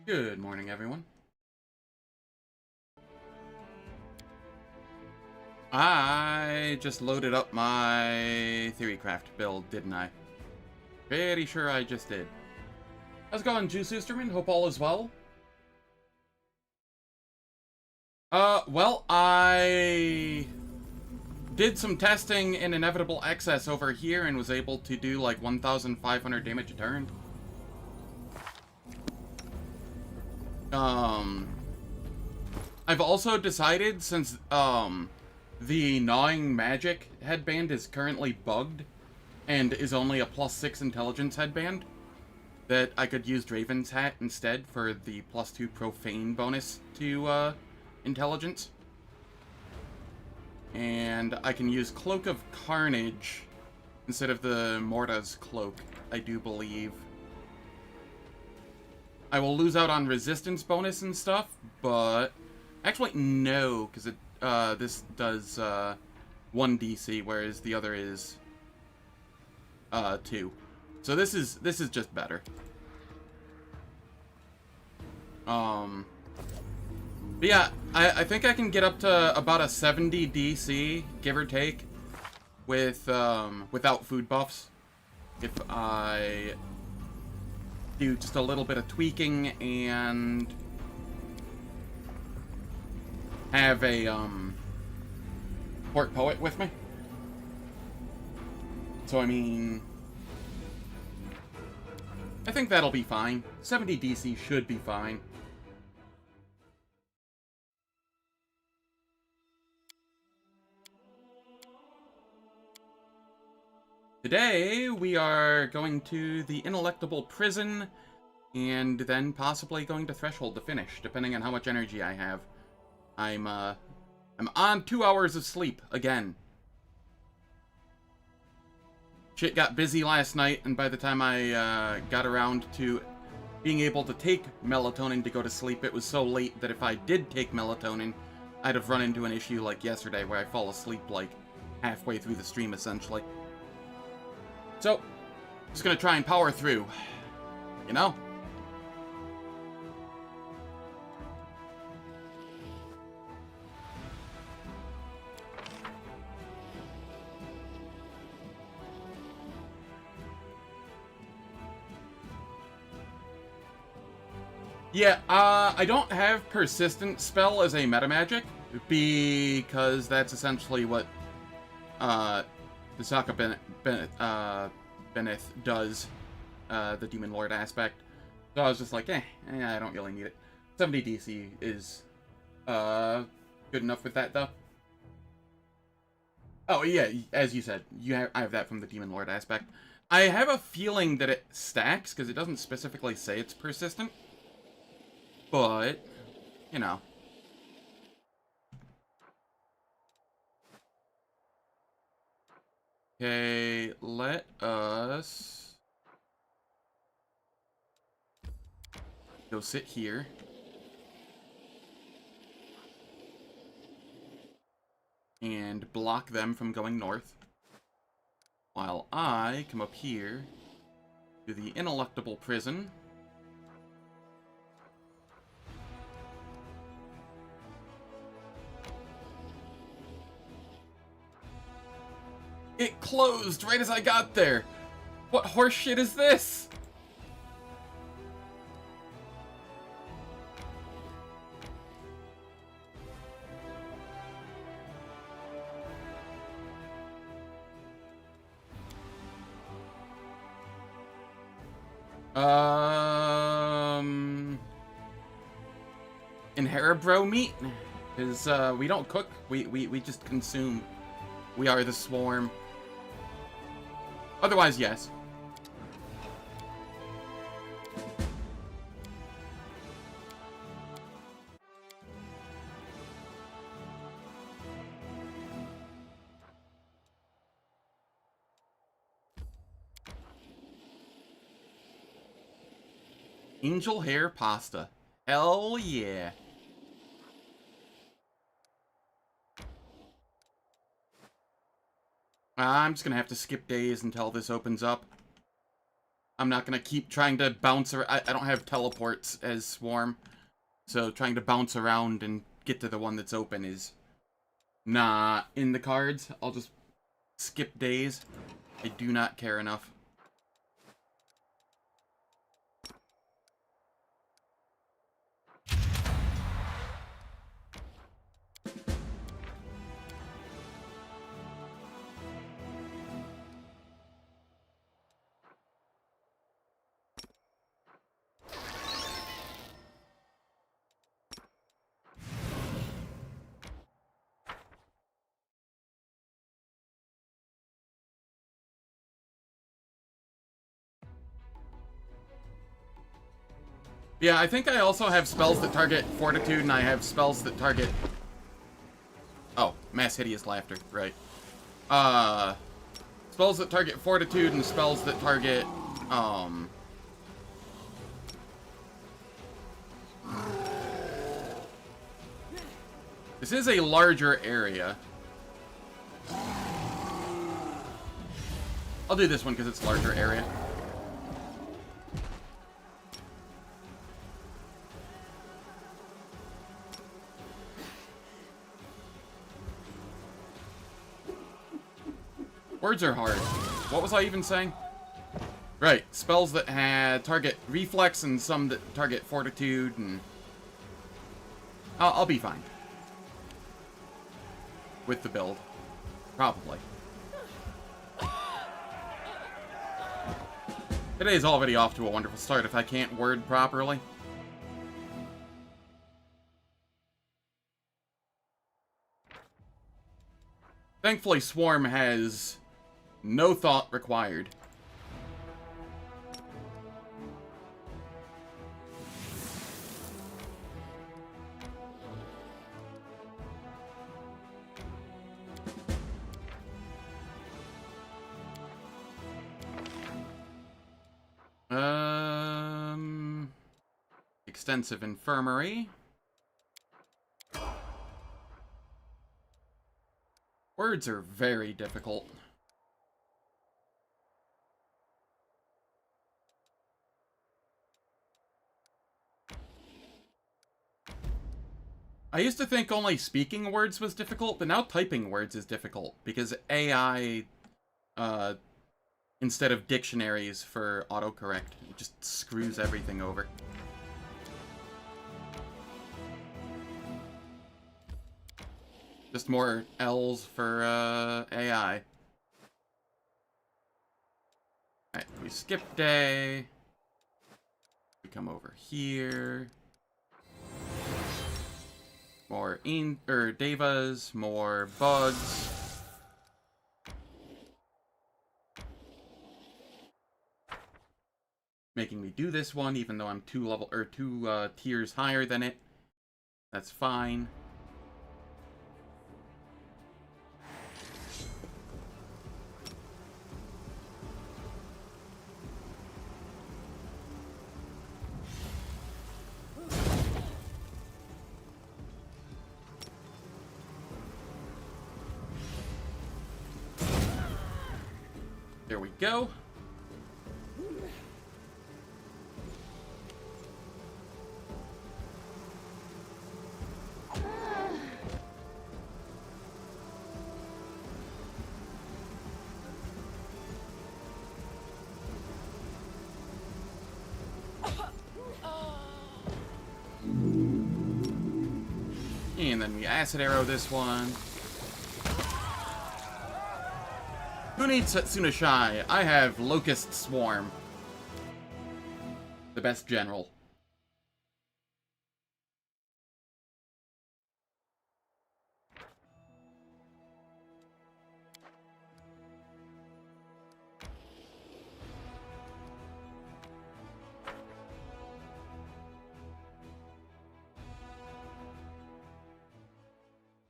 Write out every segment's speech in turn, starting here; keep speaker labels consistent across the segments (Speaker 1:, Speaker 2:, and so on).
Speaker 1: Good morning, everyone. I just loaded up my Theorycraft build, didn't I? Pretty sure I just did. How's it going, Juice Oosterman? Hope all is well. Well, I did some testing in Inevitable Excess over here and was able to do like 1,500 damage a turn. I've also decided, since, the Gnawing Magic headband is currently bugged and is only a +6 intelligence headband, that I could use Draven's Hat instead for the +2 profane bonus to, intelligence. And I can use Cloak of Carnage instead of the Morta's Cloak, I do believe. I will lose out on resistance bonus and stuff, but actually no, because it this does 1 DC, whereas the other is 2. So this is just better. But yeah, I think I can get up to about a 70 DC, give or take, with without food buffs, if I do just a little bit of tweaking and have a Port Poet with me. So I mean, I think that'll be fine. 70 DC should be fine. Today, we are going to the Ineluctable Prison, and then possibly going to Threshold to finish, depending on how much energy I have. I'm on 2 hours of sleep, again. Shit got busy last night, and by the time I got around to being able to take melatonin to go to sleep, it was so late that if I did take melatonin, I'd have run into an issue like yesterday, where I fall asleep, like, halfway through the stream, essentially. So, just gonna try and power through, you know? Yeah, I don't have Persistent Spell as a meta magic, because that's essentially what, the Saka Beneth does, the Demon Lord aspect. So I was just like, I don't really need it. 70 DC is, good enough with that, though. Oh, yeah, as you said, I have that from the Demon Lord aspect. I have a feeling that it stacks, because it doesn't specifically say it's persistent. But, you know. Okay, let us go sit here. And block them from going north. While I come up here to the Ineluctable Prison. It closed right as I got there! What horseshit is this? Inheribro meat? Because, we don't cook, we just consume. We are the swarm. Otherwise, yes. Angel hair pasta. Hell yeah. I'm just gonna have to skip days until this opens up. I'm not gonna keep trying to bounce around. I don't have teleports as Swarm, so trying to bounce around and get to the one that's open is not in the cards. I'll just skip days. I do not care enough. Yeah, I think I also have spells that target Fortitude, and I have spells that target... Oh, Mass Hideous Laughter, right. Spells that target Fortitude and spells that target, This is a larger area. I'll do this one because it's a larger area. Words are hard. What was I even saying? Right, spells that had target reflex and some that target fortitude, and I'll be fine with the build, probably. Today's already off to a wonderful start if I can't word properly. Thankfully, Swarm has no thought required. Extensive infirmary. Words are very difficult. I used to think only speaking words was difficult, but now typing words is difficult because AI, instead of dictionaries for autocorrect, it just screws everything over. Just more L's for AI. Alright, we skip day. We come over here. More Devas, more bugs. Making me do this one, even though I'm two tiers higher than it. That's fine. There we go. And then we acid arrow this one. Who needs Setsuna Shy? I have Locust Swarm. The best general.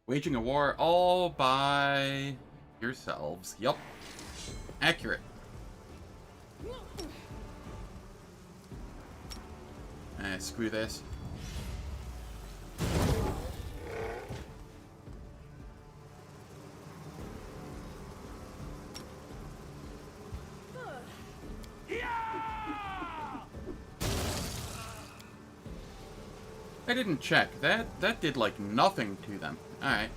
Speaker 1: Waging a war all by yourselves. Yup. Accurate. Screw this. I didn't check. That did, like, nothing to them. Alright.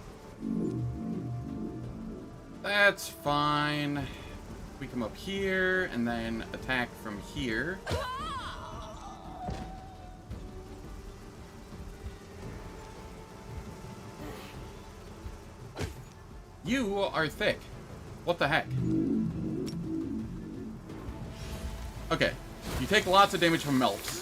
Speaker 1: That's fine. We come up here, and then attack from here. You are thick. What the heck? Okay. You take lots of damage from melts.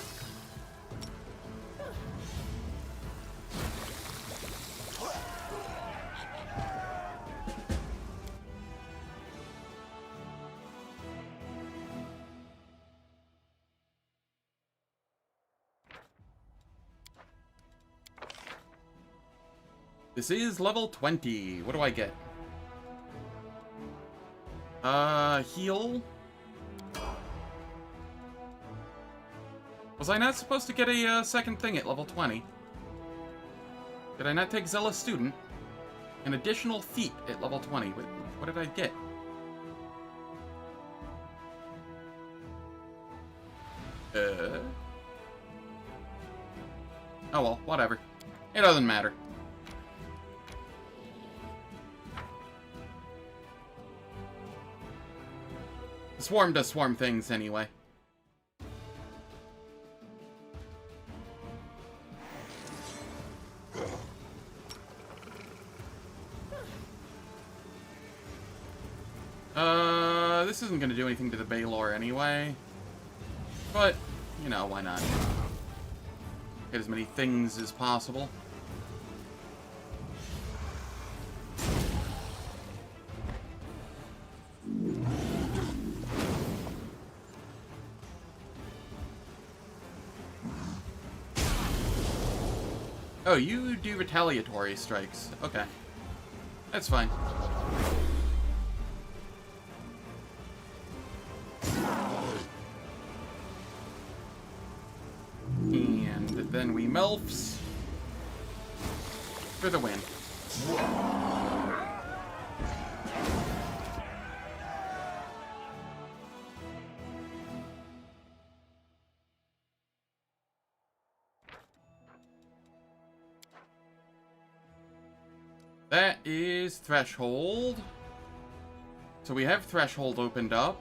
Speaker 1: This is level 20. What do I get? Heal? Was I not supposed to get a second thing at level 20? Did I not take Zealous Student? An additional feat at level 20. What did I get? Oh well, whatever. It doesn't matter. The swarm does swarm things anyway. This isn't gonna do anything to the Baylor anyway. But, you know, why not? Get as many things as possible. Oh, you do retaliatory strikes. Okay. That's fine. And then we Melfs for the win. That is Threshold. So we have Threshold opened up.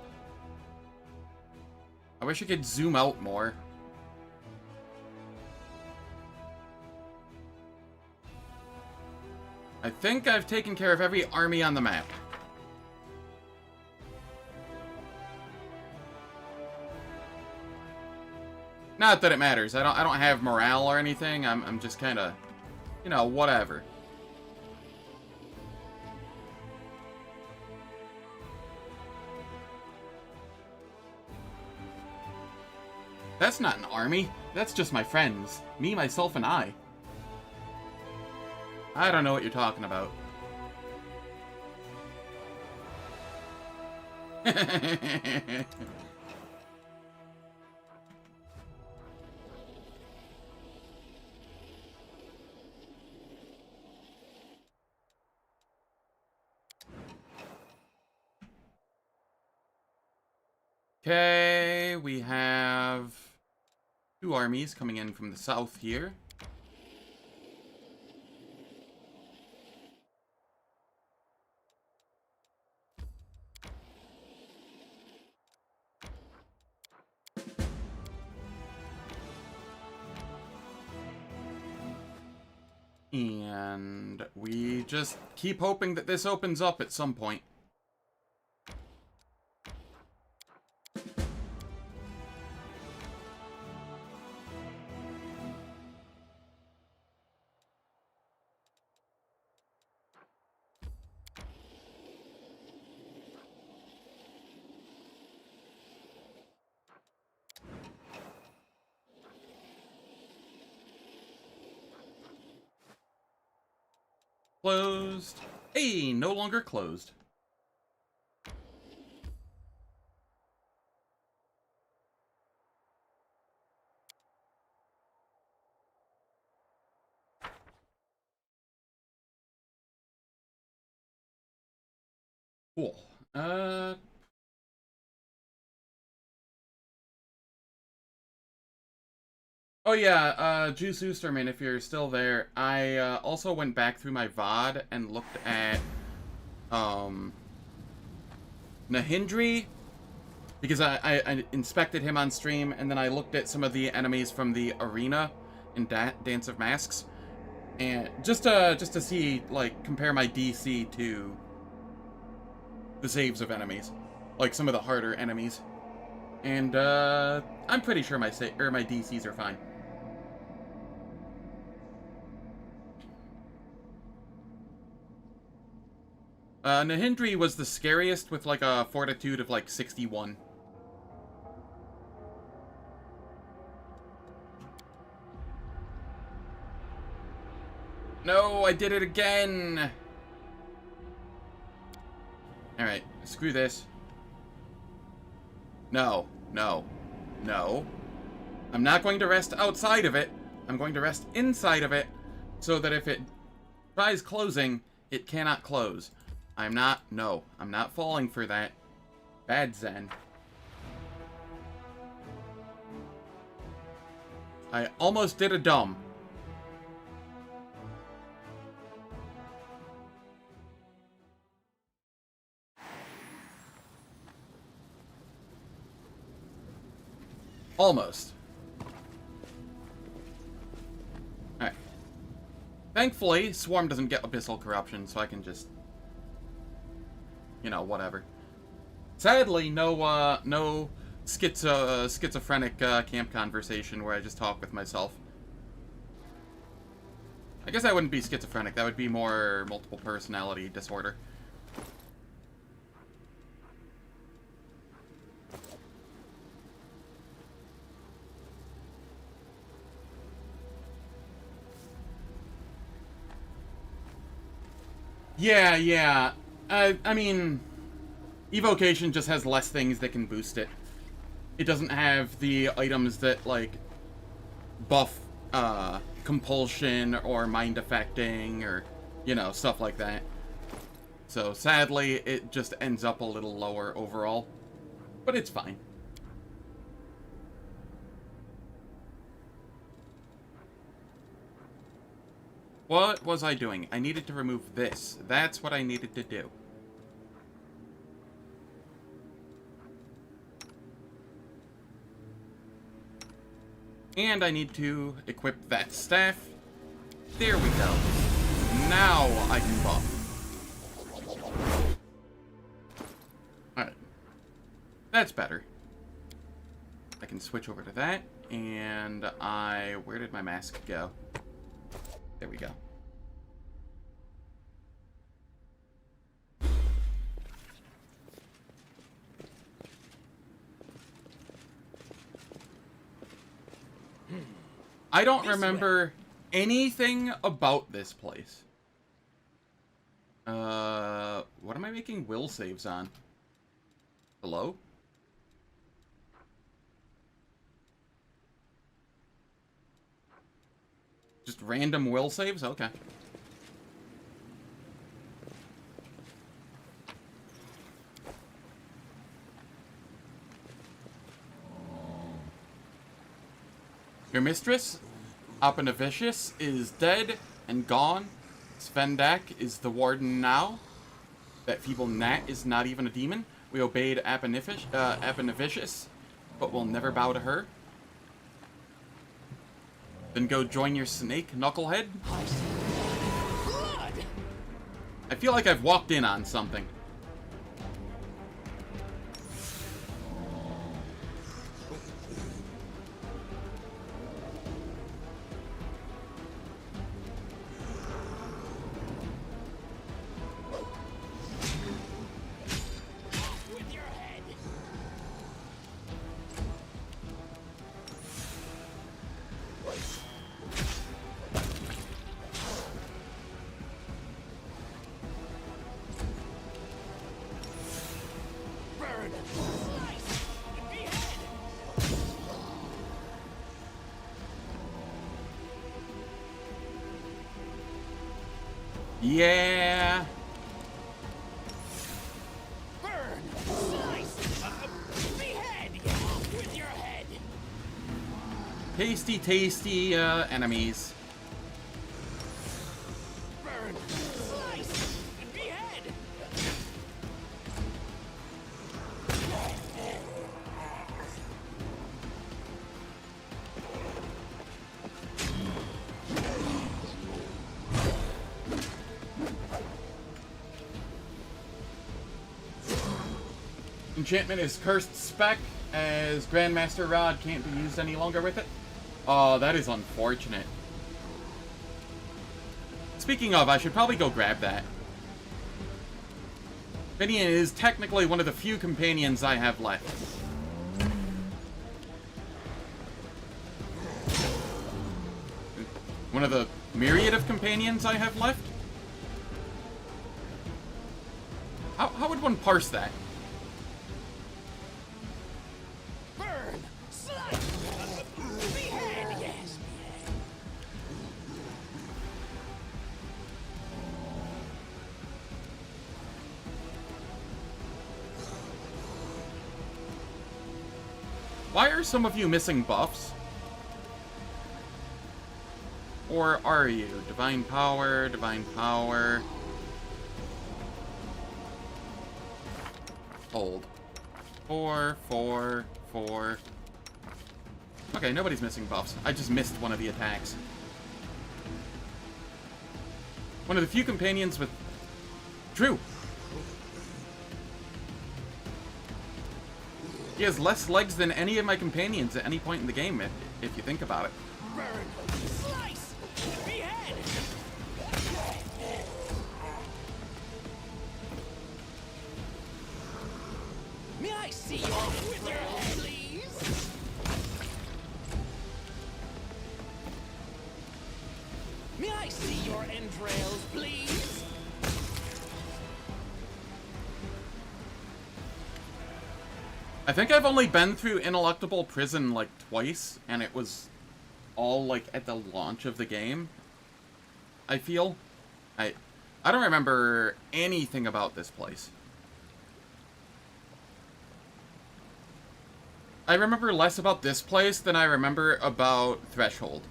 Speaker 1: I wish I could zoom out more. I think I've taken care of every army on the map. Not that it matters. I don't have morale or anything. I'm just kind of, you know, whatever. That's not an army. That's just my friends. Me, myself, and I. I don't know what you're talking about. Okay, we have two armies coming in from the south here. And we just keep hoping that this opens up at some point. Closed. Hey, no longer closed. Cool. Oh yeah, Juice Oosterman, if you're still there, I also went back through my VOD and looked at Nahindri, because I inspected him on stream, and then I looked at some of the enemies from the arena in Dance of Masks, and just to see, like, compare my DC to the saves of enemies, like some of the harder enemies, and I'm pretty sure my DCs are fine. Nahindri was the scariest with like a fortitude of like 61. No, I did it again! Alright, screw this. No, no, no. I'm not going to rest outside of it. I'm going to rest inside of it, so that if it tries closing, it cannot close. I'm not falling for that. Bad Zen. I almost did a dumb. Almost. Alright. Thankfully, Swarm doesn't get Abyssal Corruption, so I can just... you know, whatever. Sadly, no schizophrenic camp conversation where I just talk with myself. I guess I wouldn't be schizophrenic, that would be more multiple personality disorder. Yeah. I mean, Evocation just has less things that can boost it. It doesn't have the items that, like, buff, compulsion or mind affecting or, you know, stuff like that. So, sadly, it just ends up a little lower overall. But it's fine. What was I doing? I needed to remove this. That's what I needed to do. And I need to equip that staff. There we go. Now I can buff. Alright. That's better. I can switch over to that. And where did my mask go? There we go. I don't remember anything about this place. What am I making will saves on? Hello? Just random will saves? Okay. Your mistress, Apanavicius, is dead and gone. Svendak is the warden now. That feeble gnat is not even a demon. We obeyed Apanavicius, but we'll never bow to her. Then go join your snake, knucklehead. I feel like I've walked in on something. Yeah.
Speaker 2: Burn! Slice! Behead! With your head!
Speaker 1: Tasty, tasty enemies.
Speaker 2: Burn, slice, and behead.
Speaker 1: Enchantment is Cursed Spec, as Grandmaster Rod can't be used any longer with it. Oh, that is unfortunate. Speaking of, I should probably go grab that. Finian is technically one of the few companions I have left. One of the myriad of companions I have left? How would one parse that?
Speaker 2: Burn, slice, behead, yes.
Speaker 1: Why are some of you missing buffs? Or are you? Divine Power, Divine Power. Hold. 4, 4, 4. Okay, nobody's missing buffs. I just missed one of the attacks. One of the few companions with... True. He has less legs than any of my companions at any point in the game, if you think about it.
Speaker 2: Burn, slice, behead. May I see your wither, please? May I see your entrails, please?
Speaker 1: I think I've only been through Ineluctable Prison, like, twice, and it was all, like, at the launch of the game, I feel. I don't remember anything about this place. I remember less about this place than I remember about Threshold.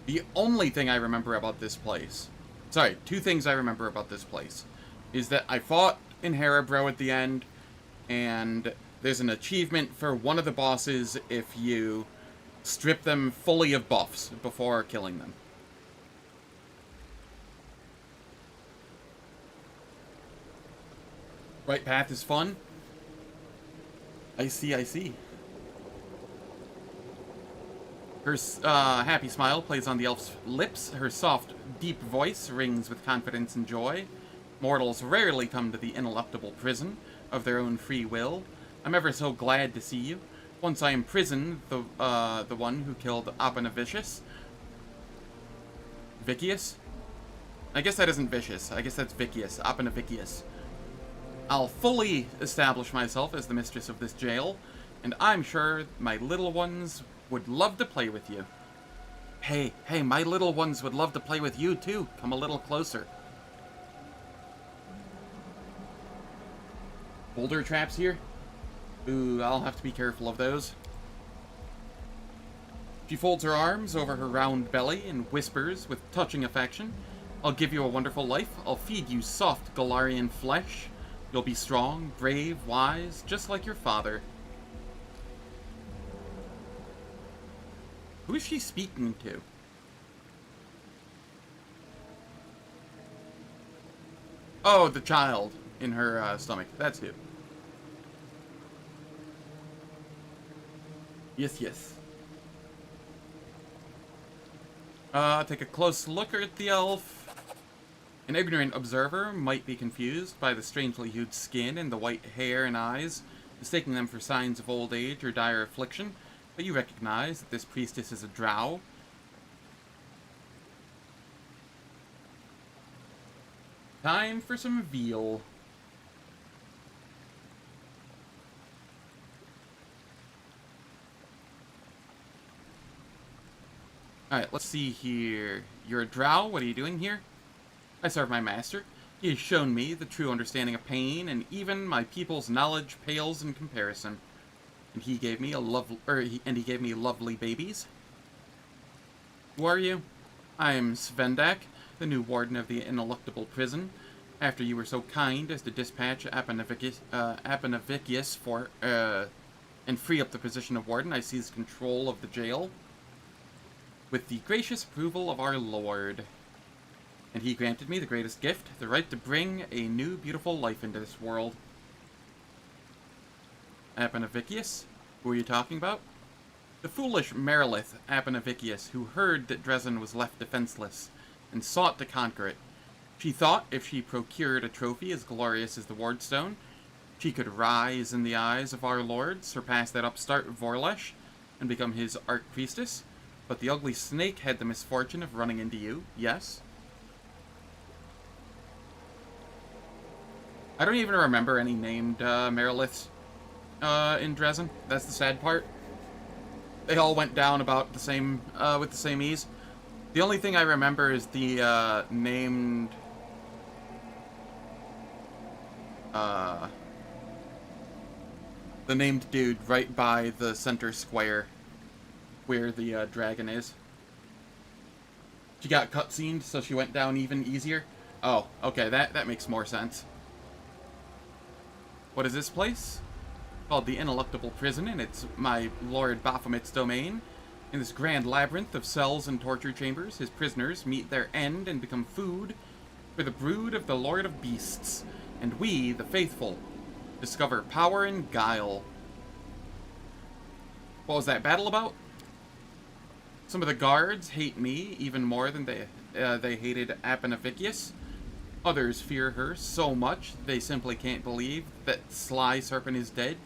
Speaker 1: The only thing I remember about this place... Sorry, two things I remember about this place. Is that I fought in Harabro at the end, and there's an achievement for one of the bosses if you strip them fully of buffs before killing them. Right path is fun. I see, I see. Her happy smile plays on the elf's lips. Her soft, deep voice rings with confidence and joy. Mortals rarely come to the Ineluctable Prison of their own free will. I'm ever so glad to see you. Once I imprisoned the one who killed Apanavicius. Vicious? I guess that isn't vicious. I guess that's Vicious. Apanavicius. I'll fully establish myself as the mistress of this jail, and I'm sure my little ones would love to play with you. Hey, my little ones would love to play with you too. Come a little closer. Boulder traps here? Ooh, I'll have to be careful of those. She folds her arms over her round belly and whispers with touching affection, I'll give you a wonderful life. I'll feed you soft Galarian flesh. You'll be strong, brave, wise, just like your father. Who is she speaking to? Oh, the child in her stomach. That's who. Yes, yes. Take a close look at the elf. An ignorant observer might be confused by the strangely hued skin and the white hair and eyes, mistaking them for signs of old age or dire affliction, but you recognize that this priestess is a drow. Time for some veal. Alright, let's see here. You're a drow? What are you doing here? I serve my master. He has shown me the true understanding of pain, and even my people's knowledge pales in comparison. And he gave me lovely babies. Who are you? I am Svendak, the new warden of the Ineluctable prison. After you were so kind as to dispatch Apanavicius for, and free up the position of warden, I seized control of the jail with the gracious approval of our lord. And he granted me the greatest gift, the right to bring a new, beautiful life into this world. Apanavicius? Who are you talking about? The foolish Merilith Apanavicius, who heard that Dresden was left defenseless, and sought to conquer it. She thought if she procured a trophy as glorious as the Wardstone, she could rise in the eyes of our lord, surpass that upstart Vorlesh, and become his archpriestess. But the ugly snake had the misfortune of running into you, yes? I don't even remember any named Meriliths in Dresden. That's the sad part. They all went down about the same, with the same ease. The only thing I remember is the named dude right by the center square where the dragon is. She got cutscened, so she went down even easier. Oh, okay, that makes more sense. What is this place? Called the Ineluctable Prison, and it's my Lord Baphomet's domain. In this grand labyrinth of cells and torture chambers, his prisoners meet their end and become food for the brood of the Lord of Beasts. And we, the faithful, discover power and guile. What was that battle about? Some of the guards hate me even more than they hated Apanavicius. Others fear her so much they simply can't believe that Sly Serpent is dead.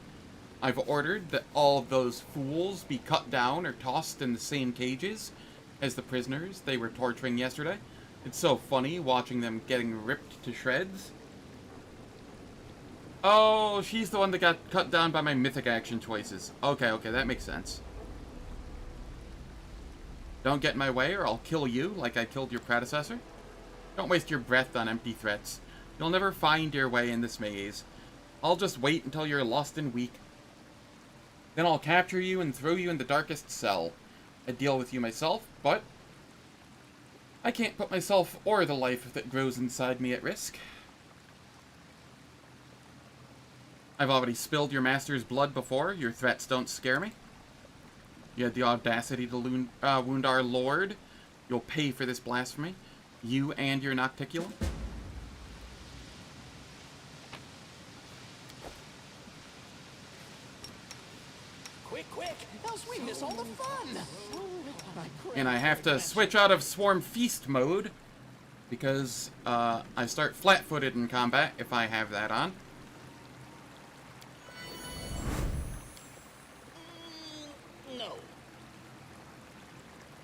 Speaker 1: I've ordered that all of those fools be cut down or tossed in the same cages as the prisoners they were torturing yesterday. It's so funny watching them getting ripped to shreds. Oh, she's the one that got cut down by my mythic action choices. Okay, that makes sense. Don't get in my way or I'll kill you like I killed your predecessor. Don't waste your breath on empty threats. You'll never find your way in this maze. I'll just wait until you're lost and weak. Then I'll capture you and throw you in the darkest cell. I'd deal with you myself, but I can't put myself or the life that grows inside me at risk. I've already spilled your master's blood before. Your threats don't scare me. You had the audacity to wound our lord. You'll pay for this blasphemy. You and your Nocticulum.
Speaker 2: Quick, else we miss all the fun.
Speaker 1: And I have to switch out of Swarm Feast mode because I start flat-footed in combat if I have that on.
Speaker 2: No.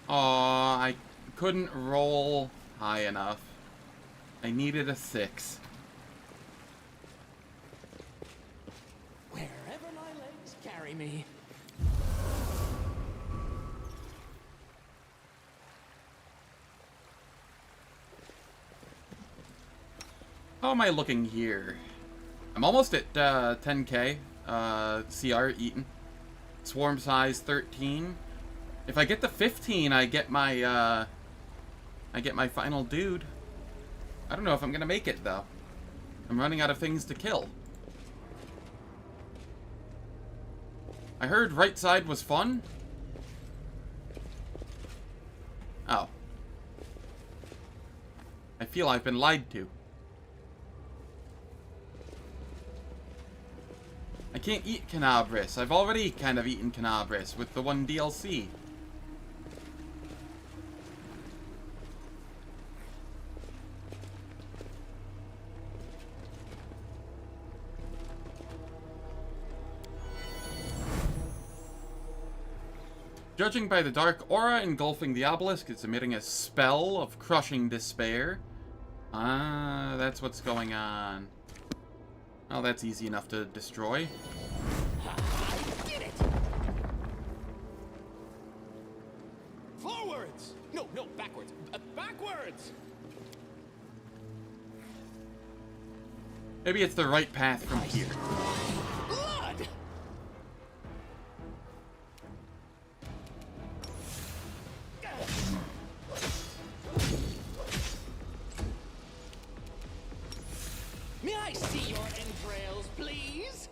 Speaker 1: Aw, I couldn't roll high enough. I needed a 6.
Speaker 2: Wherever my legs carry me.
Speaker 1: How am I looking here? I'm almost at 10k CR eaten. Swarm size 13. If I get the 15, I get my final dude. I don't know if I'm gonna make it though. I'm running out of things to kill. I heard right side was fun. Oh. I feel I've been lied to. I can't eat Canabris. I've already kind of eaten Canabris with the one DLC. Judging by the dark aura engulfing the obelisk, it's emitting a spell of crushing despair. Ah, that's what's going on. Oh, that's easy enough to destroy.
Speaker 2: I did it! Forwards! No, backwards. Backwards!
Speaker 1: Maybe it's the right path from here.
Speaker 2: Blood! May I see your entrails, please?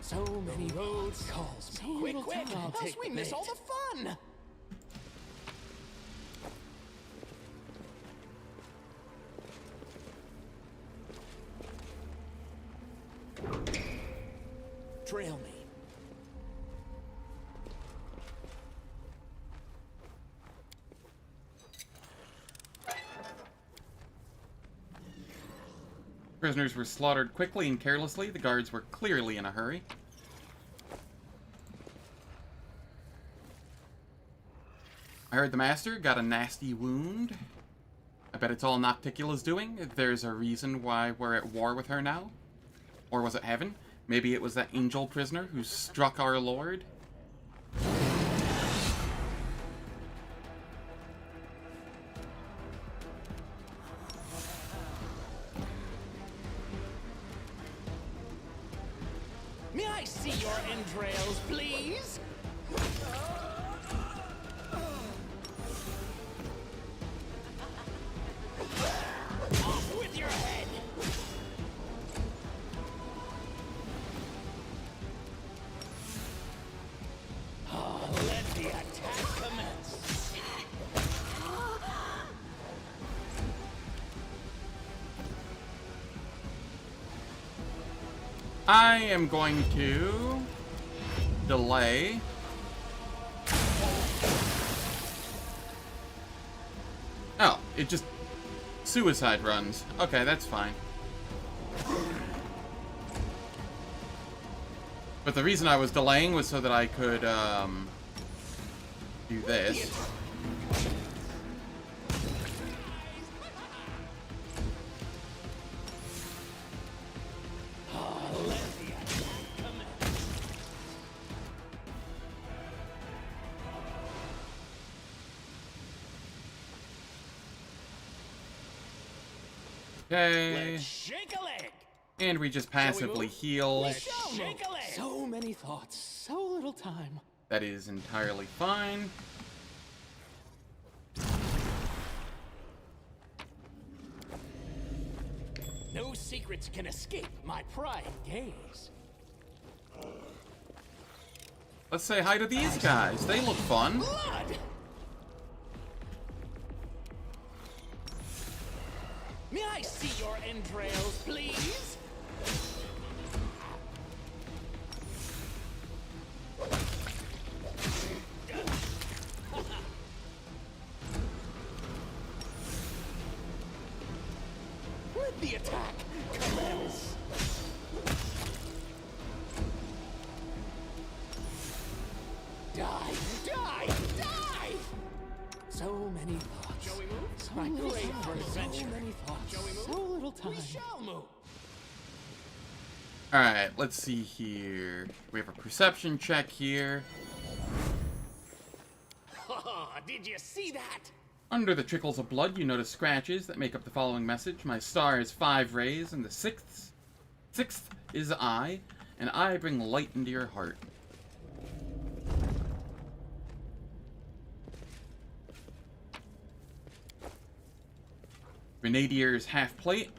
Speaker 2: So many roads calls. So quick, else we miss all the fun. Trail me.
Speaker 1: Prisoners were slaughtered quickly and carelessly. The guards were clearly in a hurry. I heard the master got a nasty wound. I bet it's all Nocticula's doing. There's a reason why we're at war with her now. Or was it heaven? Maybe it was that angel prisoner who struck our lord.
Speaker 2: May I see your entrails, please? Off with your head! Oh, let the attack commence.
Speaker 1: I am going to delay. Oh, it just suicide runs. Okay, that's fine. But the reason I was delaying was so that I could do this. Okay.
Speaker 2: Let's shake a leg.
Speaker 1: And we just passively heal.
Speaker 2: Let's shake a leg. So many thoughts, so little time.
Speaker 1: That is entirely fine.
Speaker 2: No secrets can escape my prying gaze.
Speaker 1: Let's say hi to these guys. They look fun.
Speaker 2: Blood! May I see your entrails, please? Let the attack commence. Die, die, die! So many thoughts. Shall we move? So I crave for adventure. So many thoughts. Shall we move? So little time. We shall move.
Speaker 1: Alright, let's see here. We have a perception check here.
Speaker 2: Did you see that?
Speaker 1: Under the trickles of blood, you notice scratches that make up the following message. My star is 5 rays, and the sixth is I, and I bring light into your heart. Grenadier's half plate.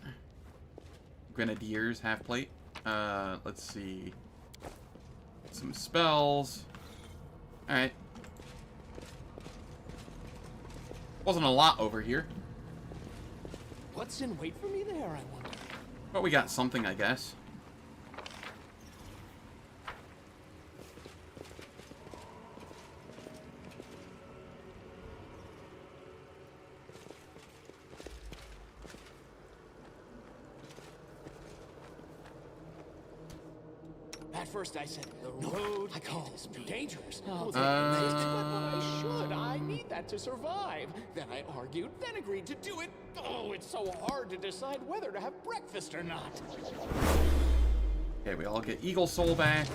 Speaker 1: Grenadier's half plate. Let's see. Some spells. Alright. Wasn't a lot over here.
Speaker 2: What's in wait for me there, I wonder?
Speaker 1: But we got something, I guess.
Speaker 2: At first I said, the road I call is dangerous. But I should. I need that to survive. Then I argued, then agreed to do it. Oh, it's so hard to decide whether to have breakfast or not.
Speaker 1: Okay, we all get Eagle Soul back.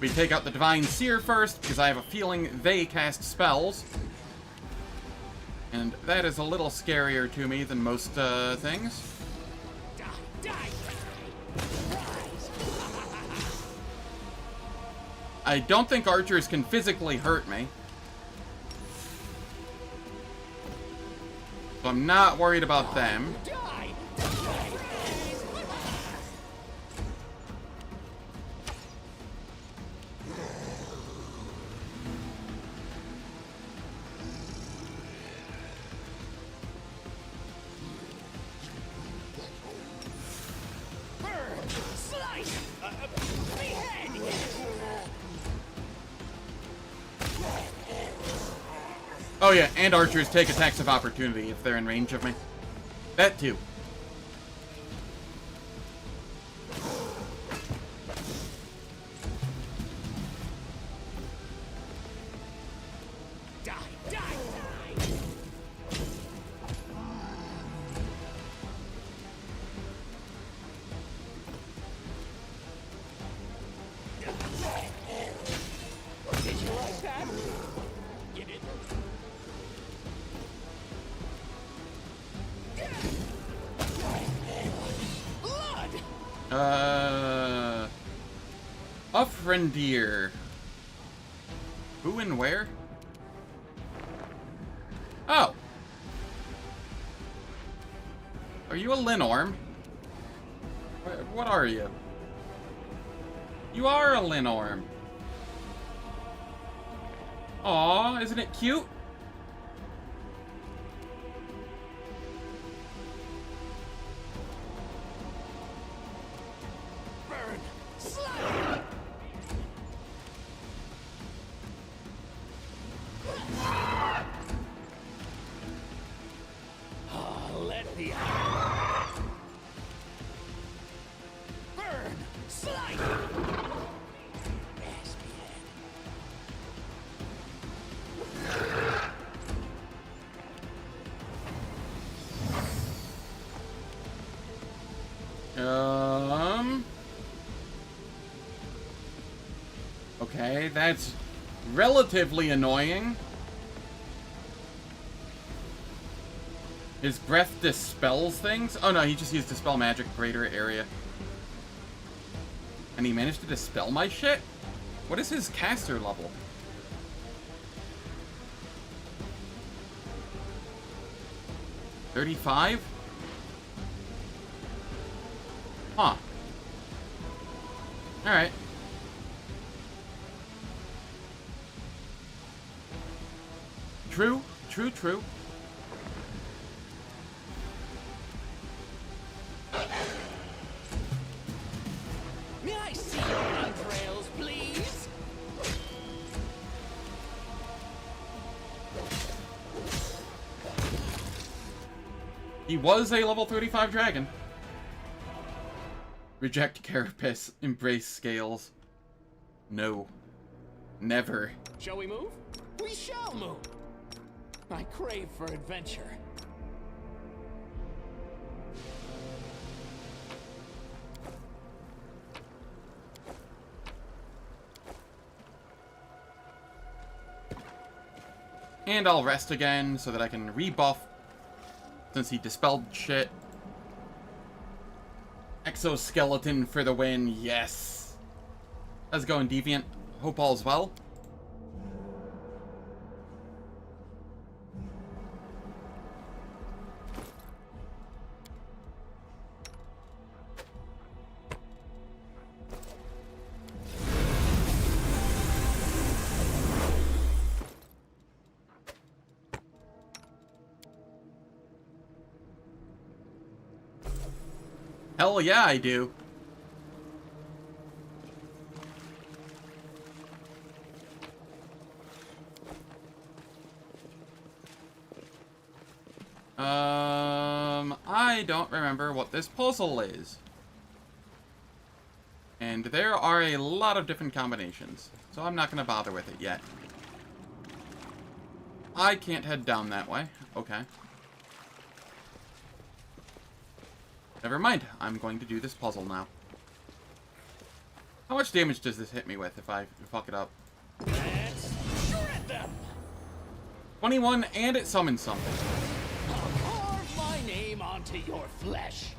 Speaker 1: We take out the Divine Seer first, because I have a feeling they cast spells. And that is a little scarier to me than most things.
Speaker 2: Die, die, rise.
Speaker 1: I don't think archers can physically hurt me. So I'm not worried about them.
Speaker 2: Die, die. Burn, slice, behead.
Speaker 1: Oh yeah, and archers take attacks of opportunity if they're in range of me. That too.
Speaker 2: Die, die, die. Did you like that? You didn't? Blood!
Speaker 1: A Frendier. Who and where? Oh. Are you a Linorm? What are you? You are a Linorm. Aw, isn't it cute?
Speaker 2: Burn! Slide! Let the burn! Slide!
Speaker 1: Okay, that's relatively annoying. His breath dispels things? Oh no, he just used Dispel Magic, greater area. And he managed to dispel my shit? What is his caster level? $35? Huh. Alright. True, true, true.
Speaker 2: May I see your entrails, please?
Speaker 1: He was a level 35 dragon. Reject carapace, embrace scales. No. Never.
Speaker 2: Shall we move? We shall move. I crave for adventure.
Speaker 1: And I'll rest again so that I can rebuff since he dispelled shit. Exoskeleton for the win, yes. How's it going, Deviant? Hope all's well. Hell yeah, I do. I don't remember what this puzzle is. And there are a lot of different combinations, so I'm not going to bother with it yet. I can't head down that way. Okay. Never mind. I'm going to do this puzzle now. How much damage does this hit me with if I fuck it up?
Speaker 2: Let's shred them.
Speaker 1: 21, and it summons something.
Speaker 2: I'll carve my name onto your flesh.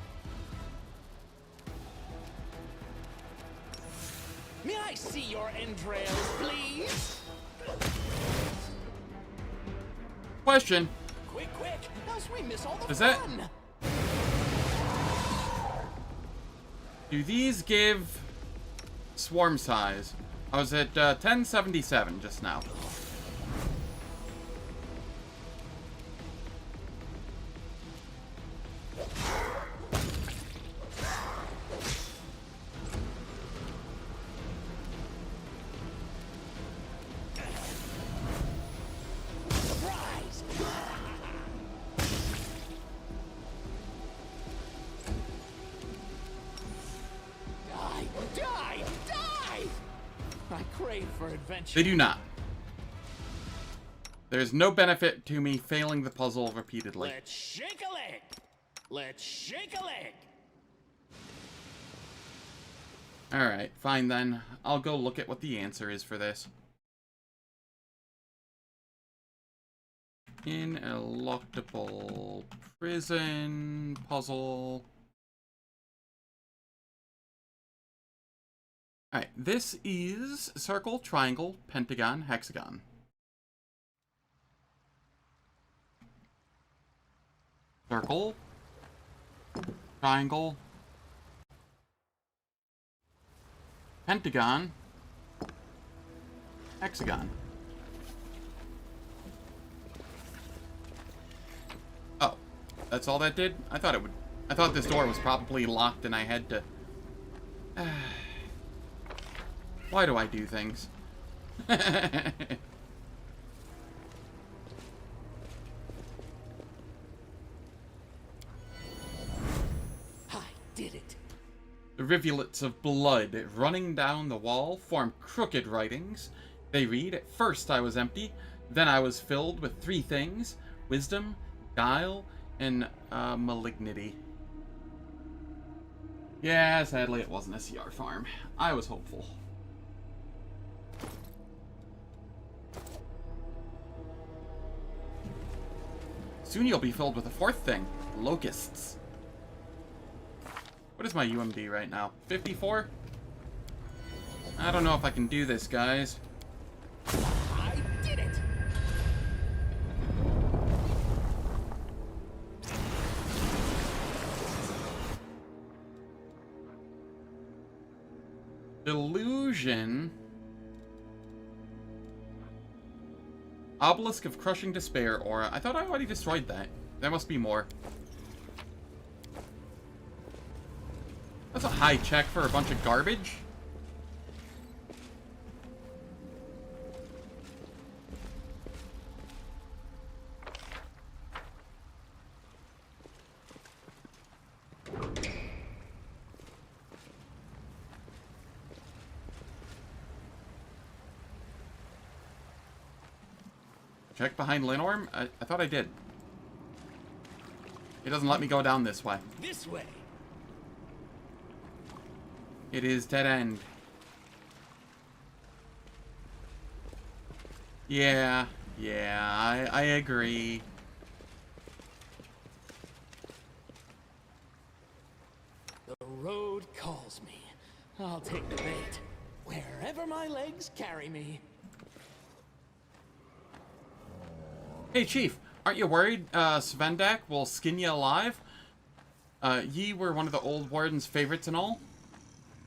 Speaker 2: May I see your entrails, please?
Speaker 1: Question.
Speaker 2: Quick, quick, else we miss all the
Speaker 1: Does that-
Speaker 2: fun.
Speaker 1: Do these give swarm size? I was at 1077 just now.
Speaker 2: Surprise! Die, die, die! I crave for adventure.
Speaker 1: They do not. There's no benefit to me failing the puzzle repeatedly.
Speaker 2: Let's shake a leg. Let's shake a leg.
Speaker 1: Alright, fine then. I'll go look at what the answer is for this. Ineluctable prison puzzle. Alright, this is circle, triangle, pentagon, hexagon. Circle, triangle, pentagon, hexagon. Oh, that's all that did? I thought it would. I thought this door was probably locked and I had to. Why do I do things?
Speaker 2: I did it.
Speaker 1: The rivulets of blood running down the wall form crooked writings. They read, "At first I was empty, then I was filled with three things: wisdom, guile, and malignity." Yeah, sadly it wasn't a CR farm. I was hopeful. Soon you'll be filled with a fourth thing: locusts. What is my UMD right now? 54? I don't know if I can do this, guys.
Speaker 2: I did it.
Speaker 1: Delusion. Obelisk of Crushing Despair aura. I thought I already destroyed that. There must be more. That's a high check for a bunch of garbage. Check behind Linorm? I thought I did. It doesn't let me go down this way.
Speaker 2: This way.
Speaker 1: It is dead end. Yeah, I agree.
Speaker 2: The road calls me. I'll take the bait. Wherever my legs carry me.
Speaker 1: Hey, Chief, aren't you worried Svendak will skin you alive? Ye were one of the old warden's favorites and all.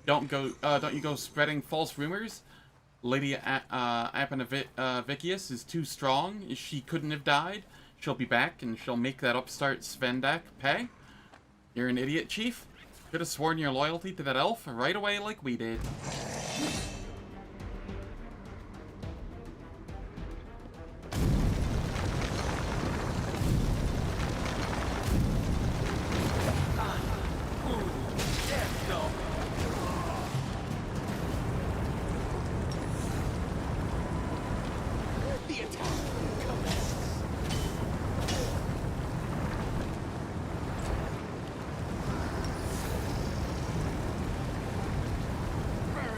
Speaker 1: Don't you go spreading false rumors. Lady Apanavicius is too strong. She couldn't have died. She'll be back, and she'll make that upstart Svendak pay. You're an idiot, Chief. Could have sworn your loyalty to that elf right away like we did.
Speaker 2: The attack commences. Burn.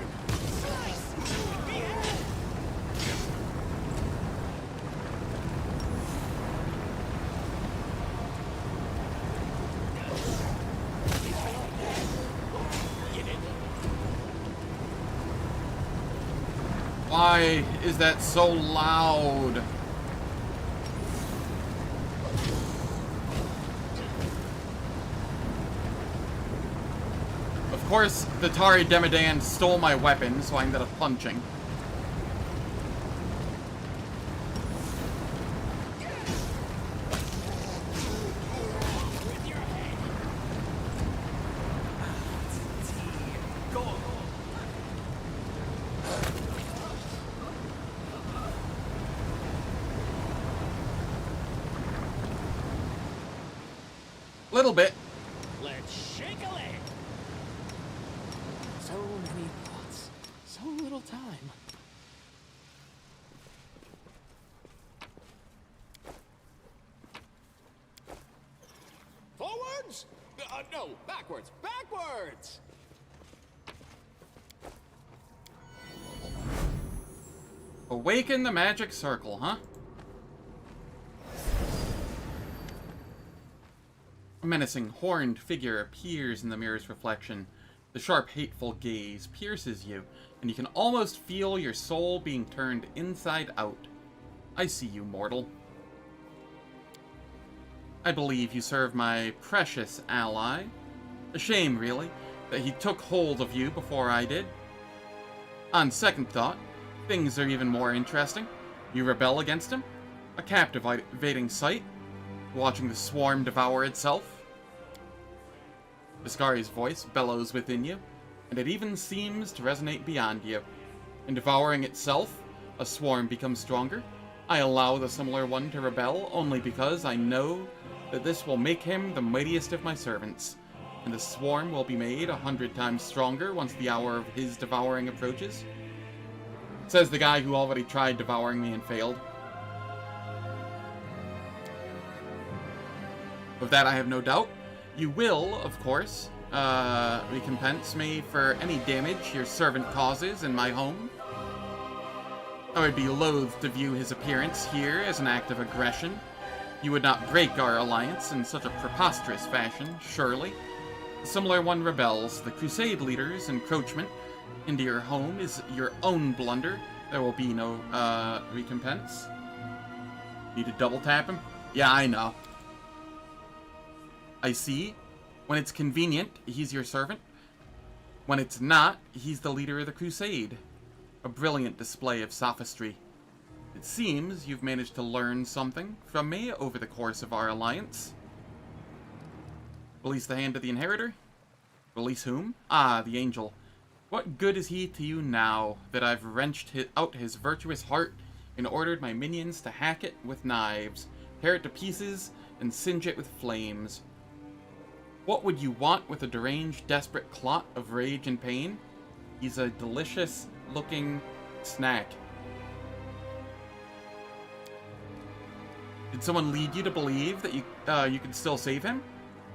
Speaker 1: Why is that so loud? Of course, the Tari Demidan stole my weapon, so I ended up punching. Little bit.
Speaker 2: Let's shake a leg. So many thoughts, so little time. Forwards? No, backwards, backwards!
Speaker 1: Awaken the magic circle, huh? A menacing, horned figure appears in the mirror's reflection. The sharp, hateful gaze pierces you, and you can almost feel your soul being turned inside out. I see you, mortal. I believe you serve my precious ally. A shame, really, that he took hold of you before I did. On second thought, things are even more interesting. You rebel against him? A captivating sight. Watching the swarm devour itself. Biscari's voice bellows within you, and it even seems to resonate beyond you. In devouring itself, a swarm becomes stronger. I allow the similar one to rebel only because I know that this will make him the mightiest of my servants, and the swarm will be made 100 times stronger once the hour of his devouring approaches. Says the guy who already tried devouring me and failed. Of that I have no doubt. You will, of course, recompense me for any damage your servant causes in my home. I would be loath to view his appearance here as an act of aggression. You would not break our alliance in such a preposterous fashion, surely. A similar one rebels. The Crusade leader's encroachment into your home is your own blunder. There will be no, recompense. Need to double tap him? Yeah, I know. I see. When it's convenient, he's your servant. When it's not, he's the leader of the Crusade. A brilliant display of sophistry. It seems you've managed to learn something from me over the course of our alliance. Release the hand of the inheritor? Release whom? Ah, the angel. What good is he to you now that I've wrenched out his virtuous heart and ordered my minions to hack it with knives, tear it to pieces, and singe it with flames? What would you want with a deranged, desperate clot of rage and pain? He's a delicious-looking snack. Did someone lead you to believe that you could still save him?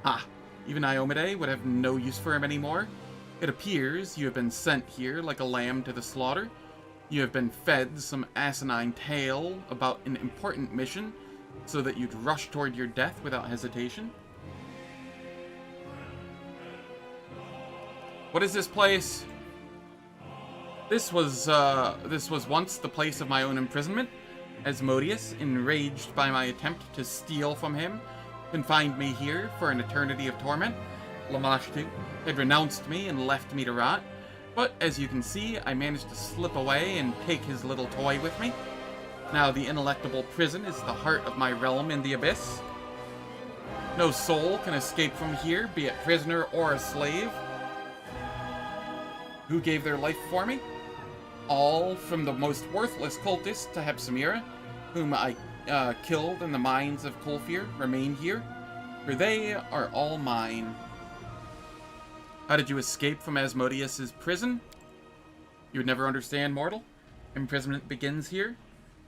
Speaker 1: Ha! Even Iomade would have no use for him anymore. It appears you have been sent here like a lamb to the slaughter. You have been fed some asinine tale about an important mission so that you'd rush toward your death without hesitation. What is this place? This was once the place of my own imprisonment. Asmodeus, enraged by my attempt to steal from him, confined me here for an eternity of torment. Lamashtu had renounced me and left me to rot, but as you can see, I managed to slip away and take his little toy with me. Now the Ineluctable prison is the heart of my realm in the abyss. No soul can escape from here, be it prisoner or a slave. Who gave their life for me? All from the most worthless cultist to Hepsamira, whom I killed in the mines of Kulfir, remain here, for they are all mine. How did you escape from Asmodeus's prison? You would never understand, mortal. Imprisonment begins here.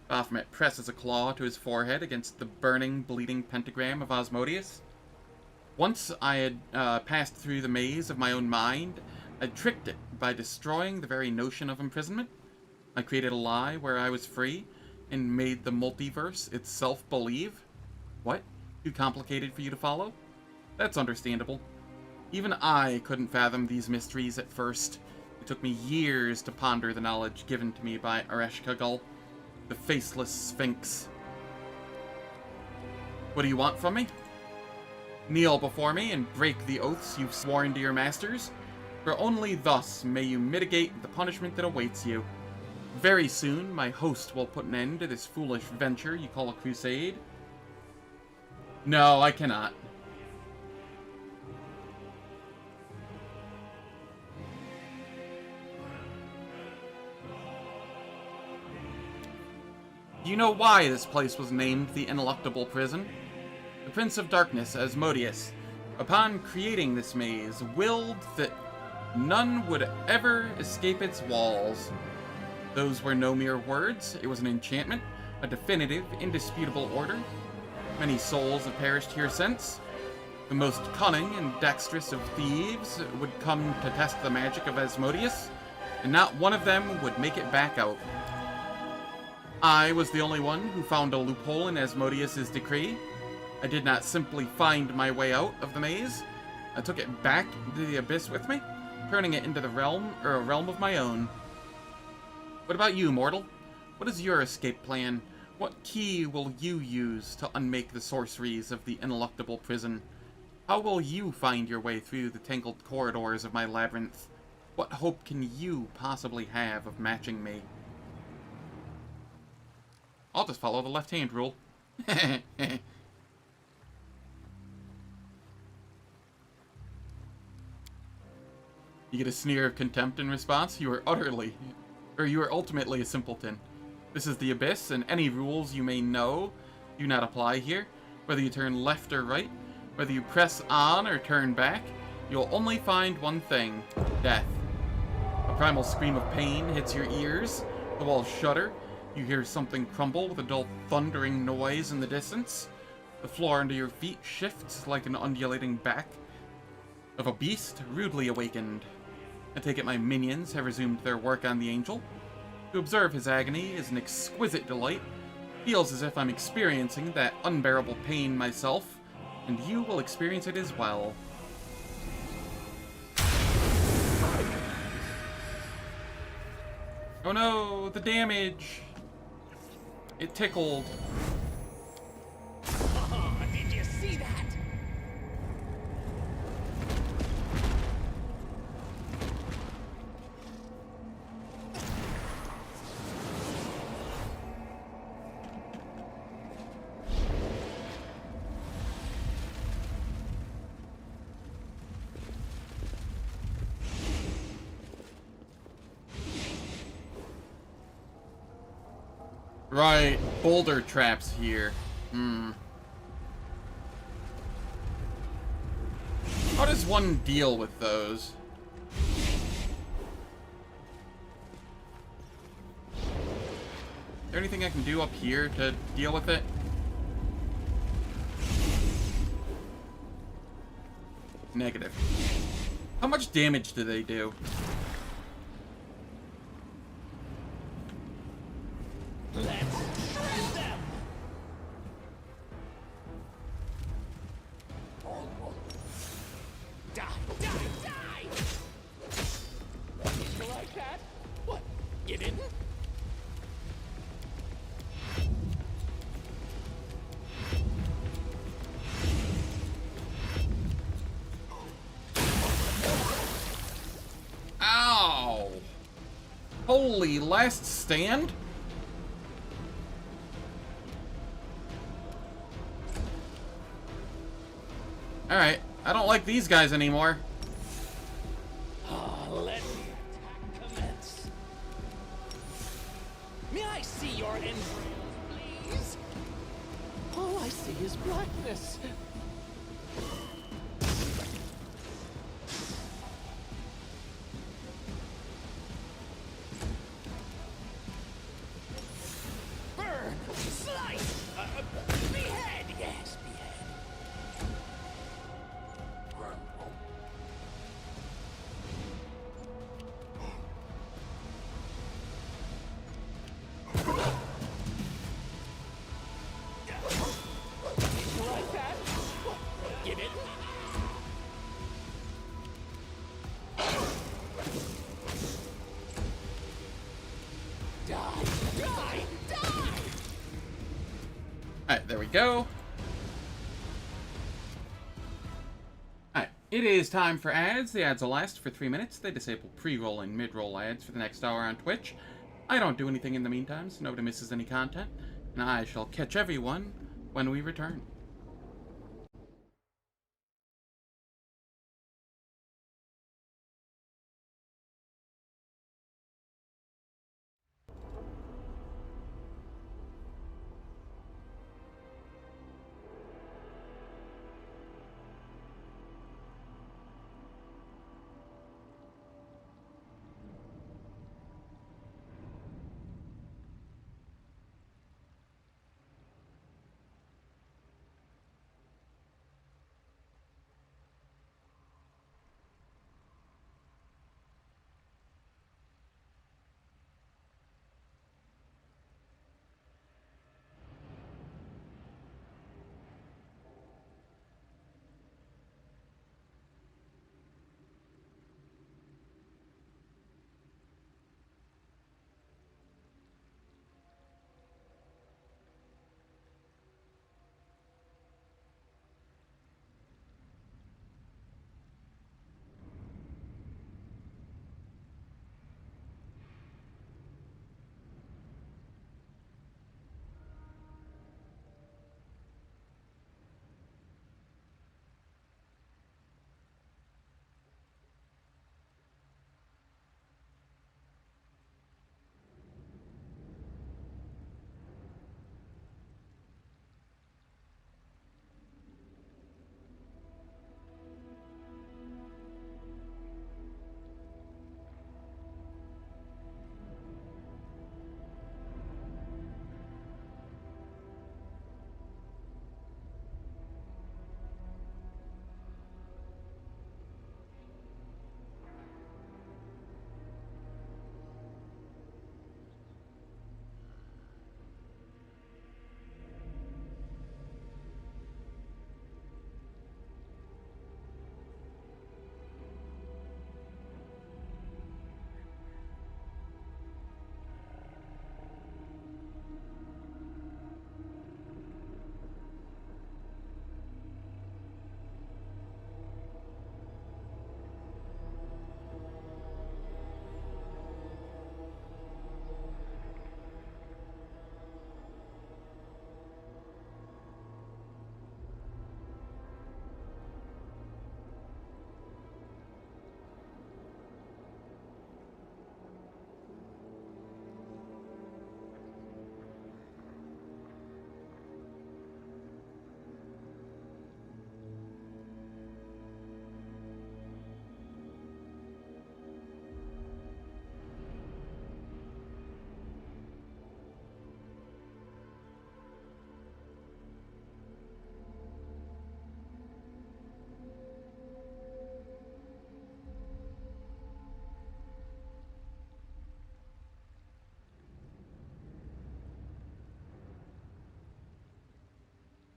Speaker 1: Baphomet presses a claw to his forehead against the burning, bleeding pentagram of Asmodeus. Once I had passed through the maze of my own mind, I tricked it by destroying the very notion of imprisonment. I created a lie where I was free, and made the multiverse itself believe. What? Too complicated for you to follow? That's understandable. Even I couldn't fathom these mysteries at first. took me years to ponder the knowledge given to me by Ereshkigal, the faceless sphinx. What do you want from me? Kneel before me and break the oaths you've sworn to your masters, for only thus may you mitigate the punishment that awaits you. Very soon, my host will put an end to this foolish venture you call a crusade. No, I cannot. Do you know why this place was named the Ineluctable Prison? The Prince of Darkness, Asmodeus, upon creating this maze, willed that none would ever escape its walls. Those were no mere words, it was an enchantment, a definitive, indisputable order. Many souls have perished here since. The most cunning and dexterous of thieves would come to test the magic of Asmodeus, and not one of them would make it back out. I was the only one who found a loophole in Asmodeus's decree. I did not simply find my way out of the maze. I took it back into the abyss with me, turning it into a realm of my own. What about you, mortal? What is your escape plan? What key will you use to unmake the sorceries of the Ineluctable Prison? How will you find your way through the tangled corridors of my labyrinth? What hope can you possibly have of matching me? I'll just follow the left-hand rule. You get a sneer of contempt in response. You are ultimately a simpleton. This is the Abyss, and any rules you may know do not apply here. Whether you turn left or right, whether you press on or turn back, you'll only find one thing: death. A primal scream of pain hits your ears, the walls shudder, you hear something crumble with a dull thundering noise in the distance. The floor under your feet shifts like an undulating back of a beast rudely awakened. I take it my minions have resumed their work on the angel. To observe his agony is an exquisite delight. Feels as if I'm experiencing that unbearable pain myself, and you will experience it as well. Oh no, the damage! It tickled.
Speaker 2: Did you see that?
Speaker 1: Right, boulder traps here. How does one deal with those? Is there anything I can do up here to deal with it? Negative. How much damage do they do?
Speaker 2: Let's shred them! Die, die, die! You like that? What? You didn't?
Speaker 1: Ow! Holy last stand? Alright, I don't like these guys anymore.
Speaker 2: Let the attack commence. May I see your entrails, please? All I see is blackness. Burn! Slice! Behead! Yes, behead. You like that?
Speaker 1: Alright, there we go. Alright, it is time for ads. The ads will last for 3 minutes. They disable pre-roll and mid-roll ads for the next hour on Twitch. I don't do anything in the meantime, so nobody misses any content. And I shall catch everyone when we return.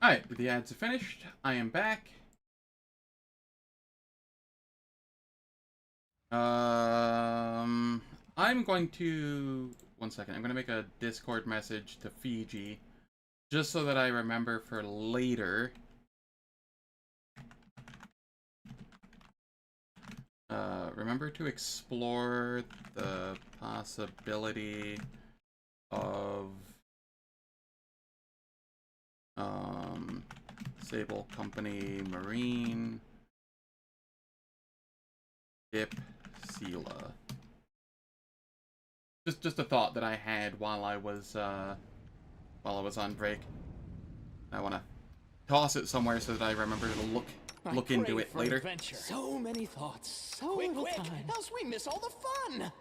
Speaker 1: Alright, the ads are finished. I am back. I'm going to... One second. I'm going to make a Discord message to Fiji. Just so that I remember for later. Remember to explore the possibility of... Sable Company Marine Dip Sela. Just a thought that I had while I was on break. I want to toss it somewhere so that I remember to look into it later.
Speaker 2: Adventure. So many thoughts, so little time. Else we miss all the fun.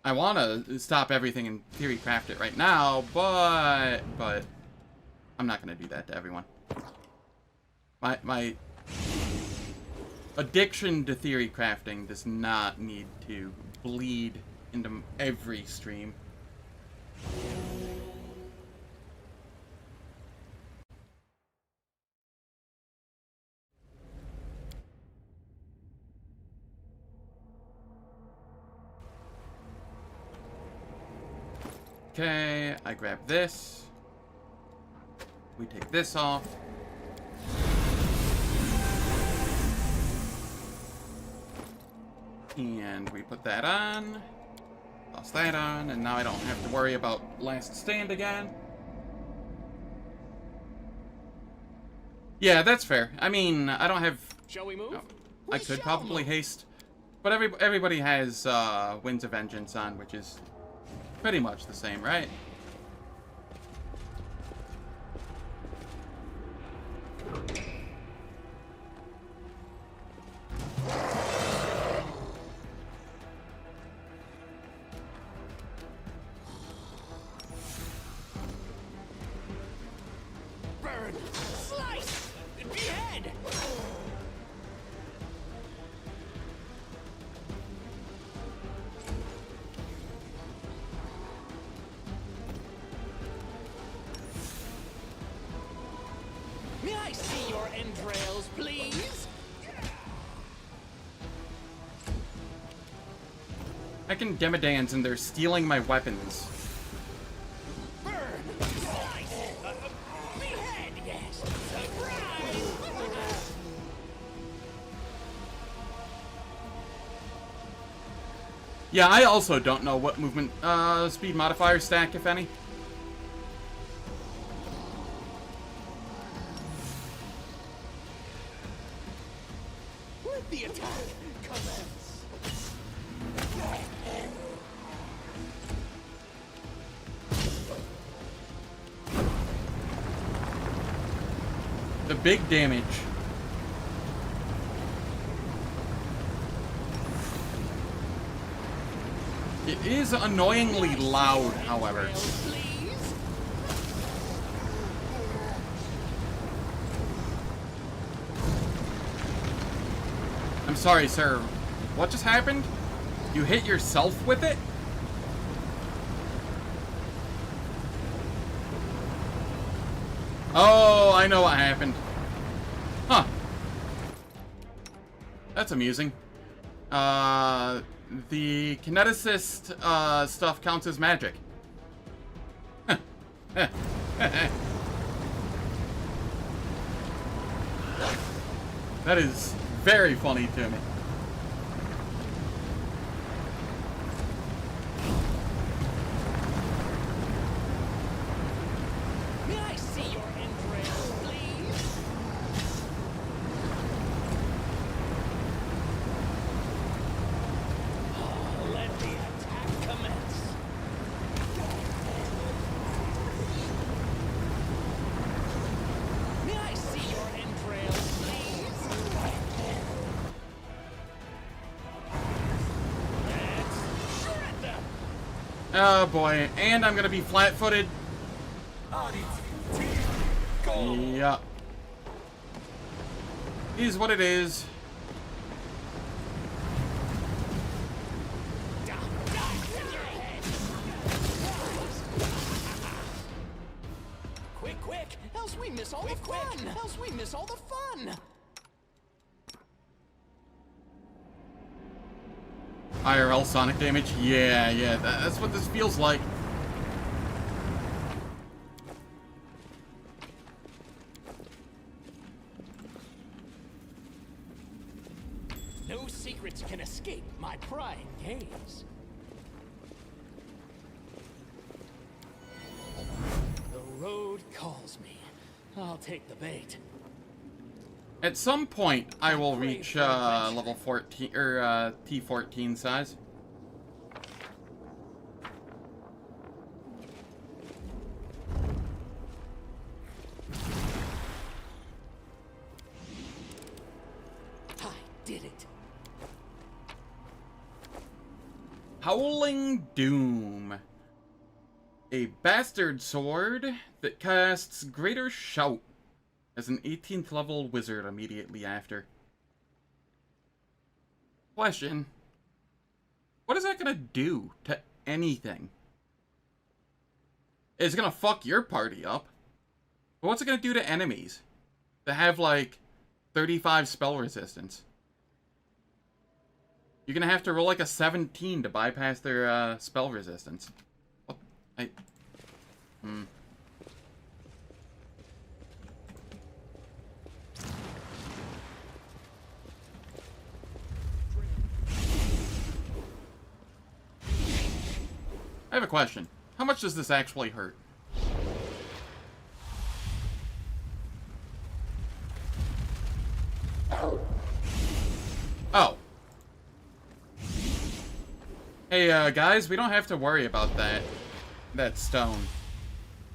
Speaker 1: I want to stop everything and theory craft it right now, but I'm not going to do that to everyone. My addiction to theory crafting does not need to bleed into every stream. Okay, I grab this. We take this off. And we put that on. Toss that on, and now I don't have to worry about last stand again. Yeah, that's fair. I mean, I don't have...
Speaker 2: Shall we move?
Speaker 1: No, I could probably haste. But everybody has Winds of Vengeance on, which is pretty much the same, right?
Speaker 2: Burn! Slice! Behead! May I see your entrails, please?
Speaker 1: I can Demodans and they're stealing my weapons.
Speaker 2: Burn! Slice! Behead, yes! Surprise!
Speaker 1: Yeah, I also don't know what movement speed modifier stack, if any.
Speaker 2: Let the attack commence!
Speaker 1: The big damage. It is annoyingly loud, however.
Speaker 2: Entrails, please?
Speaker 1: I'm sorry, sir. What just happened? You hit yourself with it? Oh, I know what happened. Huh. That's amusing. The kineticist stuff counts as magic. That is very funny to me.
Speaker 2: May I see your entrails, please? Let the attack commence. May I see your entrails, please? Let's shred them.
Speaker 1: Oh boy, and I'm gonna be flat-footed. Yeah. Is what it is.
Speaker 2: Quick, quick! Else we miss all the fun! Else we miss all the fun!
Speaker 1: IRL sonic damage? Yeah, that's what this feels like.
Speaker 2: No secrets can escape my prying gaze. The road calls me. I'll take the bait.
Speaker 1: At some point, I will reach level 14 or T14 size.
Speaker 2: I did it.
Speaker 1: Howling Doom. A bastard sword that casts Greater Shout as an 18th level wizard immediately after. Question. What is that gonna do to anything? It's gonna fuck your party up. But what's it gonna do to enemies that have like 35 spell resistance? You're gonna have to roll like a 17 to bypass their spell resistance. What? I have a question. How much does this actually hurt? Oh. Hey, guys, we don't have to worry about that stone.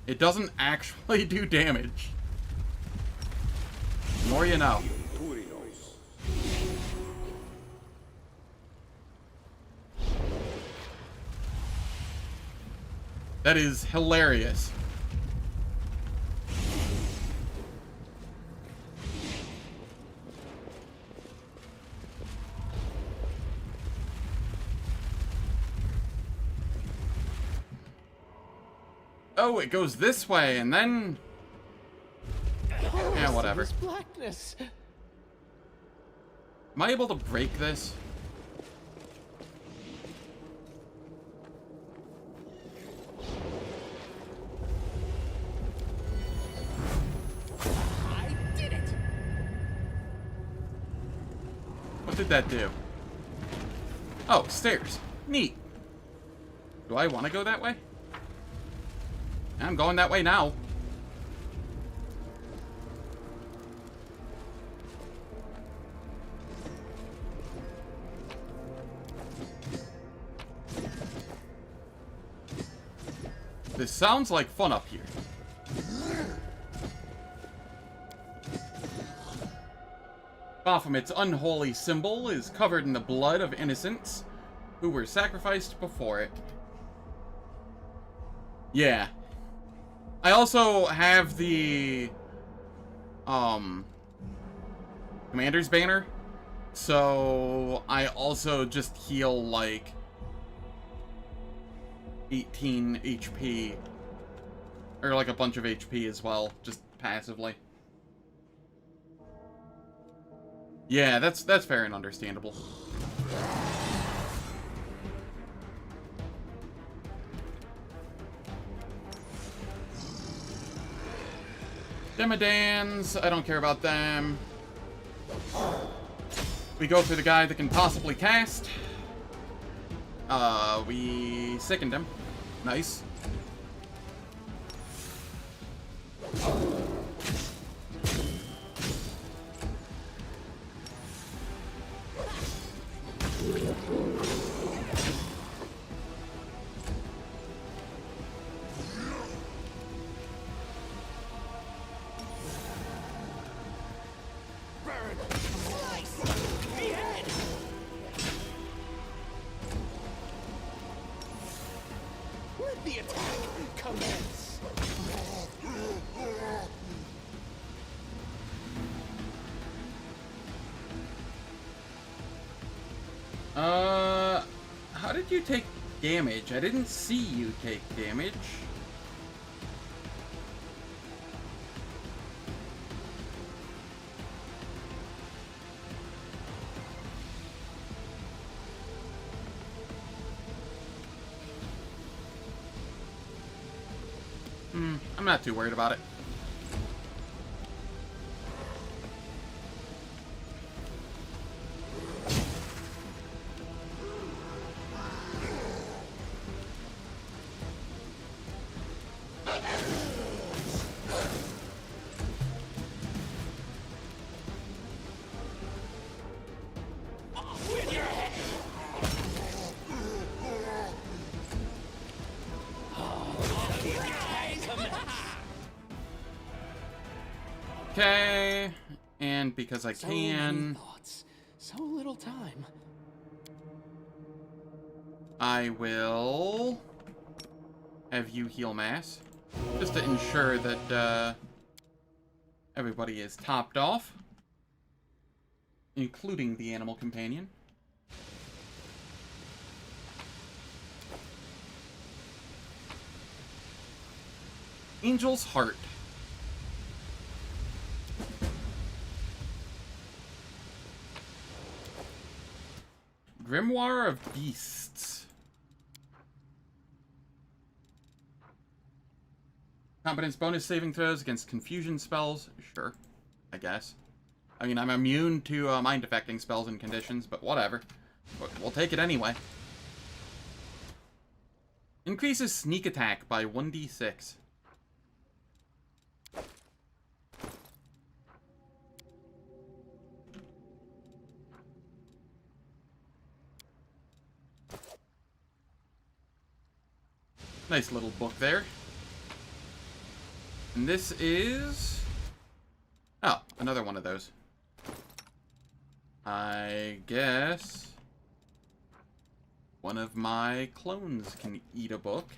Speaker 1: It doesn't actually do damage. The more you know. That is hilarious. Oh, it goes this way, and then... Yeah, whatever.
Speaker 2: Blackness.
Speaker 1: Am I able to break this?
Speaker 2: I did it.
Speaker 1: What did that do? Oh, stairs. Neat. Do I want to go that way? I'm going that way now. This sounds like fun up here. Baphomet's unholy symbol is covered in the blood of innocents who were sacrificed before it. Yeah. I also have the Commander's Banner, so I also just heal like 18 HP, or like a bunch of HP as well, just passively. Yeah, that's fair and understandable. Demodans, I don't care about them. We go for the guy that can possibly cast. We sickened him. Nice.
Speaker 2: Let the attack commence.
Speaker 1: How did you take damage? I didn't see you take damage. I'm not too worried about it. Okay, and because I
Speaker 2: So many
Speaker 1: can,
Speaker 2: thoughts, so little time.
Speaker 1: I will have you heal mass, just to ensure that everybody is topped off, including the animal companion. Angel's Heart. Grimoire of Beasts. Competence bonus saving throws against confusion spells. Sure, I guess. I mean, I'm immune to mind-affecting spells and conditions, but whatever. We'll take it anyway. Increases sneak attack by 1d6. Nice little book there. And this is... oh, another one of those. I guess one of my clones can eat a book.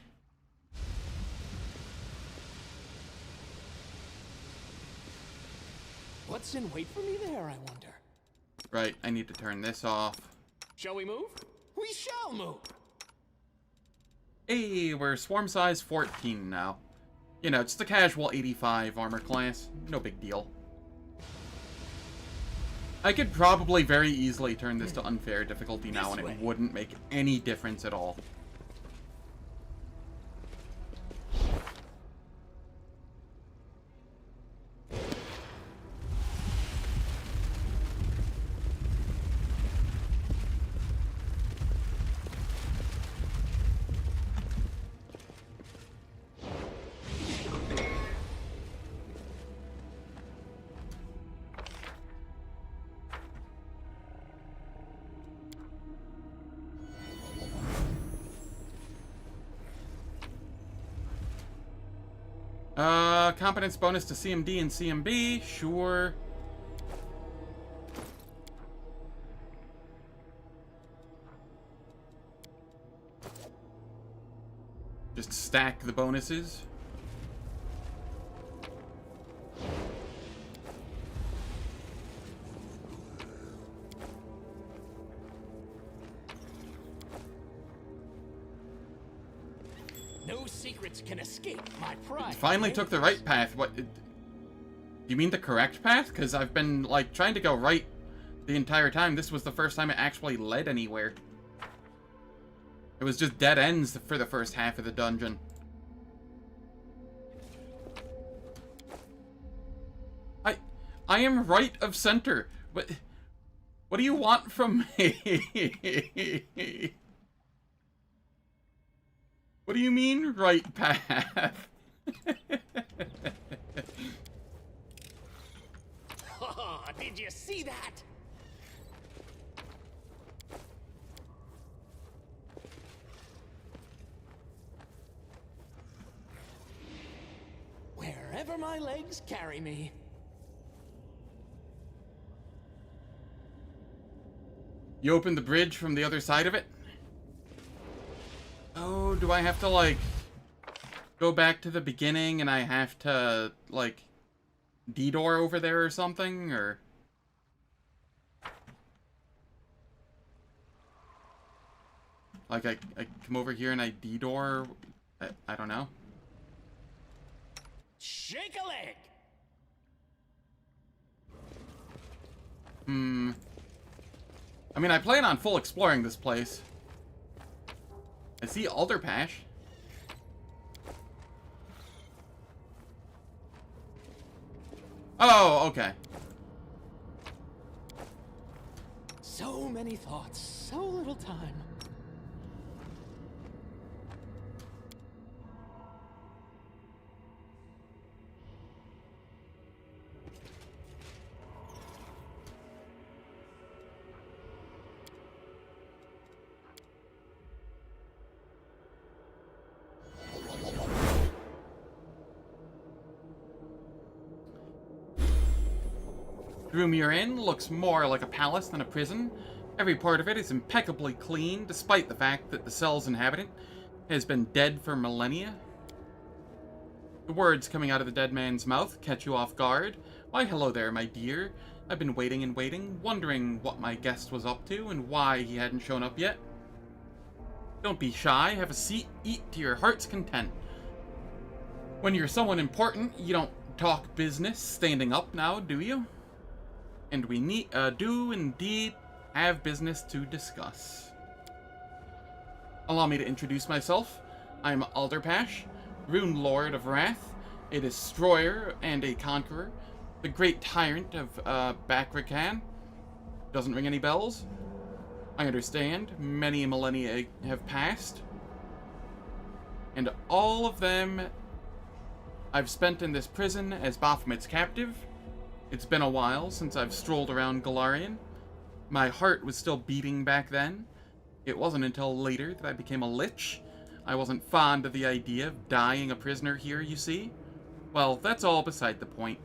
Speaker 2: What's in wait for me there, I wonder?
Speaker 1: Right, I need to turn this off.
Speaker 2: Shall we move? We shall move!
Speaker 1: Hey, we're swarm size 14 now. You know, just a casual 85 armor class. No big deal. I could probably very easily turn this to unfair difficulty now, and it wouldn't make any difference at all. Competence bonus to CMD and CMB, sure. Just stack the bonuses.
Speaker 2: No secrets can escape my pride.
Speaker 1: Finally took the right path. What? You mean the correct path? Because I've been, like, trying to go right the entire time. This was the first time it actually led anywhere. It was just dead ends for the first half of the dungeon. I am right of center. What do you want from me? What do you mean, right path?
Speaker 2: Oh, did you see that? Wherever my legs carry me.
Speaker 1: You opened the bridge from the other side of it? Oh, do I have to, like, go back to the beginning and I have to, like, D-door over there or something, or... like, I come over here and I D-door? I don't know.
Speaker 2: Shake a leg!
Speaker 1: I mean, I plan on full exploring this place. I see Alderpash. Oh, okay.
Speaker 2: So many thoughts, so little time.
Speaker 1: The room you're in looks more like a palace than a prison. Every part of it is impeccably clean, despite the fact that the cell's inhabitant has been dead for millennia. The words coming out of the dead man's mouth catch you off guard. Why, hello there, my dear. I've been waiting and waiting, wondering what my guest was up to and why he hadn't shown up yet. Don't be shy, have a seat, eat to your heart's content. When you're someone important, you don't talk business standing up now, do you? And we do indeed have business to discuss. Allow me to introduce myself. I'm Alderpash, Rune Lord of Wrath, a destroyer and a conqueror, the great tyrant of Bakrakan. Doesn't ring any bells? I understand. Many millennia have passed. And all of them I've spent in this prison as Baphomet's captive. It's been a while since I've strolled around Galarian. My heart was still beating back then. It wasn't until later that I became a lich. I wasn't fond of the idea of dying a prisoner here, you see. Well, that's all beside the point.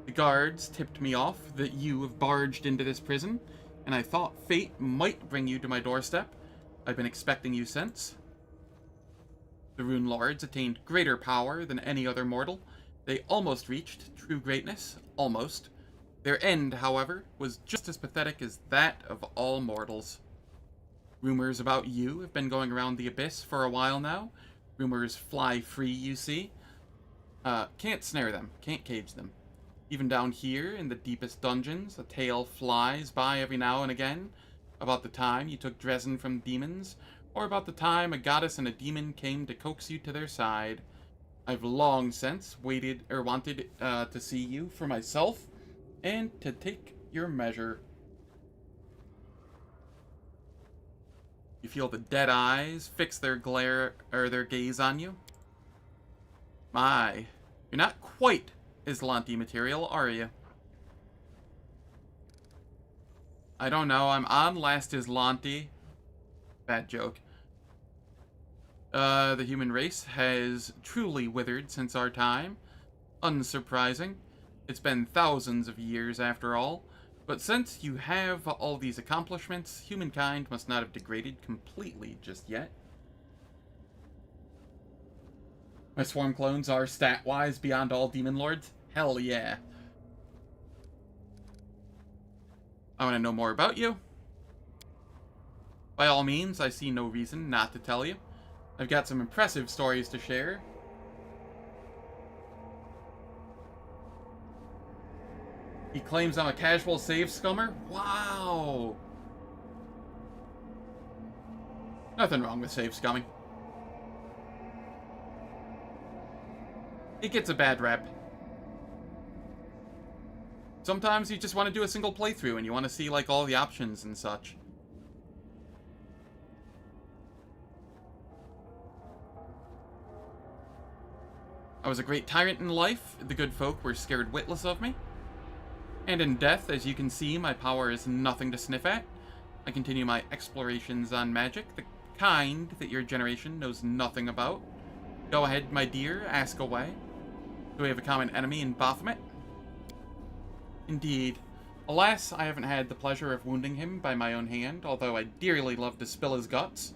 Speaker 1: The guards tipped me off that you have barged into this prison, and I thought fate might bring you to my doorstep. I've been expecting you since. The Rune Lords attained greater power than any other mortal. They almost reached true greatness. Almost. Their end, however, was just as pathetic as that of all mortals. Rumors about you have been going around the Abyss for a while now. Rumors fly free, you see. Can't snare them, can't cage them. Even down here, in the deepest dungeons, a tale flies by every now and again about the time you took Dresden from demons, or about the time a goddess and a demon came to coax you to their side. I've long since wanted to see you for myself, and to take your measure. You feel the dead eyes fix their glare or their gaze on you. My, you're not quite Azlanti material, are you? I don't know, I'm on last Azlanti. Bad joke. The human race has truly withered since our time. Unsurprising. It's been thousands of years after all. But since you have all these accomplishments, humankind must not have degraded completely just yet. My swarm clones are stat-wise beyond all demon lords? Hell yeah. I want to know more about you. By all means, I see no reason not to tell you. I've got some impressive stories to share. He claims I'm a casual save scummer? Wow! Nothing wrong with save scumming. It gets a bad rep. Sometimes you just want to do a single playthrough and you want to see, like, all the options and such. I was a great tyrant in life. The good folk were scared witless of me. And in death, as you can see, my power is nothing to sniff at. I continue my explorations on magic, the kind that your generation knows nothing about. Go ahead, my dear, ask away. Do we have a common enemy in Baphomet? Indeed. Alas, I haven't had the pleasure of wounding him by my own hand, although I'd dearly love to spill his guts.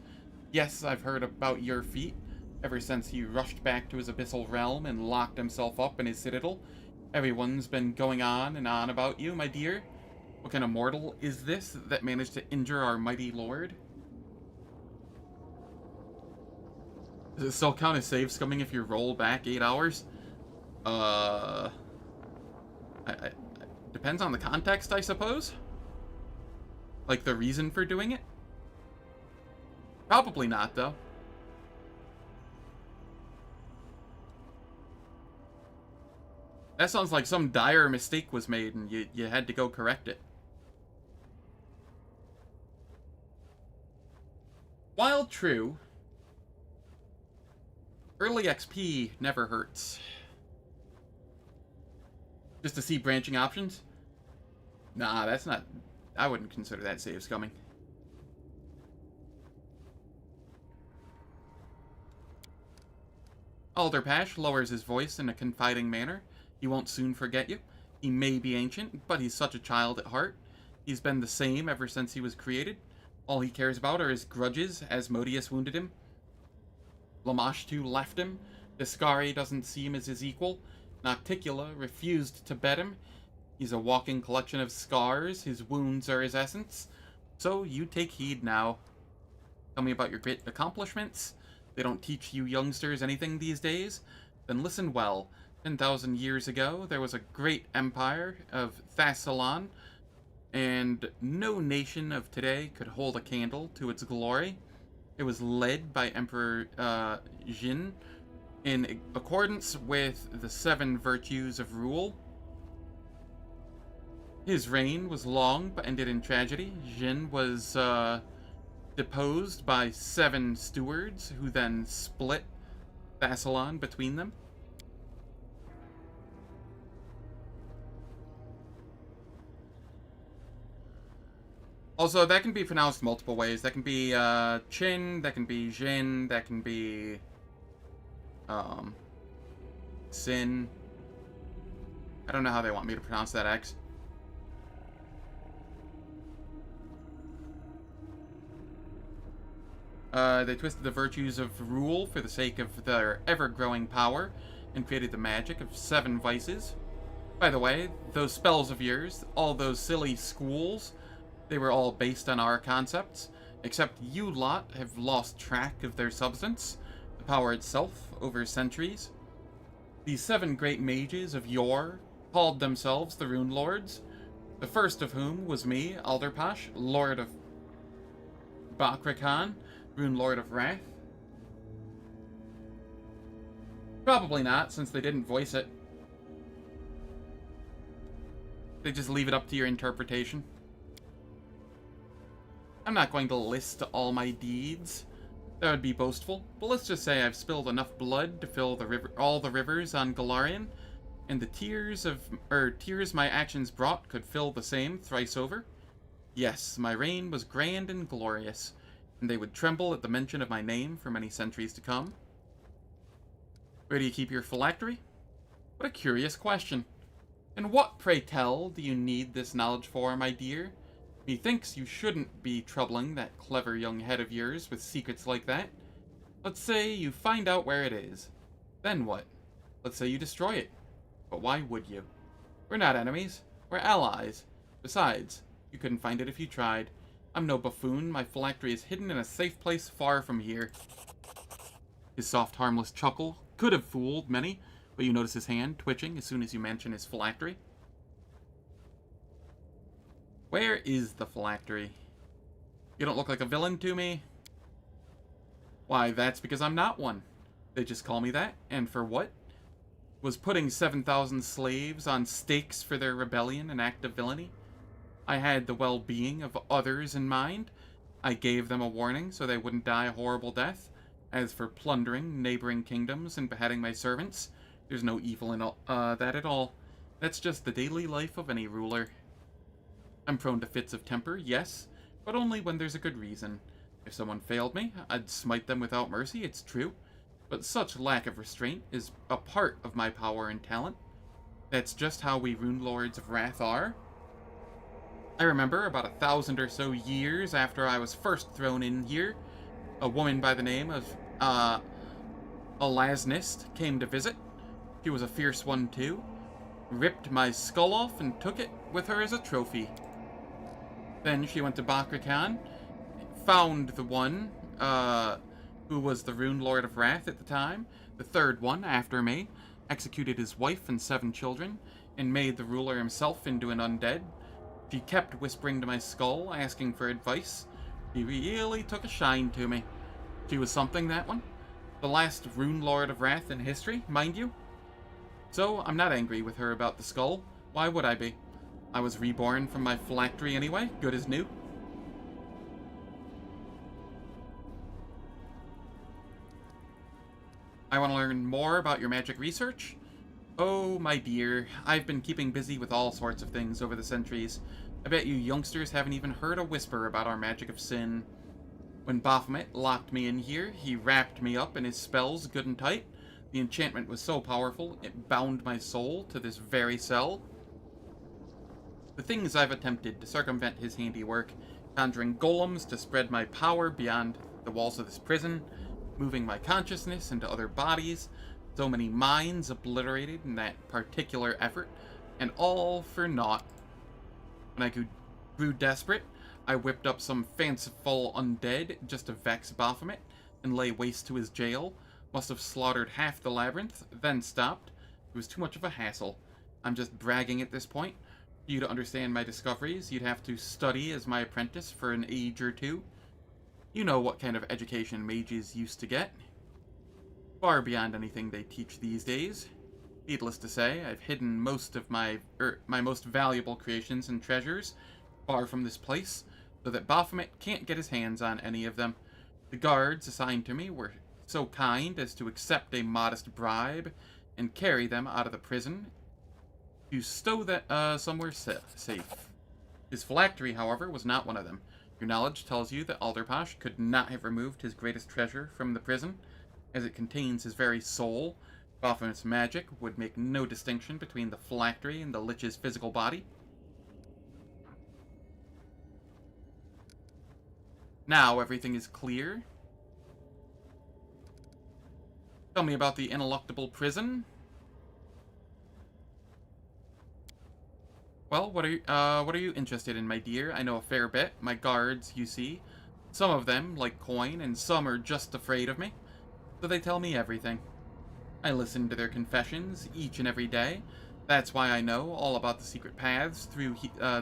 Speaker 1: Yes, I've heard about your feat. Ever since he rushed back to his abyssal realm and locked himself up in his citadel, everyone's been going on and on about you, my dear. What kind of mortal is this that managed to injure our mighty lord? Does it still count as save scumming if you roll back 8 hours? Depends on the context, I suppose? Like the reason for doing it? Probably not, though. That sounds like some dire mistake was made and you had to go correct it. While true, early XP never hurts. Just to see branching options? Nah, that's not... I wouldn't consider that save scumming. Alderpash lowers his voice in a confiding manner. He won't soon forget you. He may be ancient, but he's such a child at heart. He's been the same ever since he was created. All he cares about are his grudges. Asmodeus wounded him. Lamashtu left him. Discari doesn't see him as his equal. Nocticula refused to bet him. He's a walking collection of scars. His wounds are his essence. So you take heed now. Tell me about your great accomplishments. They don't teach you youngsters anything these days. Then listen well. 10,000 years ago, there was a great empire of Thassalon, and no nation of today could hold a candle to its glory. It was led by Emperor Jin in accordance with the 7 virtues of rule. His reign was long, but ended in tragedy. Jin was deposed by 7 stewards, who then split Thassalon between them. Also, that can be pronounced multiple ways. That can be Chin, that can be Jin, that can be Sin. I don't know how they want me to pronounce that X. They twisted the virtues of rule for the sake of their ever-growing power, and created the magic of 7 vices. By the way, those spells of yours, all those silly schools, they were all based on our concepts, except you lot have lost track of their substance, the power itself, over centuries. These 7 great mages of yore called themselves the Rune Lords, the first of whom was me, Alderpash, Lord of Bakra, Rune Lord of Wrath. Probably not, since they didn't voice it. They just leave it up to your interpretation. I'm not going to list all my deeds. That would be boastful, but let's just say I've spilled enough blood to fill all the rivers on Galarian, and the tears my actions brought could fill the same thrice over. Yes, my reign was grand and glorious, and they would tremble at the mention of my name for many centuries to come. Where do you keep your phylactery? What a curious question. And what, pray tell, do you need this knowledge for, my dear? Methinks you shouldn't be troubling that clever young head of yours with secrets like that. Let's say you find out where it is. Then what? Let's say you destroy it. But why would you? We're not enemies. We're allies. Besides, you couldn't find it if you tried. I'm no buffoon. My phylactery is hidden in a safe place far from here. His soft, harmless chuckle could have fooled many, but you notice his hand twitching as soon as you mention his phylactery. Where is the phylactery? You don't look like a villain to me. Why, that's because I'm not one. They just call me that, and for what? Was putting 7,000 slaves on stakes for their rebellion an act of villainy? I had the well-being of others in mind. I gave them a warning so they wouldn't die a horrible death. As for plundering neighboring kingdoms and beheading my servants, there's no evil in that at all. That's just the daily life of any ruler. I'm prone to fits of temper, yes, but only when there's a good reason. If someone failed me, I'd smite them without mercy, it's true. But such lack of restraint is a part of my power and talent. That's just how we Rune Lords of Wrath are. I remember about 1,000 or so years after I was first thrown in here, a woman by the name of Alasnist came to visit. She was a fierce one too. Ripped my skull off and took it with her as a trophy. Then she went to Bakra, found the one who was the Rune Lord of Wrath at the time, the third one after me, executed his wife and 7 children, and made the ruler himself into an undead. She kept whispering to my skull, asking for advice. She really took a shine to me. She was something, that one. The last Rune Lord of Wrath in history, mind you. So, I'm not angry with her about the skull. Why would I be? I was reborn from my phylactery anyway, good as new. I want to learn more about your magic research? Oh, my dear, I've been keeping busy with all sorts of things over the centuries. I bet you youngsters haven't even heard a whisper about our magic of sin. When Baphomet locked me in here, he wrapped me up in his spells good and tight. The enchantment was so powerful, it bound my soul to this very cell. The things I've attempted to circumvent his handiwork, conjuring golems to spread my power beyond the walls of this prison, moving my consciousness into other bodies, so many minds obliterated in that particular effort, and all for naught. When I grew desperate, I whipped up some fanciful undead just to vex Baphomet and lay waste to his jail. Must have slaughtered half the labyrinth, then stopped. It was too much of a hassle. I'm just bragging at this point. For you to understand my discoveries, you'd have to study as my apprentice for an age or two. You know what kind of education mages used to get. Far beyond anything they teach these days. Needless to say, I've hidden most of my most valuable creations and treasures far from this place, so that Baphomet can't get his hands on any of them. The guards assigned to me were so kind as to accept a modest bribe and carry them out of the prison to stow that somewhere safe. His phylactery, however, was not one of them. Your knowledge tells you that Alderpash could not have removed his greatest treasure from the prison, as it contains his very soul. Baphomet's magic would make no distinction between the phylactery and the Lich's physical body. Now everything is clear. Tell me about the Ineluctable prison. Well, what are you interested in, my dear? I know a fair bit. My guards, you see. Some of them like coin, and some are just afraid of me. So they tell me everything. I listen to their confessions each and every day. That's why I know all about the secret paths through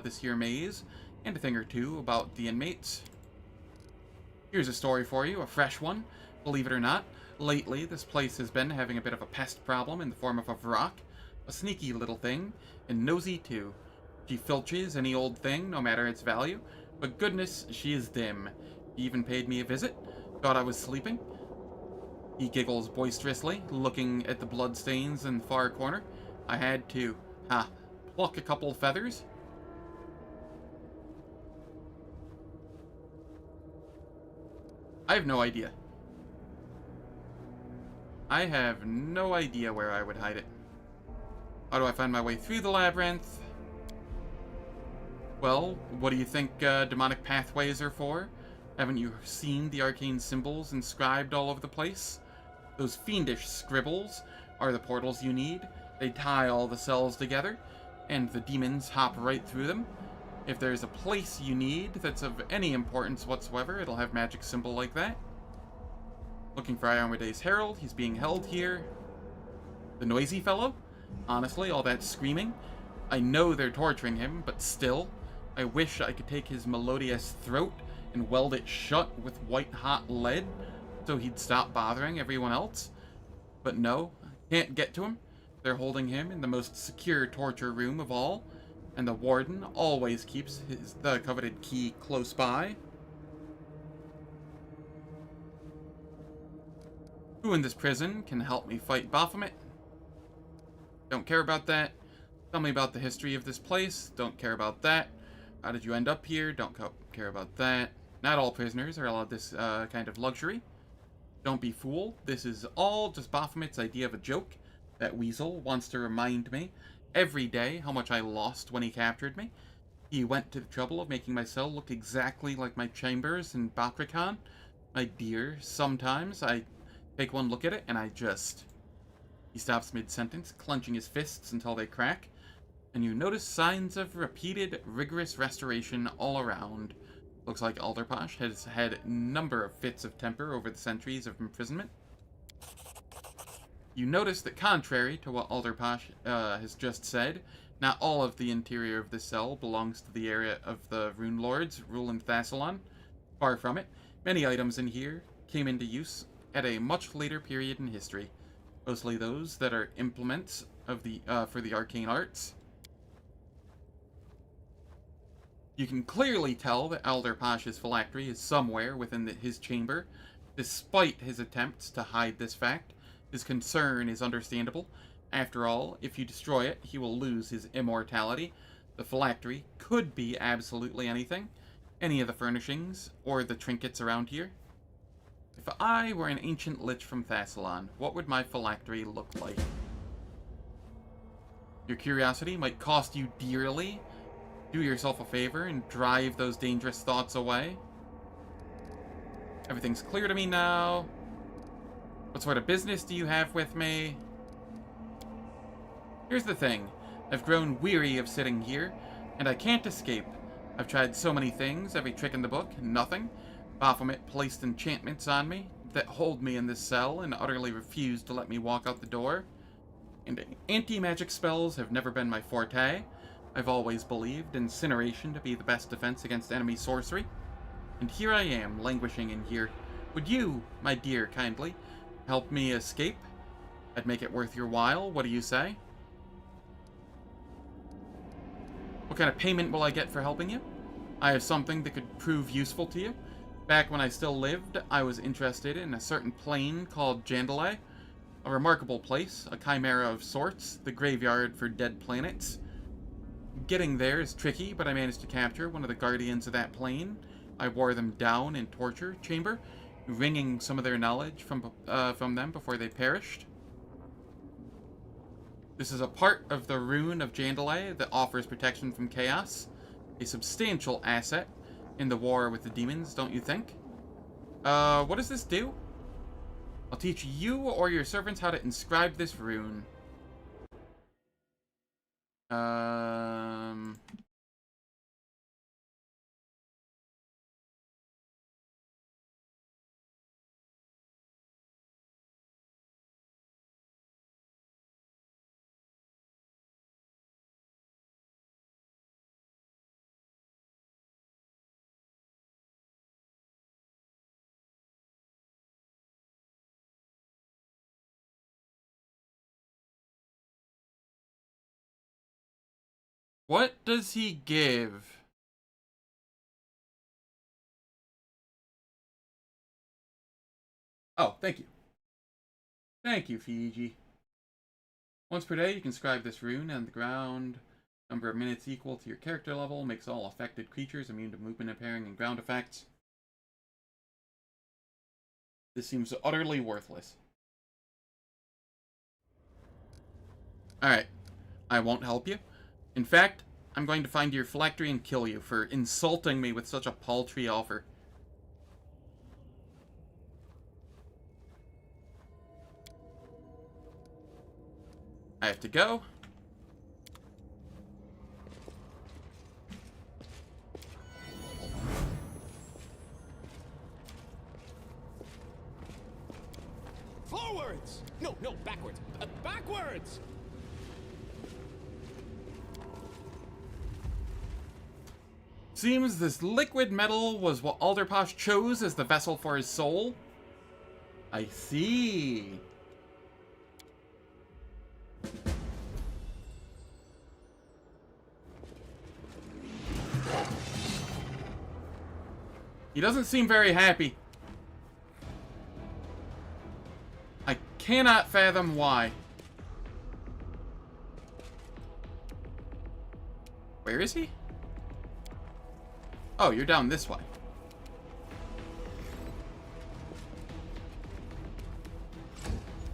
Speaker 1: this here maze, and a thing or two about the inmates. Here's a story for you, a fresh one. Believe it or not, lately this place has been having a bit of a pest problem in the form of a Vrock. A sneaky little thing, and nosy too. She filches any old thing, no matter its value, but goodness, she is dim. He even paid me a visit, thought I was sleeping. He giggles boisterously, looking at the bloodstains in the far corner. I had to, pluck a couple of feathers. I have no idea. I have no idea where I would hide it. How do I find my way through the labyrinth? Well, what do you think demonic pathways are for? Haven't you seen the arcane symbols inscribed all over the place? Those fiendish scribbles are the portals you need. They tie all the cells together, and the demons hop right through them. If there's a place you need that's of any importance whatsoever, it'll have magic symbol like that. Looking for Iomede's Herald. He's being held here. The noisy fellow? Honestly, all that screaming. I know they're torturing him, but still, I wish I could take his melodious throat and weld it shut with white-hot lead so he'd stop bothering everyone else. But no, can't get to him. They're holding him in the most secure torture room of all, and the warden always keeps the coveted key close by. Who in this prison can help me fight Baphomet? Don't care about that. Tell me about the history of this place. Don't care about that. How did you end up here? Don't care about that. Not all prisoners are allowed this kind of luxury. Don't be fooled. This is all just Baphomet's idea of a joke. That weasel wants to remind me every day how much I lost when he captured me. He went to the trouble of making my cell look exactly like my chambers in Bakrakan. My dear, sometimes I take one look at it and I just... He stops mid-sentence, clenching his fists until they crack, and you notice signs of repeated, rigorous restoration all around. Looks like Alderpash has had a number of fits of temper over the centuries of imprisonment. You notice that contrary to what Alderpash has just said, not all of the interior of this cell belongs to the area of the Rune Lords rule in Thassalon. Far from it, many items in here came into use at a much later period in history, mostly those that are implements of the for the arcane arts. You can clearly tell that Alderpash's phylactery is somewhere within his chamber. Despite his attempts to hide this fact, his concern is understandable. After all, if you destroy it, he will lose his immortality. The phylactery could be absolutely anything. Any of the furnishings, or the trinkets around here. If I were an ancient lich from Thassalon, what would my phylactery look like? Your curiosity might cost you dearly. Do yourself a favor and drive those dangerous thoughts away. Everything's clear to me now. What sort of business do you have with me? Here's the thing. I've grown weary of sitting here, and I can't escape. I've tried so many things, every trick in the book, nothing. Baphomet placed enchantments on me that hold me in this cell and utterly refuse to let me walk out the door. And anti-magic spells have never been my forte. I've always believed incineration to be the best defense against enemy sorcery. And here I am, languishing in here. Would you, my dear, kindly, help me escape? I'd make it worth your while. What do you say? What kind of payment will I get for helping you? I have something that could prove useful to you. Back when I still lived, I was interested in a certain plane called Jandalai, a remarkable place, a chimera of sorts, the graveyard for dead planets. Getting there is tricky, but I managed to capture one of the guardians of that plane. I wore them down in torture chamber, wringing some of their knowledge from them before they perished. This is a part of the rune of Jandalai that offers protection from chaos, a substantial asset in the war with the demons, don't you think? What does this do? I'll teach you or your servants how to inscribe this rune. What does he give? Oh, thank you. Thank you, Fiji. Once per day, you can scribe this rune on the ground. Number of minutes equal to your character level. Makes all affected creatures immune to movement impairing and ground effects. This seems utterly worthless. Alright. I won't help you. In fact, I'm going to find your phylactery and kill you for insulting me with such a paltry offer. I have to go.
Speaker 2: Forwards! No, backwards. Backwards!
Speaker 1: Seems this liquid metal was what Alderposh chose as the vessel for his soul. I see. He doesn't seem very happy. I cannot fathom why. Where is he? Oh, you're down this way.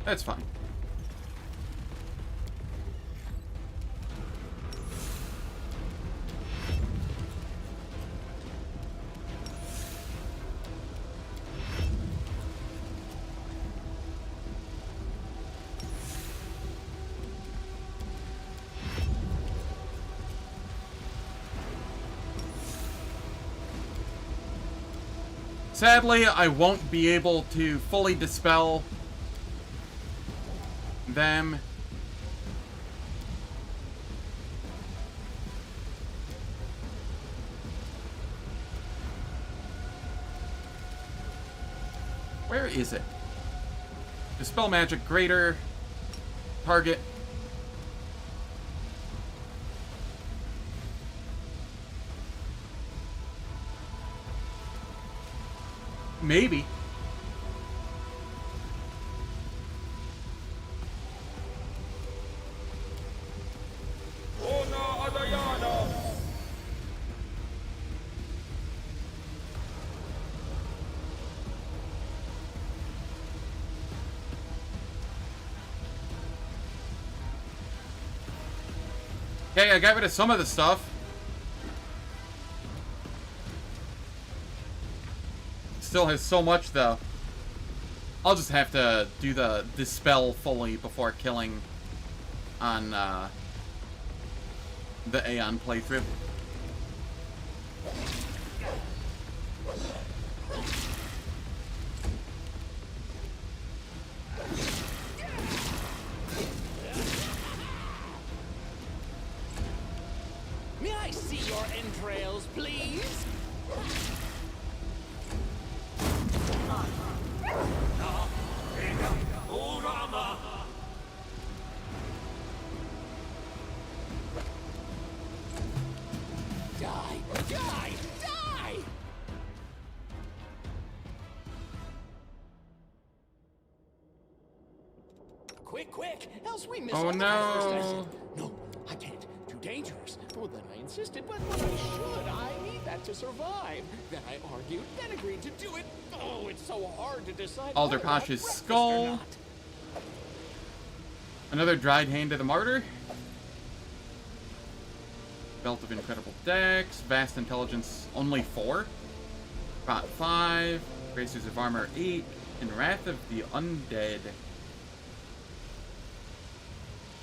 Speaker 1: That's fine. Sadly, I won't be able to fully dispel them. Where is it? Dispel magic greater. Target. Maybe. Okay, I got rid of some of the stuff. Still has so much, though. I'll just have to do the dispel fully before killing on the Aeon playthrough.
Speaker 2: May I see your entrails, please? Die! Die! Die! else we miss
Speaker 1: Oh
Speaker 2: all the first. I
Speaker 1: no!
Speaker 2: said, no, I can't. Too dangerous. Well, then I insisted, but I should. I need that to survive. Then I argued, then agreed to do it. Oh, it's so hard to decide.
Speaker 1: Alder
Speaker 2: whether to have
Speaker 1: Pasha's
Speaker 2: breakfast or
Speaker 1: skull.
Speaker 2: not.
Speaker 1: Another dried hand to the martyr. Belt of Incredible Dex. Vast Intelligence only 4. Spot 5. Bracers of Armor 8. And Wrath of the Undead.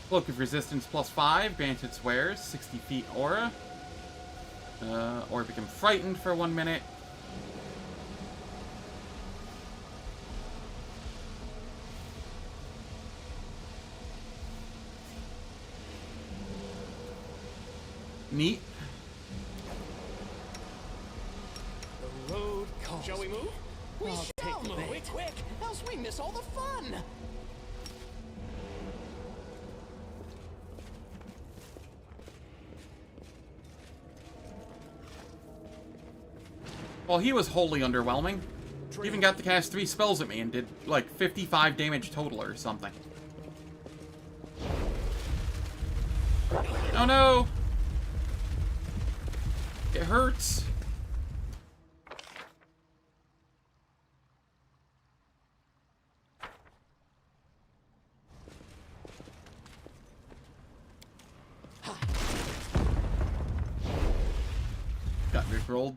Speaker 1: Cloak of Resistance plus 5. Grants its wearers 60 feet aura. Or become frightened for 1 minute. Neat.
Speaker 2: The road calls. Shall we move? We shall move.
Speaker 3: Quick,
Speaker 2: Quick, else we miss all the fun.
Speaker 1: Well, he was wholly underwhelming. He even got to cast 3 spells at me and did, like, 55 damage total or something. Oh no! It hurts. Got rickrolled.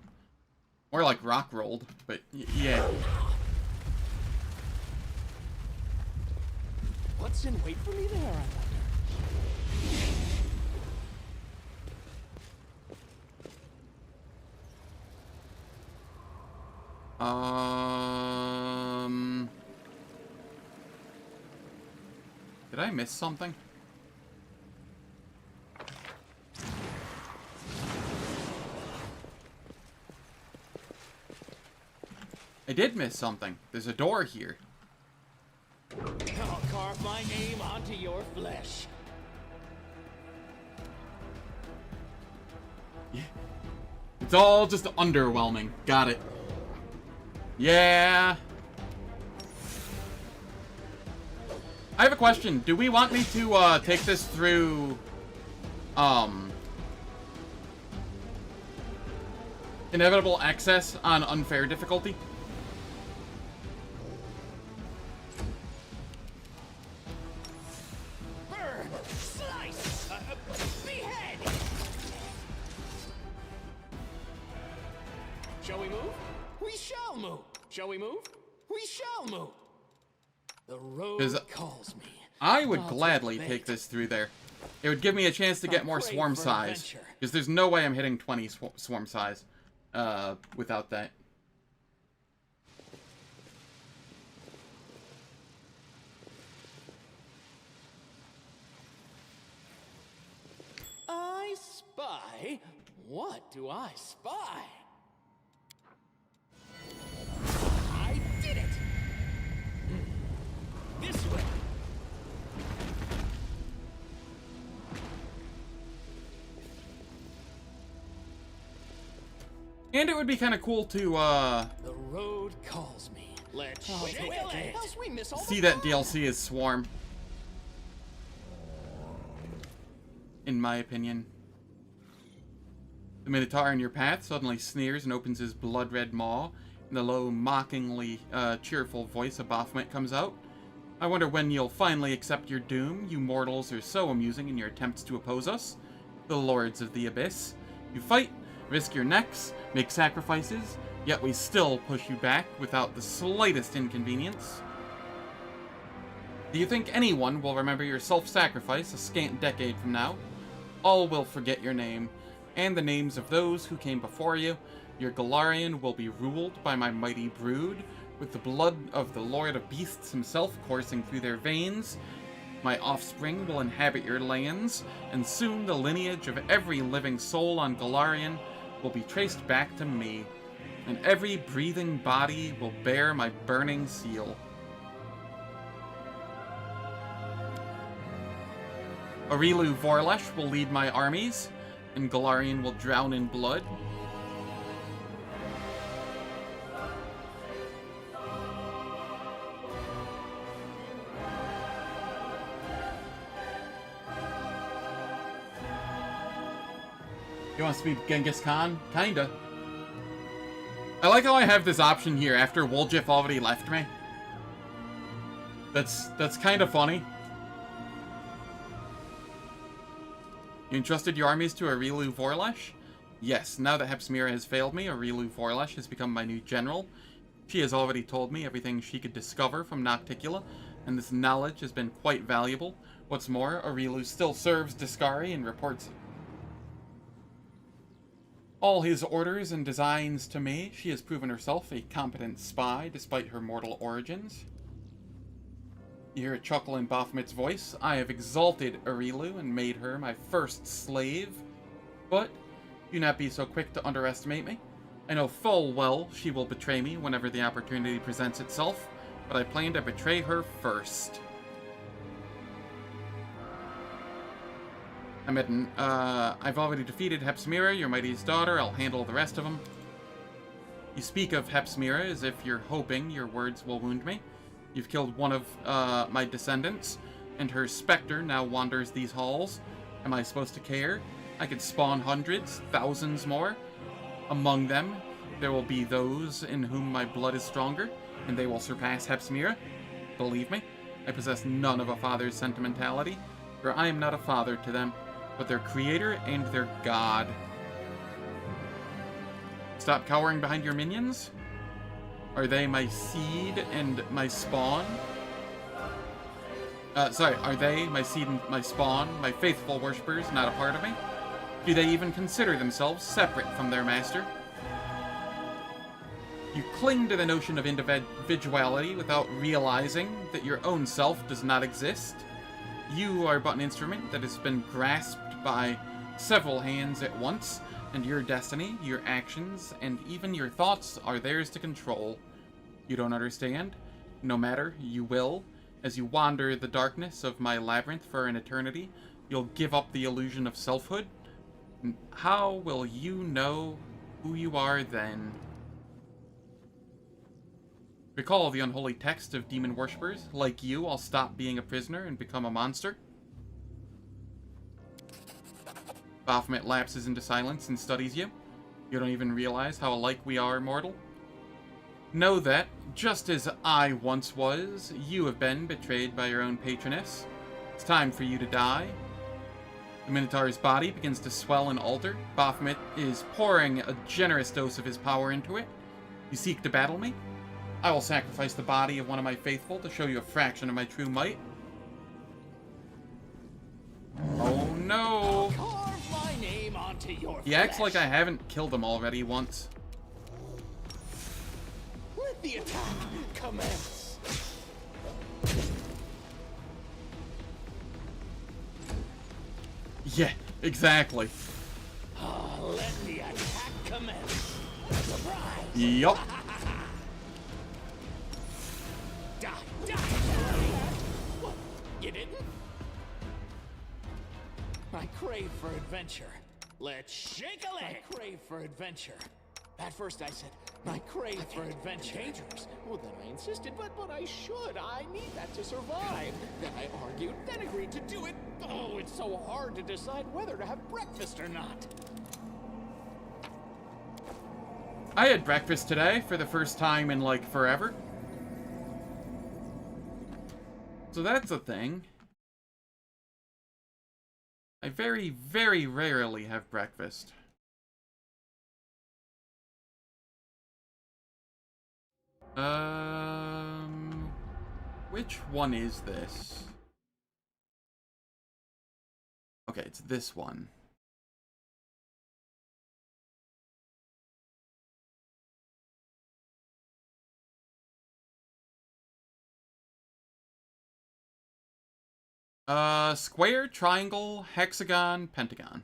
Speaker 1: More like rock rolled, but yeah.
Speaker 2: What's in wait for me there, I wonder?
Speaker 1: Did I miss something? I did miss something. There's a door here.
Speaker 2: I'll carve my name onto your flesh.
Speaker 1: It's all just underwhelming. Got it. Yeah. I have a question. Do we want me to take this through inevitable access on unfair difficulty?
Speaker 2: Burn! Slice! Behead! Shall we move? We shall move. Shall we move? We shall move. The road calls me.
Speaker 1: I would
Speaker 2: I'll
Speaker 1: gladly
Speaker 2: take
Speaker 1: take this through there. It would give me a chance to get more
Speaker 2: crave
Speaker 1: swarm
Speaker 2: for
Speaker 1: size.
Speaker 2: adventure.
Speaker 1: Because there's no way I'm hitting 20 swarm size without that.
Speaker 2: I spy? What do I spy? I did it! This way!
Speaker 1: And it would be kind of cool to
Speaker 2: The road calls me. Let's shake it. Else we miss all
Speaker 1: see
Speaker 2: the
Speaker 1: that
Speaker 2: fun.
Speaker 1: DLC as Swarm. In my opinion. The Minotaur in your path suddenly sneers and opens his blood-red maw. In the low, mockingly cheerful voice of Baphomet comes out. I wonder when you'll finally accept your doom. You mortals are so amusing in your attempts to oppose us, the Lords of the Abyss. You fight, risk your necks, make sacrifices, yet we still push you back without the slightest inconvenience. Do you think anyone will remember your self-sacrifice a scant decade from now? All will forget your name, and the names of those who came before you. Your Galarian will be ruled by my mighty brood, with the blood of the Lord of Beasts himself coursing through their veins. My offspring will inhabit your lands, and soon the lineage of every living soul on Galarian will be traced back to me, and every breathing body will bear my burning seal. Aurilu Vorlesh will lead my armies, and Galarian will drown in blood. He wants to be Genghis Khan? Kinda. I like how I have this option here after Woljif already left me. That's kind of funny. You entrusted your armies to Arilu Vorlesh? Yes, now that Hepsmira has failed me, Arilu Vorlesh has become my new general. She has already told me everything she could discover from Nocticula, and this knowledge has been quite valuable. What's more, Arilu still serves Discari and reports all his orders and designs to me. She has proven herself a competent spy, despite her mortal origins. You hear a chuckle in Baphomet's voice. I have exalted Arilu and made her my first slave. But do not be so quick to underestimate me. I know full well she will betray me whenever the opportunity presents itself, but I plan to betray her first. I've already defeated Hepsmira, your mightiest daughter. I'll handle the rest of them. You speak of Hepsmira as if you're hoping your words will wound me. You've killed one of my descendants, and her specter now wanders these halls. Am I supposed to care? I could spawn hundreds, thousands more. Among them, there will be those in whom my blood is stronger, and they will surpass Hepsmira. Believe me, I possess none of a father's sentimentality, for I am not a father to them, but their creator and their god. Stop cowering behind your minions? Are they my seed and my spawn? Are they my seed and my spawn, my faithful worshippers, not a part of me? Do they even consider themselves separate from their master? You cling to the notion of individuality without realizing that your own self does not exist. You are but an instrument that has been grasped by several hands at once, and your destiny, your actions, and even your thoughts are theirs to control. You don't understand? No matter, you will. As you wander the darkness of my labyrinth for an eternity, you'll give up the illusion of selfhood. How will you know who you are then? Recall the unholy text of demon worshippers. Like you, I'll stop being a prisoner and become a monster. Baphomet lapses into silence and studies you. You don't even realize how alike we are, mortal. Know that, just as I once was, you have been betrayed by your own patroness. It's time for you to die. The Minotaur's body begins to swell and alter. Baphomet is pouring a generous dose of his power into it. You seek to battle me? I will sacrifice the body of one of my faithful to show you a fraction of my true might. Oh no!
Speaker 2: Carve my name onto your
Speaker 1: He acts
Speaker 2: flesh.
Speaker 1: like I haven't killed him already once.
Speaker 2: Let the attack commence.
Speaker 1: Yeah, exactly.
Speaker 2: Let the attack commence. Surprise!
Speaker 1: Yup.
Speaker 2: Die, die, die! What? You didn't? I crave for adventure. Let's shake a leg. I crave for adventure. At first I said, I crave for adventure. Dangerous. Well, then I insisted, but I should. I need that to survive. Then I argued, then agreed to do it. Oh, it's so hard to decide whether to have breakfast or not.
Speaker 1: I had breakfast today for the first time in, like, forever. So that's a thing. I very, very rarely have breakfast. Which one is this? Okay, it's this one. Square, triangle, hexagon, pentagon.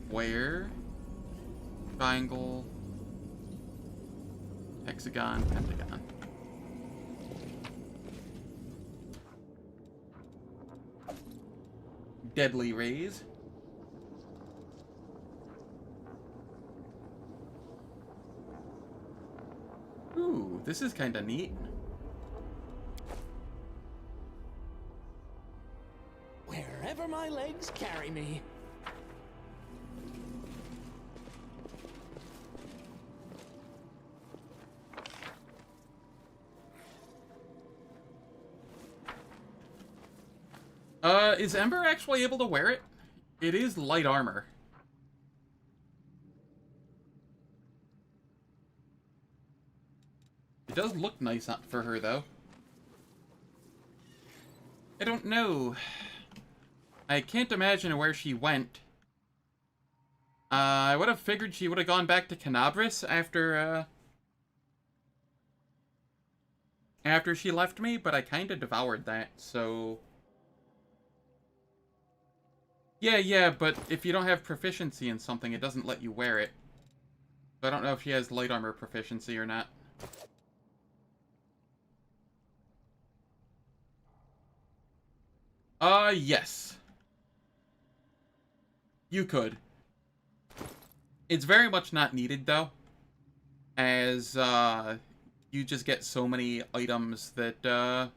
Speaker 1: Square, triangle, hexagon, pentagon. Deadly rays. Ooh, this is kind of neat.
Speaker 2: Where wherever my legs carry me.
Speaker 1: Is Ember actually able to wear it? It is light armor. It does look nice for her, though. I don't know. I can't imagine where she went. I would have figured she would have gone back to Canabris after she left me, but I kind of devoured that, so... Yeah, but if you don't have proficiency in something, it doesn't let you wear it. So I don't know if she has light armor proficiency or not. Yes. You could. It's very much not needed, though. As, you just get so many items that,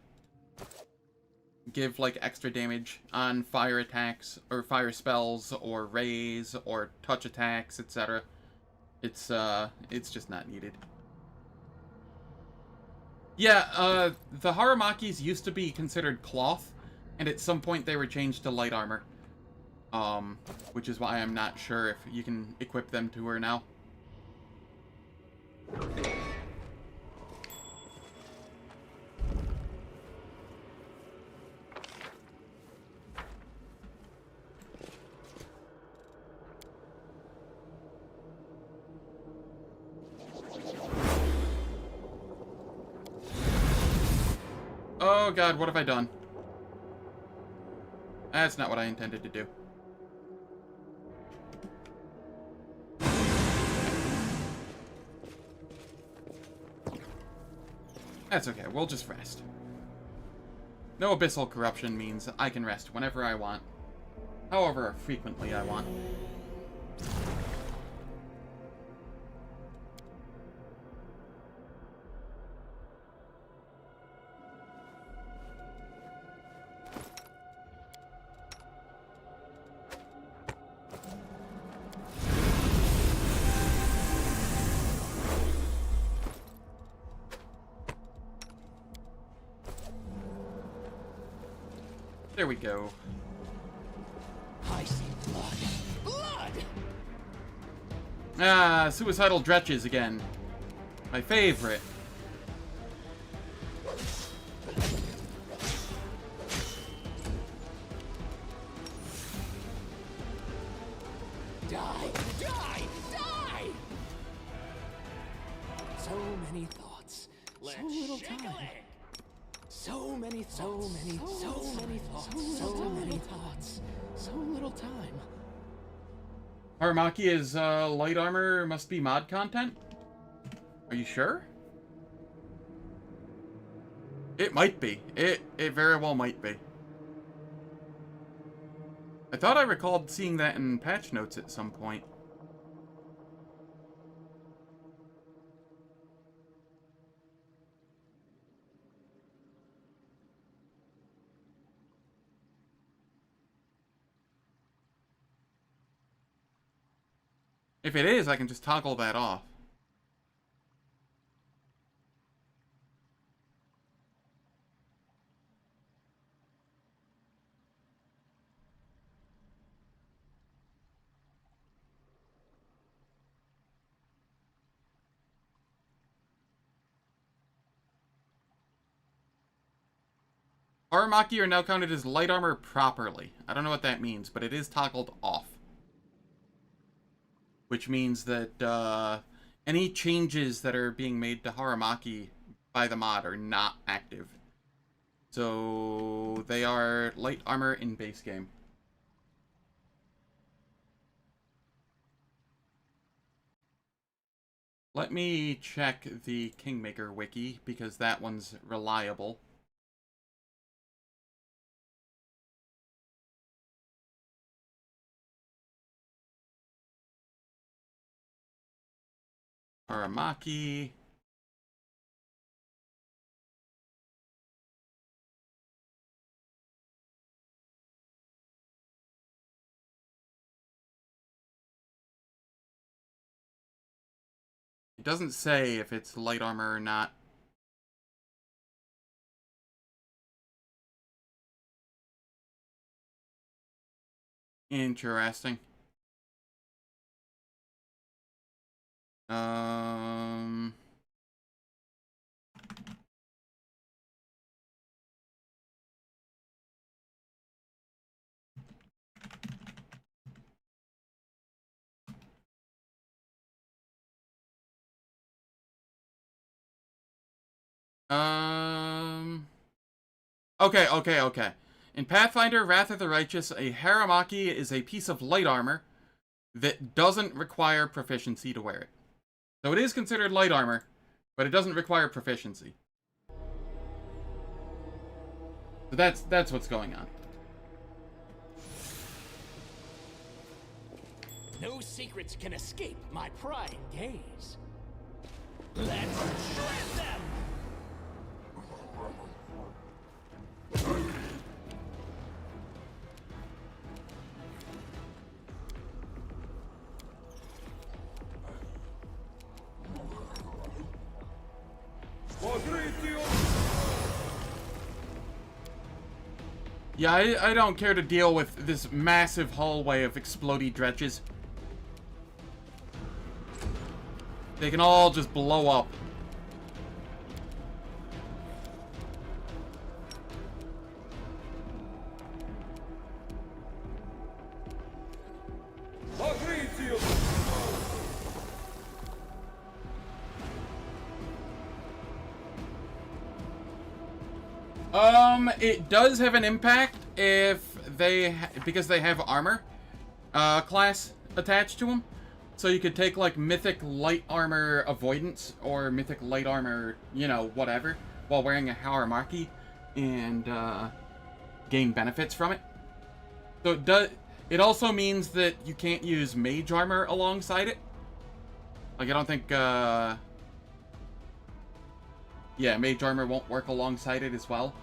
Speaker 1: give, like, extra damage on fire attacks, or fire spells, or rays, or touch attacks, etc. It's just not needed. Yeah, the Haramakis used to be considered cloth, and at some point they were changed to light armor. Which is why I'm not sure if you can equip them to her now. Oh god, what have I done? That's not what I intended to do. That's okay, we'll just rest. No abyssal corruption means I can rest whenever I want. However frequently I want. There we go.
Speaker 2: I see blood. Blood!
Speaker 1: Ah, suicidal dretches again. My favorite.
Speaker 2: Die! Die! Die! So many thoughts. So little time. So many thoughts. So many thoughts. So many thoughts. So little time.
Speaker 1: Haramaki is, light armor must be mod content? Are you sure? It might be. It very well might be. I thought I recalled seeing that in patch notes at some point. If it is, I can just toggle that off. Haramaki are now counted as light armor properly. I don't know what that means, but it is toggled off. Which means that any changes that are being made to Haramaki by the mod are not active. So they are light armor in base game. Let me check the Kingmaker wiki, because that one's reliable. Haramaki. doesn't say if it's light armor or not. Interesting. Um... Okay. In Pathfinder, Wrath of the Righteous, a Haramaki is a piece of light armor that doesn't require proficiency to wear it. So it is considered light armor, but it doesn't require proficiency. So that's what's going on.
Speaker 2: No secrets can escape my prying gaze. Let's shred them!
Speaker 1: Yeah, I don't care to deal with this massive hallway of explodey dretches. They can all just blow up. It does have an impact if because they have armor class attached to them. So you could take like mythic light armor avoidance or mythic light armor, you know, whatever, while wearing a Haramaki and gain benefits from it. So it also means that you can't use mage armor alongside it. Like I don't think yeah, mage armor won't work alongside it as well.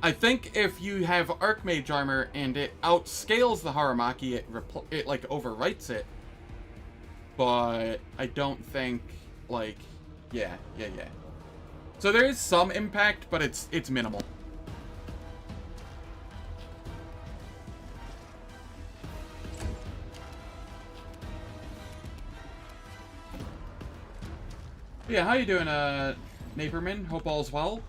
Speaker 1: I think if you have Archmage armor and it outscales the Haramaki, it like overwrites it. But I don't think like yeah. So there is some impact, but it's minimal. Yeah, how you doing, Naperman? Hope all's well.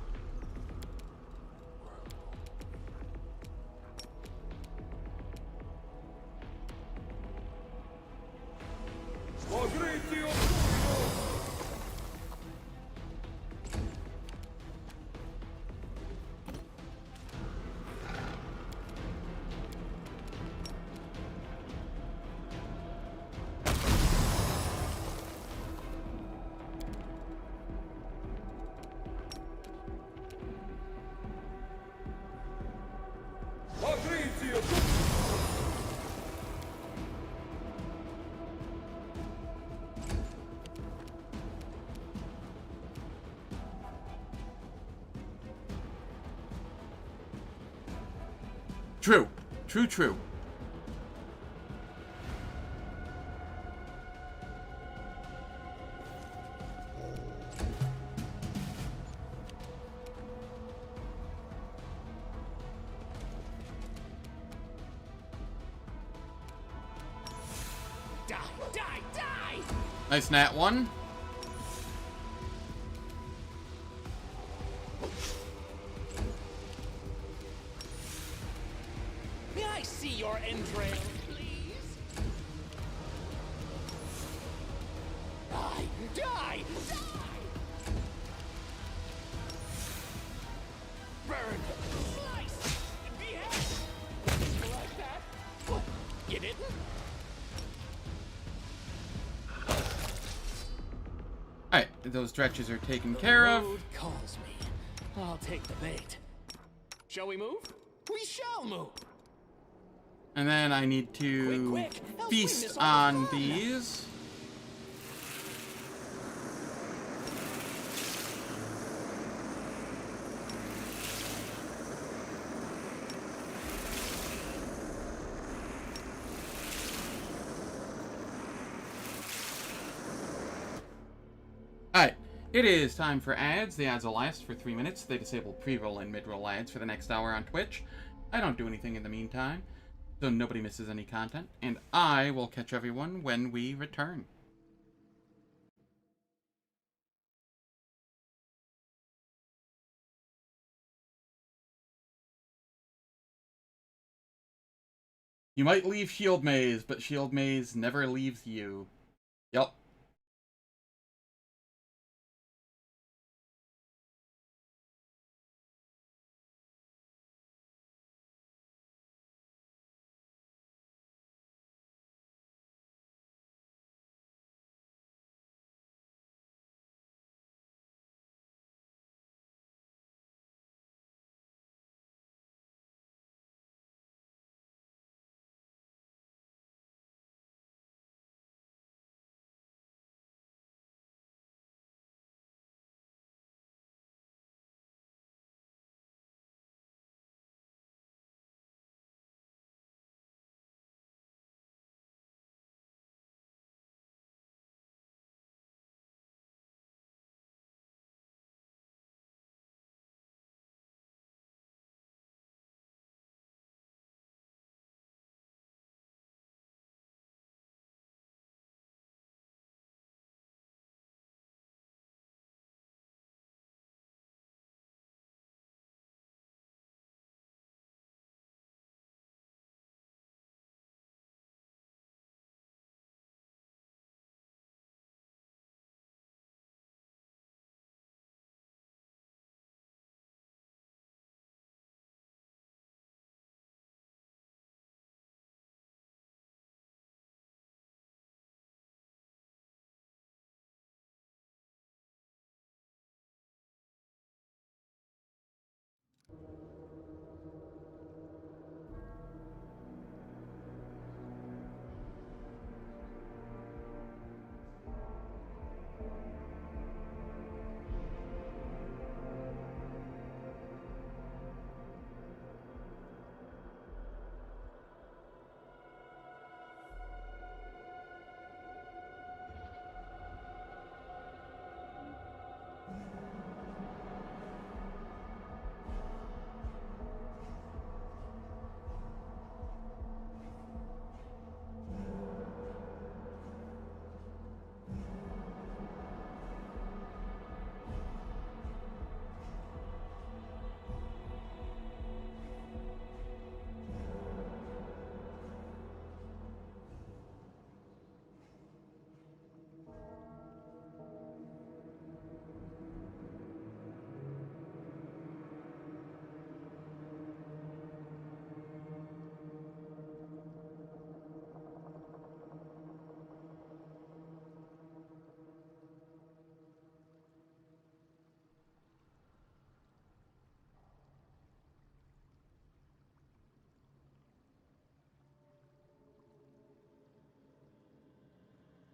Speaker 1: True.
Speaker 2: Die!
Speaker 1: Nice nat one.
Speaker 2: May I see your entrails, please? Die! Burn! Slice! Behead! Like that? What? You didn't?
Speaker 1: Alright, those dretches are taken care of.
Speaker 2: The road calls me. I'll take the bait. Shall we move? We shall move!
Speaker 1: And then I need to
Speaker 2: Quick, else we
Speaker 1: feast
Speaker 2: miss all the
Speaker 1: on
Speaker 2: fun.
Speaker 1: these. It is time for ads. The ads will last for 3 minutes. They disable pre-roll and mid-roll ads for the next hour on Twitch. I don't do anything in the meantime, so nobody misses any content, and I will catch everyone when we return. You might leave Shield Maze, but Shield Maze never leaves you. Yep.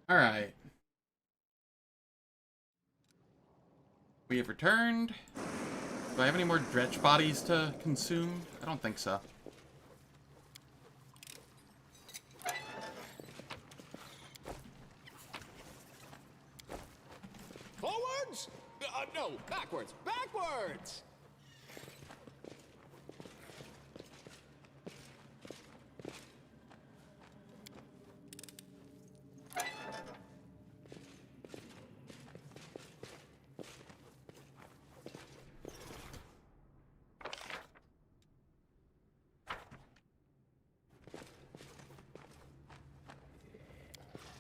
Speaker 1: Alright. We have returned. Do I have any more dretch bodies to consume? I don't think so.
Speaker 2: Forwards? No, backwards. Backwards!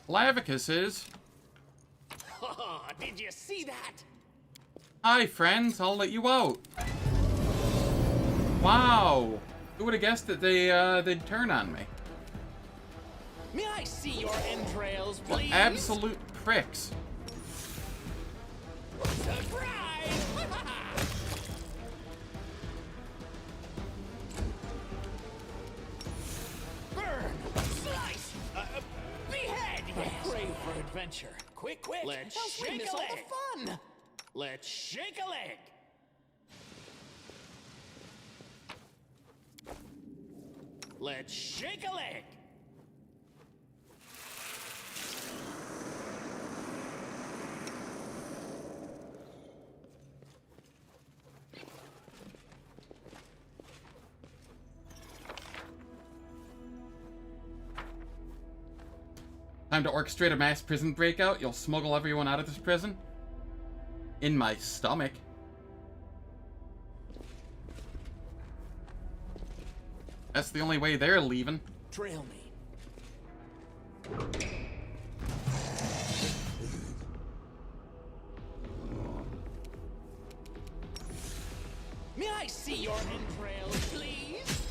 Speaker 1: Lavicuses.
Speaker 2: Did you see that?
Speaker 1: Hi, friends. I'll let you out. Wow. Who would have guessed that they'd turn on me?
Speaker 2: May I see your entrails,
Speaker 1: What
Speaker 2: please?
Speaker 1: absolute pricks.
Speaker 2: Surprise! Burn! Slice! Behead! Yes. Crave for adventure. Quick, quick! Let's shake a leg! Fun! Let's shake a leg! Let's shake a leg!
Speaker 1: Time to orchestrate a mass prison breakout. You'll smuggle everyone out of this prison. In my stomach. That's the only way they're leaving.
Speaker 2: Trail me. May I see your entrails, please?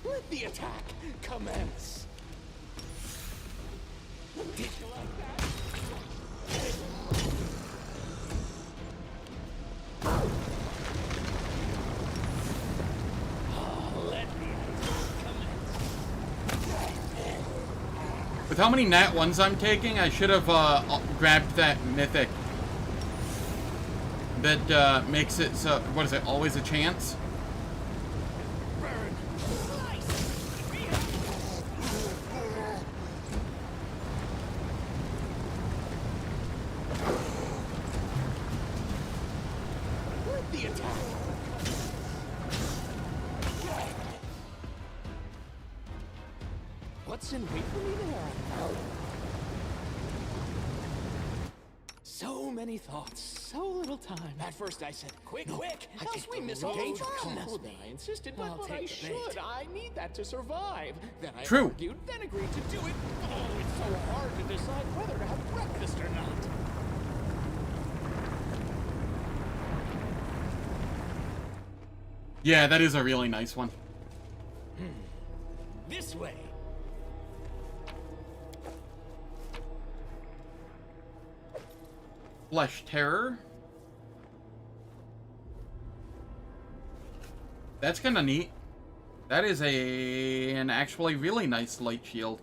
Speaker 2: Let the attack commence. Did you like that?
Speaker 1: With how many nat 1s I'm taking, I should have grabbed that mythic that makes it so, what is it, always a chance?
Speaker 2: What's in wait for me there? So many thoughts, so little time. At first I said, quick, quick, else we miss all the fun. I insisted, but I should. I need that to survive. Then I argued, then agreed to do it. Oh, it's so hard to decide whether to have breakfast or not.
Speaker 1: Yeah, that is a really nice one.
Speaker 2: This way.
Speaker 1: Flesh Terror. That's kind of neat. That is an actually really nice light shield.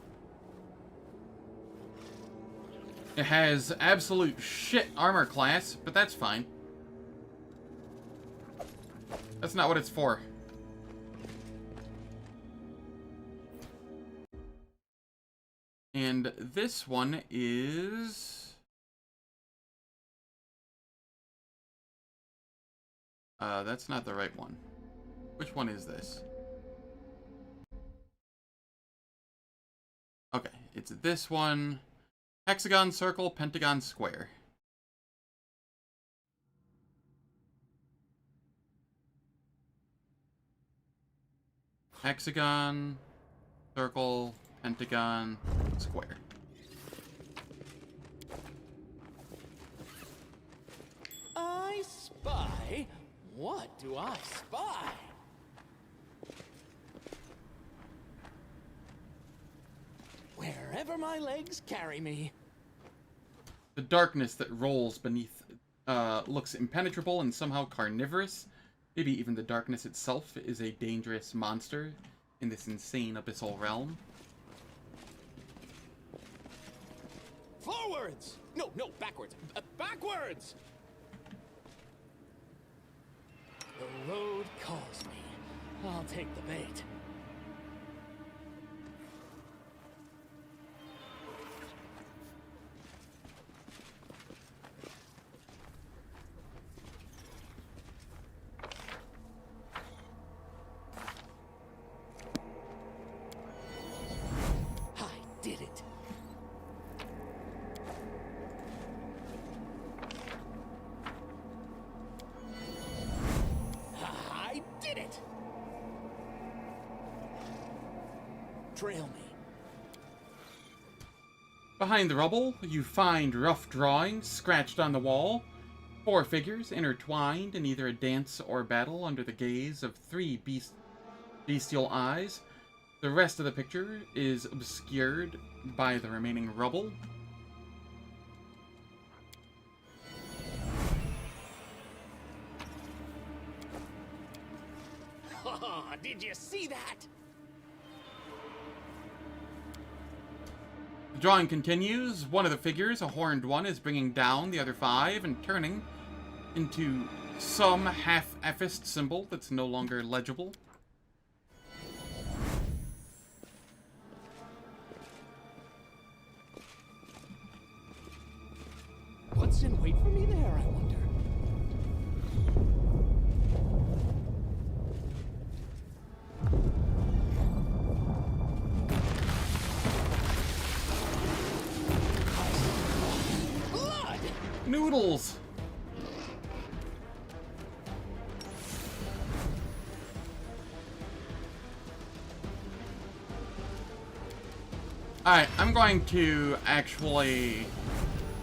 Speaker 1: It has absolute shit armor class, but that's fine. That's not what it's for. And this one is... that's not the right one. Which one is this? Okay, it's this one. Hexagon, circle, pentagon, square. Hexagon, circle, pentagon, square.
Speaker 2: I spy. What do I spy? Wherever my legs carry me.
Speaker 1: The darkness that rolls beneath looks impenetrable and somehow carnivorous. Maybe even the darkness itself is a dangerous monster in this insane abyssal realm.
Speaker 2: Forwards! No, backwards. Backwards! The road calls me. I'll take the bait. I did it. Trail me.
Speaker 1: Behind the rubble, you find rough drawings scratched on the wall. 4 figures intertwined in either a dance or battle under the gaze of 3 bestial eyes. The rest of the picture is obscured by the remaining rubble.
Speaker 2: Did you see that?
Speaker 1: The drawing continues. One of the figures, a horned one, is bringing down the other 5 and turning into some half-effaced symbol that's no longer legible.
Speaker 2: What's in wait for me there, I wonder?
Speaker 1: noodles! Alright, I'm going to actually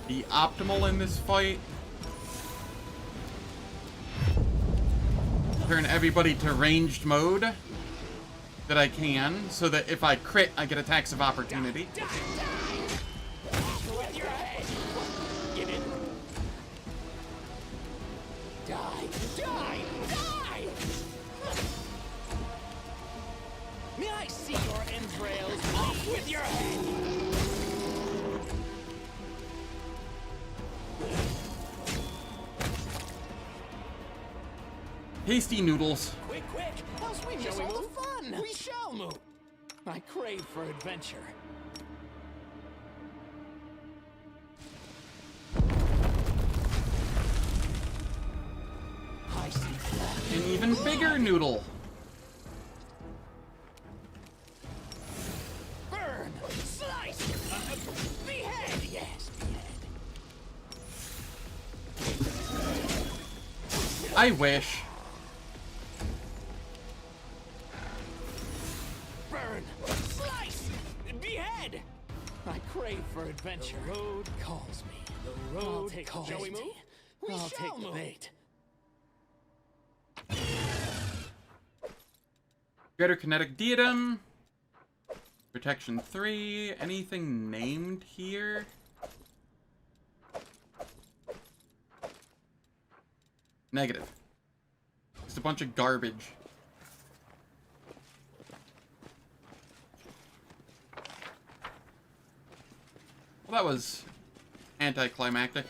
Speaker 1: be optimal in this fight. Turn everybody to ranged mode that I can, so that if I crit, I get attacks of opportunity.
Speaker 2: Die, die. With your head. Get in. Die, die, die. May I see your entrails off with your head?
Speaker 1: Tasty noodles.
Speaker 2: Quick, quick! Else we miss all the fun! We shall move! I crave for adventure. I see flash.
Speaker 1: An even bigger noodle.
Speaker 2: Burn! Slice! Behead! Yes, behead.
Speaker 1: I wish.
Speaker 2: Burn! Slice! Behead! I crave for adventure. The road calls me. The road calls me. Shall we move? I'll take the bait.
Speaker 1: Greater kinetic diadem. Protection 3. Anything named here? Negative. Just a bunch of garbage. Well, that was anticlimactic.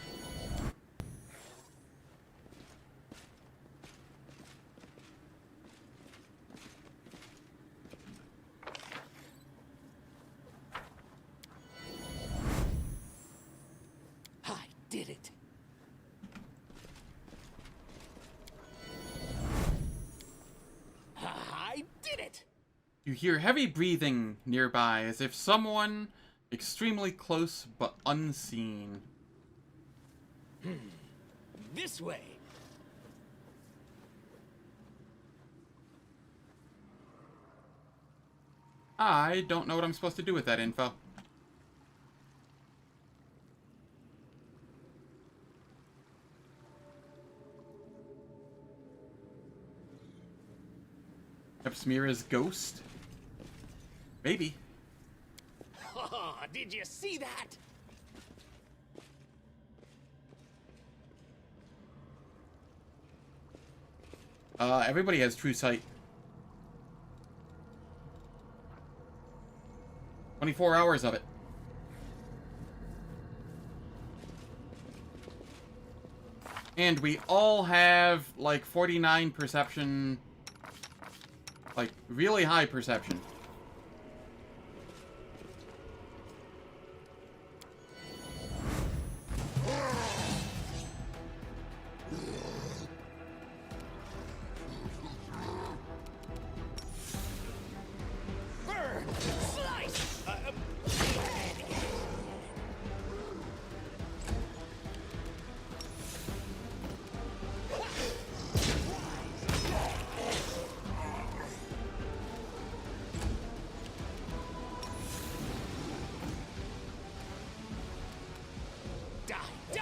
Speaker 2: I did it. I did it.
Speaker 1: You hear heavy breathing nearby, as if someone extremely close but unseen.
Speaker 2: This way.
Speaker 1: I don't know what I'm supposed to do with that info. Epsmira's ghost? Maybe.
Speaker 2: Oh, did you see that?
Speaker 1: Everybody has true sight. 24 hours of it. And we all have, like, 49 perception. Like, really high perception.
Speaker 2: Burn! Slice! Behead! Die! Die! Die!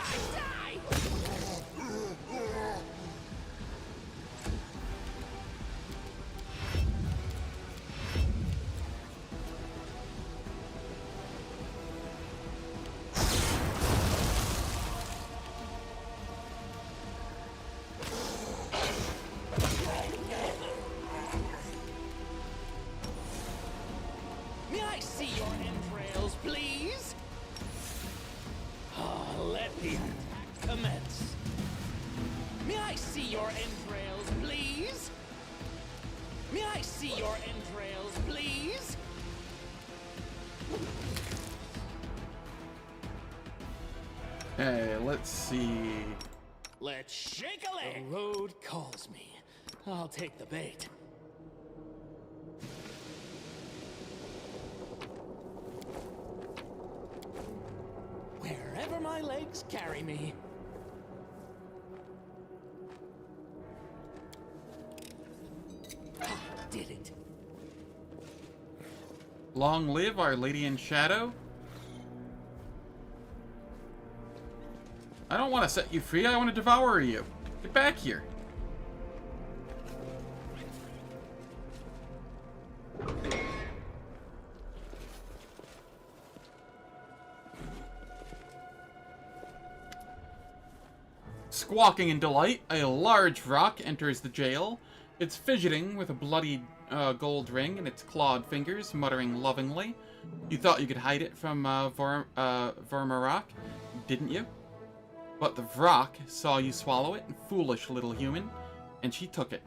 Speaker 2: May I see your entrails, please? Oh, let the attack commence. May I see your entrails, please? May I see your entrails, please?
Speaker 1: Okay, let's see.
Speaker 2: Let's shake a leg. The road calls me. I'll take the bait. Wherever my legs carry me. did it.
Speaker 1: Long live Our Lady in Shadow. I don't want to set you free, I want to devour you. Get back here. Squawking in delight, a large rock enters the jail. It's fidgeting with a bloody gold ring in its clawed fingers, muttering lovingly. You thought you could hide it from Vormarak, didn't you? But the Vrock saw you swallow it, foolish little human, and she took it.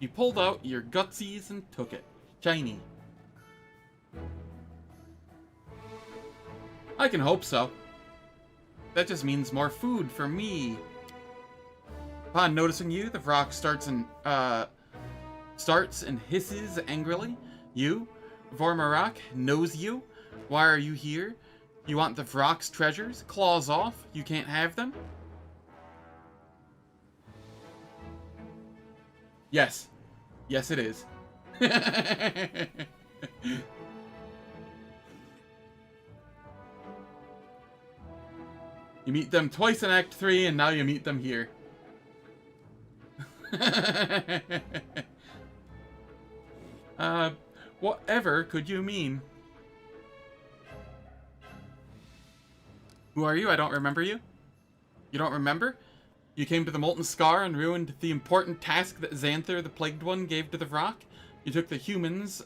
Speaker 1: You pulled out your gutsies and took it. Shiny. I can hope so. That just means more food for me. Upon noticing you, the Vrock starts and hisses angrily. You, Vormarak, knows you. Why are you here? You want the Vrock's treasures? Claws off. You can't have them? Yes. Yes, it is. You meet them twice in Act 3, and now you meet them here. Whatever could you mean? Who are you? I don't remember you. You don't remember? You came to the Molten Scar and ruined the important task that Xanther, the Plagued One, gave to the Vrock. You took the humans,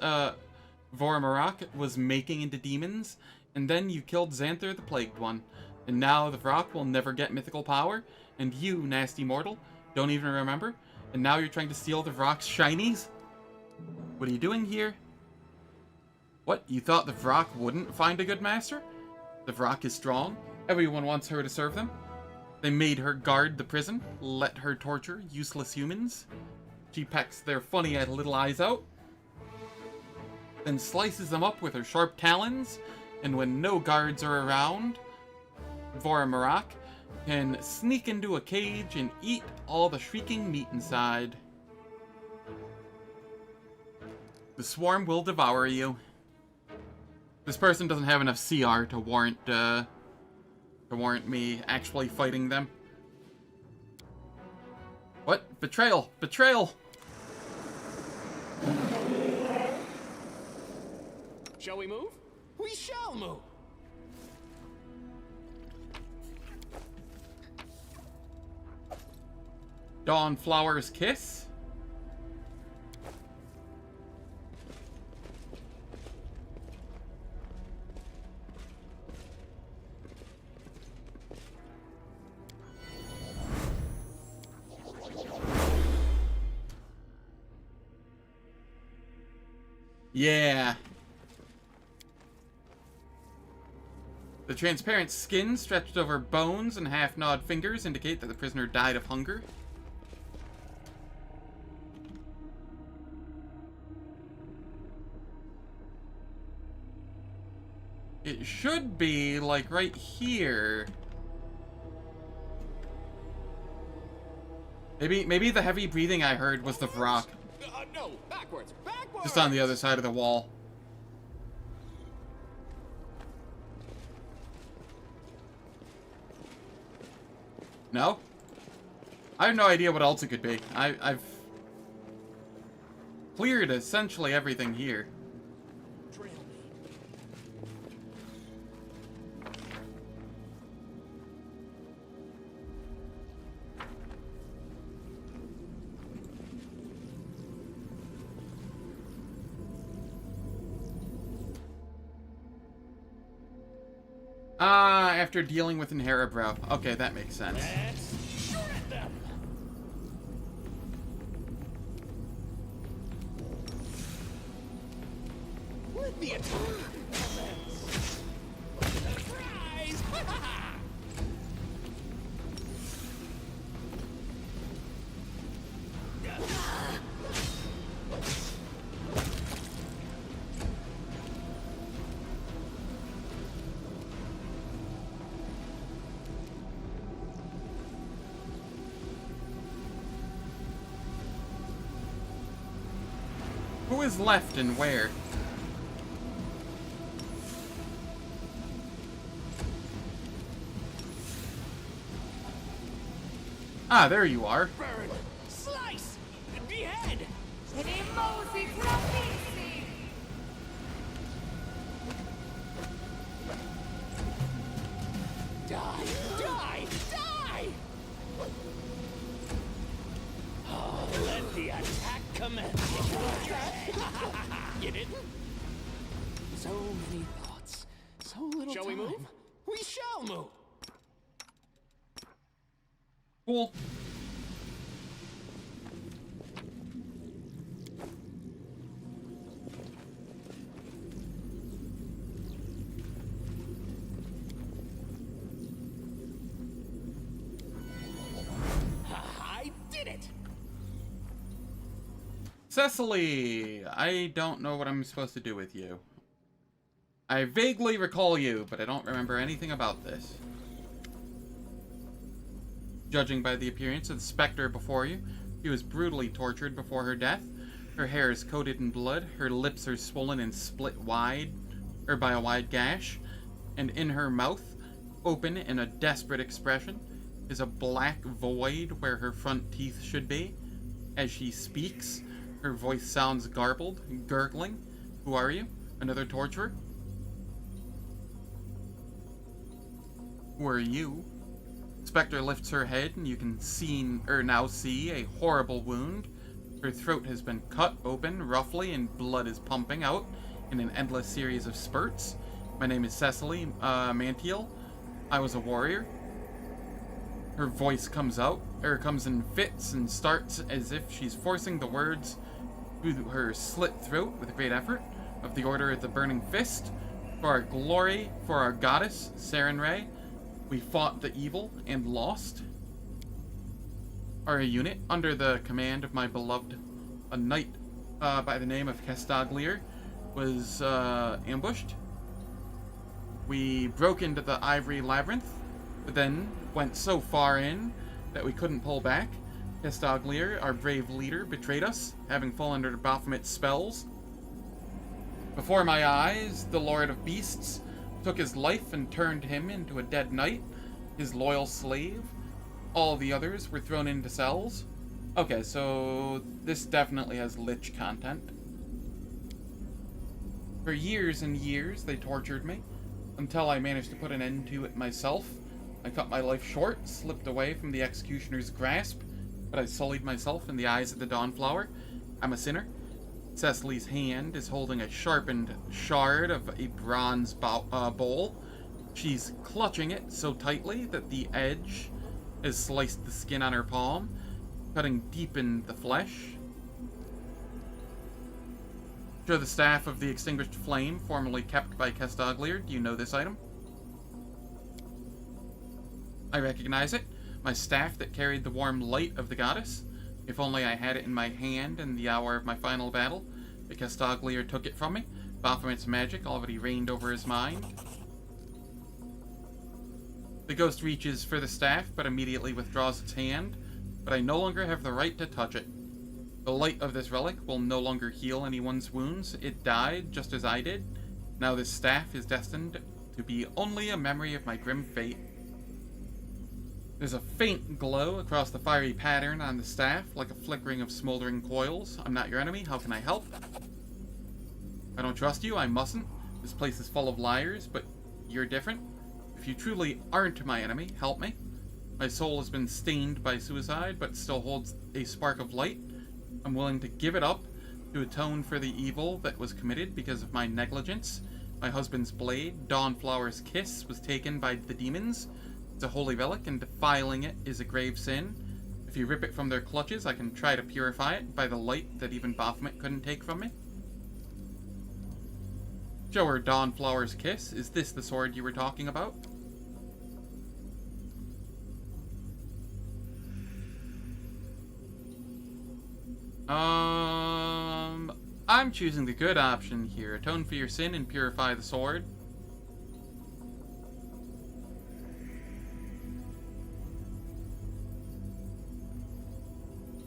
Speaker 1: Vormarak was making into demons, and then you killed Xanther, the Plagued One. And now the Vrock will never get mythical power, and you, nasty mortal, don't even remember? And now you're trying to steal the Vrock's shinies? What are you doing here? What, you thought the Vrock wouldn't find a good master? The Vrock is strong. Everyone wants her to serve them. They made her guard the prison, let her torture useless humans. She pecks their funny little eyes out, then slices them up with her sharp talons, and when no guards are around, Vormarak can sneak into a cage and eat all the shrieking meat inside. The swarm will devour you. This person doesn't have enough CR to warrant me actually fighting them. What? Betrayal! Betrayal!
Speaker 2: Shall we move? We shall move!
Speaker 1: Dawnflower's Kiss? Yeah. The transparent skin stretched over bones and half-gnawed fingers indicate that the prisoner died of hunger. It should be, like, right here. Maybe the heavy breathing I heard was the Vrock.
Speaker 2: No, backwards, backwards!
Speaker 1: Just on the other side of the wall. No? I have no idea what else it could be. I've cleared essentially everything here.
Speaker 2: Trail me.
Speaker 1: After dealing with Inheribrow. Okay, that makes sense.
Speaker 2: Let's shoot at them! Let the attack commence! Surprise!
Speaker 1: Who is left and where? Ah, there you are.
Speaker 2: Burn! Slice! Behead!
Speaker 3: Rimosi trapisi!
Speaker 2: Die! Die! Die! Oh, let the attack commence. You didn't? So many thoughts. So little
Speaker 4: Shall
Speaker 2: time.
Speaker 4: we move?
Speaker 2: We shall move!
Speaker 1: Cool.
Speaker 2: I did it!
Speaker 1: Cecily! I don't know what I'm supposed to do with you. I vaguely recall you, but I don't remember anything about this. Judging by the appearance of the specter before you, she was brutally tortured before her death. Her hair is coated in blood, her lips are swollen and split wide, or by a wide gash, and in her mouth, open in a desperate expression, is a black void where her front teeth should be. As she speaks, her voice sounds garbled, gurgling. Who are you? Another torturer? Who are you? Spectre lifts her head, and you can now see a horrible wound. Her throat has been cut open roughly, and blood is pumping out in an endless series of spurts. My name is Cecily Mantiel. I was a warrior. Her voice comes in fits and starts as if she's forcing the words through her slit throat with great effort. Of the Order of the Burning Fist, for our glory, for our goddess, Sarenrae, we fought the evil and lost. Our unit, under the command of my beloved, a knight by the name of Castaglier, was ambushed. We broke into the Ivory Labyrinth, but then went so far in that we couldn't pull back. Castaglier, our brave leader, betrayed us, having fallen under Baphomet's spells. Before my eyes, the Lord of Beasts took his life and turned him into a dead knight, his loyal slave. All the others were thrown into cells. Okay, so this definitely has Lich content. For years and years, they tortured me, until I managed to put an end to it myself. I cut my life short, slipped away from the executioner's grasp, but I sullied myself in the eyes of the Dawnflower. I'm a sinner. Cecily's hand is holding a sharpened shard of a bronze bowl. She's clutching it so tightly that the edge has sliced the skin on her palm, cutting deep in the flesh. Show the staff of the extinguished flame, formerly kept by Castaglier. Do you know this item? I recognize it. My staff that carried the warm light of the goddess. If only I had it in my hand in the hour of my final battle. But Castaglier took it from me. Baphomet's magic already reigned over his mind. The ghost reaches for the staff, but immediately withdraws its hand. But I no longer have the right to touch it. The light of this relic will no longer heal anyone's wounds. It died, just as I did. Now this staff is destined to be only a memory of my grim fate. There's a faint glow across the fiery pattern on the staff, like a flickering of smoldering coils. I'm not your enemy. How can I help? I don't trust you. I mustn't. This place is full of liars, but you're different. If you truly aren't my enemy, help me. My soul has been stained by suicide, but still holds a spark of light. I'm willing to give it up to atone for the evil that was committed because of my negligence. My husband's blade, Dawnflower's kiss, was taken by the demons. It's a holy relic, and defiling it is a grave sin. If you rip it from their clutches, I can try to purify it by the light that even Baphomet couldn't take from me. Show her Dawnflower's kiss. Is this the sword you were talking about? I'm choosing the good option here. Atone for your sin and purify the sword.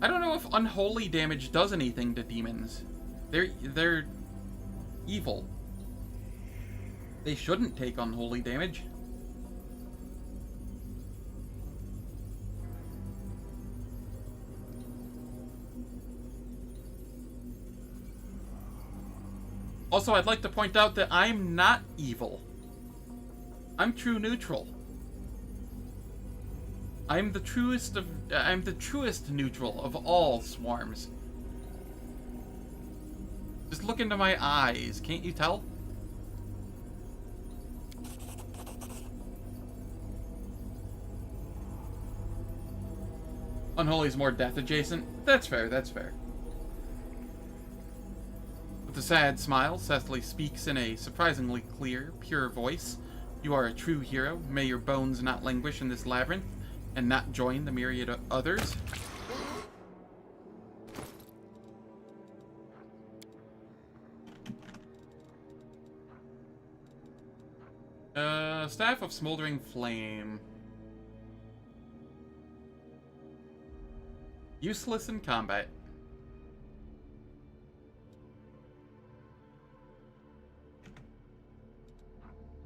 Speaker 1: I don't know if unholy damage does anything to demons. They're evil. They shouldn't take unholy damage. Also, I'd like to point out that I'm not evil. I'm true neutral. I'm the truest neutral of all swarms. Just look into my eyes, can't you tell? Unholy's more death adjacent. That's fair, that's fair. With a sad smile, Cecily speaks in a surprisingly clear, pure voice. You are a true hero. May your bones not languish in this labyrinth, and not join the myriad of others. Staff of Smoldering Flame. Useless in combat.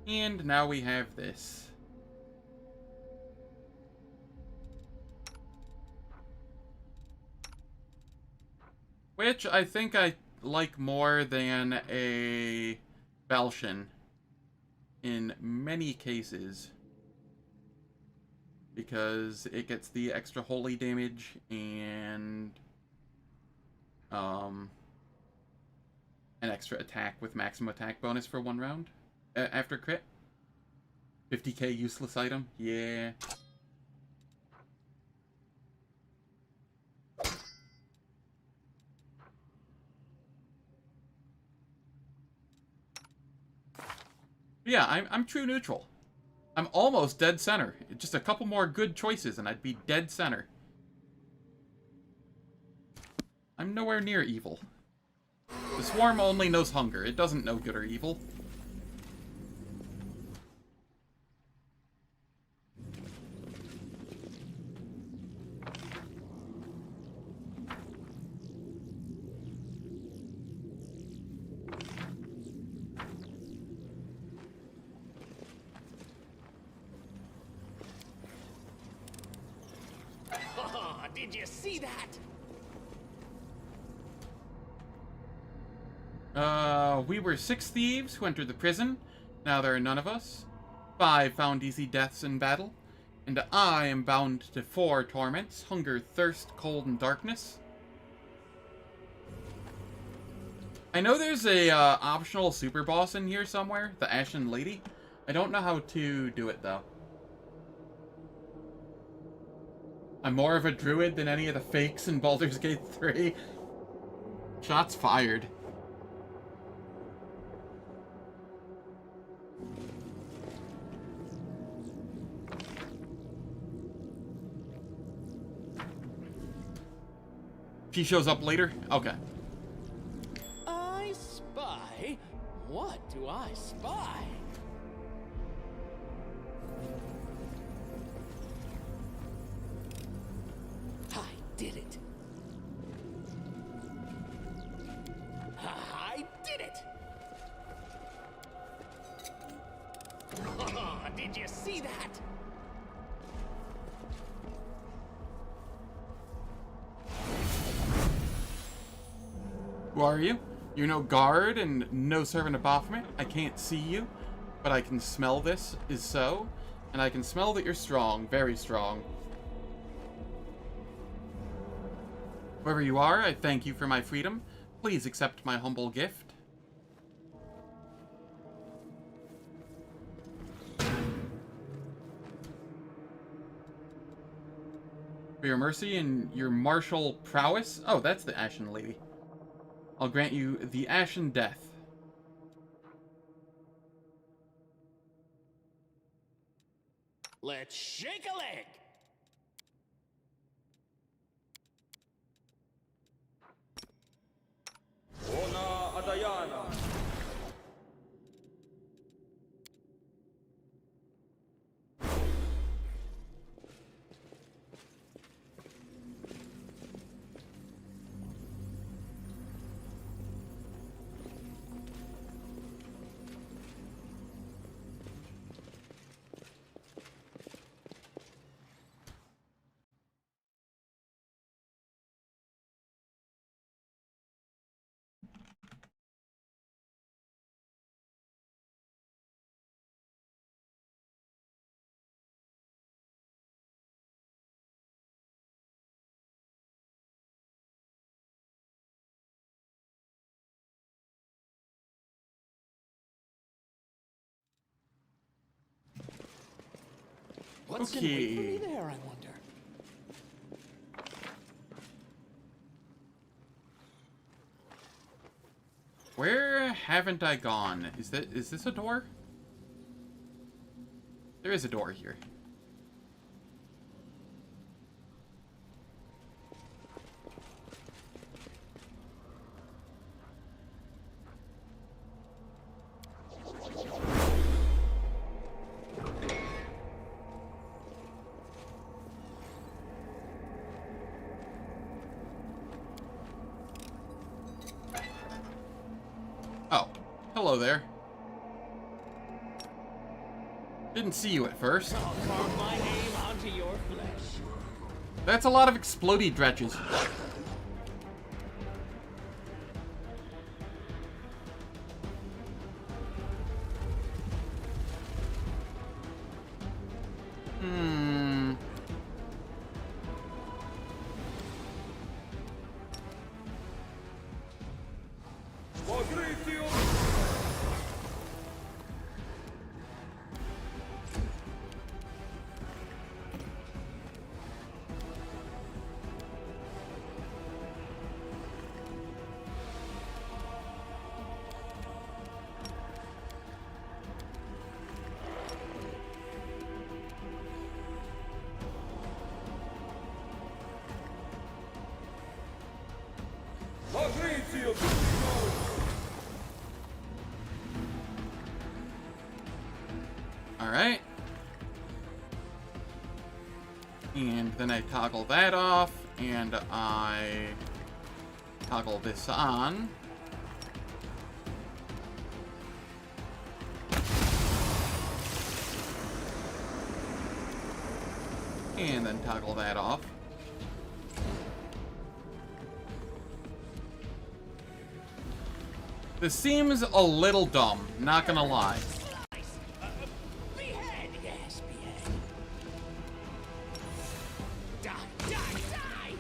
Speaker 1: And now we have this. Which I think I like more than a Falchion in many cases. Because it gets the extra holy damage and an extra attack with maximum attack bonus for 1 round after crit. 50k useless item, yeah. Yeah, I'm true neutral. I'm almost dead center. Just a couple more good choices and I'd be dead center. I'm nowhere near evil. The swarm only knows hunger. It doesn't know good or evil.
Speaker 2: Did you see that?
Speaker 1: We were 6 thieves who entered the prison. Now there are none of us. 5 found easy deaths in battle. And I am bound to 4 torments: hunger, thirst, cold, and darkness. I know there's a optional super boss in here somewhere, the Ashen Lady. I don't know how to do it though. I'm more of a druid than any of the fakes in Baldur's Gate 3. Shots fired. She shows up later? Okay.
Speaker 2: I spy? What do I spy? I did it. I did it. Did you see that?
Speaker 1: Who are you? You're no guard and no servant of Baphomet. I can't see you, but I can smell this is so, and I can smell that you're strong, very strong. Whoever you are, I thank you for my freedom. Please accept my humble gift. For your mercy and your martial prowess. Oh, that's the Ashen Lady. I'll grant you the Ashen Death.
Speaker 2: Let's shake a leg.
Speaker 4: Ona Adayana.
Speaker 2: What's in wait for me there, I wonder?
Speaker 1: Where haven't I gone? Is this a door? There is a door here. Oh, hello there. Didn't see you at first.
Speaker 2: I'll carve my name onto your flesh.
Speaker 1: That's a lot of explodey dredges.
Speaker 4: Pogritio! Pogritio!
Speaker 1: Alright. And then I toggle that off, and I toggle this on. And then toggle that off. This seems a little dumb, not gonna lie.
Speaker 2: Behead, yes, behead. Die, die, die!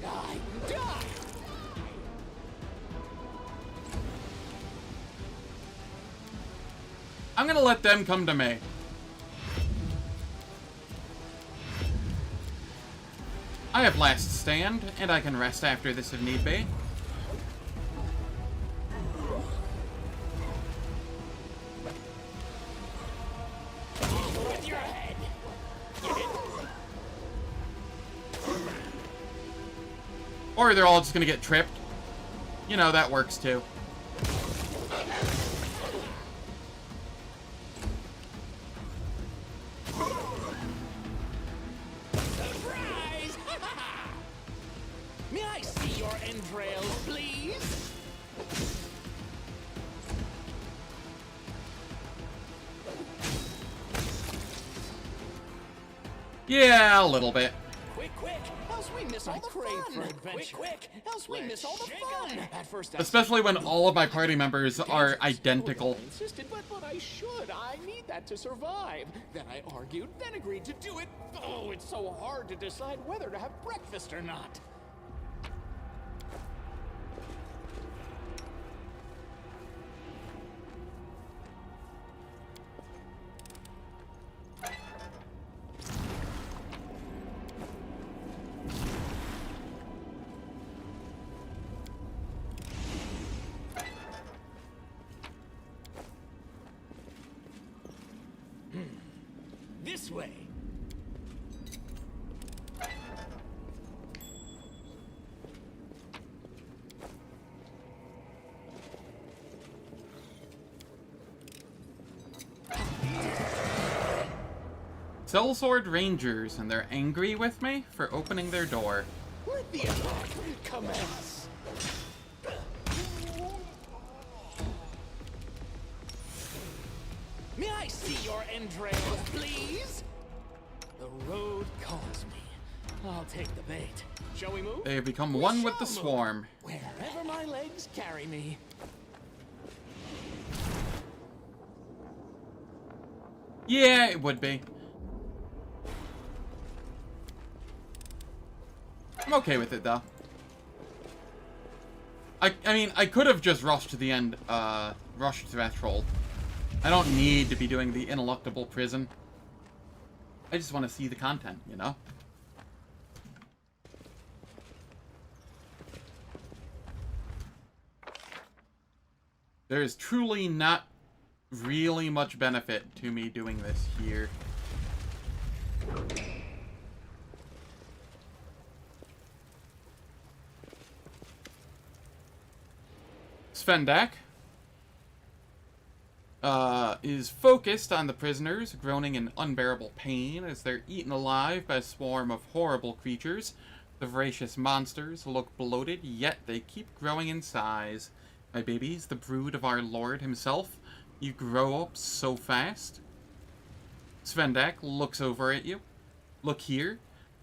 Speaker 2: Die, die!
Speaker 1: I'm gonna let them come to me. I have last stand, and I can rest after this if need be.
Speaker 2: With your head!
Speaker 1: Or they're all just gonna get tripped. You know, that works too.
Speaker 2: Surprise! May I see your entrails, please?
Speaker 1: Yeah, a little bit.
Speaker 2: Quick, quick! Else we miss all the fun! Quick, quick! Else we miss all the fun! At first,
Speaker 1: Especially when all of my party members are identical.
Speaker 2: I insisted, but I should. I need that to survive. Then I argued, then agreed to do it. Oh, it's so hard to decide whether to have breakfast or not. This way.
Speaker 1: Sellsword Rangers, and they're angry with me for opening their door.
Speaker 2: Let the attack commence. May I see your entrails, please? The road calls me. I'll take the bait. Shall we move?
Speaker 1: They have become
Speaker 2: We
Speaker 1: one with
Speaker 2: shall
Speaker 1: the
Speaker 2: move.
Speaker 1: swarm.
Speaker 2: Wherever my legs carry me.
Speaker 1: Yeah, it would be. I'm okay with it, though. I mean, I could have just rushed to the end, rushed threshold. I don't need to be doing the Ineluctable prison. I just want to see the content, you know? There is truly not really much benefit to me doing this here. Svendak is focused on the prisoners, groaning in unbearable pain as they're eaten alive by a swarm of horrible creatures. The voracious monsters look bloated, yet they keep growing in size. My babies, the brood of our Lord himself, you grow up so fast. Svendak looks over at you. Look here.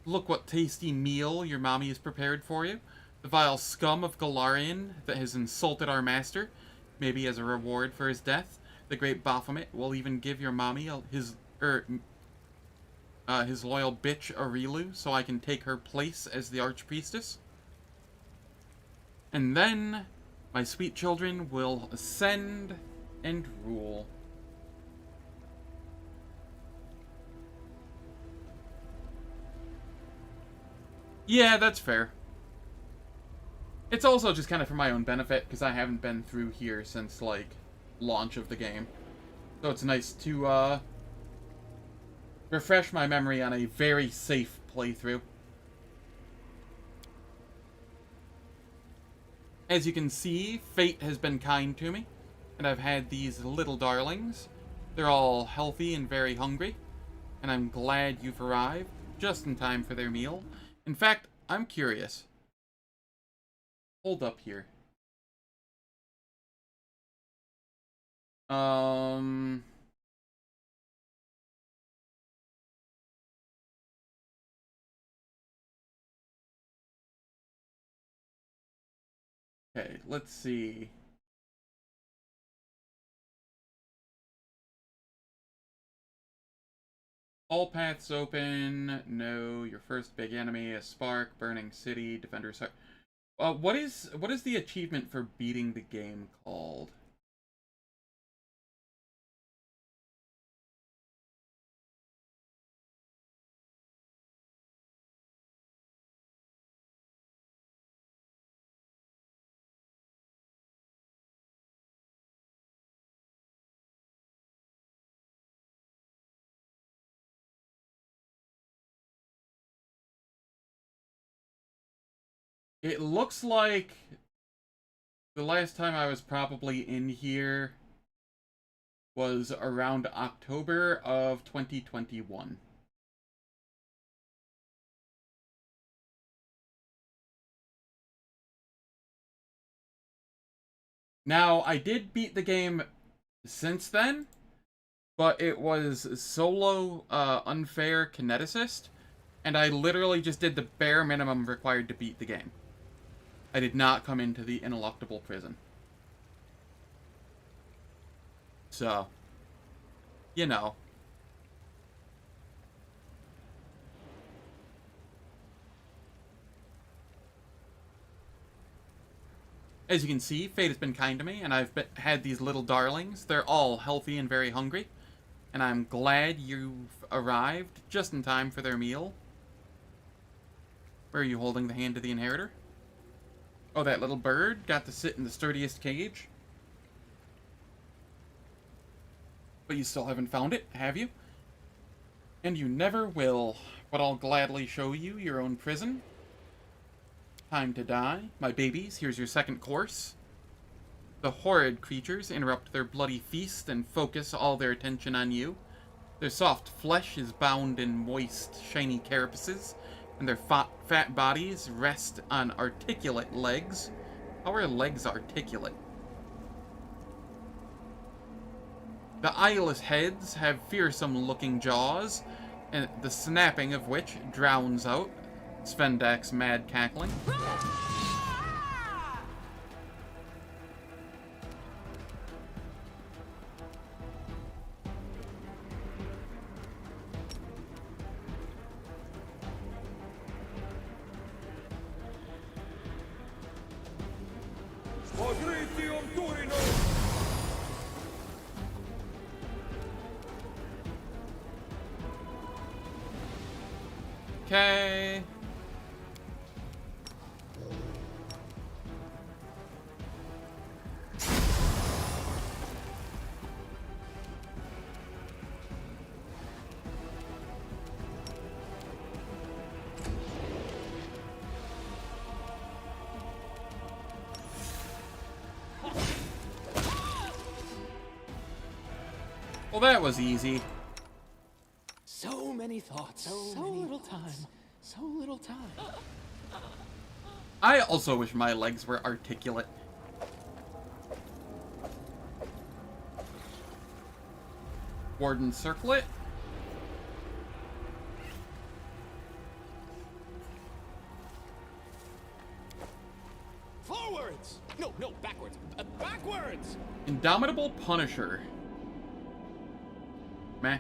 Speaker 1: Look what tasty meal your mommy has prepared for you. The vile scum of Galarian that has insulted our master. Maybe as a reward for his death, the great Baphomet will even give your mommy his loyal bitch Arilu, so I can take her place as the archpriestess. And then my sweet children will ascend and rule. Yeah, that's fair. It's also just kind of for my own benefit, because I haven't been through here since, like, launch of the game. So it's nice to, refresh my memory on a very safe playthrough. As you can see, fate has been kind to me, and I've had these little darlings. They're all healthy and very hungry, and I'm glad you've arrived just in time for their meal. In fact, I'm curious. Hold up here. Okay, let's see. All paths open. No, your first big enemy, a spark, burning city, defender's heart. What is the achievement for beating the game called? It looks like the last time I was probably in here was around October of 2021. Now, I did beat the game since then, but it was solo unfair kineticist, and I literally just did the bare minimum required to beat the game. I did not come into the Ineluctable prison. So, you know. As you can see, fate has been kind to me, and I've had these little darlings. They're all healthy and very hungry, and I'm glad you've arrived just in time for their meal. Where are you holding the hand of the inheritor? Oh, that little bird got to sit in the sturdiest cage. But you still haven't found it, have you? And you never will, but I'll gladly show you your own prison. Time to die. My babies, here's your second course. The horrid creatures interrupt their bloody feast and focus all their attention on you. Their soft flesh is bound in moist, shiny carapaces, and their fat bodies rest on articulate legs. How are legs articulate? The eyeless heads have fearsome-looking jaws, and the snapping of which drowns out Svendak's mad cackling. Okay. Well, that was easy.
Speaker 2: So many thoughts, so little time, so little time.
Speaker 1: I also wish my legs were articulate. Warden circlet.
Speaker 2: Forwards! No, backwards. Backwards!
Speaker 1: Indomitable Punisher. Meh.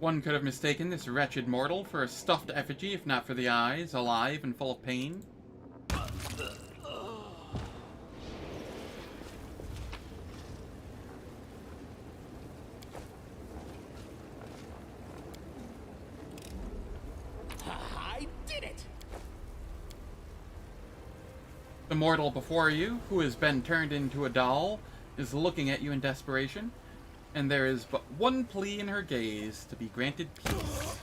Speaker 1: One could have mistaken this wretched mortal for a stuffed effigy if not for the eyes, alive and full of pain.
Speaker 2: I did it!
Speaker 1: The mortal before you, who has been turned into a doll, is looking at you in desperation, and there is but one plea in her gaze, to be granted peace.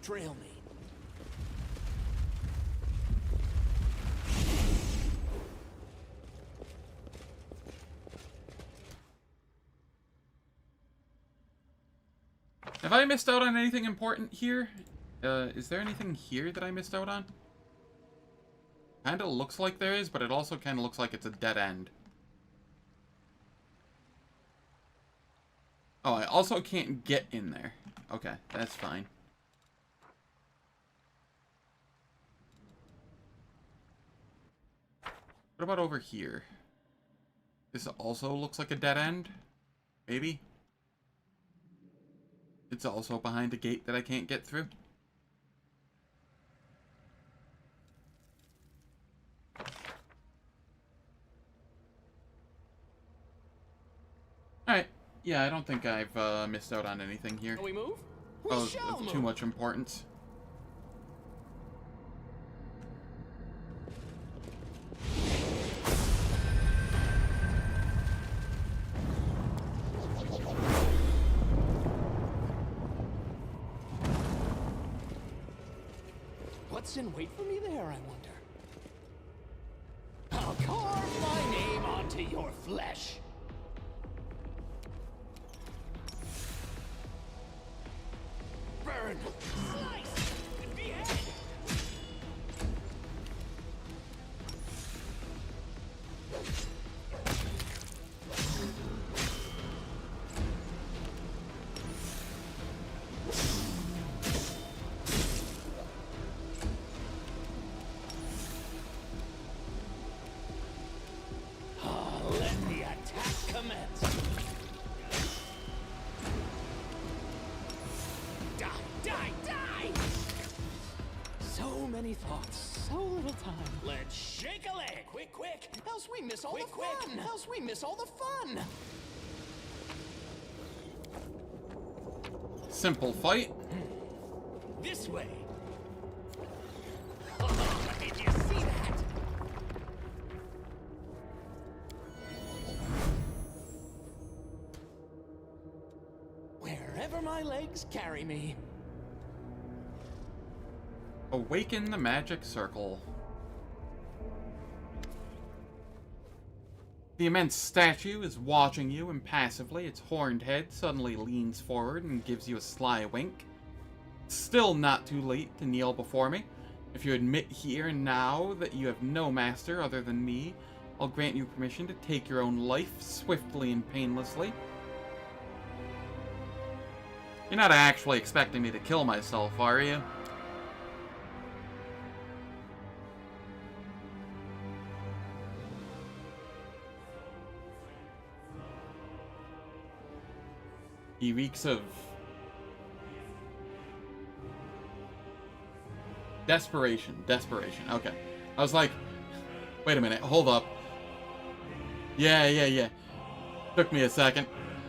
Speaker 2: Trail me.
Speaker 1: Have I missed out on anything important here? Is there anything here that I missed out on? Kinda looks like there is, but it also kinda looks like it's a dead end. Oh, I also can't get in there. Okay, that's fine. What about over here? This also looks like a dead end? Maybe? It's also behind a gate that I can't get through. Alright. Yeah, I don't think I've missed out on anything here.
Speaker 2: Can we move?
Speaker 1: Oh,
Speaker 2: shall
Speaker 1: of
Speaker 2: move.
Speaker 1: too much importance.
Speaker 2: What's in wait for me there, I wonder? I'll carve my name onto your flesh. Burn! Slice! Behead! Let the attack commence. Die! So many thoughts, so little time. Let's shake a leg! Quick! Else we miss all the fun! Else we miss all the fun!
Speaker 1: Simple fight.
Speaker 2: This way! Oh, did you see that? Wherever my legs carry me.
Speaker 1: Awaken the magic circle. The immense statue is watching you impassively. Its horned head suddenly leans forward and gives you a sly wink. It's still not too late to kneel before me. If you admit here and now that you have no master other than me, I'll grant you permission to take your own life swiftly and painlessly. You're not actually expecting me to kill myself, are you? He reeks of desperation. Desperation. Okay. I was like, wait a minute. Hold up. Yeah. Took me a second.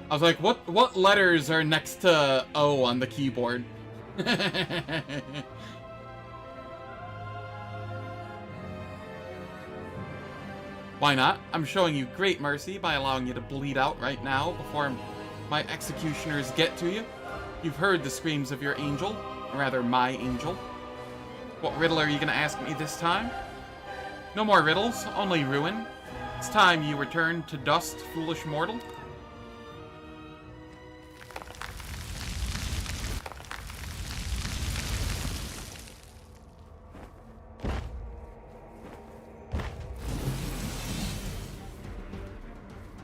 Speaker 1: I was like, what letters are next to O on the keyboard? Why not? I'm showing you great mercy by allowing you to bleed out right now before my executioners get to you. You've heard the screams of your angel, or rather my angel. What riddle are you gonna ask me this time? No more riddles, only ruin. It's time you return to dust, foolish mortal.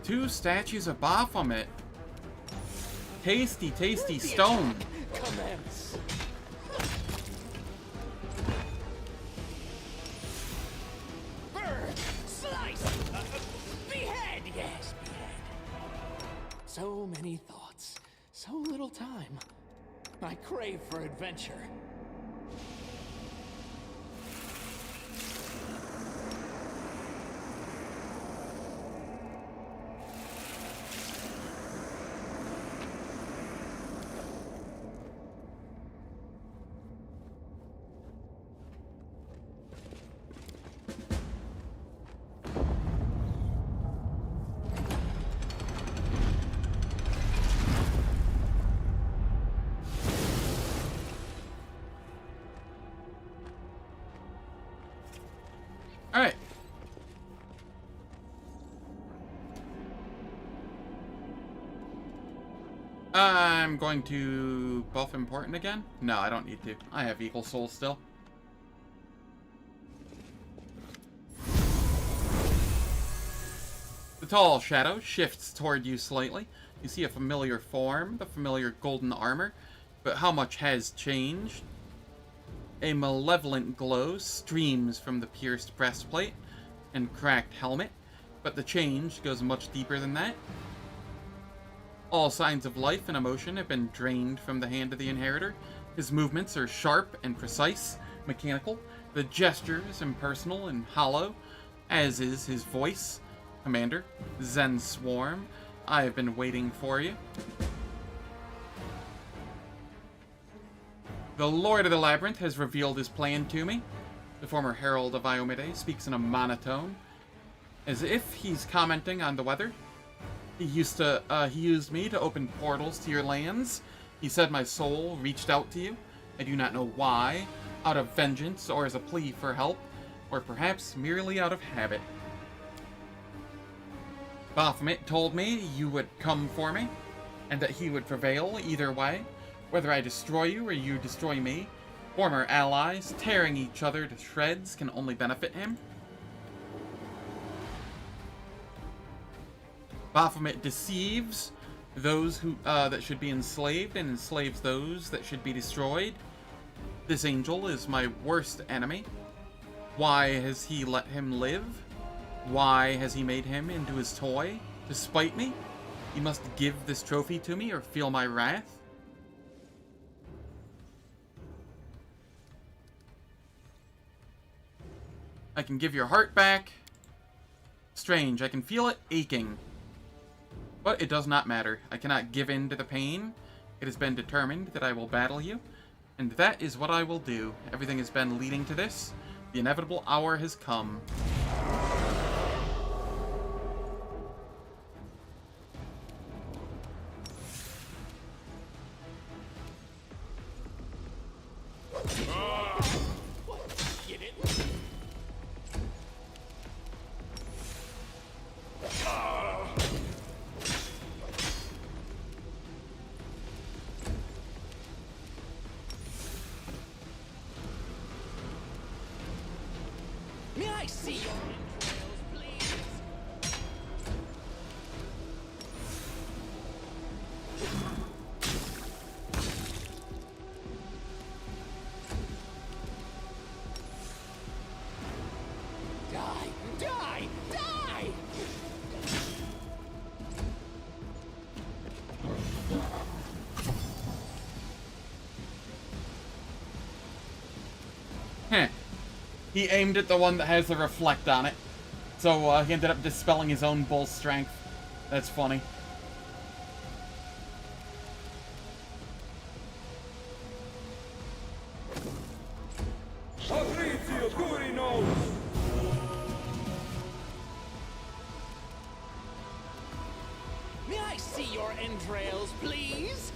Speaker 1: Two statues of Baphomet. Tasty, tasty stone.
Speaker 2: Commence. Burn, slice, behead, yes, behead. So many thoughts, so little time. I crave for adventure.
Speaker 1: Alright. I'm going to buff important again? No, I don't need to. I have equal soul still. The tall shadow shifts toward you slightly. You see a familiar form, the familiar golden armor, but how much has changed? A malevolent glow streams from the pierced breastplate and cracked helmet, but the change goes much deeper than that. All signs of life and emotion have been drained from the hand of the inheritor. His movements are sharp and precise, mechanical. The gestures impersonal and hollow, as is his voice. Commander, Zen Swarm, I have been waiting for you. The Lord of the Labyrinth has revealed his plan to me. The former Herald of Iomide speaks in a monotone, as if he's commenting on the weather. He used me to open portals to your lands. He said my soul reached out to you. I do not know why, out of vengeance or as a plea for help, or perhaps merely out of habit. Baphomet told me you would come for me, and that he would prevail either way. Whether I destroy you or you destroy me, former allies tearing each other to shreds can only benefit him. Baphomet deceives those who that should be enslaved and enslaves those that should be destroyed. This angel is my worst enemy. Why has he let him live? Why has he made him into his toy? To spite me? He must give this trophy to me or feel my wrath. I can give your heart back. Strange, I can feel it aching. But it does not matter. I cannot give in to the pain. It has been determined that I will battle you, and that is what I will do. Everything has been leading to this. The inevitable hour has come.
Speaker 2: You didn't? May I see your entrails, please? Die! Die! Die!
Speaker 1: He aimed at the one that has the reflect on it. So he ended up dispelling his own bull strength. That's funny.
Speaker 4: Patrizio Turino!
Speaker 2: May I see your entrails, please?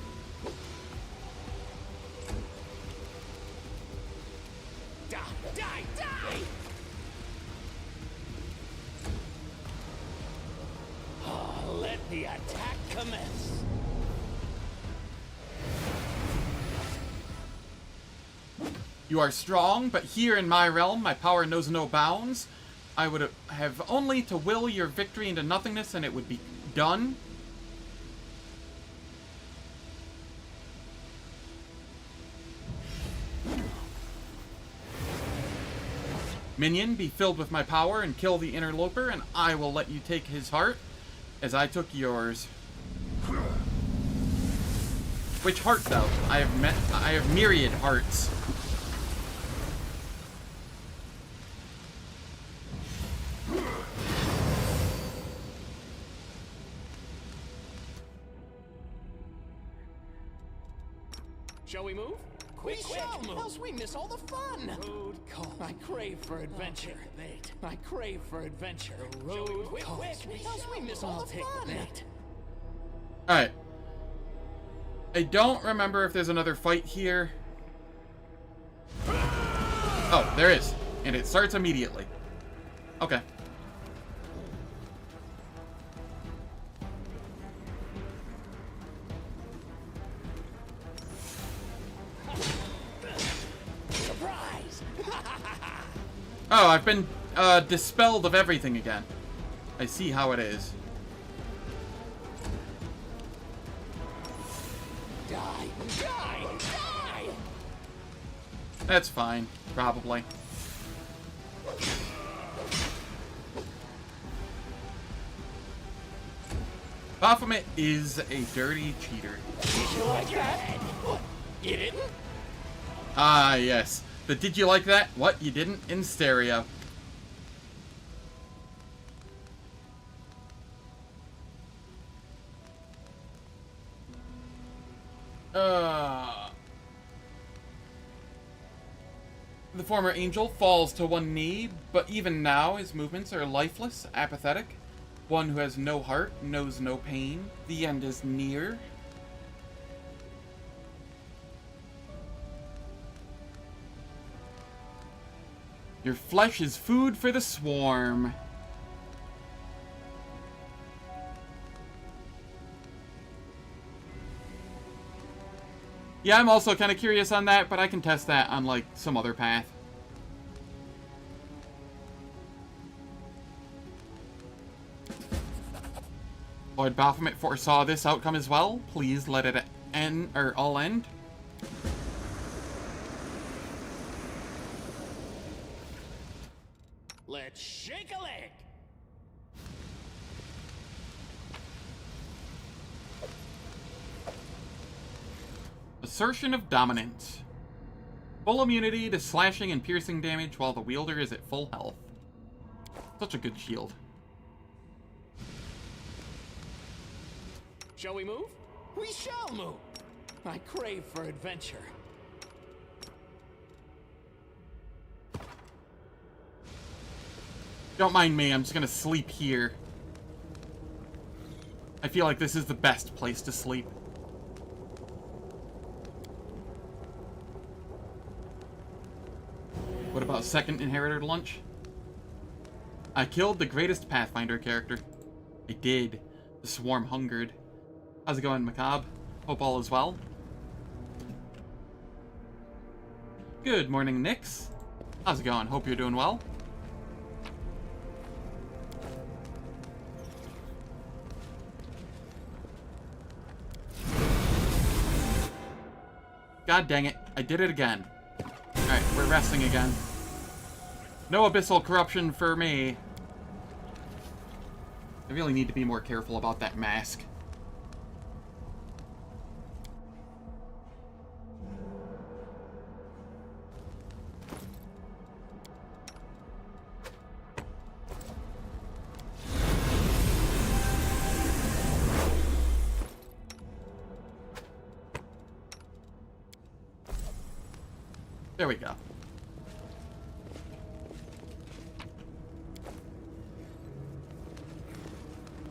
Speaker 2: Die, die, die! Oh, let the attack commence.
Speaker 1: You are strong, but here in my realm, my power knows no bounds. I would have only to will your victory into nothingness and it would be done. Minion, be filled with my power and kill the interloper, and I will let you take his heart, as I took yours. Which heart, though? I have myriad hearts.
Speaker 2: Shall we move? Quick, else we miss all the fun. Road calls. I crave for adventure. I crave for adventure. The road calls. Else we miss all the fun.
Speaker 1: Alright. I don't remember if there's another fight here. Oh, there is. And it starts immediately. Okay. Oh, I've been dispelled of everything again. I see how it is.
Speaker 2: Die, die, die!
Speaker 1: That's fine, probably. Baphomet is a dirty cheater.
Speaker 2: Did you like that? What? You didn't?
Speaker 1: Ah, yes. The did you like that? What, you didn't? In stereo. The former angel falls to one knee, but even now his movements are lifeless, apathetic. One who has no heart, knows no pain. The end is near. Your flesh is food for the swarm. Yeah, I'm also kind of curious on that, but I can test that on, like, some other path. Lord Baphomet foresaw this outcome as well. Please let it end, or all end.
Speaker 2: Let's shake a leg.
Speaker 1: Assertion of dominance. Full immunity to slashing and piercing damage while the wielder is at full health. Such a good shield.
Speaker 2: Shall we move? We shall move. I crave for adventure.
Speaker 1: Don't mind me, I'm just gonna sleep here. I feel like this is the best place to sleep. What about second inheritor lunch? I killed the greatest Pathfinder character. I did. The swarm hungered. How's it going, Macabre? Hope all is well. Good morning, Nyx. How's it going? Hope you're doing well. God dang it. I did it again. Alright, we're resting again. No abyssal corruption for me. I really need to be more careful about that mask. There we go.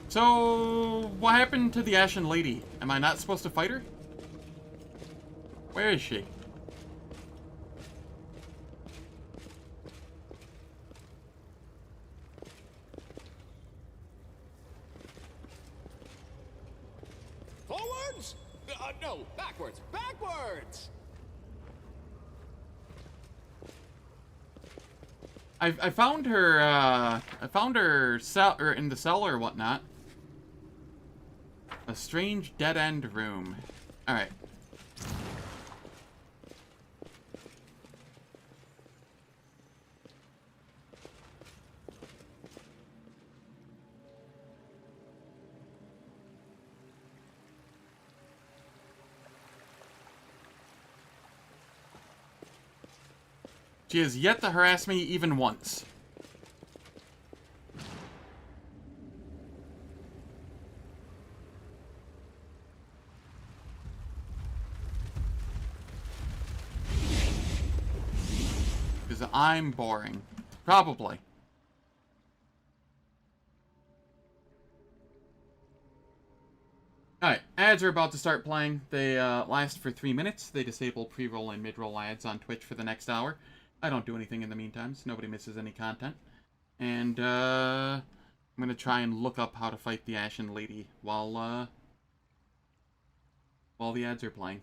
Speaker 1: So, what happened to the Ashen Lady? Am I not supposed to fight her? Where is she?
Speaker 2: Forwards? No, backwards. Backwards!
Speaker 1: I found her, in the cellar or whatnot. A strange dead-end room. Alright. She has yet to harass me even once. Because I'm boring. Probably. Alright, ads are about to start playing. They last for 3 minutes. They disable pre-roll and mid-roll ads on Twitch for the next hour. I don't do anything in the meantime, so nobody misses any content. And I'm gonna try and look up how to fight the Ashen Lady while the ads are playing.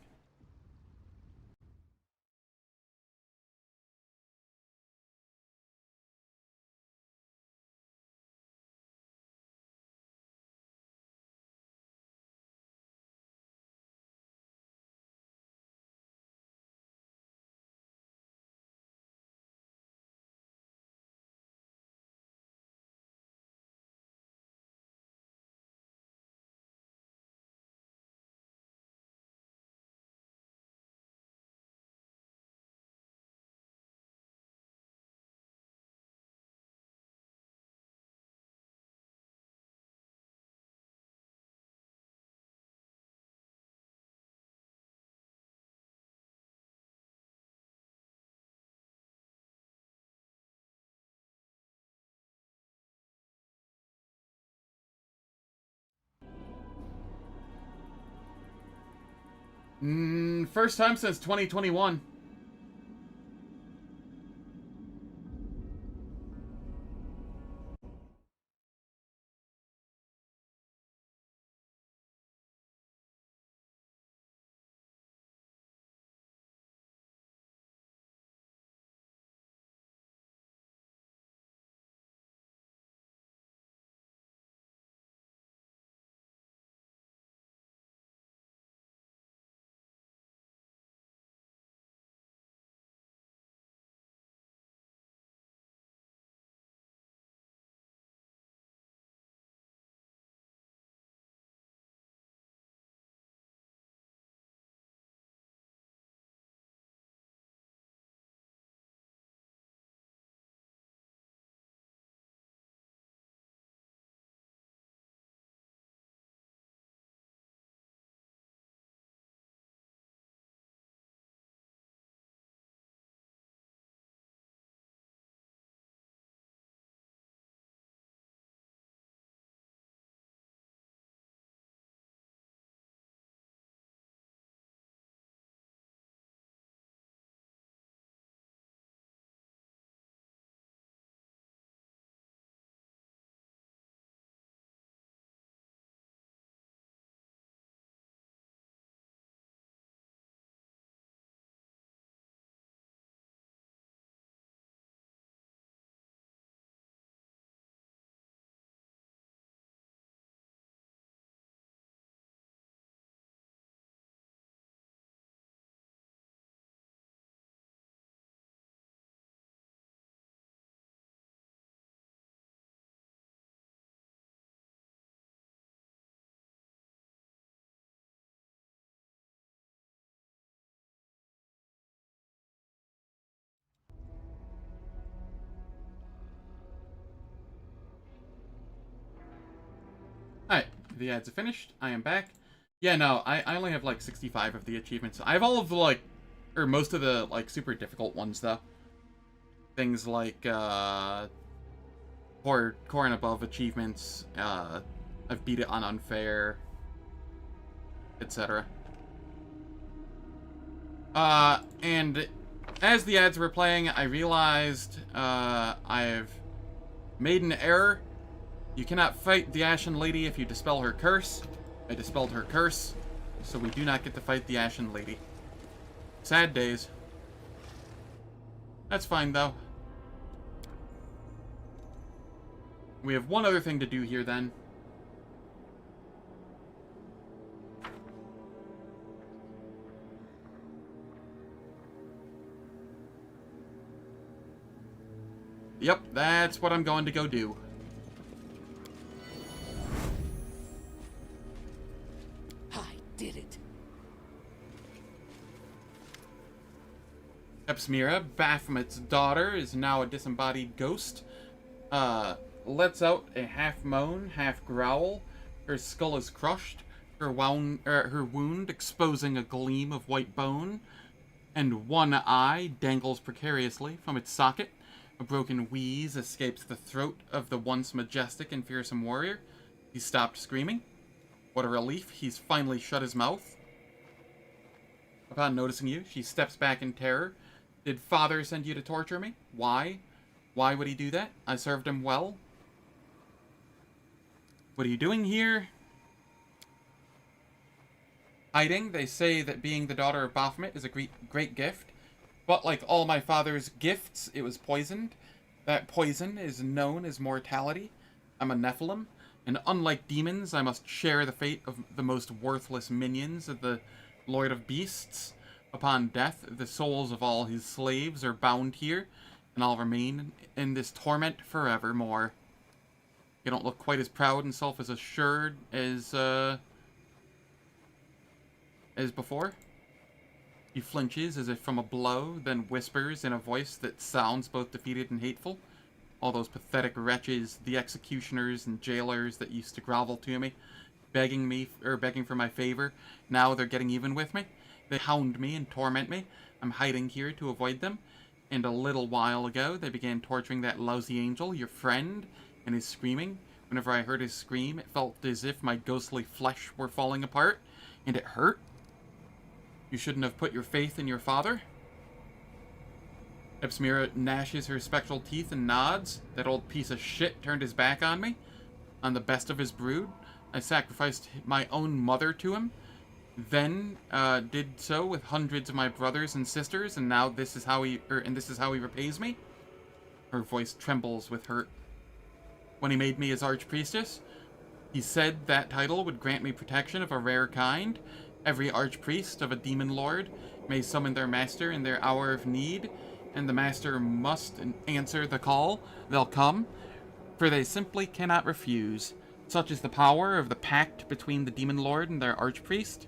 Speaker 1: First time since 2021. Alright, the ads are finished. I am back. Yeah, no, I only have like 65 of the achievements. I have all of the, like, Or most of the, like, super difficult ones, though. Things like, core and above achievements, I've beat it on unfair, etc. And as the ads were playing, I realized, I've made an error. You cannot fight the Ashen Lady if you dispel her curse. I dispelled her curse, so we do not get to fight the Ashen Lady. Sad days. That's fine, though. We have one other thing to do here, then. Yep, that's what I'm going to go do.
Speaker 2: I did it.
Speaker 1: Epsmira, Baphomet's daughter, is now a disembodied ghost. Lets out a half moan, half growl. Her skull is crushed, her wound exposing a gleam of white bone, and one eye dangles precariously from its socket. A broken wheeze escapes the throat of the once majestic and fearsome warrior. He stopped screaming. What a relief, he's finally shut his mouth. Upon noticing you, she steps back in terror. Did father send you to torture me? Why? Why would he do that? I served him well. What are you doing here? Hiding. They say that being the daughter of Baphomet is a great gift. But like all my father's gifts, it was poisoned. That poison is known as mortality. I'm a Nephilim, and unlike demons, I must share the fate of the most worthless minions of the Lord of Beasts. Upon death, the souls of all his slaves are bound here, and I'll remain in this torment forevermore. You don't look quite as proud and self-assured as before. He flinches as if from a blow, then whispers in a voice that sounds both defeated and hateful. All those pathetic wretches, the executioners and jailers that used to grovel to me, begging for my favor, now they're getting even with me. They hound me and torment me. I'm hiding here to avoid them. And a little while ago, they began torturing that lousy angel, your friend, and his screaming. Whenever I heard his scream, it felt as if my ghostly flesh were falling apart, and it hurt. You shouldn't have put your faith in your father. Epsmira gnashes her spectral teeth and nods. That old piece of shit turned his back on me. On the best of his brood. I sacrificed my own mother to him. Then did so with hundreds of my brothers and sisters, and now this is how he repays me. Her voice trembles with hurt. When he made me his archpriestess, he said that title would grant me protection of a rare kind. Every archpriest of a demon lord may summon their master in their hour of need, and the master must answer the call. They'll come, for they simply cannot refuse. Such is the power of the pact between the demon lord and their archpriest.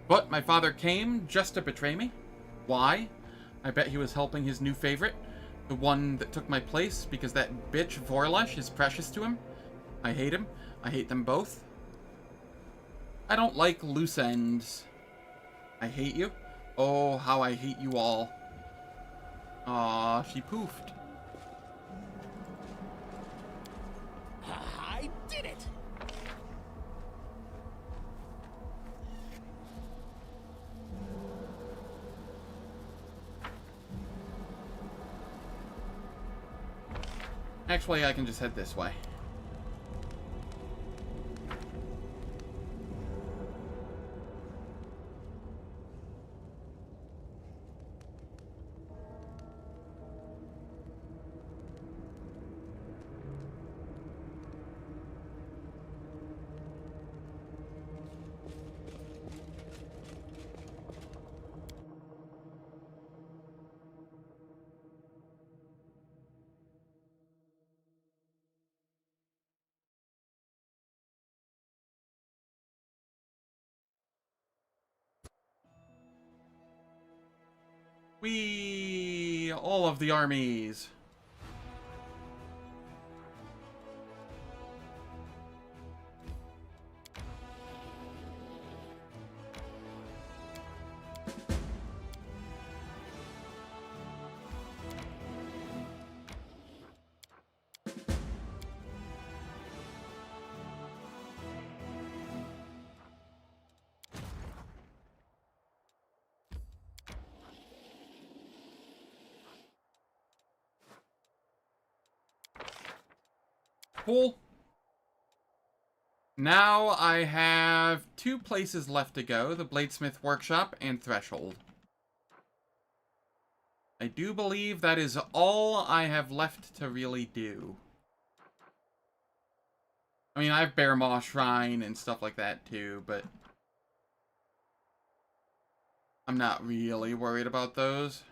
Speaker 1: But my father came just to betray me. Why? I bet he was helping his new favorite, the one that took my place, because that bitch Vorlesh is precious to him. I hate him. I hate them both. I don't like loose ends. I hate you. Oh, how I hate you all. Aw, she poofed.
Speaker 2: I did it.
Speaker 1: Actually, I can just head this way. All of the armies. Cool. Now I have 2 places left to go, the Bladesmith Workshop and Threshold. I do believe that is all I have left to really do. I mean, I have Bear Maw Shrine and stuff like that too, but I'm not really worried about those.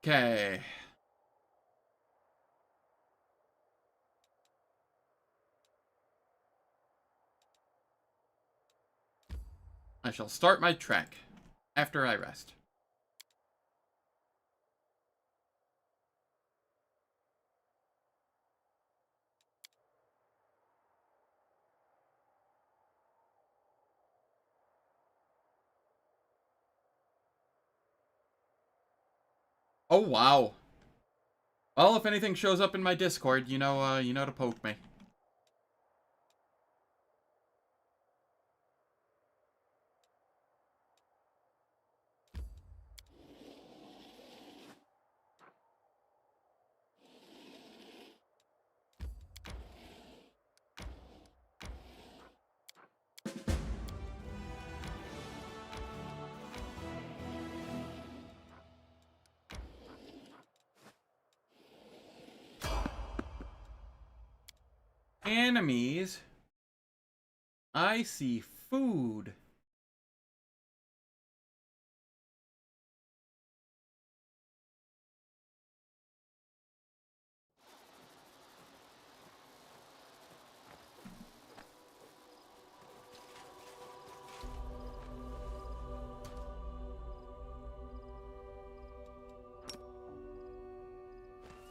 Speaker 1: Okay. I shall start my trek after I rest. Oh, wow. Well, if anything shows up in my Discord, you know to poke me. Enemies. I see food.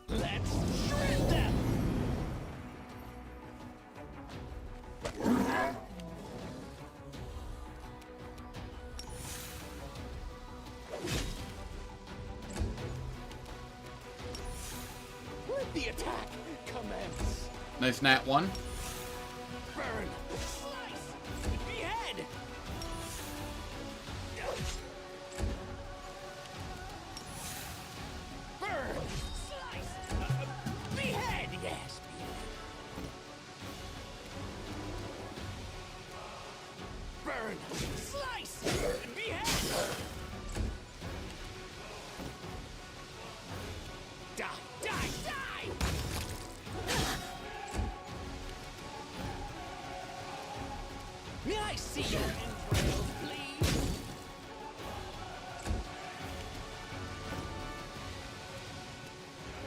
Speaker 2: Let's shred them! Let the attack commence!
Speaker 1: Nice nat 1.
Speaker 2: Burn! Slice! Behead! Burn! Slice! Behead! Yes, behead! Burn! Slice! Behead! Die! Die! Die! May I see your entrails, please?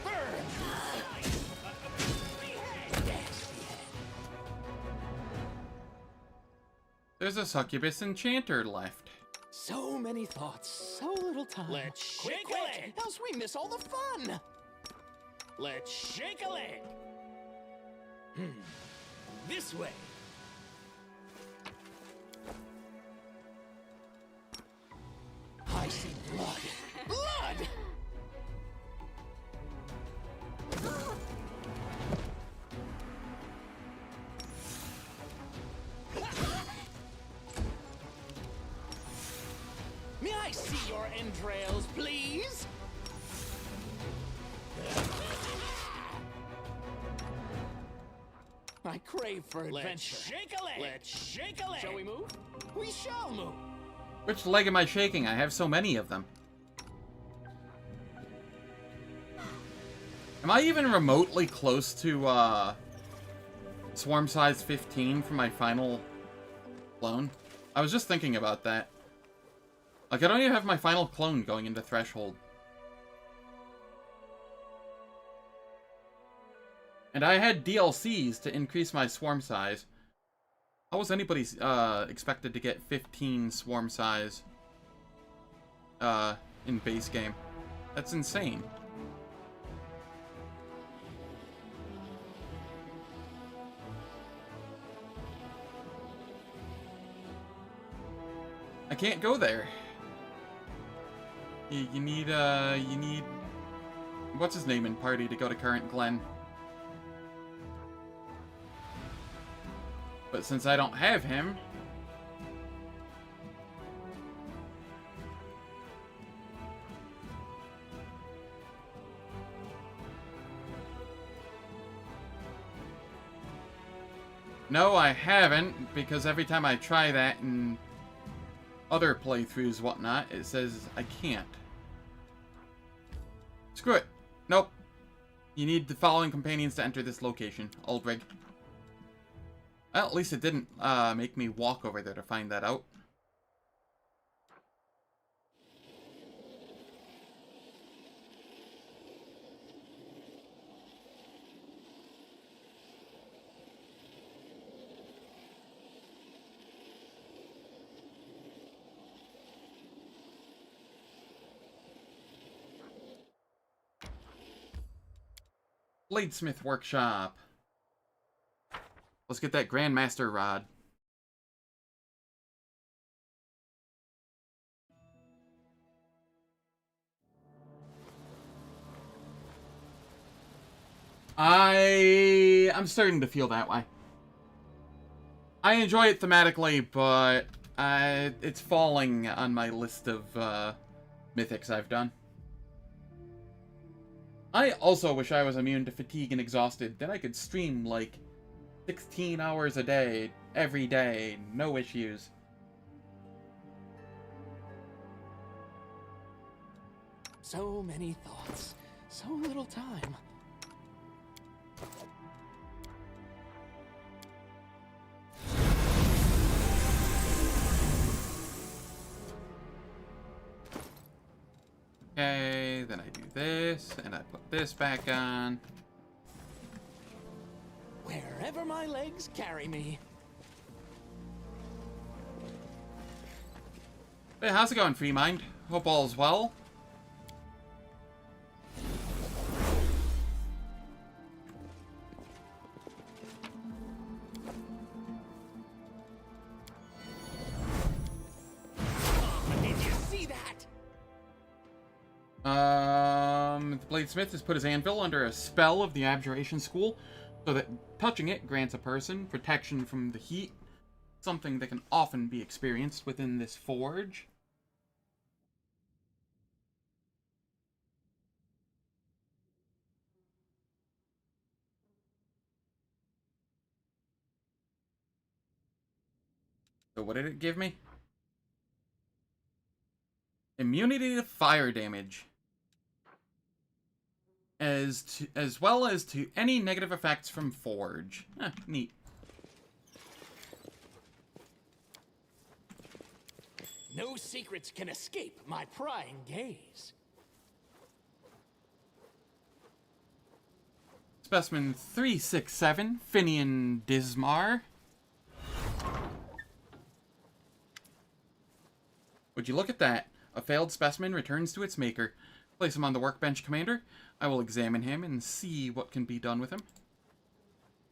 Speaker 2: Burn! Slice! Behead! Yes, behead!
Speaker 1: There's a succubus enchanter left.
Speaker 2: So many thoughts, so little time. Let's shake a leg, else we miss all the fun. Let's shake a leg. This way. I see blood. Blood! May I see your entrails, please? I crave for adventure. Let's shake a leg. Let's shake a leg. Shall we move? We shall move.
Speaker 1: Which leg am I shaking? I have so many of them. Am I even remotely close to, swarm size 15 for my final clone? I was just thinking about that. Like, I don't even have my final clone going into Threshold. And I had DLCs to increase my swarm size. How was anybody expected to get 15 swarm size in base game? That's insane. I can't go there. You need what's his name in party to go to Current Glen. But since I don't have him... No, I haven't, because every time I try that in other playthroughs, whatnot, it says I can't. Screw it. Nope. You need the following companions to enter this location. Aldrig. Well, at least it didn't make me walk over there to find that out. Bladesmith Workshop. Let's get that Grandmaster Rod. I'm starting to feel that way. I enjoy it thematically, but it's falling on my list of mythics I've done. I also wish I was immune to fatigue and exhausted. Then I could stream like 16 hours a day, every day, no issues.
Speaker 2: So many thoughts, so little time.
Speaker 1: Okay, then I do this, and I put this back on.
Speaker 2: Wherever my legs carry me.
Speaker 1: Hey, how's it going, Free Mind? Hope all's well.
Speaker 2: Did you see that?
Speaker 1: The Bladesmith has put his anvil under a spell of the Abjuration School, so that touching it grants a person protection from the heat, something that can often be experienced within this forge. So what did it give me? Immunity to fire damage. As well as to any negative effects from Forge. Neat.
Speaker 2: No secrets can escape my prying gaze.
Speaker 1: Specimen 367, Finian Dismar. Would you look at that? A failed specimen returns to its maker. Place him on the workbench, Commander. I will examine him and see what can be done with him.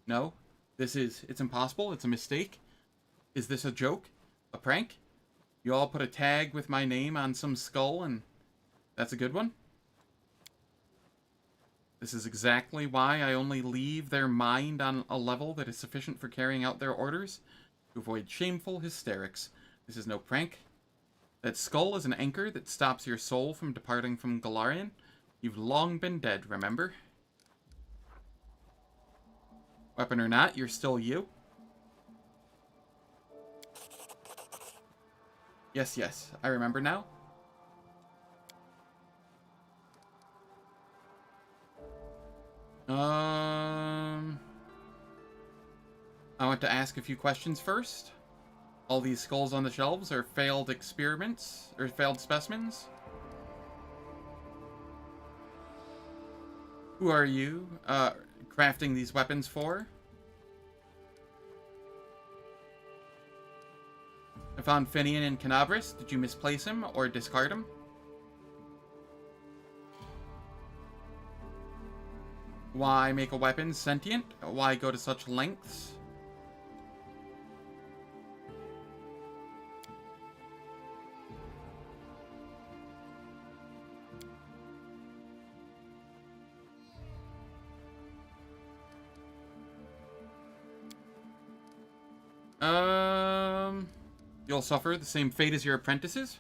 Speaker 1: No, it's impossible. It's a mistake. Is this a joke? A prank? You all put a tag with my name on some skull and that's a good one? This is exactly why I only leave their mind on a level that is sufficient for carrying out their orders, to avoid shameful hysterics. This is no prank. That skull is an anchor that stops your soul from departing from Galarian. You've long been dead, remember? Weapon or not, you're still you. Yes, yes, I remember now. I want to ask a few questions first. All these skulls on the shelves are failed experiments, or failed specimens. Who are you, crafting these weapons for? I found Finian in Canabris. Did you misplace him, or discard him? Why make a weapon sentient? Why go to such lengths? You'll suffer the same fate as your apprentices.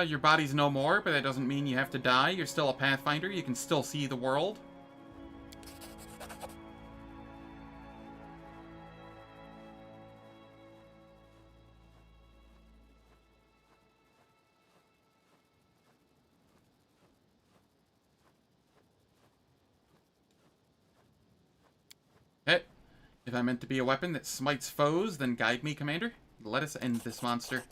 Speaker 1: Your body's no more, but that doesn't mean you have to die. You're still a Pathfinder. You can still see the world. Okay. If I'm meant to be a weapon that smites foes, then guide me, Commander. Let us end this monster.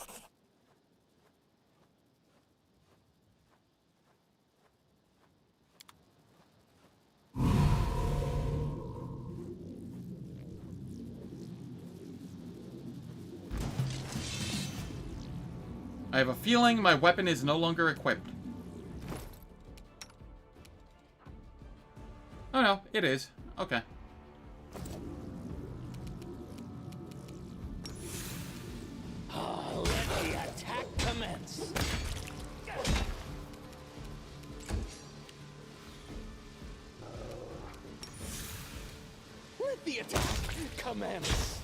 Speaker 1: I have a feeling my weapon is no longer equipped. Oh no, it is. Okay.
Speaker 2: Let the attack commence. Let the attack commence.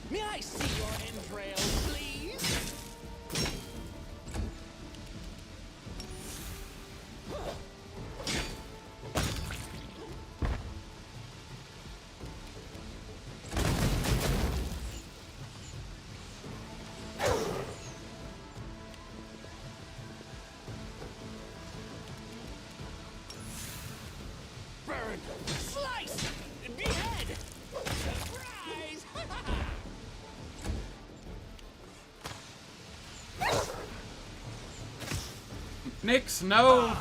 Speaker 2: May I see your entrails, please? Burn! Slice! Behead! Surprise!
Speaker 1: Nix, no!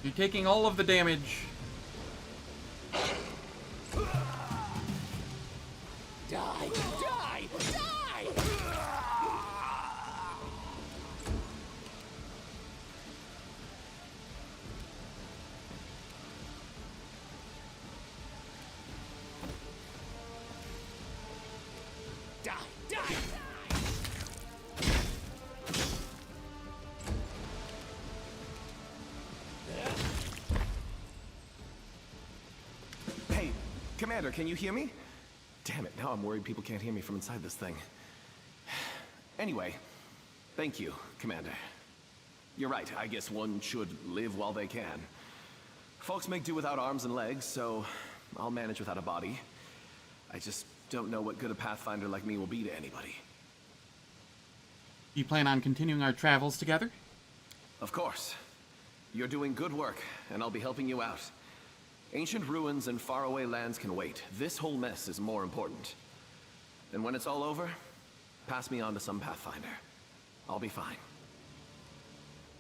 Speaker 1: You're taking all of the damage.
Speaker 2: Die! Die! Die! Die! Die!
Speaker 5: Hey, Commander, can you hear me? Damn it, now I'm worried people can't hear me from inside this thing. Anyway, thank you, Commander. You're right, I guess one should live while they can. Folks make do without arms and legs, so I'll manage without a body. I just don't know what good a Pathfinder like me will be to anybody.
Speaker 1: You plan on continuing our travels together?
Speaker 5: Of course. You're doing good work, and I'll be helping you out. Ancient ruins and faraway lands can wait. This whole mess is more important. And when it's all over, pass me on to some Pathfinder. I'll be fine.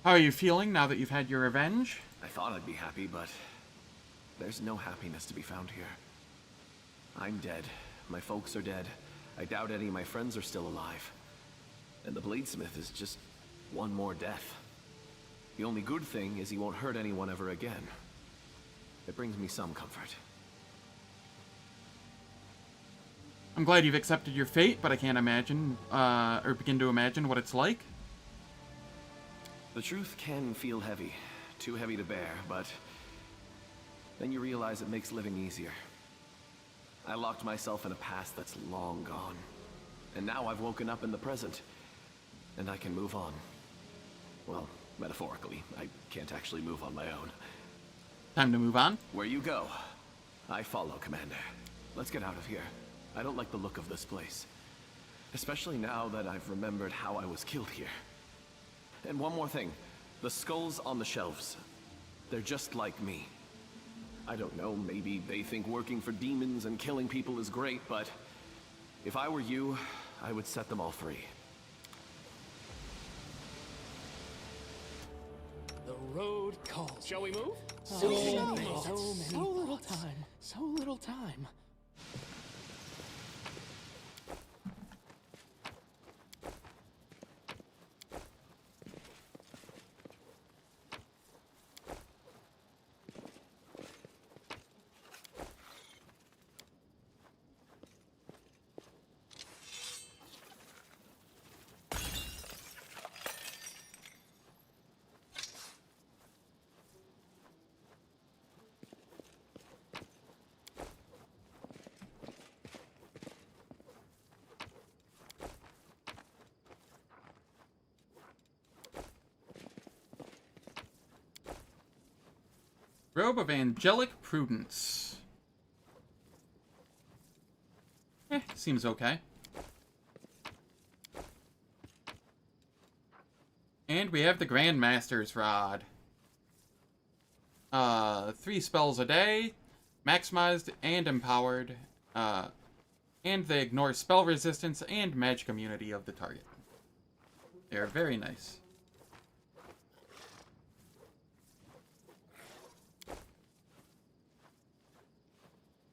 Speaker 1: How are you feeling now that you've had your revenge?
Speaker 5: I thought I'd be happy, but there's no happiness to be found here. I'm dead. My folks are dead. I doubt any of my friends are still alive. And the Bladesmith is just one more death. The only good thing is he won't hurt anyone ever again. It brings me some comfort.
Speaker 1: I'm glad you've accepted your fate, but I can't imagine, or begin to imagine what it's like.
Speaker 5: The truth can feel heavy. Too heavy to bear, but then you realize it makes living easier. I locked myself in a past that's long gone. And now I've woken up in the present. And I can move on. Well, metaphorically. I can't actually move on my own.
Speaker 1: Time to move on.
Speaker 5: Where you go, I follow, Commander. Let's get out of here. I don't like the look of this place. Especially now that I've remembered how I was killed here. And one more thing. The skulls on the shelves. They're just like me. I don't know, maybe they think working for demons and killing people is great, but if I were you, I would set them all free.
Speaker 2: The road calls. Shall we move? So many thoughts. So little time. So little time.
Speaker 1: Robe of Angelic Prudence. Seems okay. And we have the Grandmaster's Rod. 3 spells a day, maximized and empowered, and they ignore spell resistance and magic immunity of the target. They are very nice.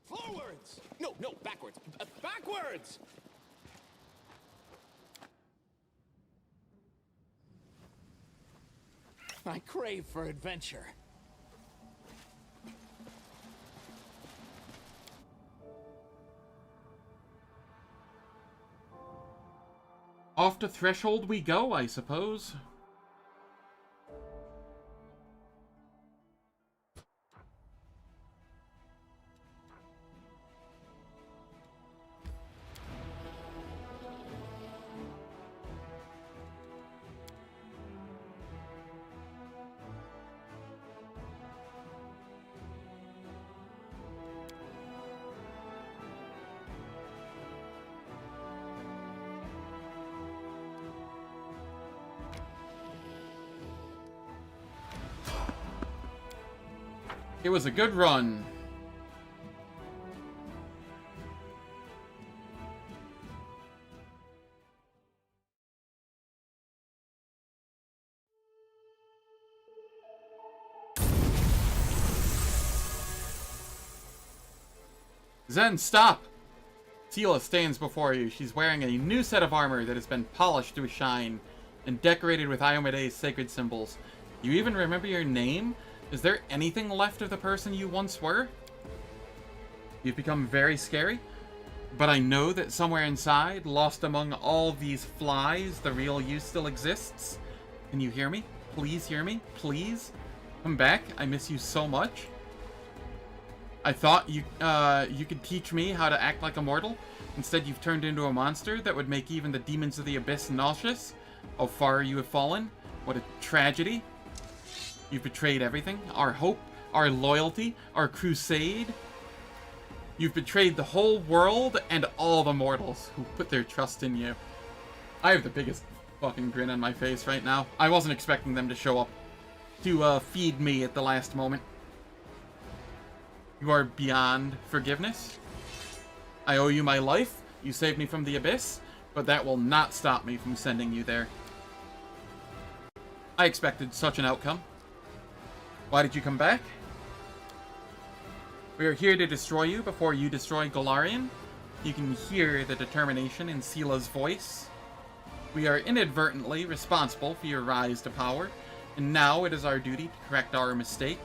Speaker 2: Forwards! No, backwards. Backwards! I crave for adventure.
Speaker 1: Off the threshold we go, I suppose. It was a good run. Zen, stop! Tila stands before you. She's wearing a new set of armor that has been polished to a shine and decorated with Iomede's sacred symbols. You even remember your name? Is there anything left of the person you once were? You've become very scary, but I know that somewhere inside, lost among all these flies, the real you still exists. Can you hear me? Please hear me? Please? Come back. I miss you so much. I thought you could teach me how to act like a mortal. Instead, you've turned into a monster that would make even the demons of the abyss nauseous. How far you have fallen. What a tragedy. You've betrayed everything. Our hope, our loyalty, our crusade. You've betrayed the whole world and all the mortals who put their trust in you. I have the biggest fucking grin on my face right now. I wasn't expecting them to show up to feed me at the last moment. You are beyond forgiveness. I owe you my life. You saved me from the abyss, but that will not stop me from sending you there. I expected such an outcome. Why did you come back? We are here to destroy you before you destroy Golarion. You can hear the determination in Sila's voice. We are inadvertently responsible for your rise to power, and now it is our duty to correct our mistake.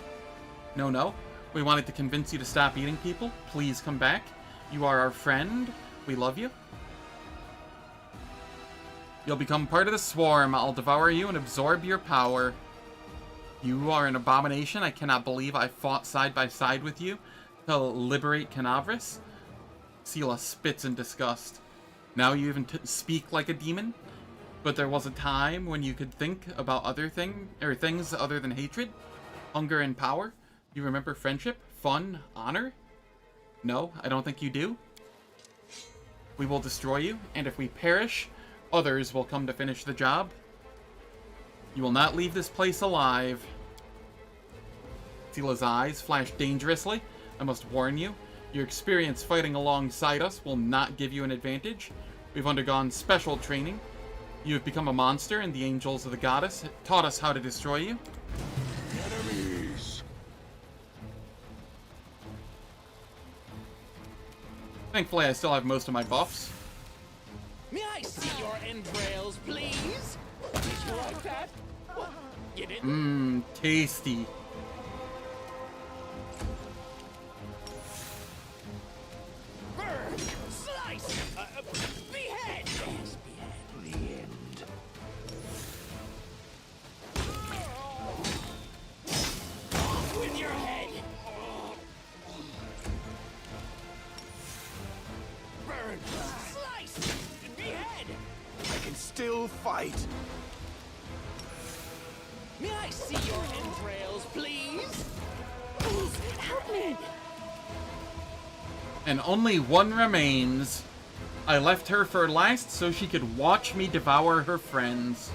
Speaker 1: No. We wanted to convince you to stop eating people. Please come back. You are our friend. We love you. You'll become part of the swarm. I'll devour you and absorb your power. You are an abomination. I cannot believe I fought side by side with you to liberate Canavris. Sila spits in disgust. Now you even speak like a demon? But there was a time when you could think about things other than hatred, hunger, and power. You remember friendship, fun, honor? No, I don't think you do. We will destroy you, and if we perish, others will come to finish the job. You will not leave this place alive. Sila's eyes flash dangerously. I must warn you, your experience fighting alongside us will not give you an advantage. We've undergone special training. You have become a monster, and the angels of the goddess taught us how to destroy you.
Speaker 4: Enemies.
Speaker 2: Thankfully, I still have most of my buffs. May I see your entrails, please? Did you like that? What? You didn't?
Speaker 1: Tasty.
Speaker 2: Burn! Slice! Behead! Yes, behead. The end. Off with your head! Burn! Slice! Behead!
Speaker 5: I can still fight.
Speaker 2: May I see your entrails, please?
Speaker 6: Help me!
Speaker 1: And only one remains. I left her for last so she could watch me devour her friends.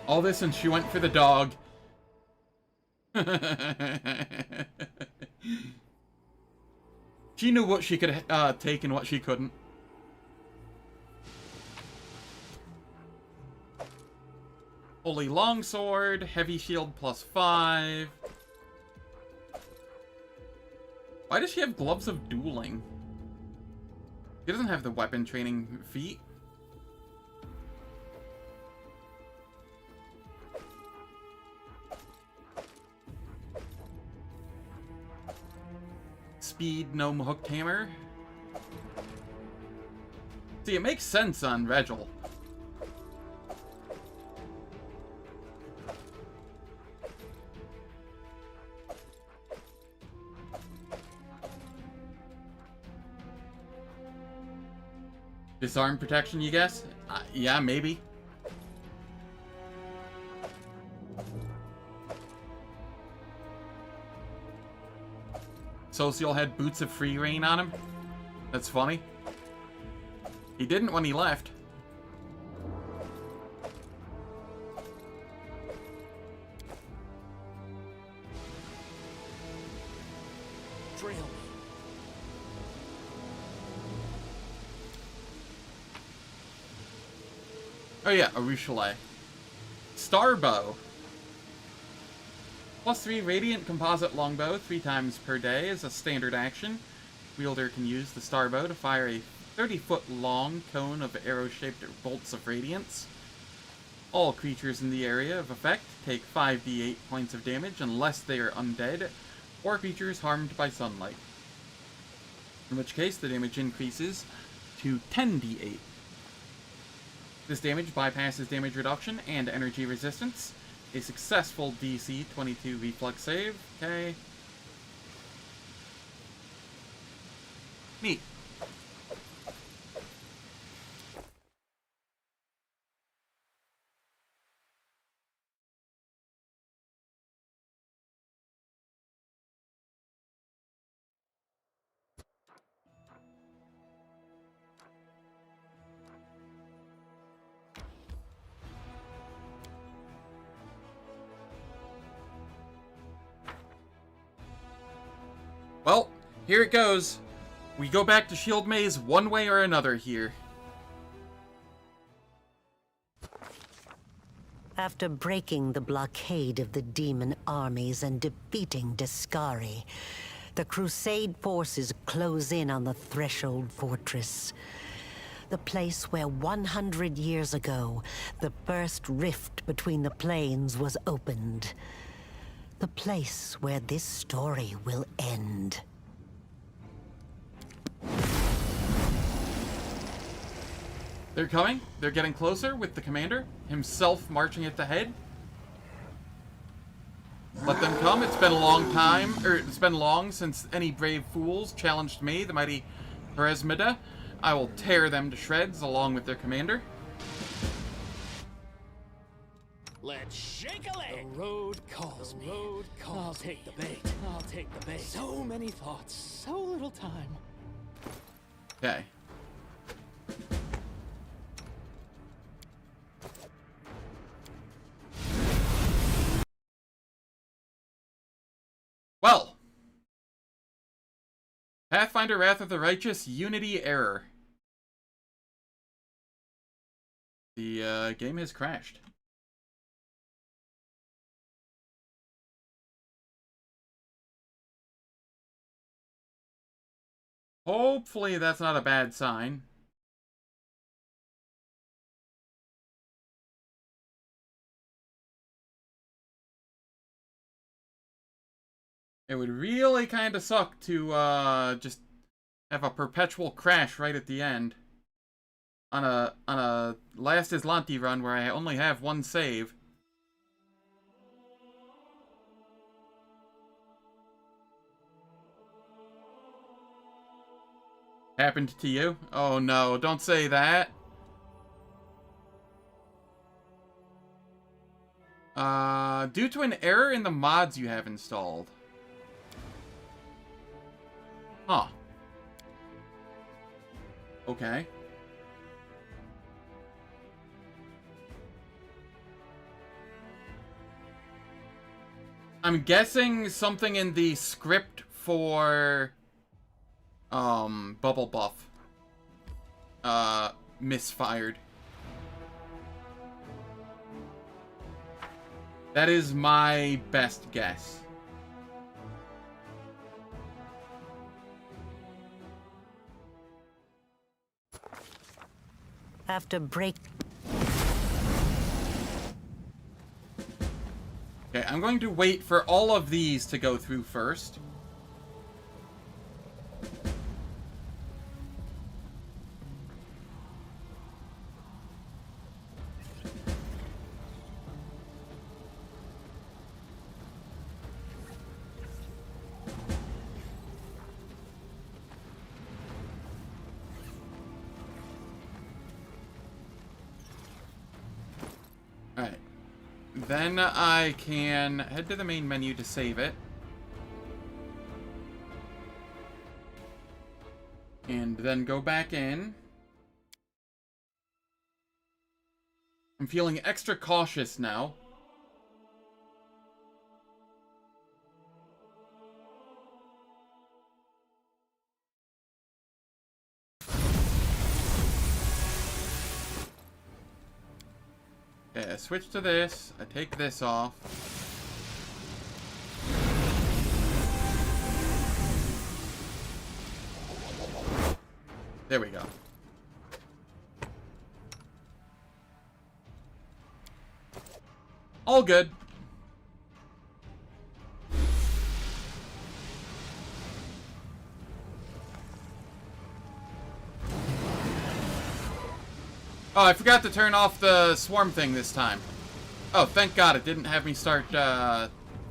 Speaker 1: All this and she went for the dog. She knew what she could take and what she couldn't. Holy Longsword, Heavy Shield +5. Why does she have Gloves of Dueling? She doesn't have the weapon training feat. Speed, Gnome Hooked Hammer. See, it makes sense on Regil. Disarm protection, you guess? Yeah, maybe. Social had Boots of Free Reign on him. That's funny. He didn't when he left.
Speaker 2: Trail me.
Speaker 1: Oh yeah, a Ruchelet. Starbow. +3 Radiant Composite Longbow 3 times per day is a standard action. Wielder can use the Starbow to fire a 30-foot long cone of arrow-shaped bolts of radiance. All creatures in the area of effect take 5d8 points of damage unless they are undead or creatures harmed by sunlight. In which case, the damage increases to 10d8. This damage bypasses damage reduction and energy resistance. A successful DC 22 reflex save. Okay. Neat. Well, here it goes. We go back to Shield Maze one way or another here.
Speaker 7: After breaking the blockade of the demon armies and defeating Discari, the Crusade forces close in on the Threshold Fortress. The place where 100 years ago, the first rift between the planes was opened. The place where this story will end.
Speaker 1: They're coming. They're getting closer with the commander himself marching at the head. Let them come. It's been a long time, or it's been long since any brave fools challenged me, the mighty Peresmida. I will tear them to shreds along with their commander.
Speaker 2: Let's shake a leg. The road calls me. I'll take the bait. I'll take the bait. So many thoughts, so little time.
Speaker 1: Okay. Well. Pathfinder Wrath of the Righteous Unity Error. The game has crashed. Hopefully that's not a bad sign. It would really kind of suck to just have a perpetual crash right at the end. on a last Azlanti run where I only have one save. Happened to you? Oh no, don't say that. Due to an error in the mods you have installed. Huh. Okay. I'm guessing something in the script for Bubble Buff misfired. That is my best guess.
Speaker 7: After break...
Speaker 1: Okay, I'm going to wait for all of these to go through first. Alright. Then I can head to the main menu to save it. And then go back in. I'm feeling extra cautious now. Okay, I switch to this. I take this off. There we go. All good. Oh, I forgot to turn off the swarm thing this time. Oh, thank God it didn't have me start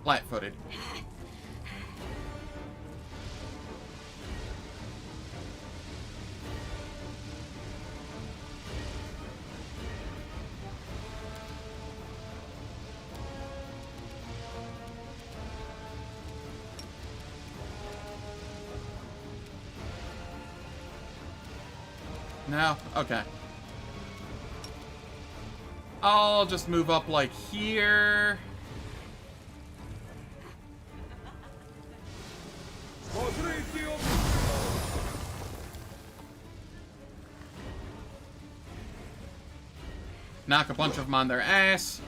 Speaker 1: flat-footed. No? Okay. I'll just move up like here. Knock a bunch of them on their ass.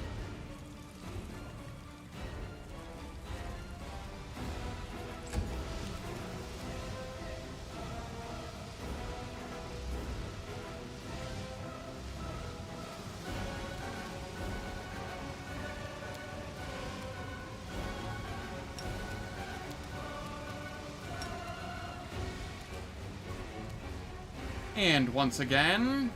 Speaker 1: And once again.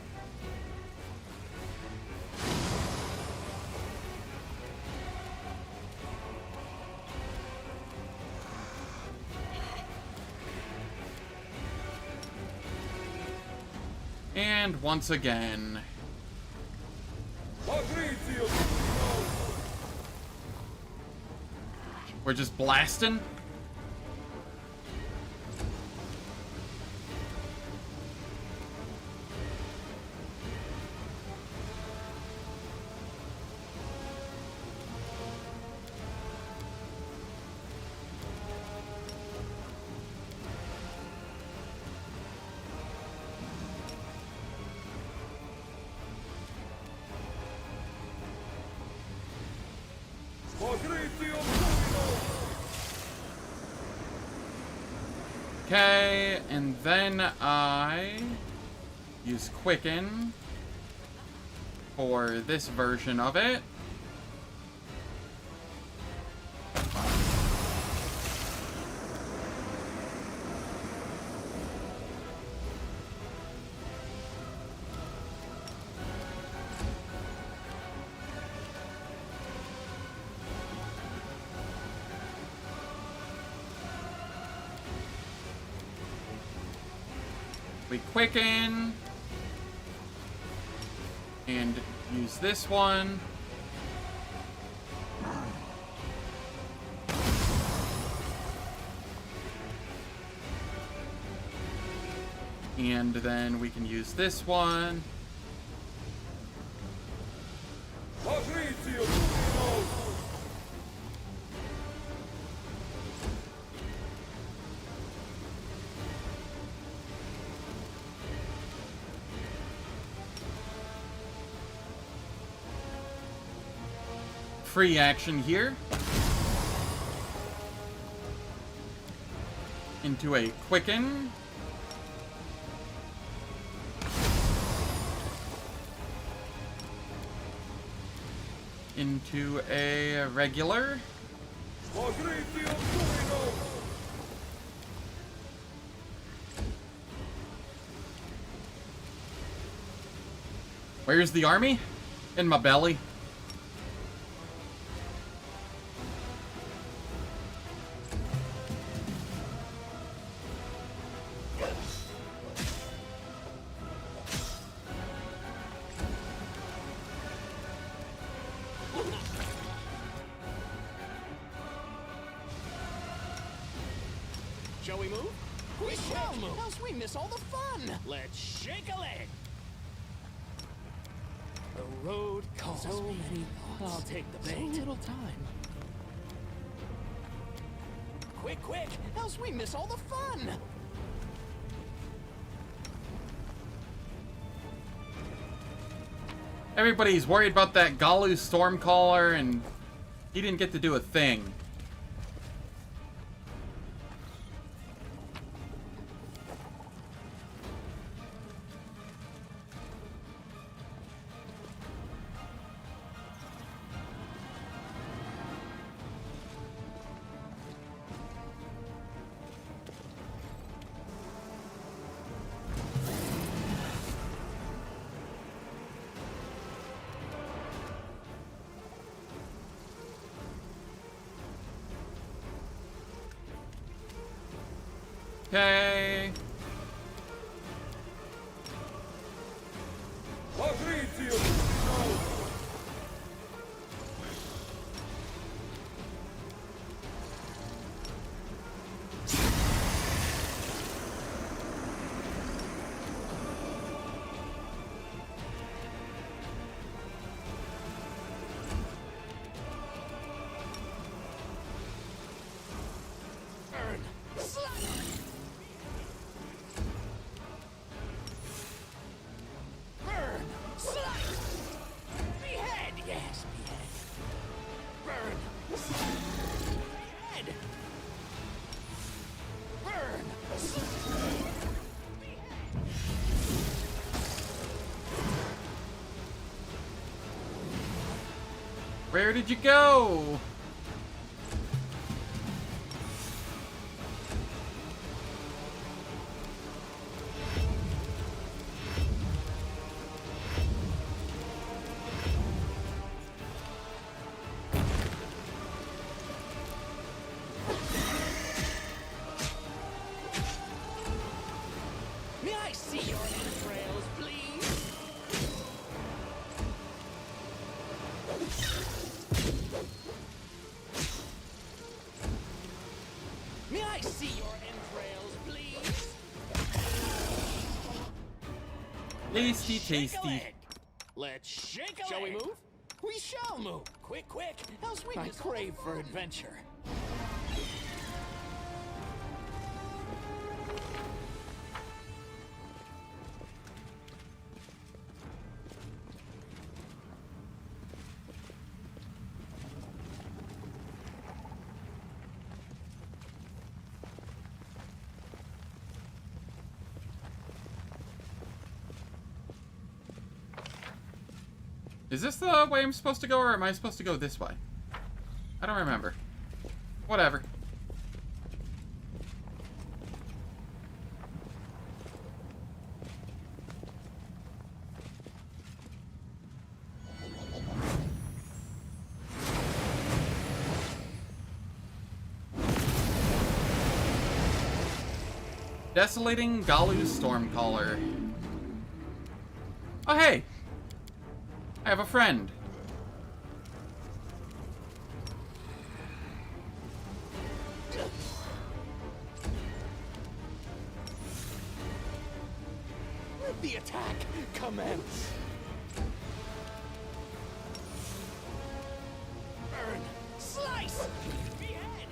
Speaker 1: And once again. We're just blasting. Okay, and then I use Quicken for this version of it. We quicken. And use this one. And then we can use this one.
Speaker 4: Patrizio Turino!
Speaker 1: Free action here. Into a quicken. Into a regular.
Speaker 4: Patrizio Turino!
Speaker 1: Where's the army? In my belly.
Speaker 2: Shall we move? We shall move. Else we miss all the fun. Let's shake a leg. The road calls so me. Many thoughts. I'll take the bait. So little time. Quick, quick! Else we miss all the fun.
Speaker 1: Everybody's worried about that Galu Stormcaller, and he didn't get to do a thing. Okay.
Speaker 4: Patrizio Turino!
Speaker 2: Burn. Slap. Burn! Slice! Behead! Yes, behead. Burn! Behead! Burn!
Speaker 1: Where did you go?
Speaker 2: May I see your entrails, please? May I see your entrails, please?
Speaker 1: Tasty,
Speaker 2: Shake a
Speaker 1: tasty.
Speaker 2: leg. Let's shake a leg. Shall we move? We shall move. Quick, quick. Else we miss crave for adventure.
Speaker 1: Is this the way I'm supposed to go, or am I supposed to go this way? I don't remember. Whatever. Desolating Galu Stormcaller. Oh, hey! I have a friend.
Speaker 2: Let the attack commence. Burn, slice, behead.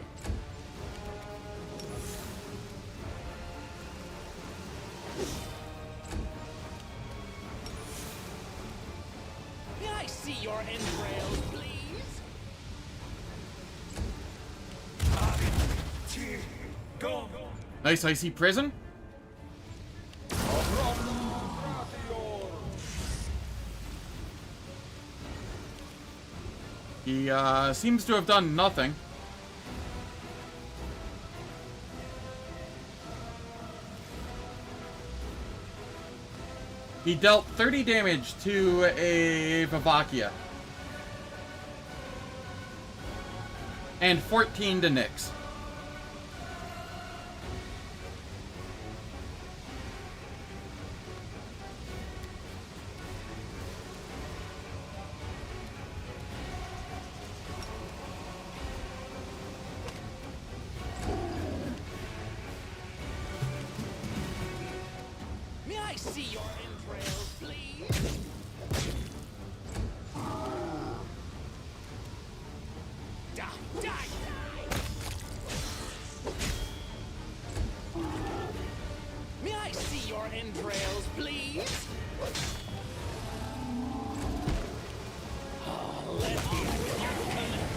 Speaker 2: May I see your entrails, please?
Speaker 1: Nice icy prison. He seems to have done nothing. He dealt 30 damage to a Vivacia. And 14 to Nyx.
Speaker 2: May I see your entrails, please? Die, die, die! May I see your entrails, please? Oh, let the attack commence.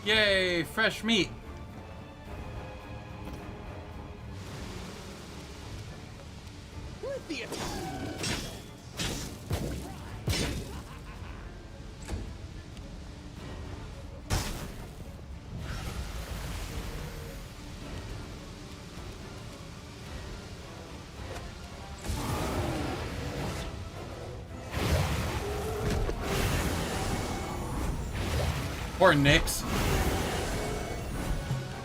Speaker 1: Yay, fresh meat.
Speaker 2: Let the attack.
Speaker 1: Poor Nyx.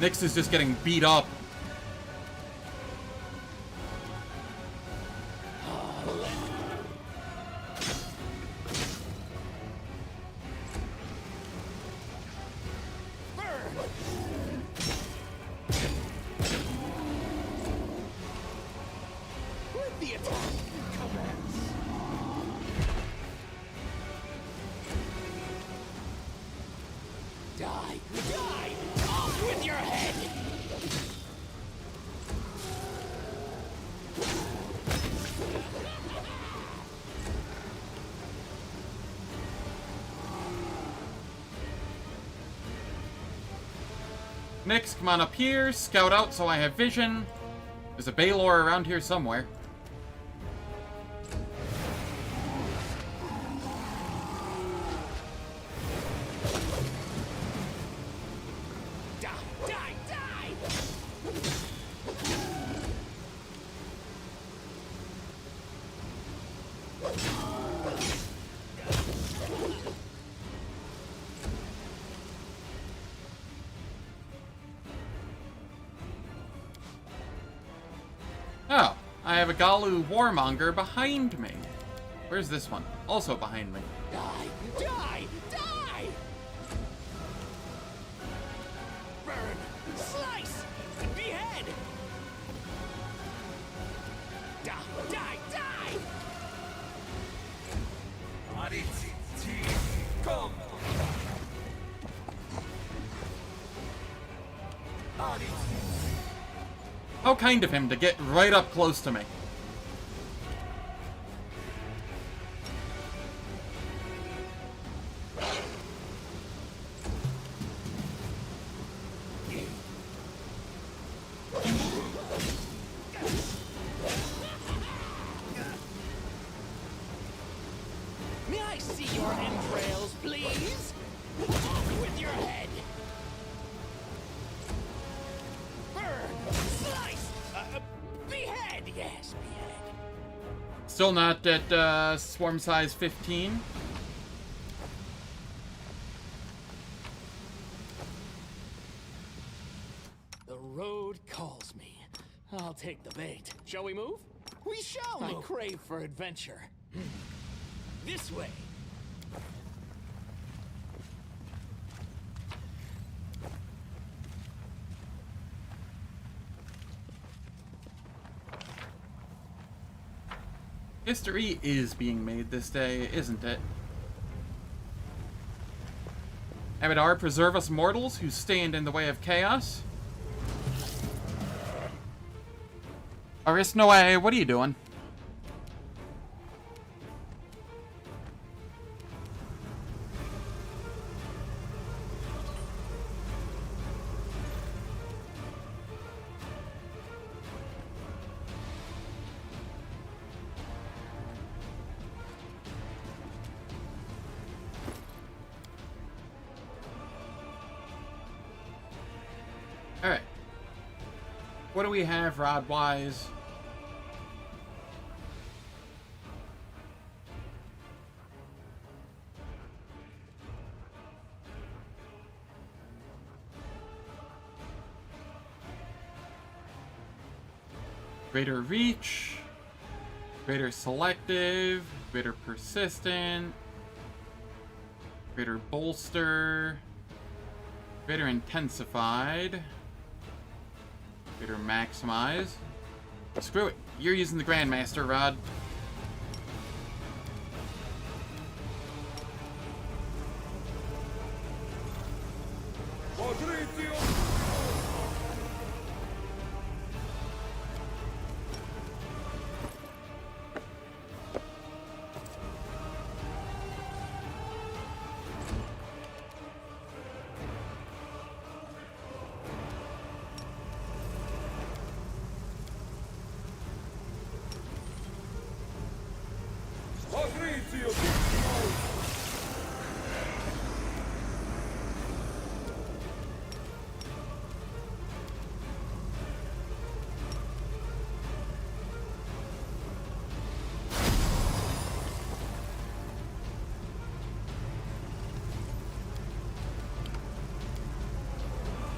Speaker 1: Nyx is just getting beat up.
Speaker 2: Let the attack commence. Die! Die! Off with your head!
Speaker 1: Nyx, come on up here. Scout out so I have vision. There's a Baylor around here somewhere.
Speaker 2: Die! Die! Die!
Speaker 1: Oh, I have a Galu Warmonger behind me. Where's this one? Also behind me.
Speaker 2: Die! Die! Die! Burn! Slice! Behead! Die! Die! Die!
Speaker 4: Come!
Speaker 1: How kind of him to get right up close to me.
Speaker 2: May I see your entrails, please? Off with your head! Burn! Slice! Behead! Yes, behead.
Speaker 1: Still not at swarm size 15.
Speaker 2: I'll take the bait. Shall we move? We shall move. I crave for adventure. This way.
Speaker 1: History is being made this day, isn't it? Abadar, preserve us mortals who stand in the way of chaos. Arisnoe, what are you doing? Alright. What do we have rod-wise? Greater reach, greater selective, greater persistent, greater bolster, greater intensified, greater maximize. Screw it, you're using the Grandmaster rod.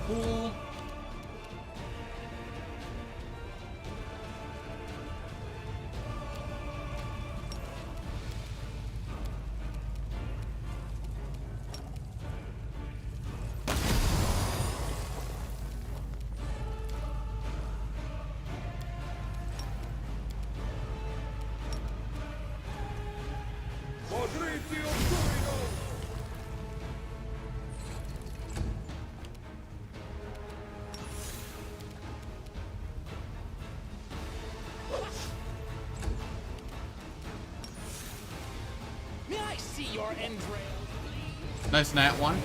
Speaker 1: Cool.
Speaker 2: May I see your entrails, please?
Speaker 1: Nice nat one.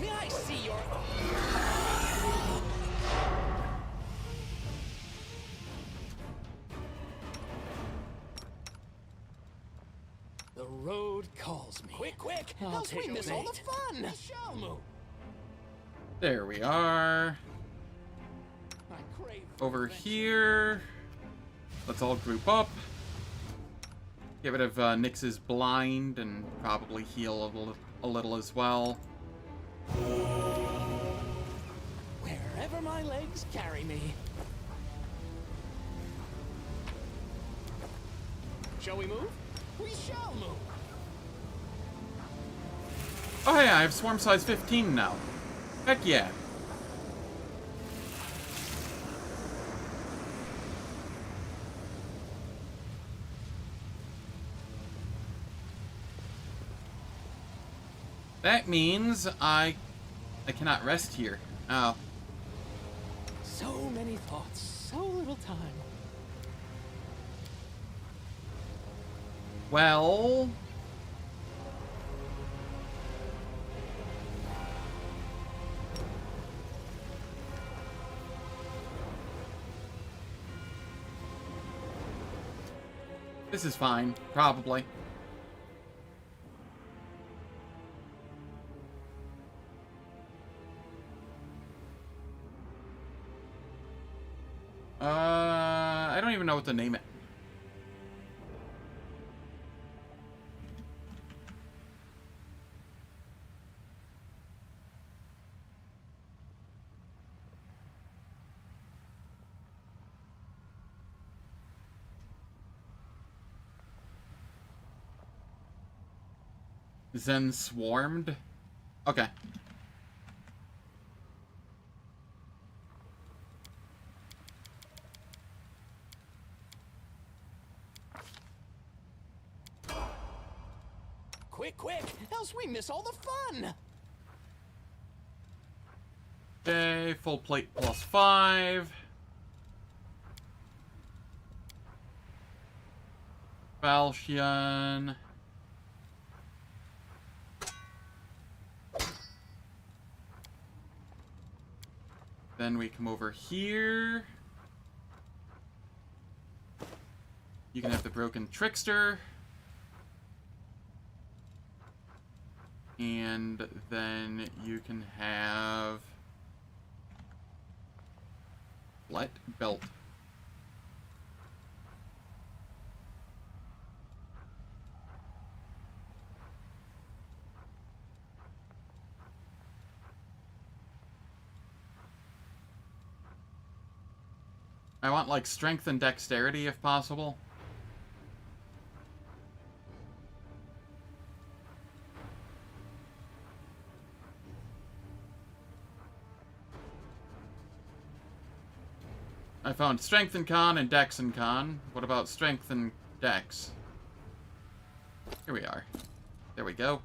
Speaker 2: May I see your... The road calls me. Quick, quick!
Speaker 3: I'll
Speaker 2: Else
Speaker 3: take
Speaker 2: we
Speaker 3: a
Speaker 2: miss all the
Speaker 3: bait.
Speaker 2: fun! We shall move.
Speaker 1: There we are.
Speaker 2: I crave
Speaker 1: Over
Speaker 2: adventure.
Speaker 1: here. Let's all group up. Get rid of Nyx's blind and probably heal a little as well.
Speaker 2: Wherever my legs carry me. Shall we move? We shall move.
Speaker 1: Oh hey, I have swarm size 15 now. Heck yeah. That means I cannot rest here. Oh.
Speaker 2: So many thoughts, so little time.
Speaker 1: Well, this is fine, probably. I don't even know what to name it. Zen Swarmed? Okay.
Speaker 2: Quick, quick, else we miss all the fun.
Speaker 1: Okay, full plate plus 5. Falchion. Then we come over here. You can have the Broken Trickster. And then you can have Flat Belt. I want, like, strength and dexterity if possible. I found strength and con and dex and con. What about strength and dex? Here we are. There we go.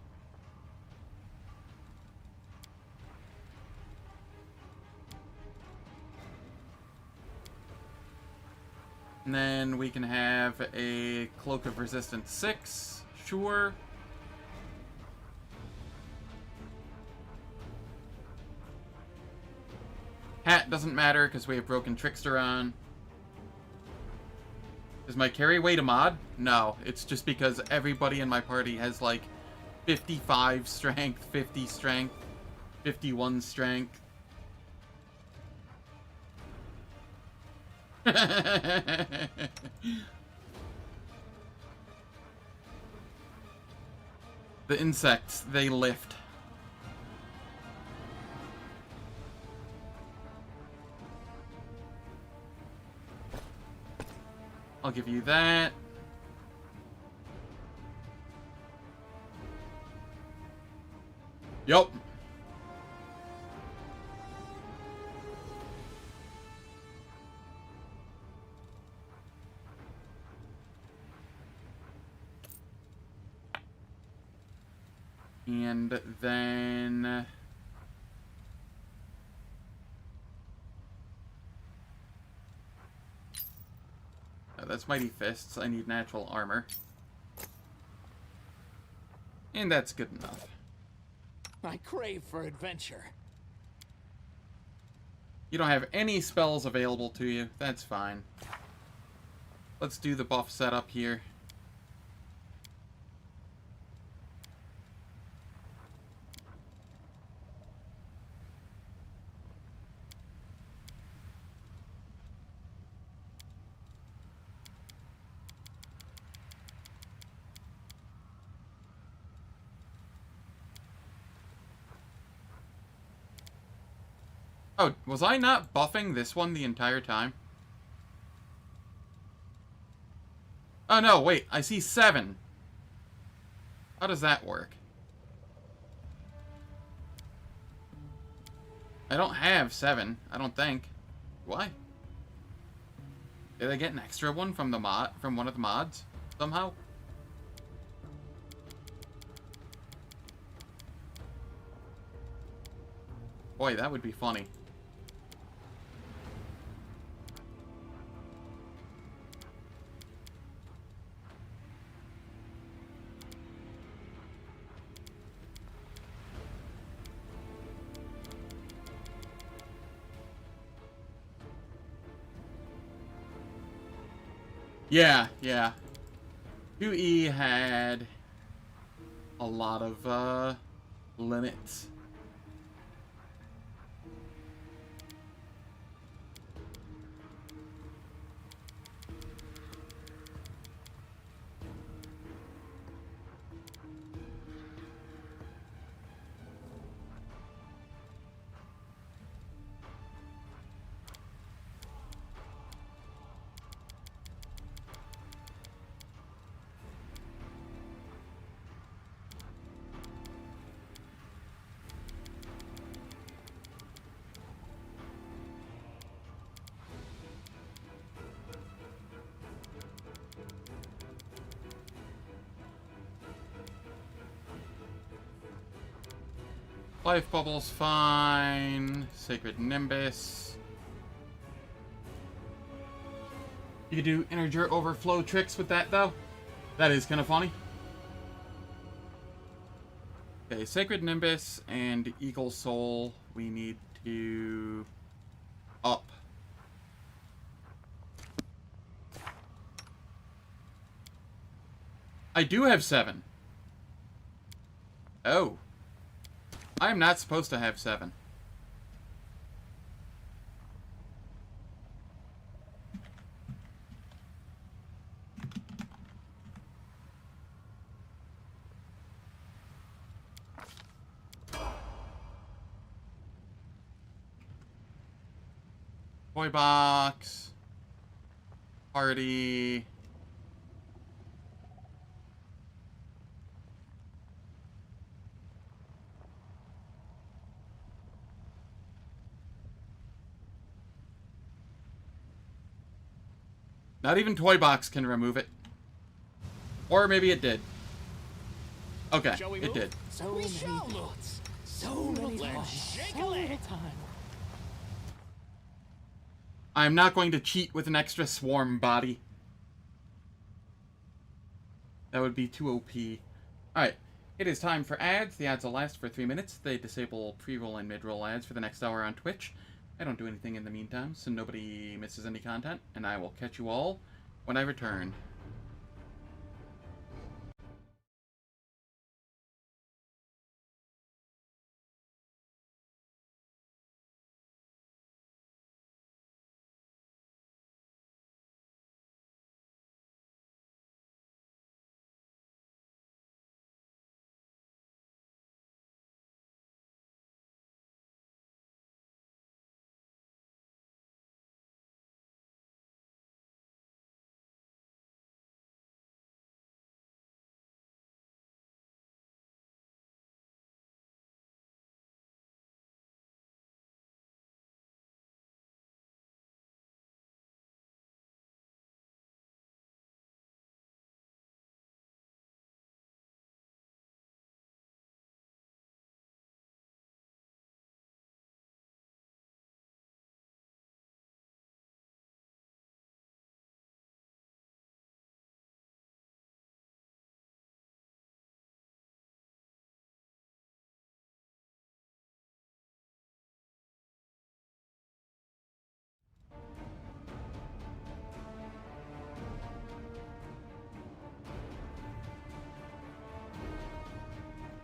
Speaker 1: And then we can have a Cloak of Resistance 6. Sure. Hat doesn't matter because we have Broken Trickster on. Does my carry weight a mod? No, it's just because everybody in my party has like 55 strength, 50 strength, 51 strength. The insects, they lift. I'll give you that. Yup. And then... oh, that's Mighty Fists. I need natural armor. And that's good enough.
Speaker 2: I crave for adventure.
Speaker 1: You don't have any spells available to you. That's fine. Let's do the buff setup here. Oh, was I not buffing this one the entire time? Oh no, wait, I see 7. How does that work? I don't have 7, I don't think. Do I? Did I get an extra one from the mod, from one of the mods? Somehow? Boy, that would be funny. Yeah, yeah. 2E had a lot of, limits. Life Bubble's fine. Sacred Nimbus. You could do integer overflow tricks with that, though. That is kind of funny. Okay, Sacred Nimbus and Eagle Soul, we need to up. I do have 7. Oh. I am not supposed to have 7. Toy box. Party. Not even Toy Box can remove it. Or maybe it did. Okay, it did.
Speaker 2: So many thoughts. So many thoughts. So little time.
Speaker 1: I'm not going to cheat with an extra swarm body. That would be too OP. Alright, it is time for ads. The ads will last for 3 minutes. They disable pre-roll and mid-roll ads for the next hour on Twitch. I don't do anything in the meantime, so nobody misses any content, and I will catch you all when I return.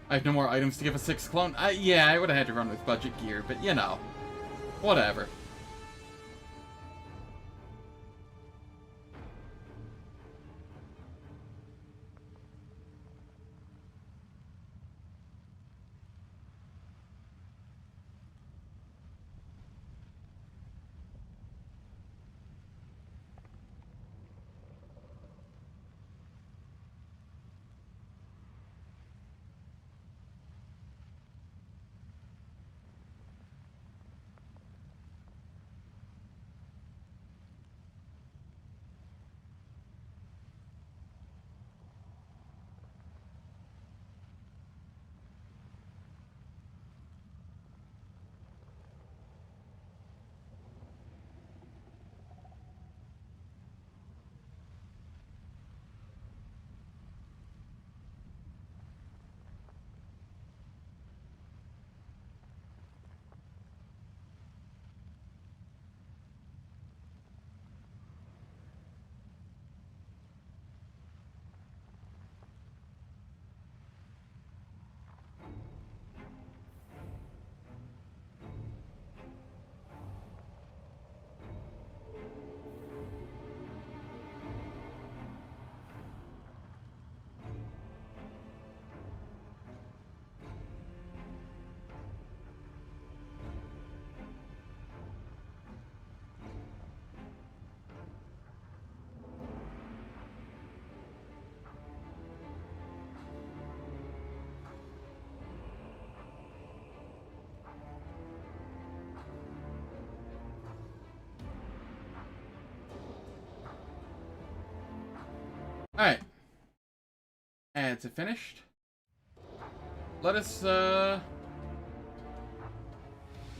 Speaker 1: I have no more items to give a 6th clone. Yeah, I would have had to run with budget gear, but you know. Whatever. Alright. Ads are finished. Let us,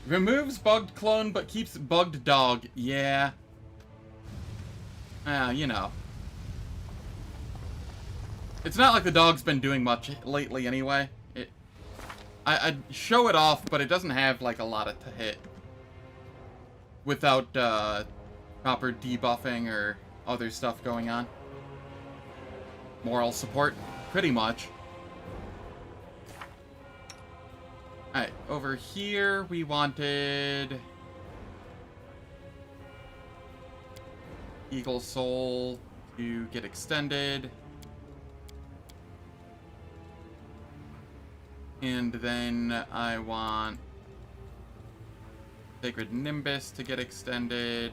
Speaker 1: Removes bugged clone, but keeps bugged dog. Yeah. You know. It's not like the dog's been doing much lately anyway. I'd show it off, but it doesn't have, like, a lot to hit. Without, proper debuffing or other stuff going on. Moral support, pretty much. Alright, over here we wanted Eagle Soul to get extended. And then I want Sacred Nimbus to get extended.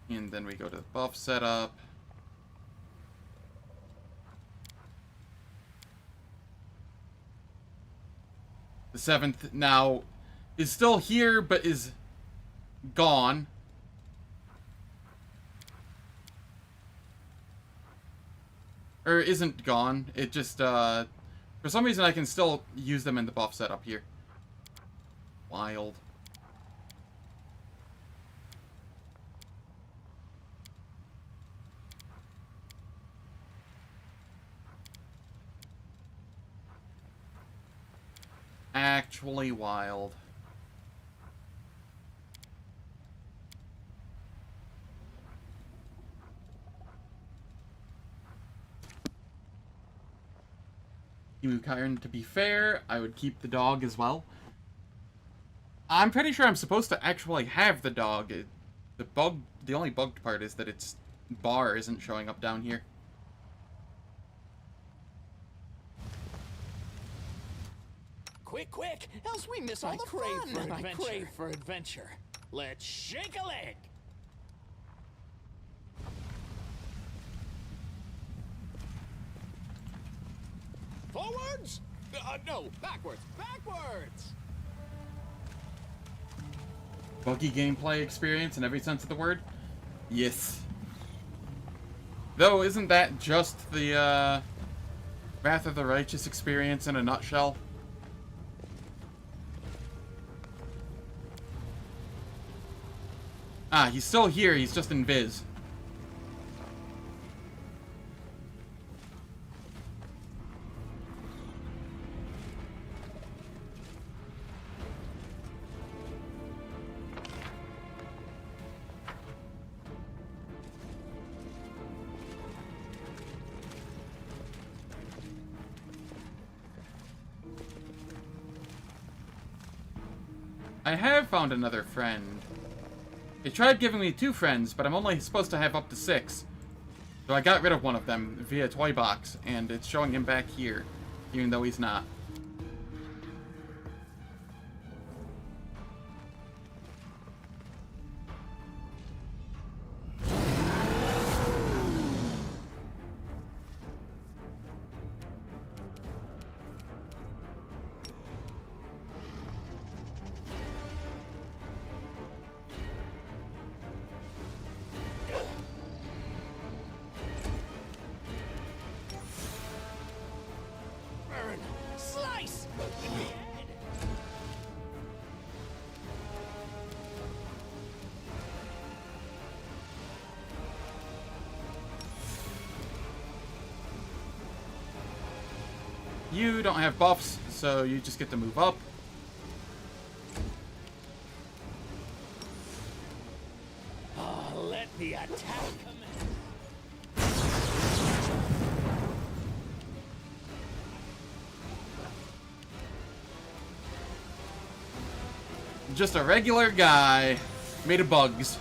Speaker 1: And then we go to the buff setup. The 7th now is still here, but is gone. Or isn't gone. It just, for some reason I can still use them in the buff setup here. Wild. Actually wild. Kyron, to be fair, I would keep the dog as well. I'm pretty sure I'm supposed to actually have the dog. The only bugged part is that its bar isn't showing up down here.
Speaker 2: Quick, quick, else we miss all the fun. I crave for adventure. Let's shake a leg. Forwards? No, backwards, backwards!
Speaker 1: Buggy gameplay experience in every sense of the word? Yes. Though, isn't that just the, Wrath of the Righteous experience in a nutshell? Ah, he's still here, he's just in Viz. I have found another friend. It tried giving me 2 friends, but I'm only supposed to have up to 6. So I got rid of one of them via Toy Box, and it's showing him back here, even though he's not.
Speaker 2: Slice!
Speaker 1: You don't have buffs, so you just get to move up.
Speaker 2: Oh, let the attack commence.
Speaker 1: Just a regular guy made of bugs.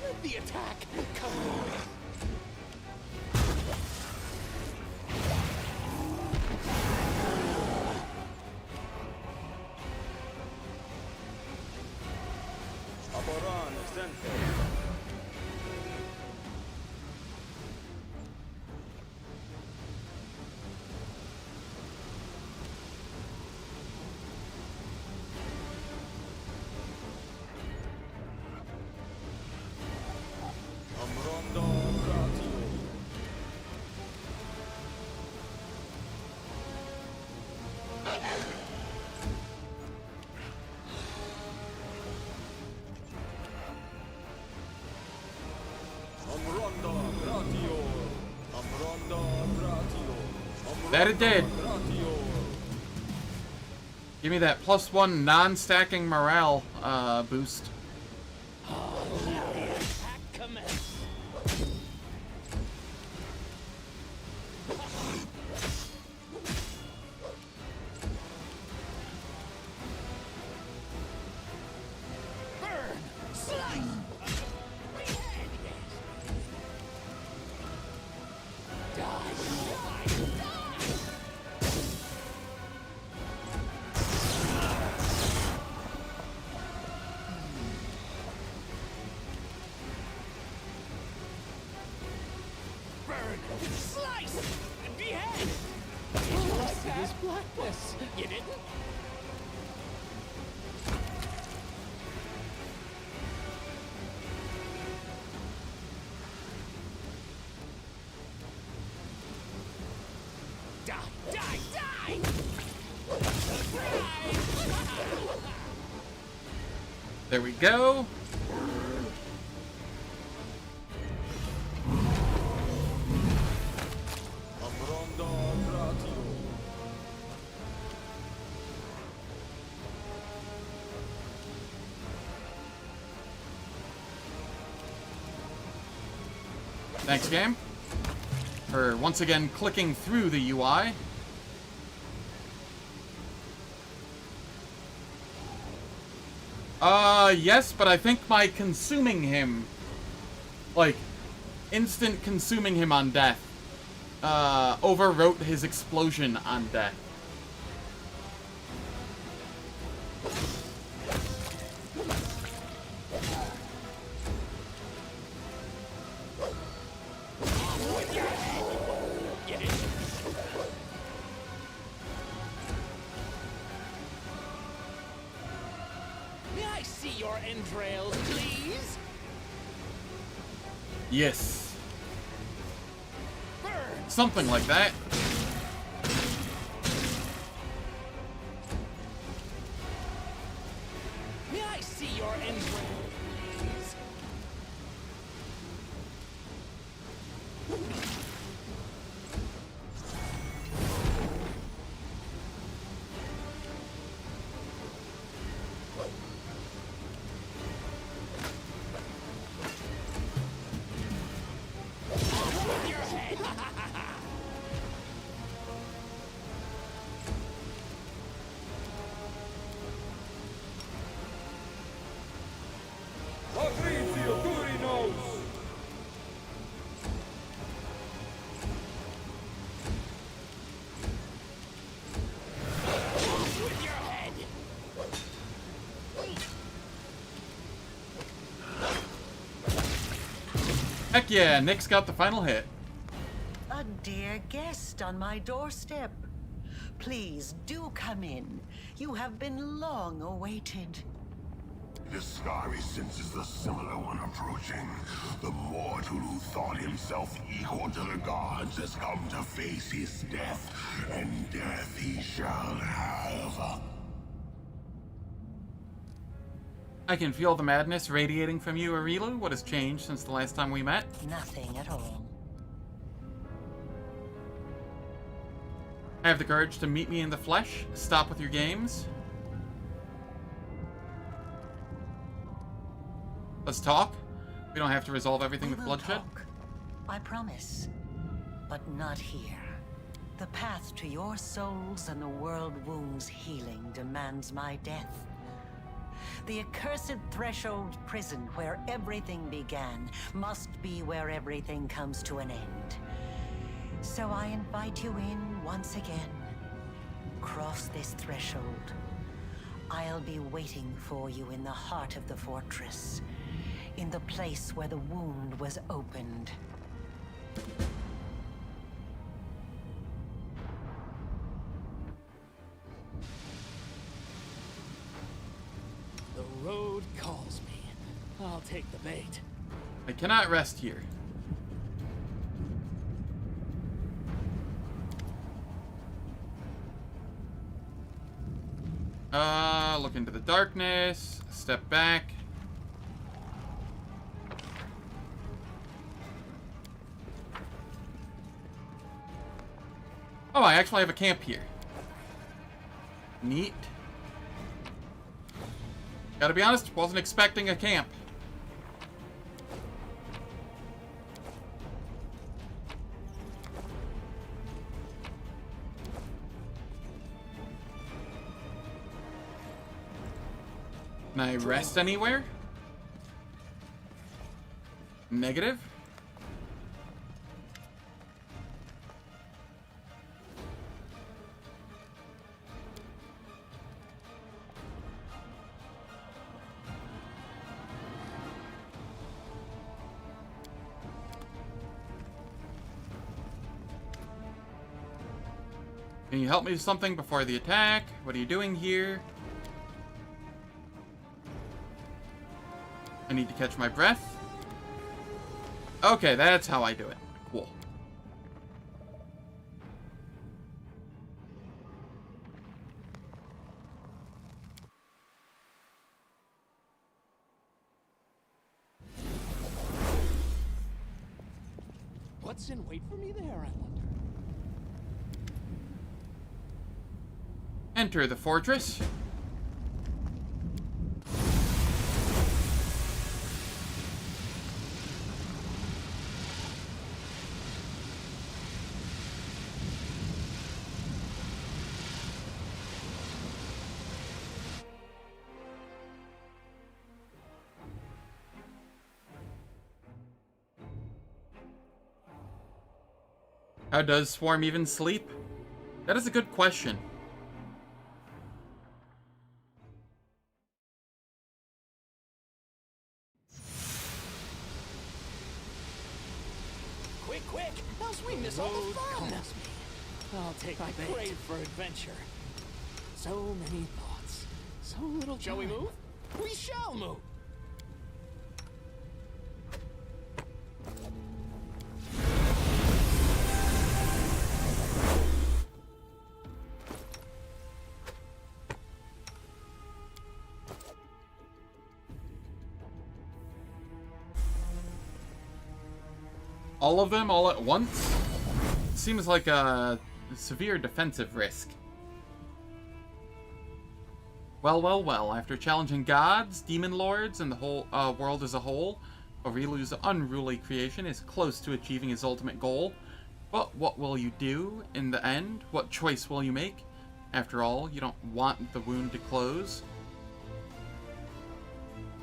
Speaker 2: Let the attack commence.
Speaker 4: Aboran, Azlanti.
Speaker 1: That it did. Give me that +1 non-stacking morale boost.
Speaker 2: Slice! Behead! Did you like that? Blackness. You didn't? Die! Die! Die!
Speaker 1: There we go. Thanks, game, for once again clicking through the UI. Yes, but I think my consuming him, like, instant consuming him on death, overwrote his explosion on death.
Speaker 2: May I see your entrails, please?
Speaker 1: Yes.
Speaker 2: Burn!
Speaker 1: Something like that.
Speaker 2: May I see your entrails, please? With your head!
Speaker 4: Patrizio Turinos!
Speaker 2: With your head!
Speaker 1: Heck yeah, Nick's got the final hit.
Speaker 7: A dear guest on my doorstep. Please do come in. You have been long awaited.
Speaker 6: Discari senses the similar one approaching. The mortal who thought himself equal to the gods has come to face his death, and death he shall have.
Speaker 1: I can feel the madness radiating from you, Arilu. What has changed since the last time we met?
Speaker 7: Nothing at all.
Speaker 1: Have the courage to meet me in the flesh? Stop with your games? Let's talk. We don't have to resolve everything
Speaker 7: We
Speaker 1: with
Speaker 7: will
Speaker 1: bloodshed.
Speaker 7: talk, I promise. But not here. The path to your souls and the world womb's healing demands my death. The accursed threshold prison where everything began must be where everything comes to an end. So I invite you in once again. Cross this threshold. I'll be waiting for you in the heart of the fortress, in the place where the wound was opened.
Speaker 2: The road calls me. I'll take the bait.
Speaker 1: I cannot rest here. Look into the darkness. Step back. Oh, I actually have a camp here. Neat. Gotta be honest, wasn't expecting a camp. Can I rest anywhere? Negative. Can you help me with something before the attack? What are you doing here? I need to catch my breath. Okay, that's how I do it. Cool.
Speaker 2: What's in wait for me there, I wonder?
Speaker 1: Enter the fortress. How does Swarm even sleep? That is a good question.
Speaker 2: Quick, quick! Else we miss all the fun! I'll take my brave for adventure. So many thoughts. So little time. Shall we move? We shall move!
Speaker 1: All of them all at once? Seems like a severe defensive risk. Well, after challenging gods, demon lords, and the whole world as a whole, Aurilu's unruly creation is close to achieving his ultimate goal. But what will you do in the end? What choice will you make? After all, you don't want the wound to close.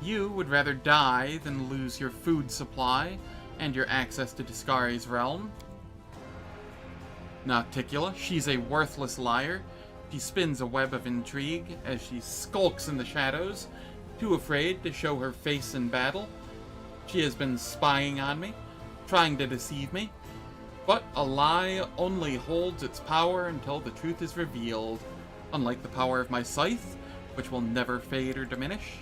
Speaker 1: You would rather die than lose your food supply and your access to Discari's realm. Nocticula, she's a worthless liar. She spins a web of intrigue as she skulks in the shadows, too afraid to show her face in battle. She has been spying on me, trying to deceive me. But a lie only holds its power until the truth is revealed, unlike the power of my scythe, which will never fade or diminish.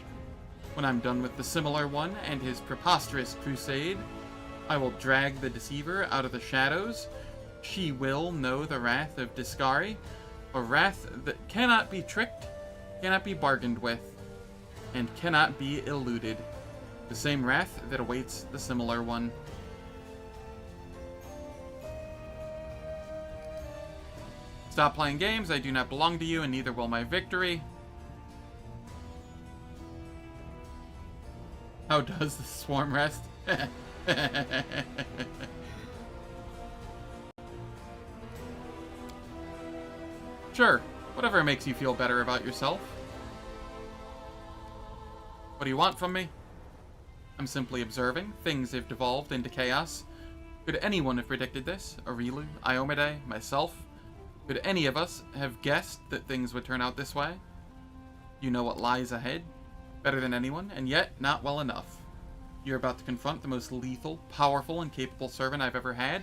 Speaker 1: When I'm done with the similar one and his preposterous crusade, I will drag the deceiver out of the shadows. She will know the wrath of Discari, a wrath that cannot be tricked, cannot be bargained with, and cannot be eluded. The same wrath that awaits the similar one. Stop playing games, I do not belong to you, and neither will my victory. How does the swarm rest? Sure, whatever makes you feel better about yourself. What do you want from me? I'm simply observing. Things have devolved into chaos. Could anyone have predicted this? Aurilu, Iomade, myself? Could any of us have guessed that things would turn out this way? You know what lies ahead better than anyone, and yet not well enough. You're about to confront the most lethal, powerful, and capable servant I've ever had.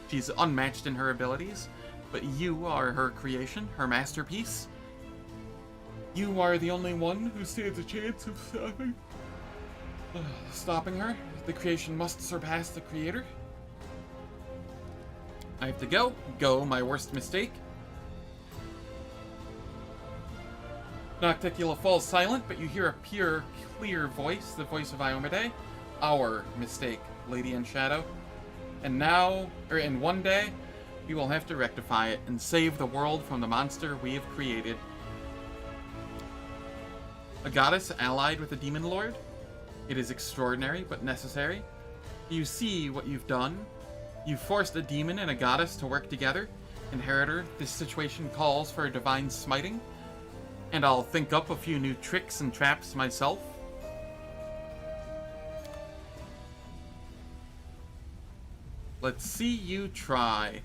Speaker 1: She's unmatched in her abilities, but you are her creation, her masterpiece. You are the only one who stands a chance of stopping her. The creation must surpass the creator. I have to go. Go, my worst mistake. Nocticula falls silent, but you hear a pure, clear voice, the voice of Iomade. Our mistake, Lady in Shadow. And now, or in one day, We will have to rectify it and save the world from the monster we have created. A goddess allied with a demon lord? It is extraordinary, but necessary. Do you see what you've done? You've forced a demon and a goddess to work together. Inheritor, this situation calls for a divine smiting. And I'll think up a few new tricks and traps myself. Let's see you try.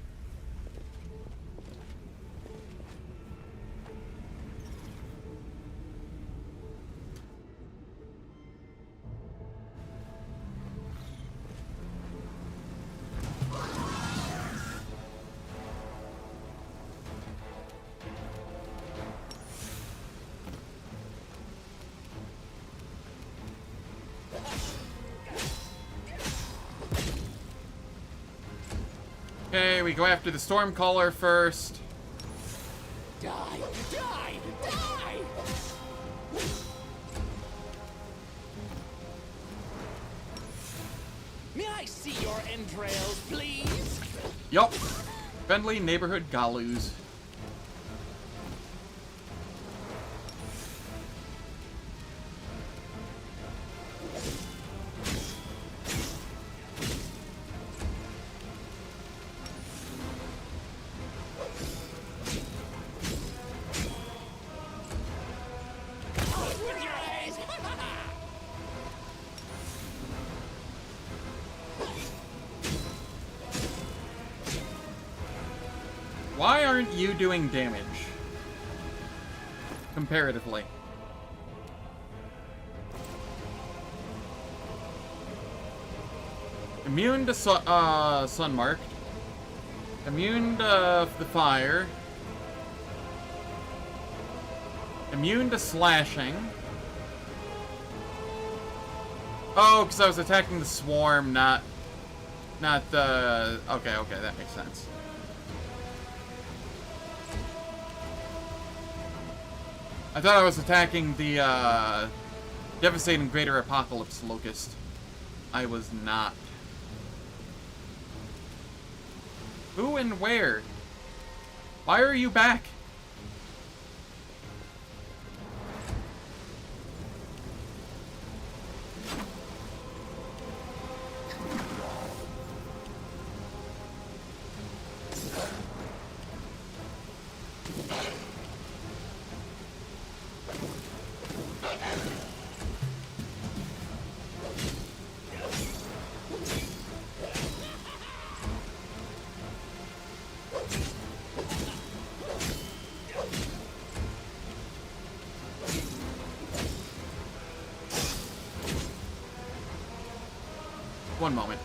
Speaker 1: Okay, we go after the Stormcaller first.
Speaker 2: Die! Die! Die! May I see your entrails, please?
Speaker 1: Yup. Friendly neighborhood Galus.
Speaker 2: With your eyes!
Speaker 1: Why aren't you doing damage? Comparatively. Immune to Sunmarked. Immune to the fire. Immune to slashing. Oh, because I was attacking the swarm, not the... Okay, that makes sense. I thought I was attacking the devastating Greater Apocalypse Locust. I was not. Who and where? Why are you back? One moment.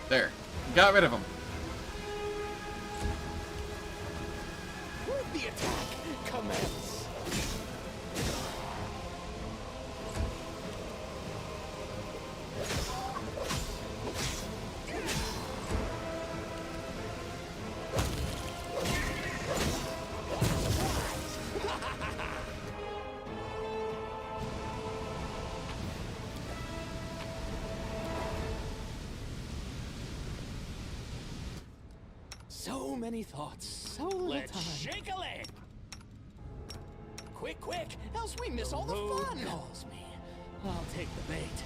Speaker 1: There. Got rid of him.
Speaker 2: Would the attack commence? So many thoughts, so little time. Shake a leg! Quick, quick, else we miss all the fun! Calls me. I'll take the bait.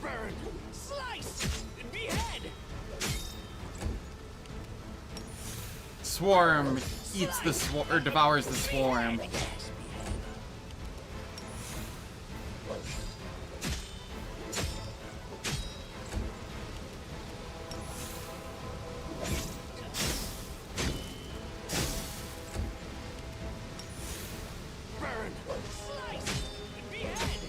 Speaker 2: Burn! Slice! Behead!
Speaker 1: Swarm eats the or devours the swarm.
Speaker 2: Burn! Slice! Behead!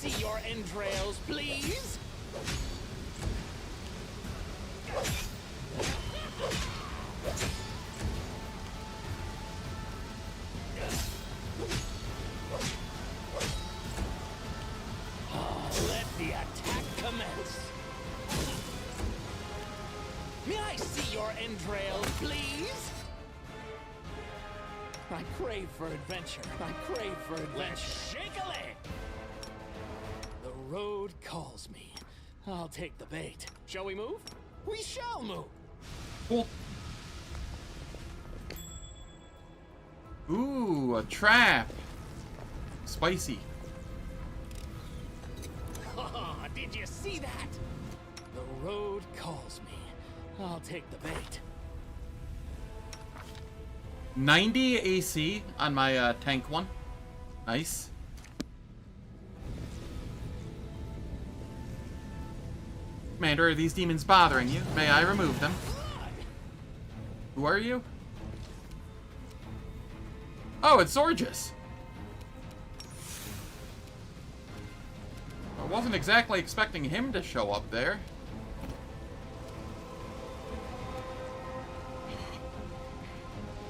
Speaker 2: see your entrails, please? Let the attack commence. May I see your entrails, please? I crave for adventure. I crave for adventure. Let's shake a leg. The road calls me. I'll take the bait. Shall we move? We shall move.
Speaker 1: Cool. Ooh, a trap. Spicy.
Speaker 2: Did you see that? The road calls me. I'll take the bait.
Speaker 1: 90 AC on my tank one. Nice. Commander, are these demons bothering you? May I remove them? Who are you? Oh, it's Zorgus. I wasn't exactly expecting him to show up there.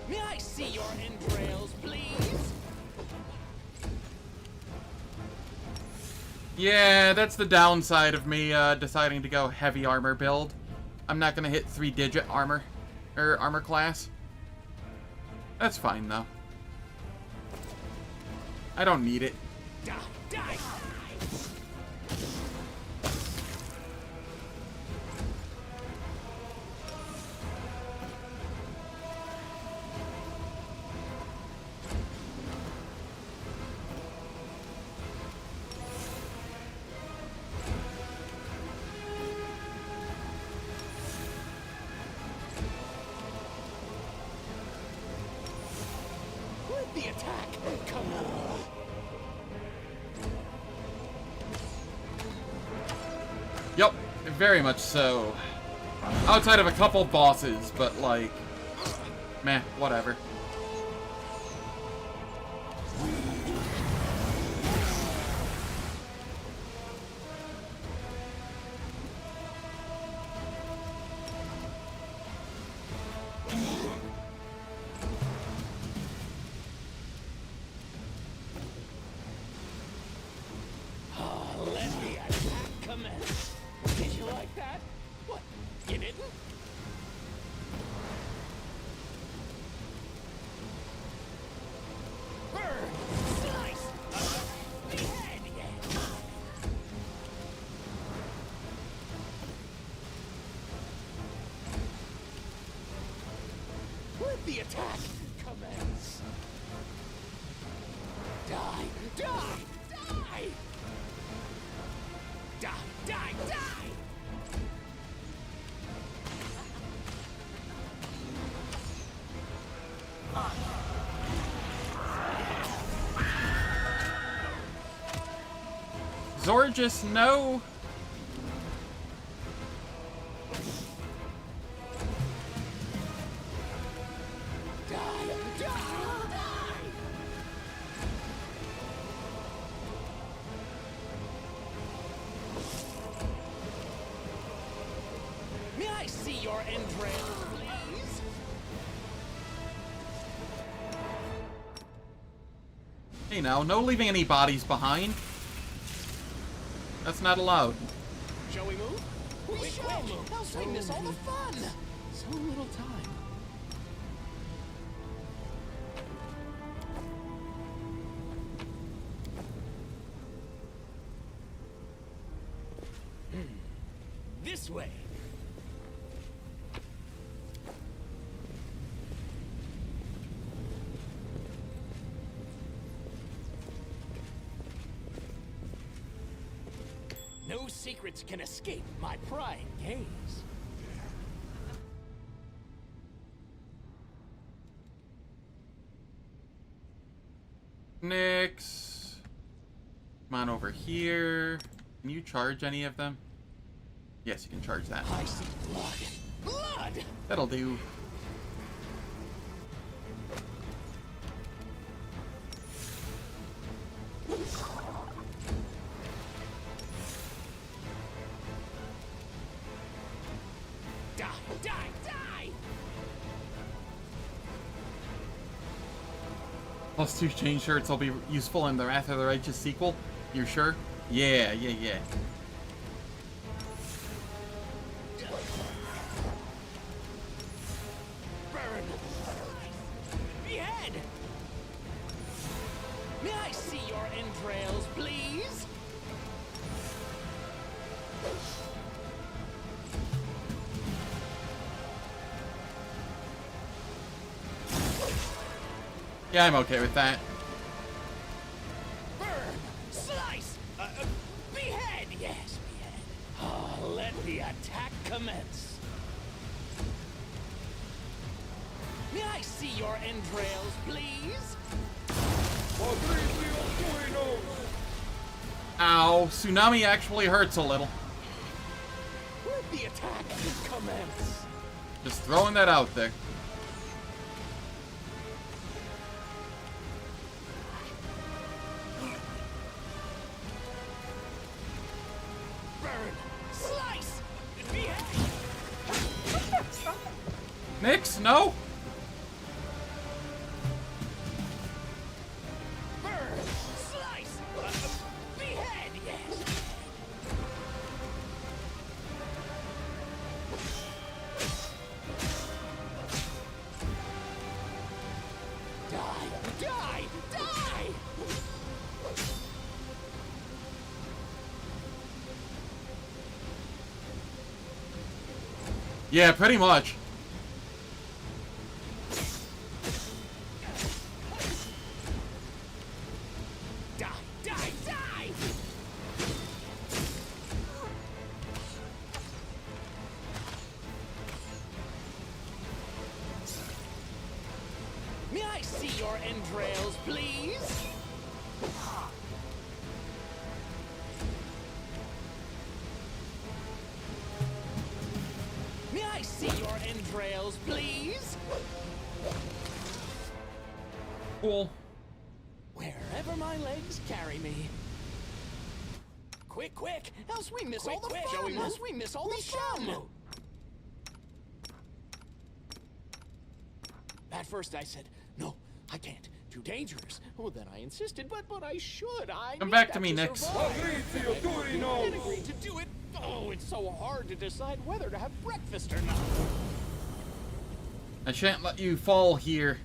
Speaker 2: May I see your entrails, please?
Speaker 1: Yeah, that's the downside of me deciding to go heavy armor build. I'm not gonna hit 3-digit armor, or armor class. That's fine though. I don't need it.
Speaker 2: Die, die. Let the attack come on.
Speaker 1: Yep, very much so. Outside of a couple bosses, but like, meh, whatever.
Speaker 2: Let the attack commence. Did you like that? What? You didn't? Burn! Slice! Behead! Let the attack commence. Die! Die! Die! Die! Die! Die!
Speaker 1: Zorgus, no!
Speaker 2: Die! Die! Die! May I see your entrails, please?
Speaker 1: Hey now, no leaving any bodies behind. That's not allowed.
Speaker 2: Shall we move? We shall move. I'll save this all the fun. So little time. This way. No secrets can escape my prying gaze.
Speaker 1: Nyx. Come on over here. Can you charge any of them? Yes, you can charge that.
Speaker 2: I see blood. Blood!
Speaker 1: That'll do.
Speaker 2: Die! Die!
Speaker 1: +2 chain shirts will be useful in the Wrath of the Righteous sequel. You sure? Yeah.
Speaker 2: Burn! Behead! May I see your entrails, please?
Speaker 1: Yeah, I'm okay with that.
Speaker 2: Burn! Slice! Behead! Yes, behead. Oh, let the attack commence. May I see your entrails, please?
Speaker 4: Fabrizio Turinos!
Speaker 1: Ow, tsunami actually hurts a little.
Speaker 2: Let the attack commence.
Speaker 1: Just throwing that out there.
Speaker 2: Burn! Slice! Behead!
Speaker 1: Nix, no?
Speaker 2: Burn! Slice! Behead! Yes! Die! Die! Die!
Speaker 1: Yeah, pretty much.
Speaker 2: Die! Die! Die! May I see your entrails, please? May I see your entrails, please?
Speaker 1: Cool.
Speaker 2: Wherever my legs carry me. Quick, quick! Else we miss all the fun! Else we miss all the fun! At first I said, no, I can't. Too dangerous. Well, then I insisted, but I should.
Speaker 1: Come back to me, Nix.
Speaker 4: Fabrizio
Speaker 2: And
Speaker 4: Turinos!
Speaker 2: agreed to do it. Oh, it's so hard to decide whether to have breakfast or not.
Speaker 1: I shan't let you fall here.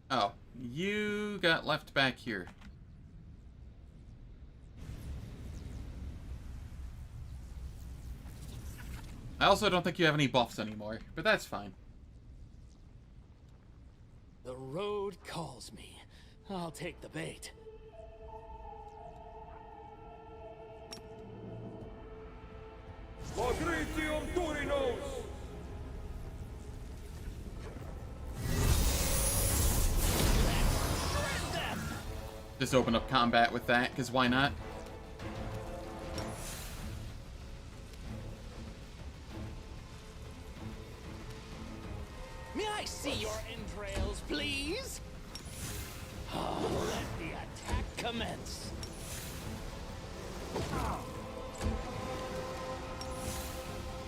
Speaker 1: Oh, you got left back here. I also don't think you have any buffs anymore, but that's fine.
Speaker 2: The road calls me. I'll take the bait.
Speaker 4: Fabrizio Turinos!
Speaker 2: Shred them!
Speaker 1: Just open up combat with that, because why not?
Speaker 2: May I see your entrails, please? Oh, let the attack commence.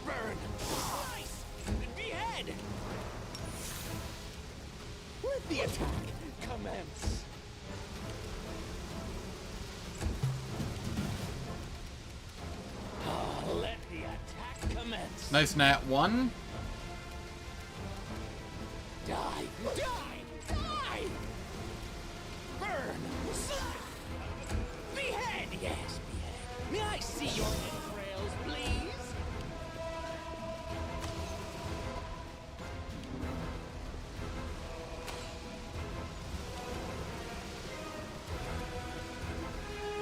Speaker 2: Burn! Slice! Behead! Let the attack commence. Oh, let the attack commence.
Speaker 1: Nice nat 1.
Speaker 2: Die! Die! Die! Burn! Slap! Behead! Yes, behead. May I see your entrails, please?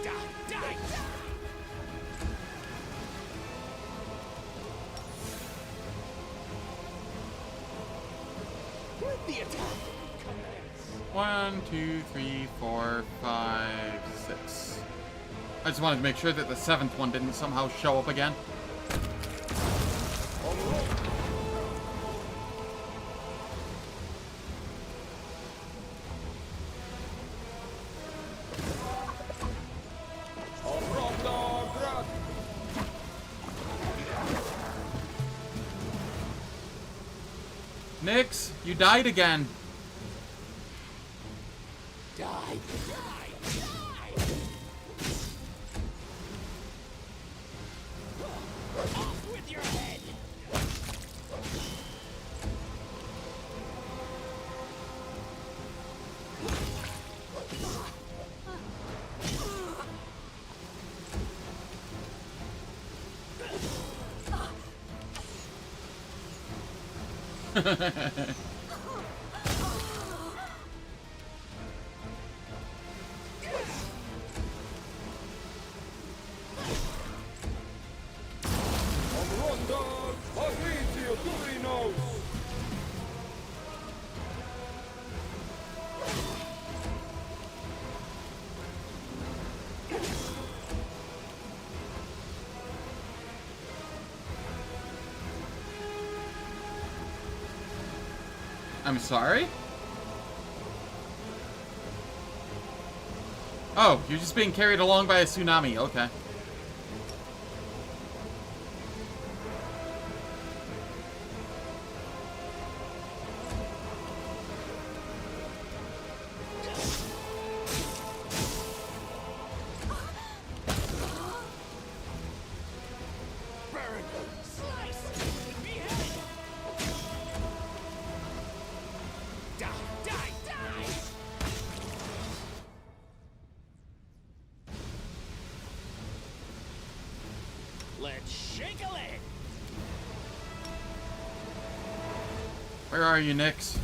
Speaker 2: Die! Die! Die! The attack.
Speaker 1: 1, 2, 3, 4, 5, 6. I just wanted to make sure that the 7th one didn't somehow show up again. Nix, you died again.
Speaker 2: Die, die, die. Off with your head.
Speaker 1: I'm sorry? Oh, you're just being carried along by a tsunami. Okay.
Speaker 2: Burn, slice, behead. Die, die, die. Let's shake a leg.
Speaker 1: Where are you, Nix?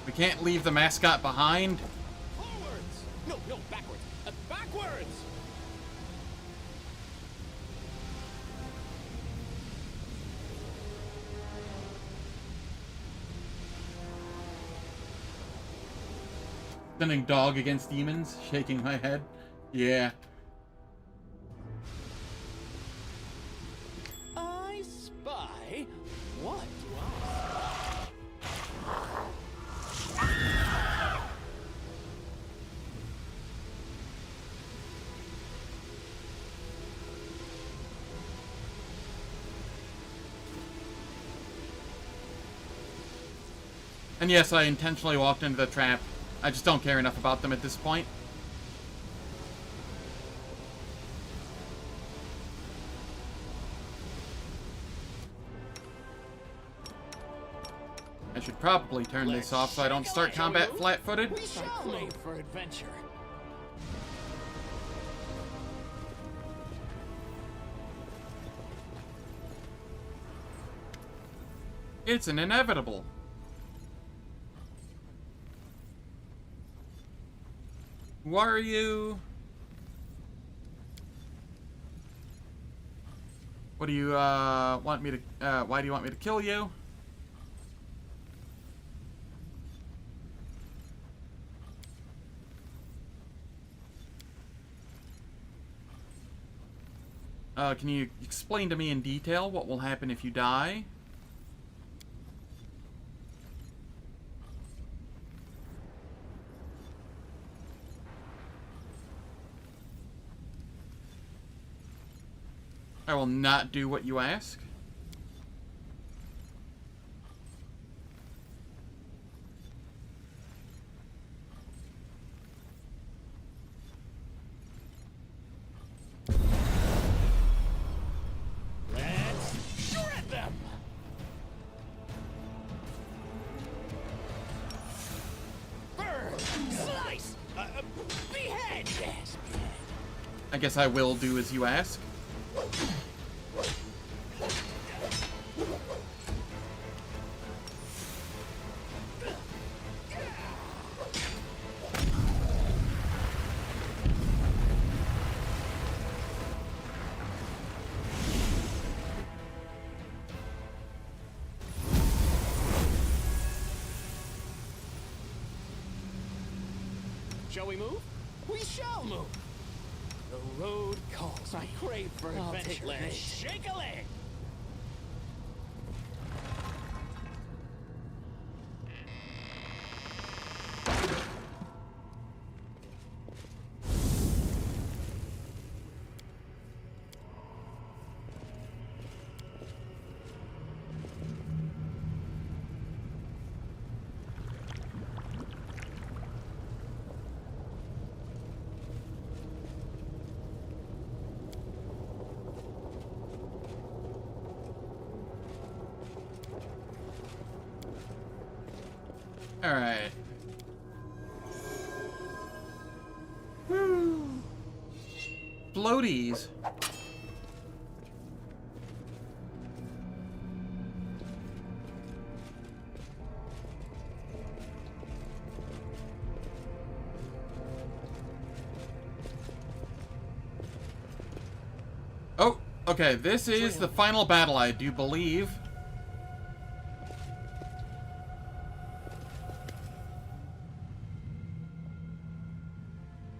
Speaker 1: We can't leave the mascot behind.
Speaker 2: Forwards. No, backwards. Backwards.
Speaker 1: Sending dog against demons, shaking my head. Yeah.
Speaker 2: I spy. What do I
Speaker 1: And yes, I intentionally walked into the trap. I just don't care enough about them at this point. I should probably turn this off so I don't start combat flat-footed.
Speaker 2: We shall made for adventure.
Speaker 1: It's an inevitable. Who are you? What do you want me to why do you want me to kill you? Can you explain to me in detail what will happen if you die? I will not do what you ask.
Speaker 2: Let's shred them. Burn, slice, behead. Yes, behead.
Speaker 1: I guess I will do as you ask.
Speaker 2: Shall we move? We shall move. The road calls. I crave for adventure. Let's shake a leg.
Speaker 1: Alright. Woo. Floaties. Oh, okay, this is the final battle, I do believe.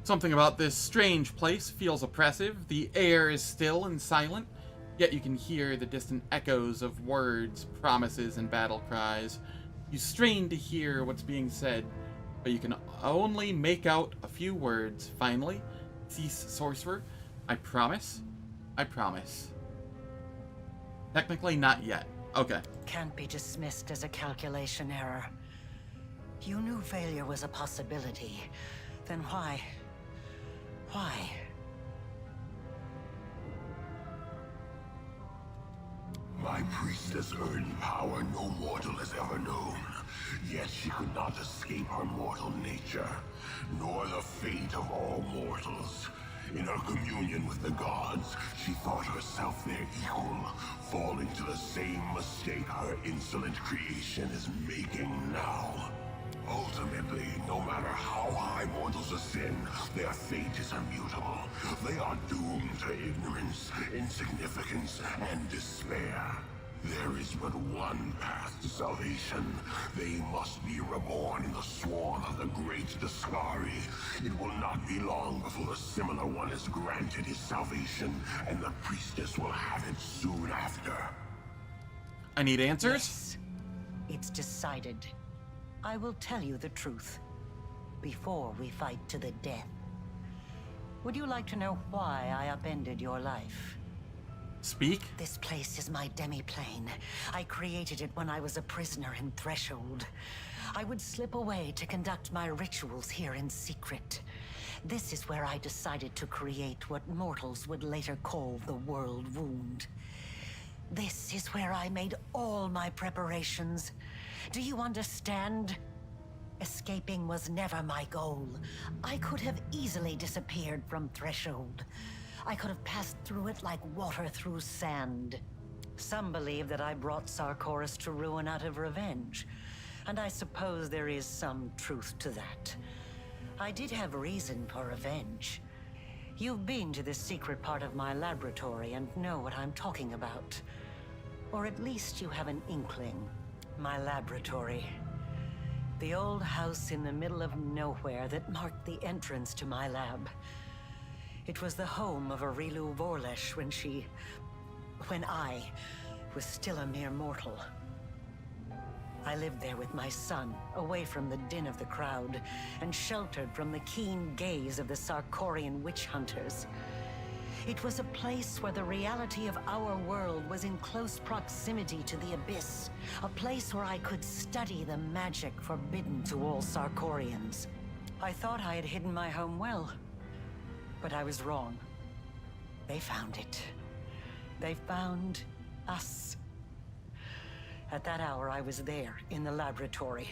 Speaker 1: Something about this strange place feels oppressive. The air is still and silent, yet you can hear the distant echoes of words, promises, and battle cries. You strain to hear what's being said, but you can only make out a few words. Finally, cease, sorcerer. I promise. I promise. Technically, not yet. Okay.
Speaker 7: Can't be dismissed as a calculation error. You knew failure was a possibility. Then why? Why?
Speaker 6: My priestess earned power no mortal has ever known. Yet she could not escape her mortal nature, nor the fate of all mortals. In her communion with the gods, she thought herself their equal, falling to the same mistake her insolent creation is making now. Ultimately, no matter how high mortals ascend, their fate is immutable. They are doomed to ignorance, insignificance, and despair. There is but one path to salvation. They must be reborn in the swarm of the great Discari. It will not be long before the similar one is granted his salvation, and the priestess will have it soon after.
Speaker 1: I need answers?
Speaker 7: Yes, it's decided. I will tell you the truth before we fight to the death. Would you like to know why I upended your life?
Speaker 1: Speak?
Speaker 7: This place is my demi-plane. I created it when I was a prisoner in Threshold. I would slip away to conduct my rituals here in secret. This is where I decided to create what mortals would later call the World Wound. This is where I made all my preparations. Do you understand? Escaping was never my goal. I could have easily disappeared from Threshold. I could have passed through it like water through sand. Some believe that I brought Sarkoris to ruin out of revenge, and I suppose there is some truth to that. I did have reason for revenge. You've been to this secret part of my laboratory and know what I'm talking about. Or at least you have an inkling. My laboratory. The old house in the middle of nowhere that marked the entrance to my lab. It was the home of Arilu Vorlesh when I was still a mere mortal. I lived there with my son, away from the din of the crowd, and sheltered from the keen gaze of the Sarkorian witch hunters. It was a place where the reality of our world was in close proximity to the abyss. A place where I could study the magic forbidden to all Sarkorians. I thought I had hidden my home well, but I was wrong. They found it. They found us. At that hour, I was there, in the laboratory.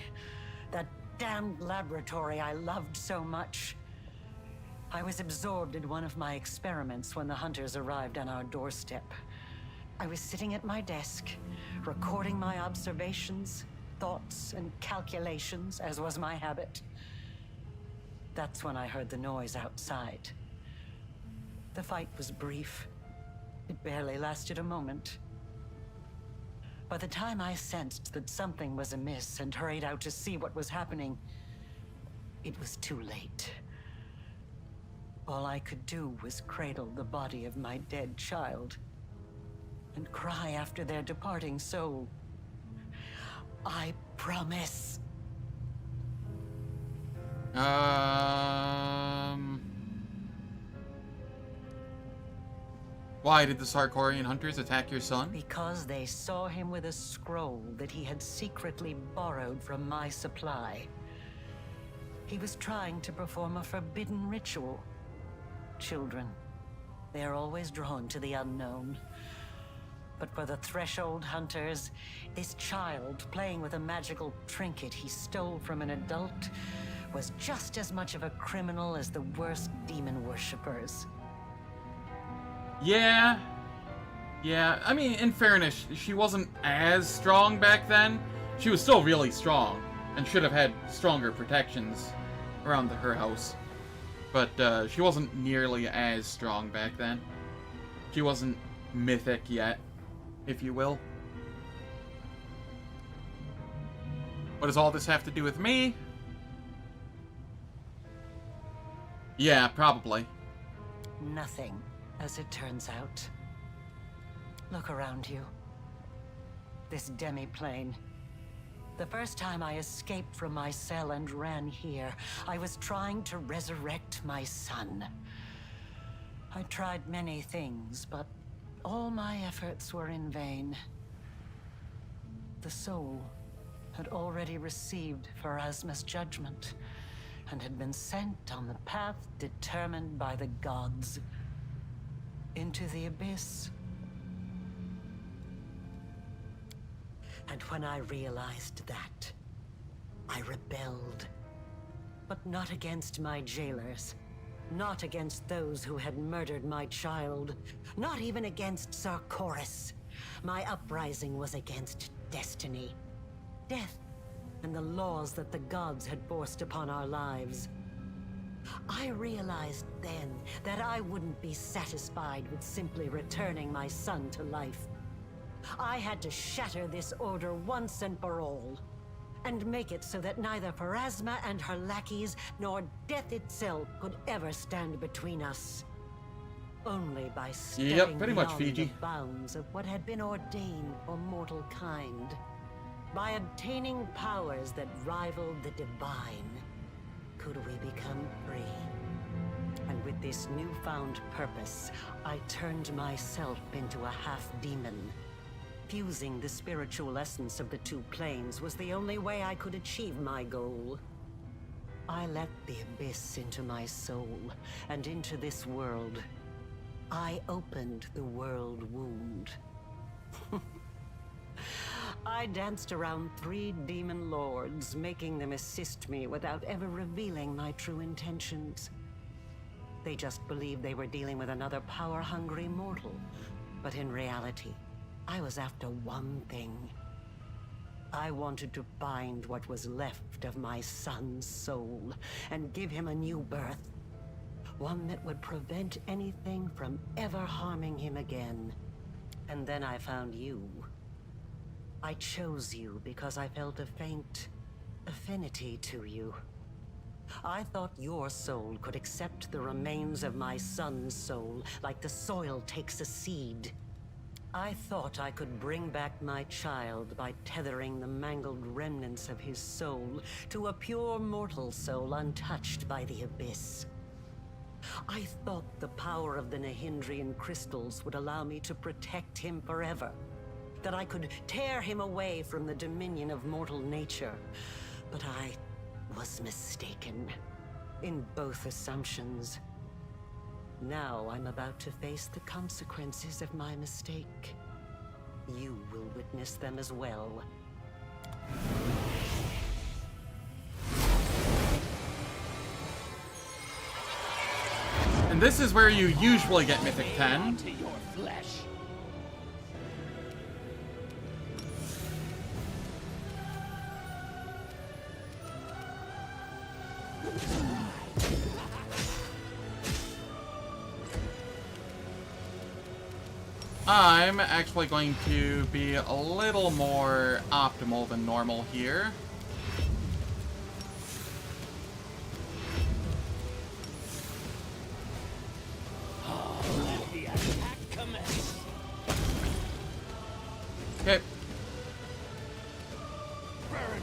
Speaker 7: That damned laboratory I loved so much. I was absorbed in one of my experiments when the hunters arrived on our doorstep. I was sitting at my desk, recording my observations, thoughts, and calculations, as was my habit. That's when I heard the noise outside. The fight was brief. It barely lasted a moment. By the time I sensed that something was amiss and hurried out to see what was happening, it was too late. All I could do was cradle the body of my dead child and cry after their departing soul. I promise.
Speaker 1: Why did the Sarkorian hunters attack your son?
Speaker 7: Because they saw him with a scroll that he had secretly borrowed from my supply. He was trying to perform a forbidden ritual. Children, they are always drawn to the unknown. But for the Threshold Hunters, this child playing with a magical trinket he stole from an adult was just as much of a criminal as the worst demon worshippers.
Speaker 1: Yeah. I mean, in fairness, she wasn't as strong back then. She was still really strong, and should have had stronger protections around her house. But she wasn't nearly as strong back then. She wasn't mythic yet, if you will. What does all this have to do with me? Yeah, probably.
Speaker 7: Nothing, as it turns out. Look around you. This demi-plane. The first time I escaped from my cell and ran here, I was trying to resurrect my son. I tried many things, but all my efforts were in vain. The soul had already received Pharasma's judgment, and had been sent on the path determined by the gods. Into the abyss. And when I realized that, I rebelled. But not against my jailers. Not against those who had murdered my child. Not even against Sarkoris. My uprising was against destiny. Death, and the laws that the gods had forced upon our lives. I realized then that I wouldn't be satisfied with simply returning my son to life. I had to shatter this order once and for all, and make it so that neither Pharasma and her lackeys nor death itself could ever stand between us. Only by stepping
Speaker 1: pretty much,
Speaker 7: beyond
Speaker 1: Fiji.
Speaker 7: the bounds of what had been ordained for mortal kind. By obtaining powers that rivaled the divine, could we become free. And with this newfound purpose, I turned myself into a half-demon. Fusing the spiritual essence of the two planes was the only way I could achieve my goal. I let the abyss into my soul, and into this world. I opened the world wound. I danced around 3 demon lords, making them assist me without ever revealing my true intentions. They just believed they were dealing with another power-hungry mortal. But in reality, I was after one thing. I wanted to find what was left of my son's soul, and give him a new birth. One that would prevent anything from ever harming him again. And then I found you. I chose you because I felt a faint affinity to you. I thought your soul could accept the remains of my son's soul, like the soil takes a seed. I thought I could bring back my child by tethering the mangled remnants of his soul to a pure mortal soul untouched by the abyss. I thought the power of the Nahindrian crystals would allow me to protect him forever. That I could tear him away from the dominion of mortal nature. But I was mistaken in both assumptions. Now I'm about to face the consequences of my mistake. You will witness them as well.
Speaker 1: And this is where you usually get Mythic 10.
Speaker 2: To your flesh.
Speaker 1: I'm actually going to be a little more optimal than normal here. Okay.
Speaker 2: Burn.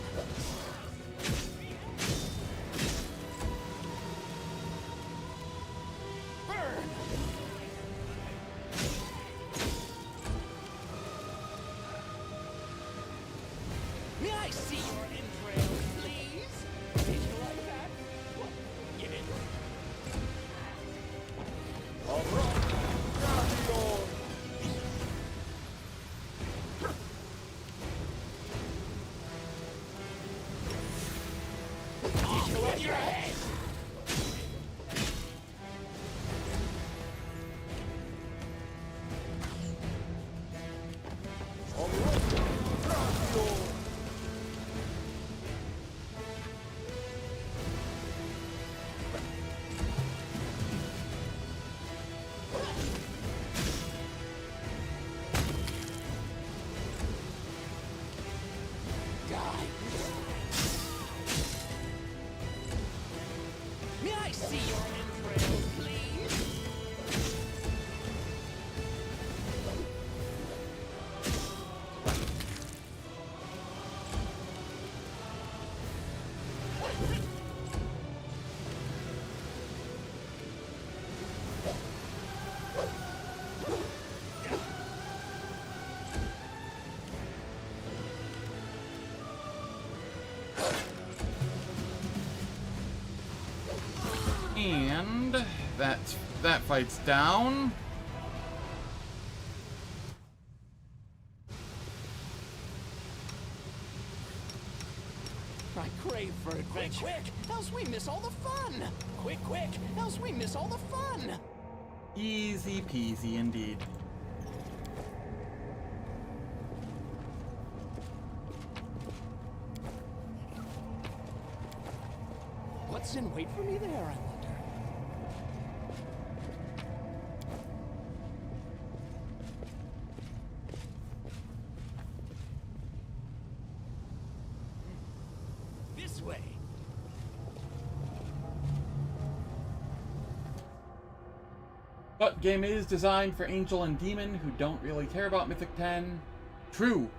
Speaker 2: Burn. May I see your entrails, please? Did you like that? What? Get in. Did you like your head? Die. May I see your entrails, please?
Speaker 1: And that fight's down.
Speaker 2: I crave for adventure. Quick, else we miss all the fun. Quick, else we miss all the fun.
Speaker 1: Easy peasy indeed.
Speaker 2: What's in wait for me there, I wonder? This way.
Speaker 1: But game is designed for Angel and Demon who don't really care about Mythic 10. True.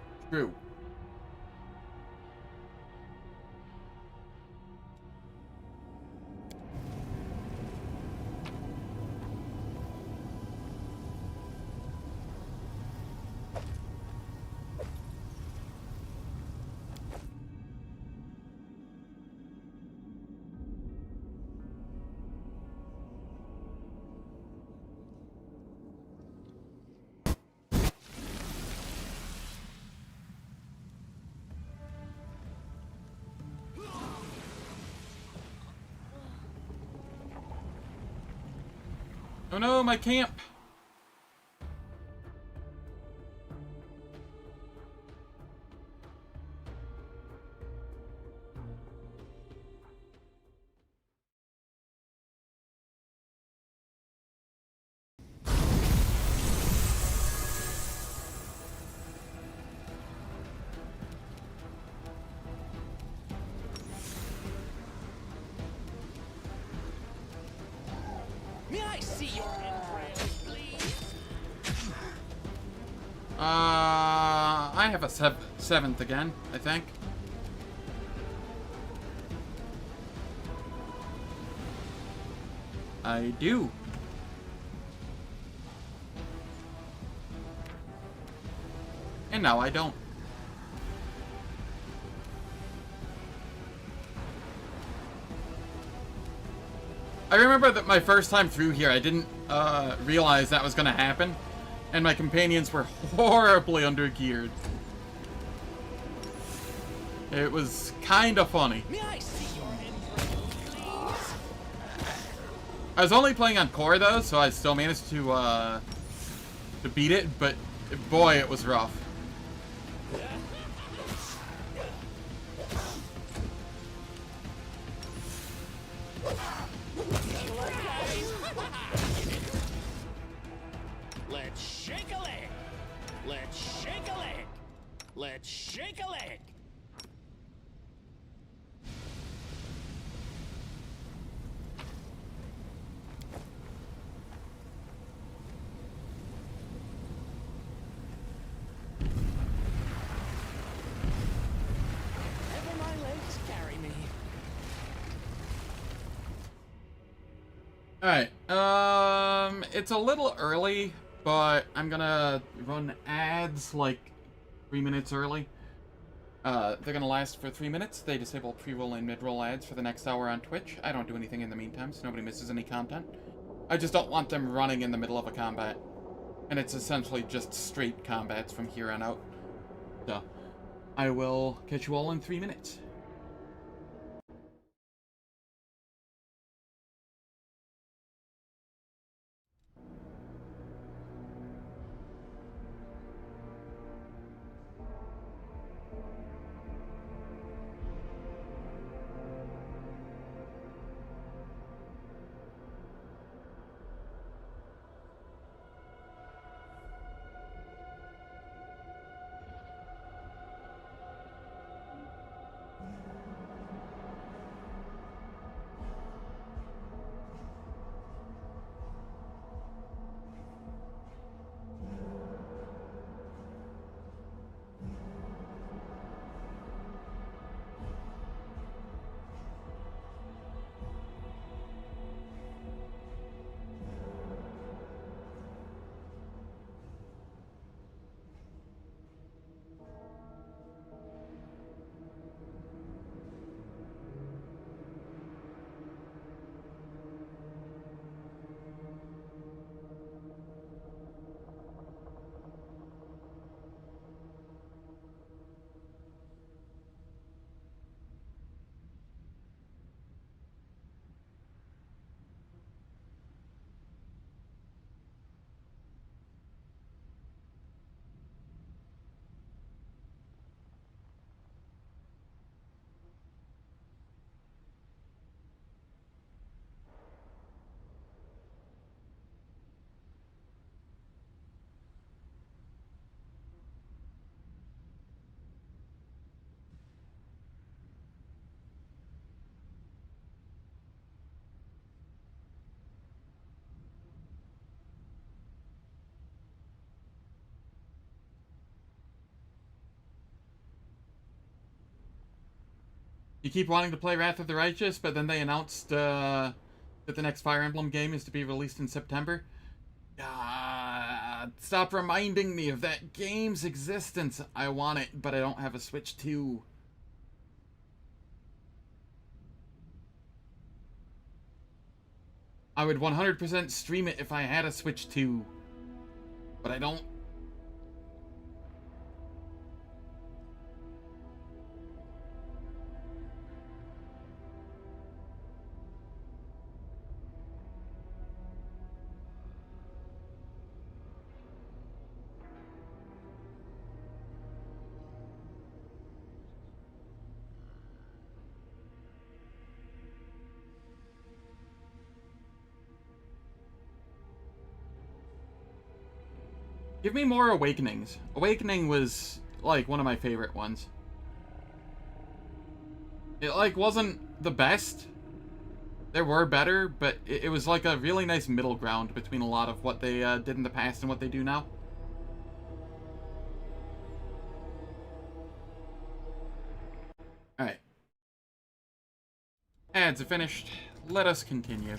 Speaker 1: Oh no, my camp!
Speaker 2: May I see your entrails, please?
Speaker 1: I have a seventh again, I think. I do. And now I don't. I remember that my first time through here, I didn't realize that was going to happen, and my companions were horribly undergeared. It was kind of funny.
Speaker 2: May I see your entrails, please?
Speaker 1: I was only playing on core though, so I still managed to beat it, but boy, it was rough.
Speaker 2: Let's shake a leg. Let's shake a leg. Let's shake a leg.
Speaker 1: Alright, it's a little early, but I'm gonna run ads like 3 minutes early. They're gonna last for 3 minutes. They disable pre-roll and mid-roll ads for the next hour on Twitch. I don't do anything in the meantime, so nobody misses any content. I just don't want them running in the middle of a combat. And it's essentially just straight combats from here on out. So, I will catch you all in 3 minutes. You keep wanting to play Wrath of the Righteous, but then they announced that the next Fire Emblem game is to be released in September. Stop reminding me of that game's existence. I want it, but I don't have a Switch 2. I would 100% stream it if I had a Switch 2, but I don't. Give me more Awakenings. Awakening was, like, one of my favorite ones. It, like, wasn't the best. There were better, but it was, like, a really nice middle ground between a lot of what they did in the past and what they do now. Alright. Ads are finished. Let us continue.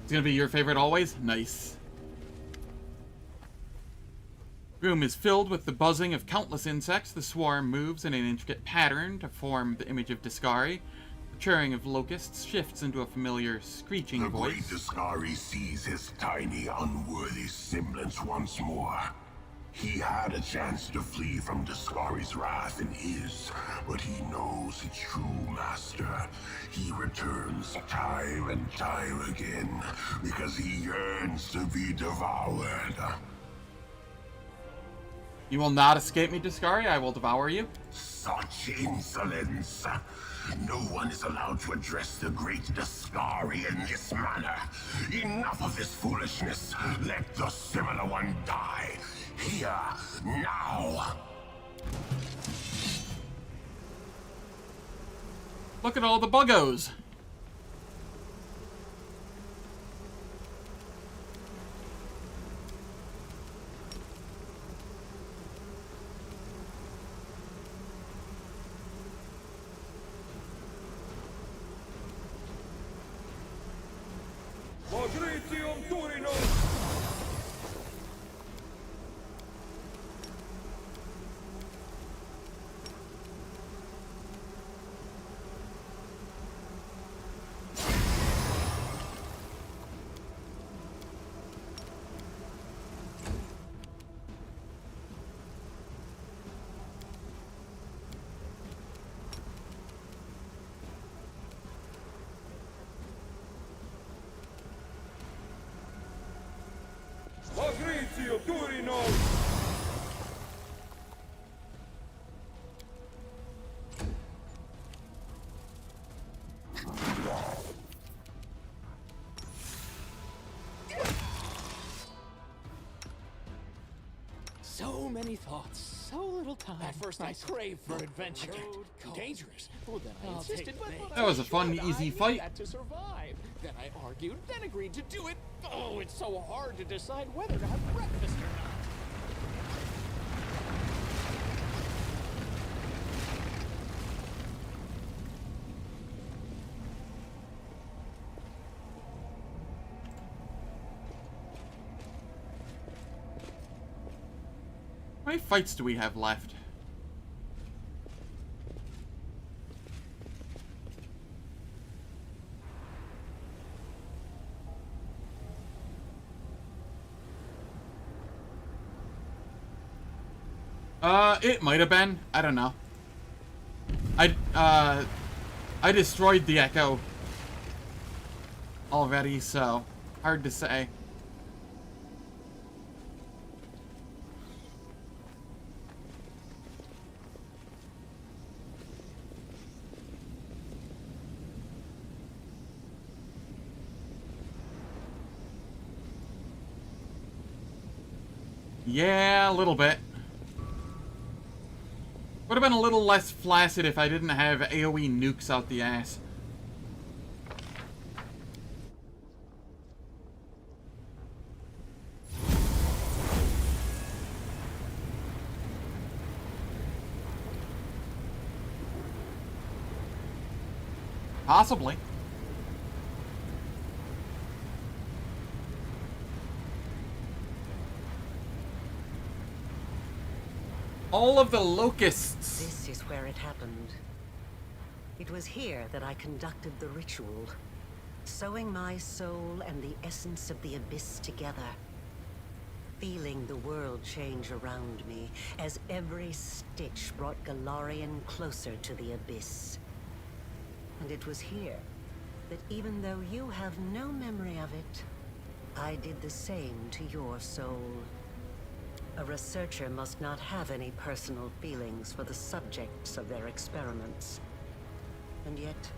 Speaker 1: It's gonna be your favorite always? Nice. Room is filled with the buzzing of countless insects. The swarm moves in an intricate pattern to form the image of Discari. The churring of locusts shifts into a familiar screeching voice.
Speaker 6: The great Discari sees his tiny, unworthy semblance once more. He had a chance to flee from Discari's wrath and is, but he knows its true master. He returns time and time again because he yearns to be devoured.
Speaker 1: You will not escape me, Discari. I will devour you.
Speaker 6: Such insolence! No one is allowed to address the great Discari in this manner. Enough of this foolishness. Let the similar one die. Here, now!
Speaker 1: Look at all the buggos.
Speaker 4: Patricium Turino! Patricium Turino!
Speaker 2: So many thoughts, so little time. At first I craved for adventure. Dangerous. Well, then I insisted, but
Speaker 1: That was a fun, easy fight.
Speaker 2: that to survive. Then I argued, then agreed to do it. Oh, it's so hard to decide whether to have breakfast or not.
Speaker 1: How many fights do we have left? It might have been. I don't know. I destroyed the Echo already, so hard to say. Yeah, a little bit. Would have been a little less flaccid if I didn't have AoE nukes out the ass. Possibly. All of the locusts.
Speaker 7: This is where it happened. It was here that I conducted the ritual, sewing my soul and the essence of the abyss together, feeling the world change around me as every stitch brought Galarian closer to the abyss. And it was here that even though you have no memory of it, I did the same to your soul. A researcher must not have any personal feelings for the subjects of their experiments. And yet,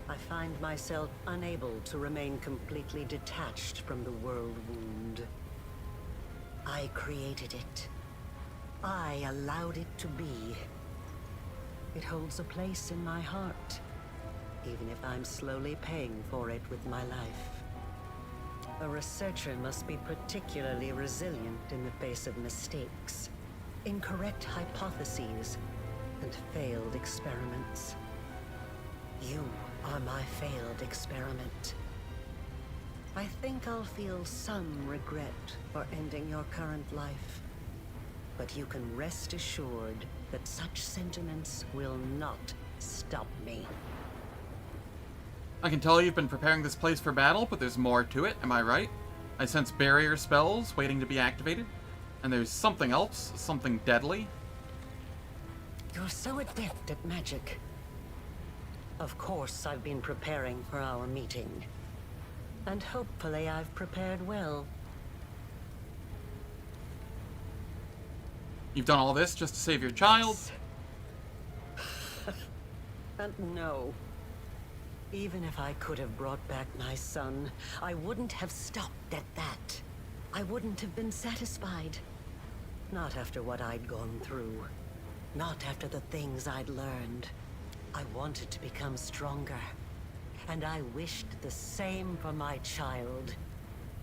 Speaker 7: I find myself unable to remain completely detached from the world wound. I created it. I allowed it to be. It holds a place in my heart, even if I'm slowly paying for it with my life. A researcher must be particularly resilient in the face of mistakes, incorrect hypotheses, and failed experiments. You are my failed experiment. I think I'll feel some regret for ending your current life, but you can rest assured that such sentiments will not stop me.
Speaker 1: I can tell you've been preparing this place for battle, but there's more to it, am I right? I sense barrier spells waiting to be activated, and there's something else, something deadly.
Speaker 7: You're so adept at magic. Of course, I've been preparing for our meeting. And hopefully I've prepared well.
Speaker 1: You've done all this just to save your child?
Speaker 7: No. Even if I could have brought back my son, I wouldn't have stopped at that. I wouldn't have been satisfied. Not after what I'd gone through. Not after the things I'd learned. I wanted to become stronger. And I wished the same for my child.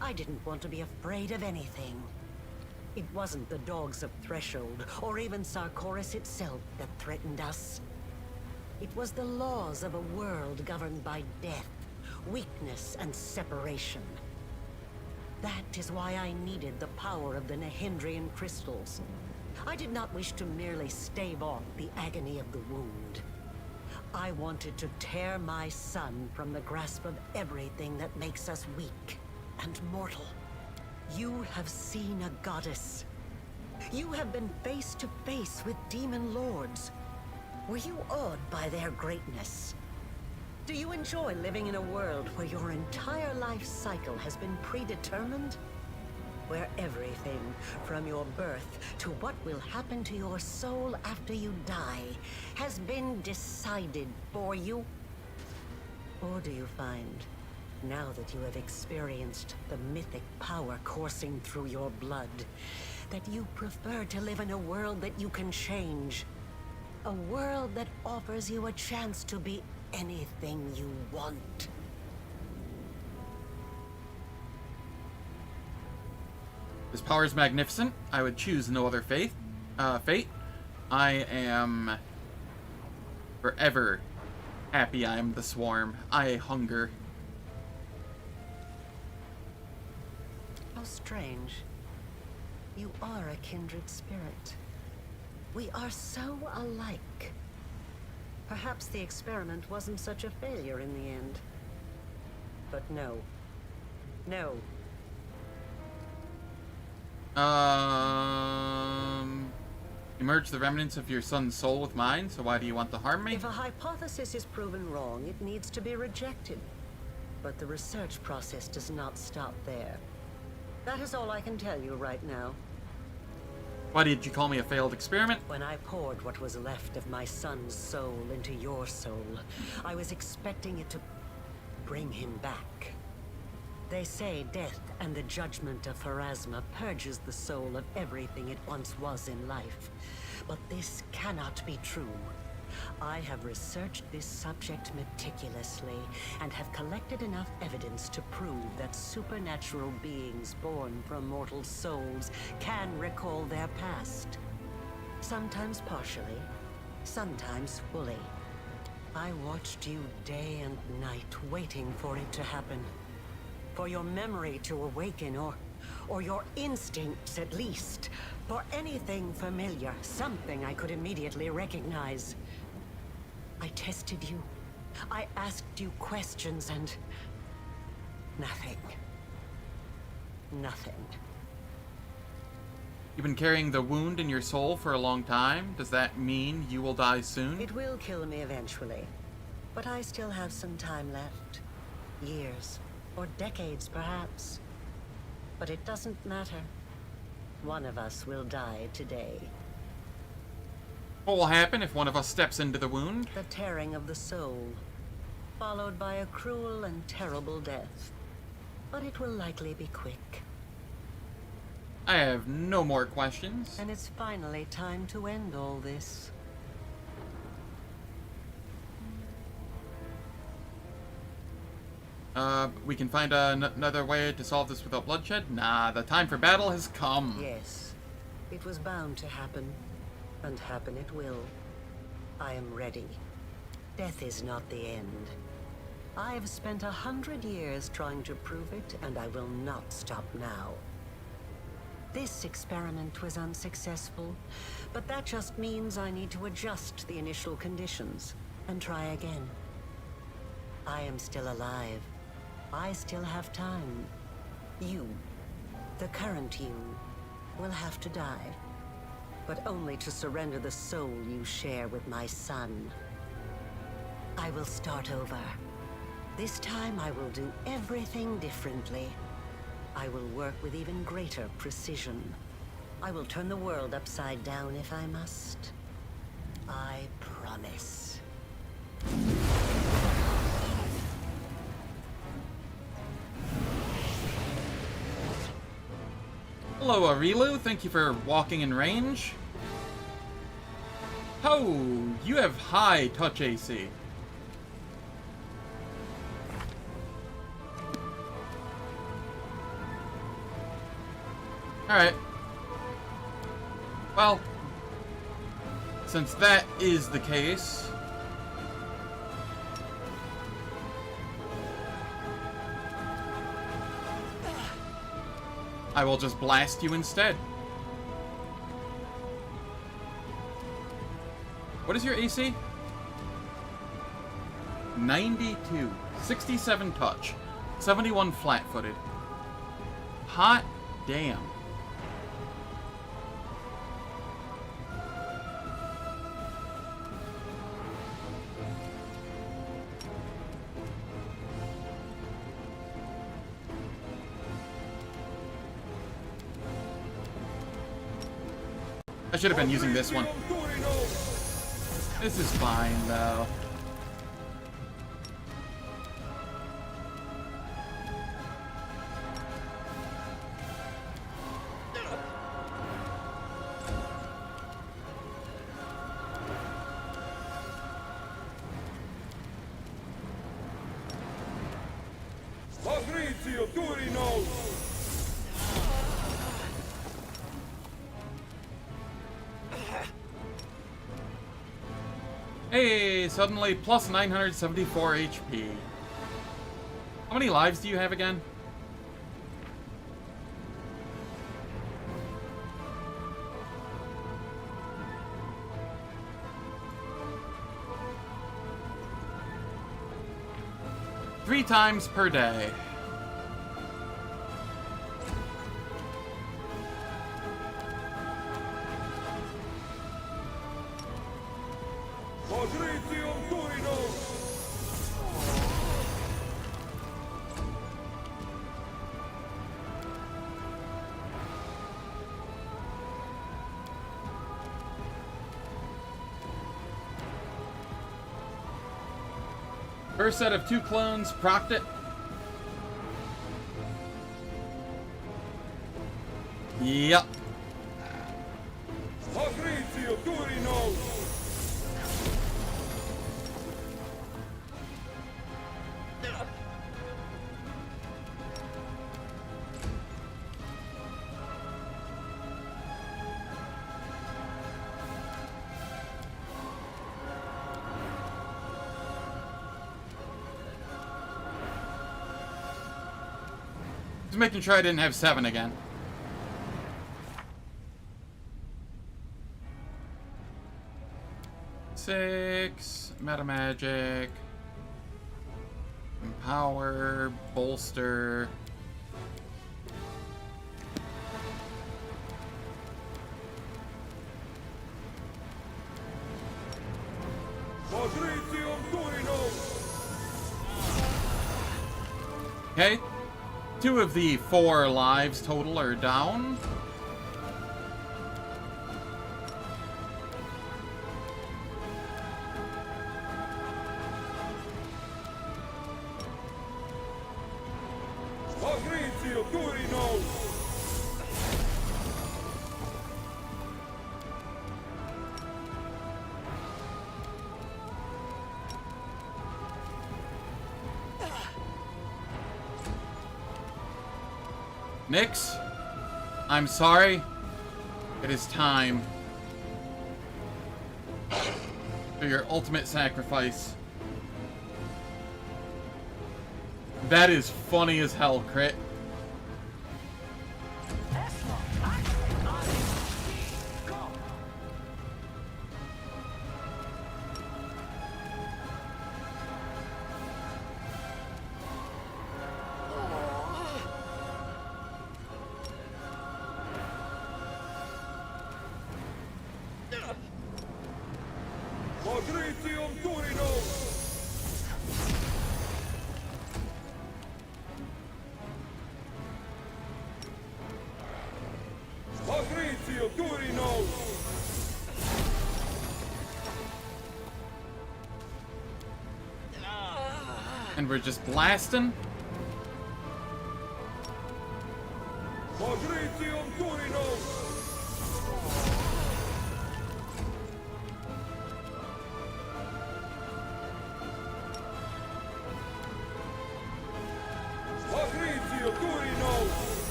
Speaker 7: I didn't want to be afraid of anything. It wasn't the dogs of Threshold, or even Sarkoris itself, that threatened us. It was the laws of a world governed by death, weakness, and separation. That is why I needed the power of the Nehindrian crystals. I did not wish to merely stave off the agony of the wound. I wanted to tear my son from the grasp of everything that makes us weak and mortal. You have seen a goddess. You have been face to face with demon lords. Were you awed by their greatness? Do you enjoy living in a world where your entire life cycle has been predetermined? Where everything, from your birth to what will happen to your soul after you die, has been decided for you? Or do you find, now that you have experienced the mythic power coursing through your blood, that you prefer to live in a world that you can change? A world that offers you a chance to be anything you want.
Speaker 1: This power is magnificent. I would choose no other fate. I am forever happy I am the swarm. I hunger.
Speaker 7: How strange. You are a kindred spirit. We are so alike. Perhaps the experiment wasn't such a failure in the end. But no. No.
Speaker 1: You merge the remnants of your son's soul with mine, so why do you want to harm me?
Speaker 7: If a hypothesis is proven wrong, it needs to be rejected. But the research process does not stop there. That is all I can tell you right now.
Speaker 1: Why did you call me a failed experiment?
Speaker 7: When I poured what was left of my son's soul into your soul, I was expecting it to bring him back. They say death and the judgment of Pharasma purges the soul of everything it once was in life. But this cannot be true. I have researched this subject meticulously and have collected enough evidence to prove that supernatural beings born from mortal souls can recall their past. Sometimes partially, sometimes fully. I watched you day and night waiting for it to happen. For your memory to awaken, or your instincts at least. For anything familiar, something I could immediately recognize. I tested you. I asked you questions and... nothing. Nothing.
Speaker 1: You've been carrying the wound in your soul for a long time. Does that mean you will die soon?
Speaker 7: It will kill me eventually. But I still have some time left. Years. Or decades, perhaps. But it doesn't matter. One of us will die today.
Speaker 1: What will happen if one of us steps into the wound?
Speaker 7: The tearing of the soul, followed by a cruel and terrible death. But it will likely be quick.
Speaker 1: I have no more questions.
Speaker 7: And it's finally time to end all this.
Speaker 1: We can find another way to solve this without bloodshed? Nah, the time for battle has come.
Speaker 7: Yes, it was bound to happen, and happen it will. I am ready. Death is not the end. I've spent 100 years trying to prove it, and I will not stop now. This experiment was unsuccessful, but that just means I need to adjust the initial conditions and try again. I am still alive. I still have time. You, the current you, will have to die. But only to surrender the soul you share with my son. I will start over. This time I will do everything differently. I will work with even greater precision. I will turn the world upside down if I must. I promise. Hello,
Speaker 1: Arilu. Thank you for walking in range. Oh, you have high touch AC. Alright. Well, since that is the case, I will just blast you instead. What is your AC? 92. 67 touch. 71 flat-footed. Hot damn. I should have been using this one. This is fine, though.
Speaker 4: Fabrizio Turino!
Speaker 1: Hey, suddenly plus 974 HP. How many lives do you have again? Three times per day.
Speaker 4: Fabrizio Turino!
Speaker 1: First set of 2 clones, procced it. Yep.
Speaker 4: Fabrizio Turino!
Speaker 1: Just making sure I didn't have 7 again. Six, meta magic, empower, bolster.
Speaker 4: Fabrizio Turino!
Speaker 1: Okay. 2 of the 4 lives total are down.
Speaker 4: Fabrizio Turino!
Speaker 1: Nyx, I'm sorry. It is time for your ultimate sacrifice. That is funny as hell, Crit.
Speaker 4: Fabrizio Turino! Fabrizio Turino!
Speaker 1: And we're just blasting.
Speaker 4: Fabrizio Turino! Agrizio Turino!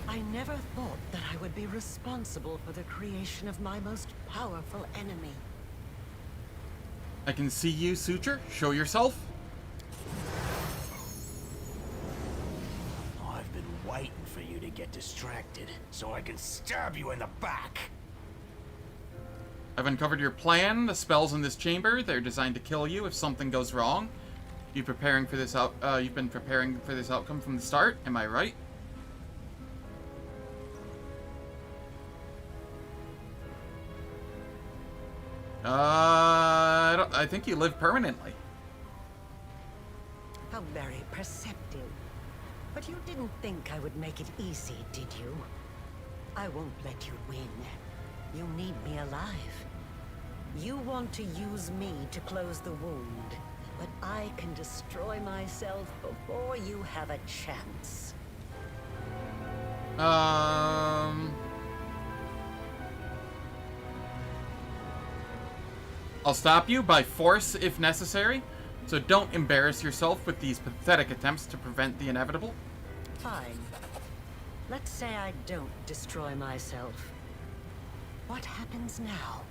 Speaker 7: I never thought that I would be responsible for the creation of my most powerful enemy.
Speaker 1: I can see you, Suture. Show yourself.
Speaker 2: I've been waiting for you to get distracted so I can stab you in the back.
Speaker 1: I've uncovered your plan. The spells in this chamber, they're designed to kill you if something goes wrong. You've been preparing for this outcome from the start. Am I right? I think you live permanently.
Speaker 7: How very perceptive. But you didn't think I would make it easy, did you? I won't let you win. You need me alive. You want to use me to close the wound, but I can destroy myself before you have a chance.
Speaker 1: I'll stop you by force if necessary, so don't embarrass yourself with these pathetic attempts to prevent the inevitable.
Speaker 7: Fine. Let's say I don't destroy myself. What happens now?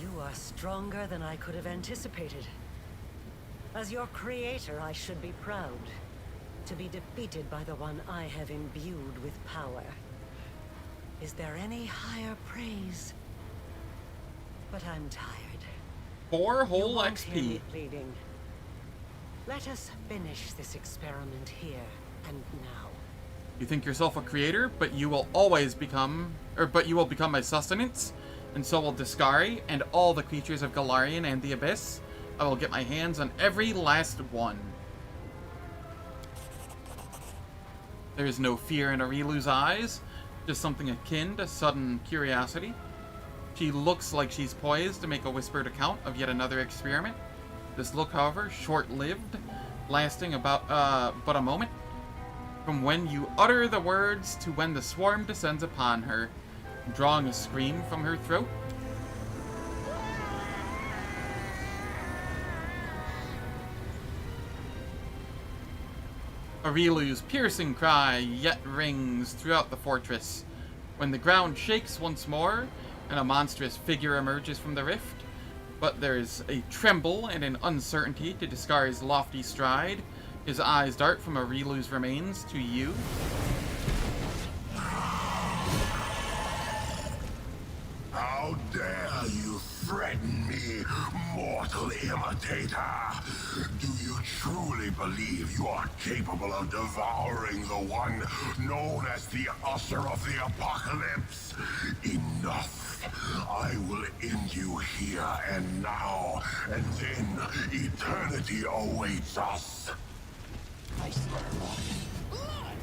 Speaker 7: You are stronger than I could have anticipated. As your creator, I should be proud to be defeated by the one I have imbued with power. Is there any higher praise? But I'm tired.
Speaker 1: 4 whole
Speaker 7: You won't hear me
Speaker 1: XP.
Speaker 7: pleading. Let us finish this experiment here and now.
Speaker 1: You think yourself a creator, but you will always become, but you will become my sustenance, and so will Discari and all the creatures of Galarian and the Abyss. I will get my hands on every last one. There is no fear in Arilu's eyes, just something akin to sudden curiosity. She looks like she's poised to make a whispered account of yet another experiment. This look, however, short-lived, lasting about but a moment. From when you utter the words to when the swarm descends upon her, drawing a scream from her throat. Arilu's piercing cry yet rings throughout the fortress, when the ground shakes once more, and a monstrous figure emerges from the rift. But there is a tremble and an uncertainty to Discari's lofty stride. His eyes dart from Arilu's remains to you.
Speaker 6: How dare you threaten me, mortal imitator? Do you truly believe you are capable of devouring the one known as the Usher of the Apocalypse? Enough. I will end you here and now, and then eternity awaits us.
Speaker 2: I smell blood.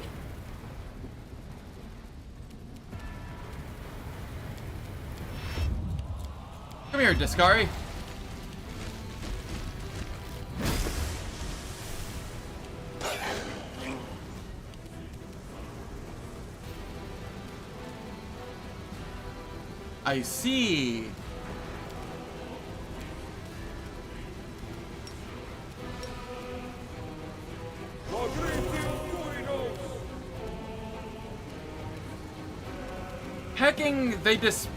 Speaker 1: Come here, Discari. I see.
Speaker 4: Agrizio Turino!
Speaker 1: Hecking,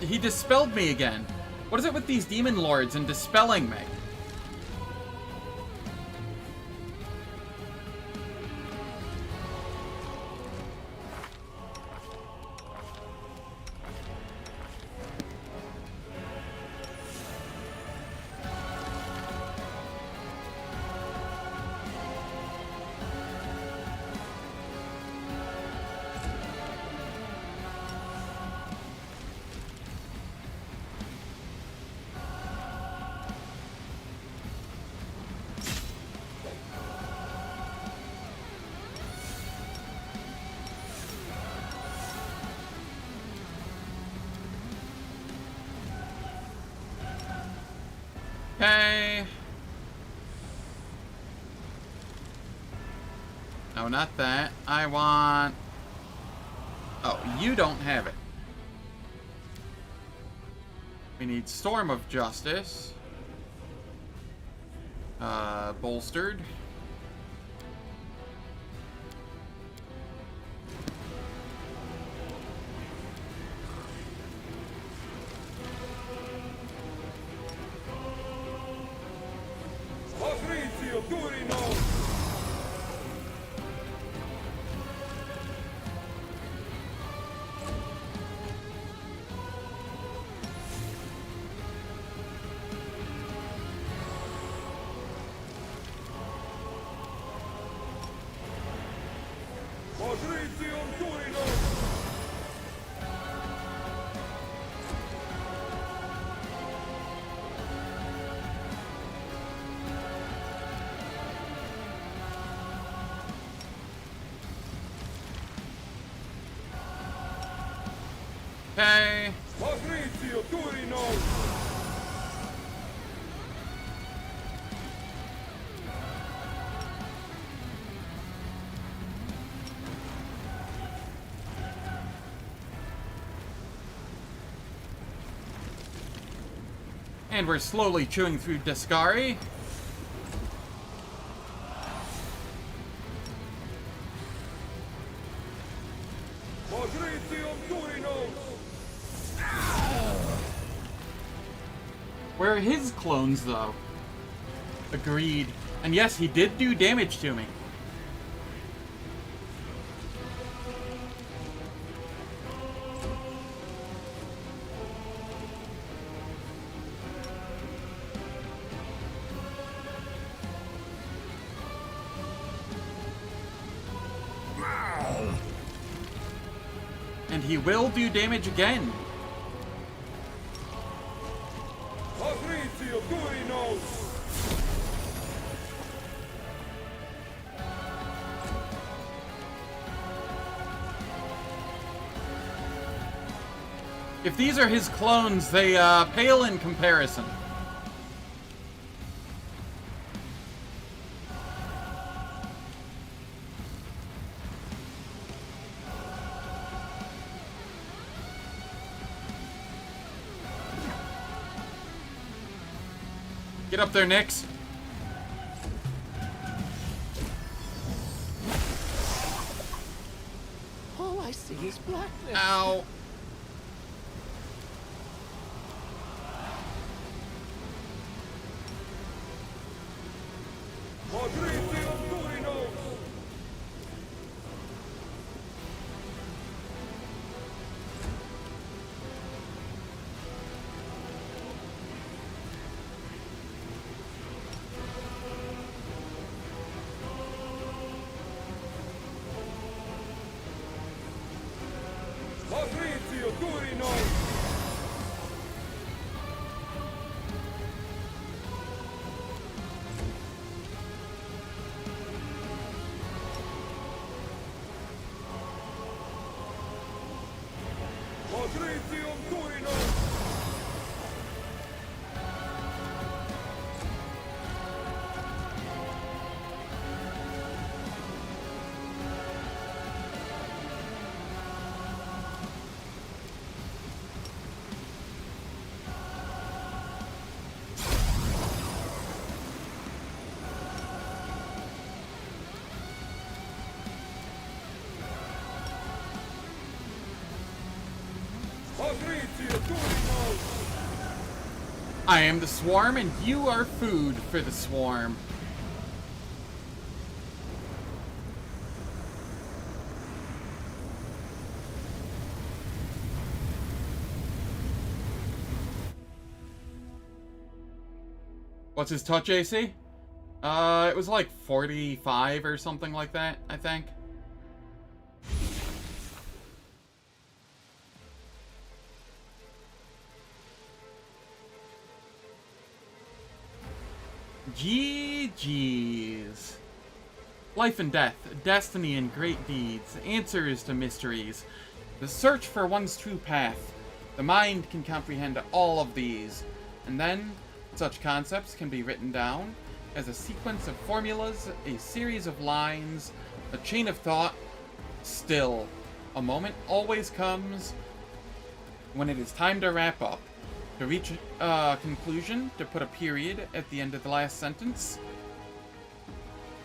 Speaker 1: he dispelled me again. What is it with these demon lords and dispelling me? Okay. No, not that. I want... Oh, you don't have it. We need Storm of Justice. Bolstered.
Speaker 4: Patrizio Turino! Patrizio Turino!
Speaker 1: Okay.
Speaker 4: Patrizio Turino!
Speaker 1: And we're slowly chewing through Descari.
Speaker 4: Patrizio Turino!
Speaker 1: Where are his clones, though? Agreed. And yes, he did do damage to me. And he will do damage again.
Speaker 4: Patrizio Turino!
Speaker 1: If these are his clones, they pale in comparison. Get up there, Nyx.
Speaker 2: All I see is blackness.
Speaker 1: Ow.
Speaker 4: Patrizio Turino! Patrizio Turino! Patrizio Turino! Patrizio Turino!
Speaker 1: I am the swarm, and you are food for the swarm. What's his touch AC? It was like 45 or something like that, I think. GG's. Life and death, destiny and great deeds, answers to mysteries, the search for one's true path. The mind can comprehend all of these, and then such concepts can be written down as a sequence of formulas, a series of lines, a chain of thought. Still, a moment always comes when it is time to wrap up. To reach a conclusion, to put a period at the end of the last sentence.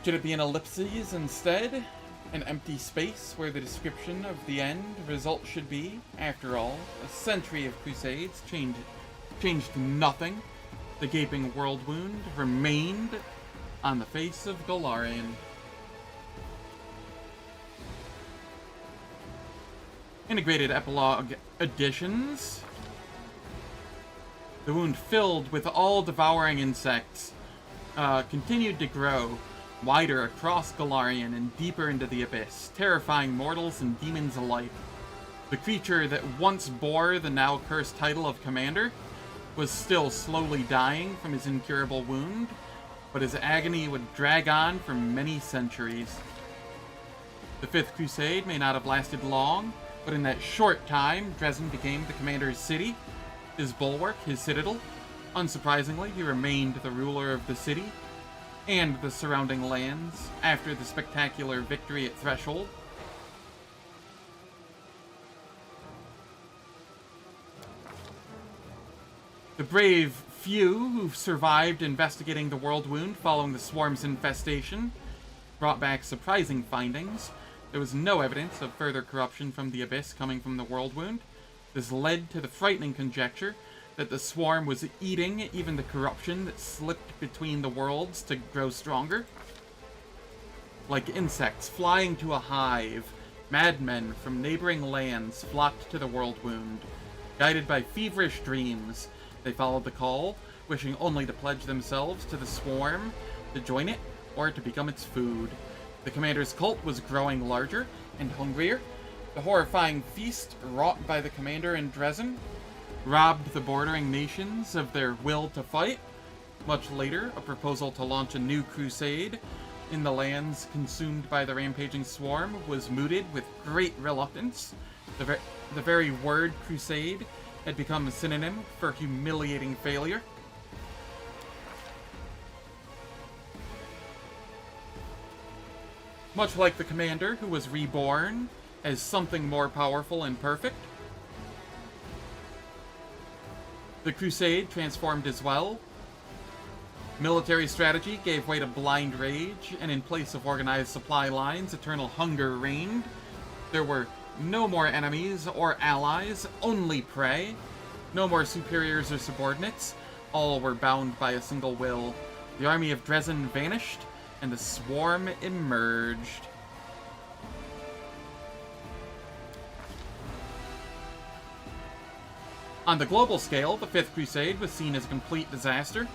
Speaker 1: Should it be an ellipses instead? An empty space where the description of the end result should be? After all, a century of crusades changed nothing. The gaping world wound remained on the face of Golarion. Integrated epilogue additions. The wound filled with all-devouring insects continued to grow wider across Golarion and deeper into the abyss, terrifying mortals and demons alike. The creature that once bore the now cursed title of Commander was still slowly dying from his incurable wound, but his agony would drag on for many centuries. The Fifth Crusade may not have lasted long, but in that short time, Dresden became the Commander's city, his bulwark, his citadel. Unsurprisingly, he remained the ruler of the city and the surrounding lands after the spectacular victory at Threshold. The brave few who survived investigating the world wound following the swarm's infestation brought back surprising findings. There was no evidence of further corruption from the abyss coming from the world wound. This led to the frightening conjecture that the swarm was eating even the corruption that slipped between the worlds to grow stronger. Like insects flying to a hive, madmen from neighboring lands flocked to the world wound. Guided by feverish dreams, they followed the call, wishing only to pledge themselves to the swarm, to join it, or to become its food. The Commander's cult was growing larger and hungrier. The horrifying feast wrought by the Commander in Dresden robbed the bordering nations of their will to fight. Much later, a proposal to launch a new crusade in the lands consumed by the rampaging swarm was mooted with great reluctance. The very word crusade had become a synonym for humiliating failure. Much like the Commander, who was reborn as something more powerful and perfect, the Crusade transformed as well. Military strategy gave way to blind rage, and in place of organized supply lines, eternal hunger reigned. There were no more enemies or allies, only prey. No more superiors or subordinates. All were bound by a single will. The army of Dresden vanished, and the swarm emerged. On the global scale, the Fifth Crusade was seen as a complete disaster.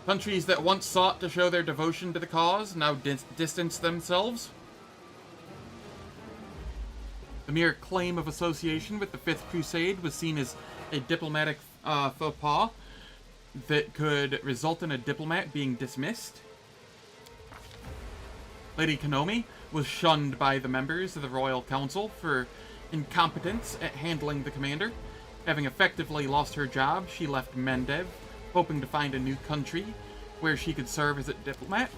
Speaker 1: Countries that once sought to show their devotion to the cause now distanced themselves. The mere claim of association with the Fifth Crusade was seen as a diplomatic faux pas that could result in a diplomat being dismissed. Lady Konomi was shunned by the members of the Royal Council for incompetence at handling the Commander. Having effectively lost her job, she left Mendev, hoping to find a new country where she could serve as a diplomat.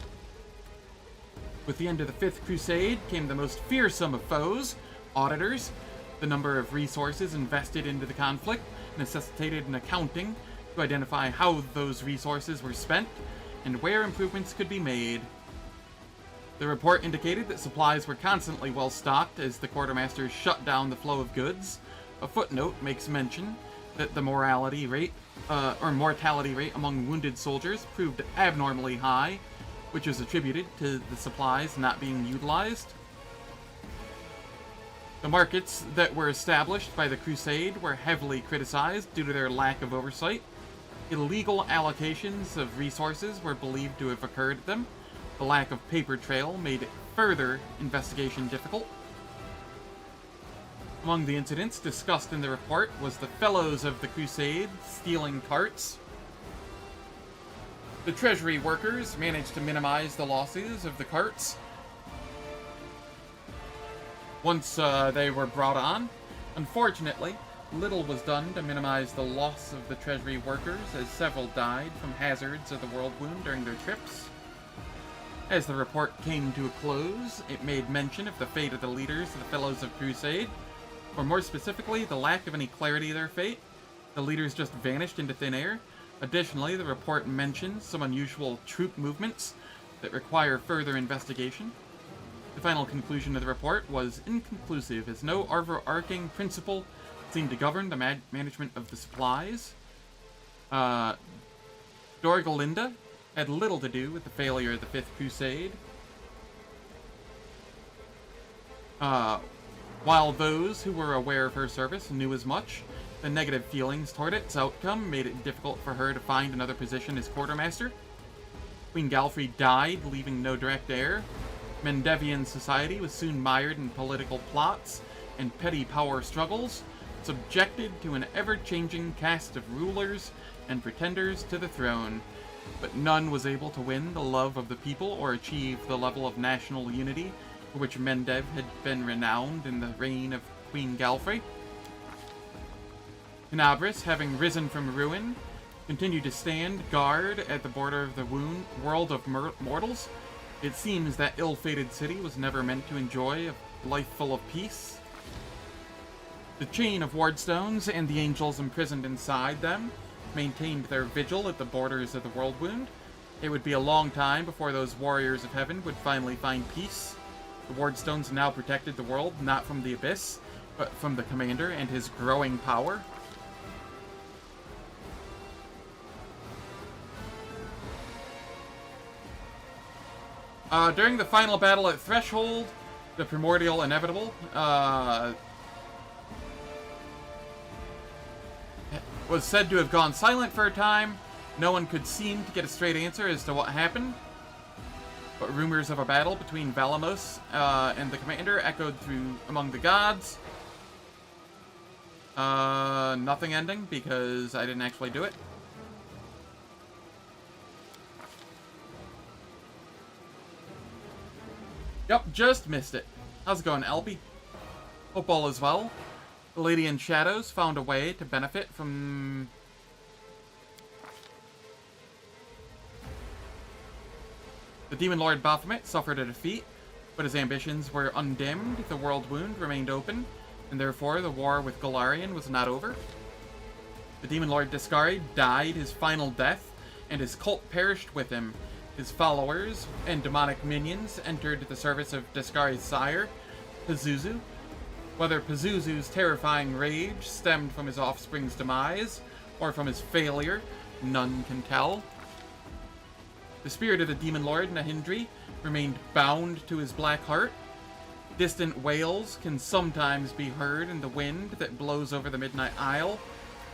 Speaker 1: With the end of the Fifth Crusade came the most fearsome of foes, auditors. The number of resources invested into the conflict necessitated an accounting to identify how those resources were spent and where improvements could be made. The report indicated that supplies were constantly well stocked as the quartermasters shut down the flow of goods. A footnote makes mention that the mortality rate among wounded soldiers proved abnormally high, which is attributed to the supplies not being utilized. The markets that were established by the Crusade were heavily criticized due to their lack of oversight. Illegal allocations of resources were believed to have occurred at them. The lack of paper trail made further investigation difficult. Among the incidents discussed in the report was the Fellows of the Crusade stealing carts. The treasury workers managed to minimize the losses of the carts once they were brought on. Unfortunately, little was done to minimize the loss of the treasury workers, as several died from hazards of the world wound during their trips. As the report came to a close, it made mention of the fate of the leaders of the Fellows of Crusade, or more specifically, the lack of any clarity of their fate. The leaders just vanished into thin air. Additionally, the report mentions some unusual troop movements that require further investigation. The final conclusion of the report was inconclusive, as no overarching principle seemed to govern the management of the supplies. Dorgalinda had little to do with the failure of the Fifth Crusade. While those who were aware of her service knew as much, the negative feelings toward its outcome made it difficult for her to find another position as quartermaster. Queen Galfrey died, leaving no direct heir. Mendevian society was soon mired in political plots and petty power struggles, subjected to an ever-changing cast of rulers and pretenders to the throne, but none was able to win the love of the people or achieve the level of national unity for which Mendev had been renowned in the reign of Queen Galfrey. Tenebris, having risen from ruin, continued to stand guard at the border of the world of mortals. It seems that ill-fated city was never meant to enjoy a life full of peace. The chain of wardstones and the angels imprisoned inside them maintained their vigil at the borders of the world wound. It would be a long time before those warriors of heaven would finally find peace. The wardstones now protected the world, not from the abyss, but from the commander and his growing power. During the final battle at Threshold, the primordial Inevitable was said to have gone silent for a time. No one could seem to get a straight answer as to what happened, but rumors of a battle between Valamos and the commander echoed through among the gods. Nothing ending because I didn't actually do it. Yep, just missed it. How's it going, Elby? Hope all is well. The Lady in Shadows found a way to benefit from... The Demon Lord Baphomet suffered a defeat, but his ambitions were undimmed, the world wound remained open, and therefore the war with Golarion was not over. The Demon Lord Discari died his final death, and his cult perished with him. His followers and demonic minions entered the service of Discari's sire, Pazuzu. Whether Pazuzu's terrifying rage stemmed from his offspring's demise, or from his failure, none can tell. The spirit of the Demon Lord Nahindri remained bound to his black heart. Distant wails can sometimes be heard in the wind that blows over the Midnight Isle,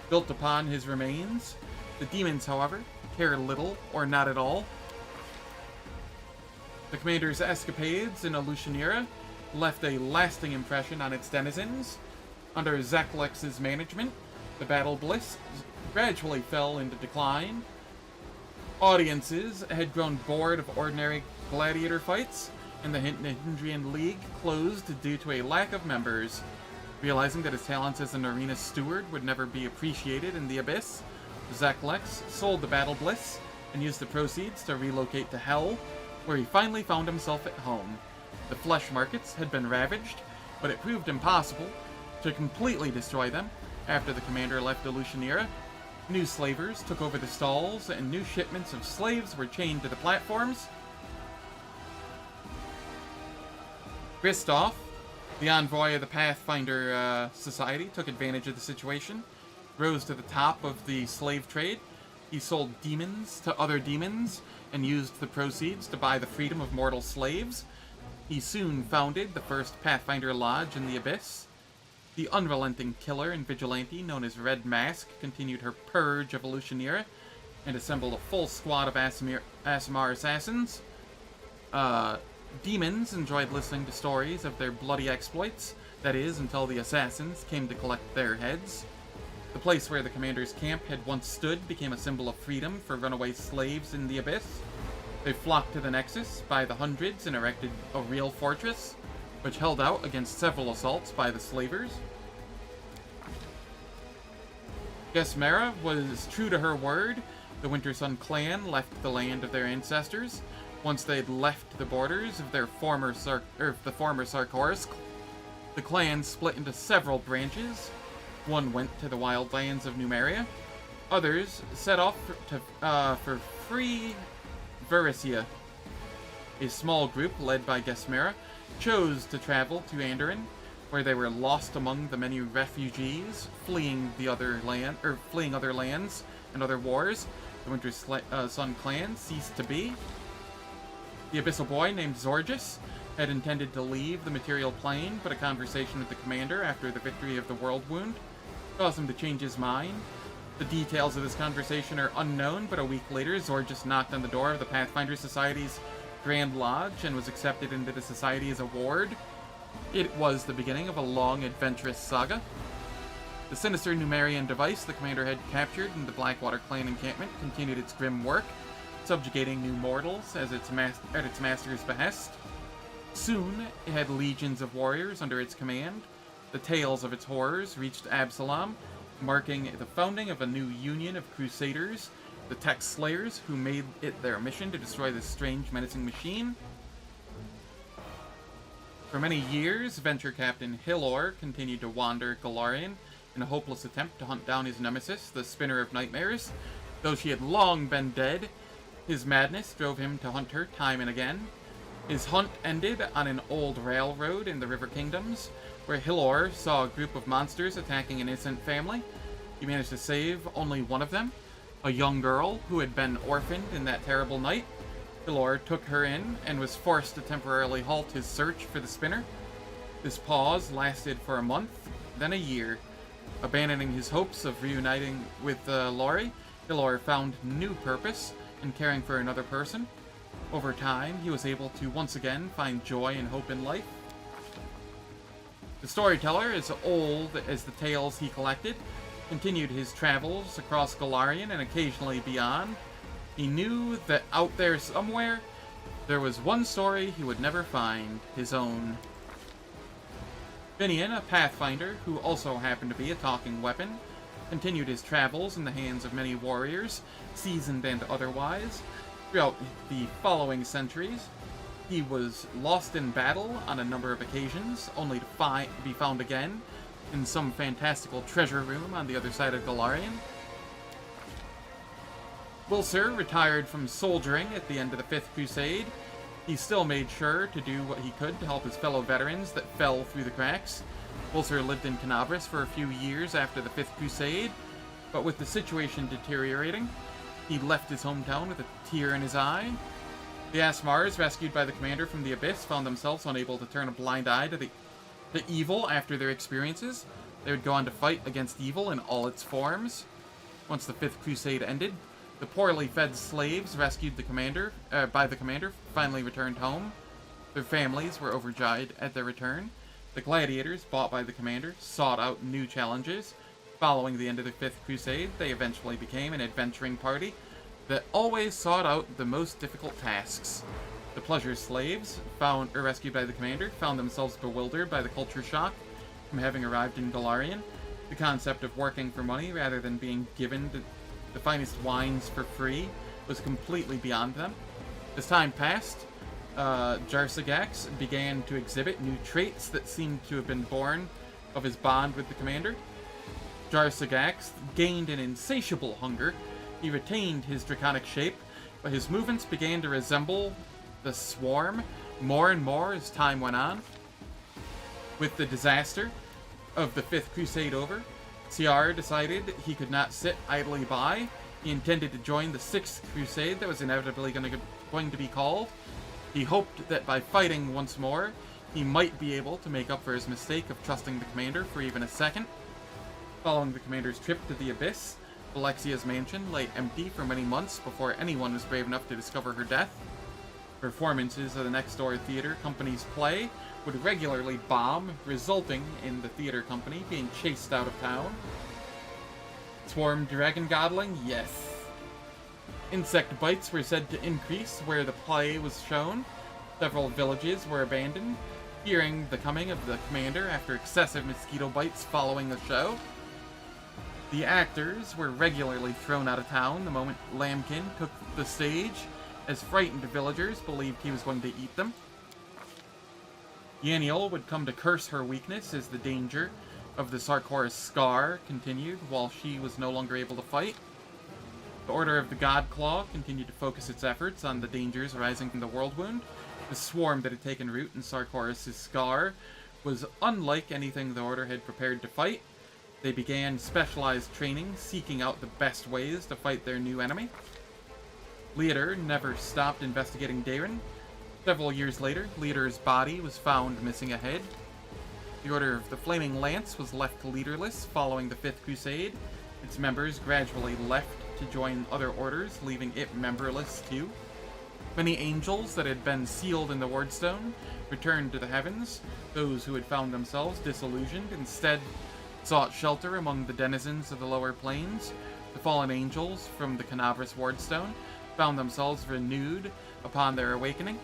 Speaker 1: built upon his remains. The demons, however, care little or not at all. The commander's escapades in Alushanira left a lasting impression on its denizens. Under Zeklex's management, the battle bliss gradually fell into decline. Audiences had grown bored of ordinary gladiator fights, and the Nahindrian League closed due to a lack of members. Realizing that his talents as an arena steward would never be appreciated in the Abyss, Zeklex sold the battle bliss and used the proceeds to relocate to Hell, where he finally found himself at home. The flesh markets had been ravaged, but it proved impossible to completely destroy them after the commander left Alushanira. New slavers took over the stalls, and new shipments of slaves were chained to the platforms. Kristoff, the envoy of the Pathfinder Society, took advantage of the situation, rose to the top of the slave trade. He sold demons to other demons, and used the proceeds to buy the freedom of mortal slaves. He soon founded the first Pathfinder Lodge in the Abyss. The unrelenting killer and vigilante known as Red Mask continued her purge of Alushanira, and assembled a full squad of Aasimar assassins. Demons enjoyed listening to stories of their bloody exploits, that is, until the assassins came to collect their heads. The place where the commander's camp had once stood became a symbol of freedom for runaway slaves in the Abyss. They flocked to the Nexus by the hundreds and erected a real fortress, which held out against several assaults by the slavers. Gesmera was true to her word. The Wintersun clan left the land of their ancestors, Once they'd left the borders of the former Sarkoris, the clan split into several branches. One went to the wildlands of Numeria. Others set off for free Verisia. A small group led by Gesmera chose to travel to Andoran, where they were lost among the many refugees fleeing other lands and other wars. The Winter Sun clan ceased to be. The abyssal boy named Zorgis had intended to leave the material plane, but a conversation with the commander after the victory of the World Wound caused him to change his mind. The details of this conversation are unknown, but a week later, Zorgis knocked on the door of the Pathfinder Society's Grand Lodge and was accepted into the Society as a ward. It was the beginning of a long, adventurous saga. The sinister Numerian device the commander had captured in the Blackwater clan encampment continued its grim work, subjugating new mortals at its master's behest. Soon, it had legions of warriors under its command. The tales of its horrors reached Absalom, marking the founding of a new union of crusaders, the Tech Slayers, who made it their mission to destroy this strange, menacing machine. For many years, Venture Captain Hilor continued to wander Golarion in a hopeless attempt to hunt down his nemesis, the Spinner of Nightmares. Though she had long been dead, his madness drove him to hunt her time and again. His hunt ended on an old railroad in the River Kingdoms, where Hilor saw a group of monsters attacking an innocent family. He managed to save only one of them, a young girl who had been orphaned in that terrible night. Hilor took her in and was forced to temporarily halt his search for the spinner. This pause lasted for a month, then a year. Abandoning his hopes of reuniting with Lori, Hilor found new purpose in caring for another person. Over time, he was able to once again find joy and hope in life. The storyteller, as old as the tales he collected, continued his travels across Golarion and occasionally beyond. He knew that out there somewhere, there was one story he would never find, his own. Finian, a pathfinder, who also happened to be a talking weapon, continued his travels in the hands of many warriors, seasoned and otherwise. Throughout the following centuries, he was lost in battle on a number of occasions, only to be found again in some fantastical treasure room on the other side of Golarion. Wilsur retired from soldiering at the end of the Fifth Crusade. He still made sure to do what he could to help his fellow veterans that fell through the cracks. Wilsur lived in Canabras for a few years after the Fifth Crusade, but with the situation deteriorating, he left his hometown with a tear in his eye. The Asmars, rescued by the commander from the Abyss, found themselves unable to turn a blind eye to evil after their experiences. They would go on to fight against evil in all its forms. Once the Fifth Crusade ended, the poorly fed slaves rescued by the commander finally returned home. Their families were overjoyed at their return. The gladiators, bought by the commander, sought out new challenges. Following the end of the Fifth Crusade, they eventually became an adventuring party that always sought out the most difficult tasks. The pleasure slaves, rescued by the commander, found themselves bewildered by the culture shock from having arrived in Golarion. The concept of working for money rather than being given the finest wines for free was completely beyond them. As time passed, Jarsagax began to exhibit new traits that seemed to have been born of his bond with the commander. Jarsagax gained an insatiable hunger. He retained his draconic shape, but his movements began to resemble the swarm more and more as time went on. With the disaster of the Fifth Crusade over, Ciar decided he could not sit idly by. He intended to join the Sixth Crusade that was inevitably going to be called. He hoped that by fighting once more, he might be able to make up for his mistake of trusting the commander for even a second. Following the commander's trip to the Abyss, Alexia's mansion lay empty for many months before anyone was brave enough to discover her death. Performances of the next-door theater company's play would regularly bomb, resulting in the theater company being chased out of town. Swarm dragon godling? Yes. Insect bites were said to increase where the play was shown. Several villages were abandoned, fearing the coming of the commander after excessive mosquito bites following the show. The actors were regularly thrown out of town the moment Lambkin took the stage, as frightened villagers believed he was going to eat them. Yaniel would come to curse her weakness as the danger of the Sarkoris scar continued while she was no longer able to fight. The Order of the God Claw continued to focus its efforts on the dangers arising from the World Wound. The swarm that had taken root in Sarkoris' scar was unlike anything the Order had prepared to fight. They began specialized training, seeking out the best ways to fight their new enemy. Leader never stopped investigating Daren. Several years later, Leader's body was found missing a head. The Order of the Flaming Lance was left leaderless following the Fifth Crusade. Its members gradually left to join other orders, leaving it memberless too. Many angels that had been sealed in the Wardstone returned to the heavens. Those who had found themselves disillusioned instead sought shelter among the denizens of the lower planes. The fallen angels from the Canavras Wardstone found themselves renewed upon their awakening.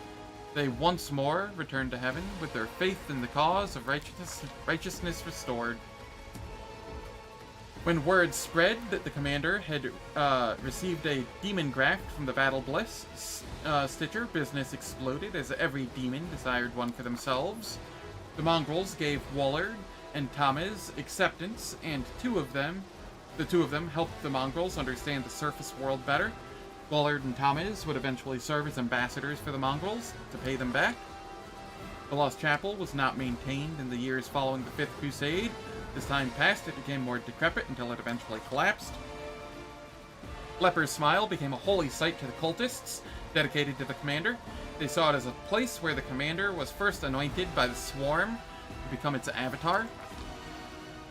Speaker 1: They once more returned to heaven with their faith in the cause of righteousness restored. When word spread that the commander had received a demon graft from the Battle Bliss Stitcher, business exploded as every demon desired one for themselves. The mongrels gave Wallard and Thomas acceptance, and the two of them helped the mongrels understand the surface world better. Wallard and Thomas would eventually serve as ambassadors for the mongrels to pay them back. The Lost Chapel was not maintained in the years following the Fifth Crusade. As time passed, it became more decrepit until it eventually collapsed. Leper's Smile became a holy site to the cultists, dedicated to the commander. They saw it as a place where the commander was first anointed by the Swarm to become its avatar.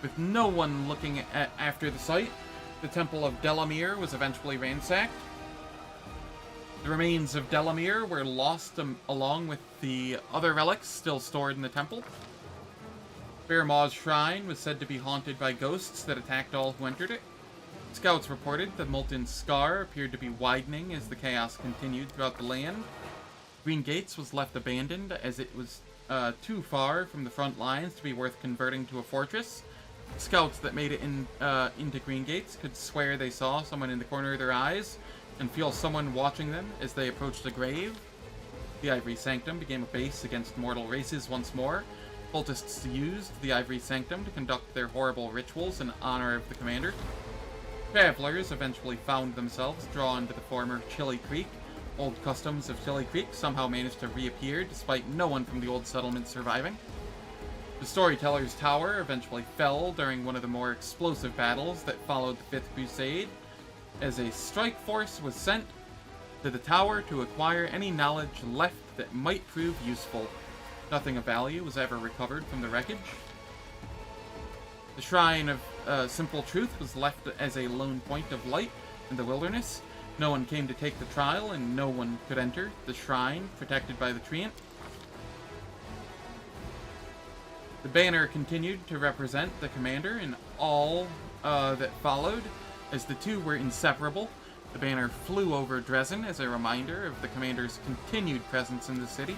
Speaker 1: With no one looking after the site, the Temple of Delamere was eventually ransacked. The remains of Delamere were lost along with the other relics still stored in the temple. Fair Maw's shrine was said to be haunted by ghosts that attacked all who entered it. Scouts reported the molten scar appeared to be widening as the chaos continued throughout the land. Green Gates was left abandoned as it was too far from the front lines to be worth converting to a fortress. Scouts that made it into Green Gates could swear they saw someone in the corner of their eyes and feel someone watching them as they approached the grave. The Ivory Sanctum became a base against mortal races once more. Cultists used the Ivory Sanctum to conduct their horrible rituals in honor of the commander. Travelers eventually found themselves drawn to the former Chili Creek. Old customs of Chili Creek somehow managed to reappear despite no one from the old settlement surviving. The Storyteller's Tower eventually fell during one of the more explosive battles that followed the Fifth Crusade, as a strike force was sent to the tower to acquire any knowledge left that might prove useful. Nothing of value was ever recovered from the wreckage. The Shrine of Simple Truth was left as a lone point of light in the wilderness. No one came to take the trial, and no one could enter the shrine, protected by the treant. The banner continued to represent the commander in all that followed, as the two were inseparable. The banner flew over Dresden as a reminder of the commander's continued presence in the city.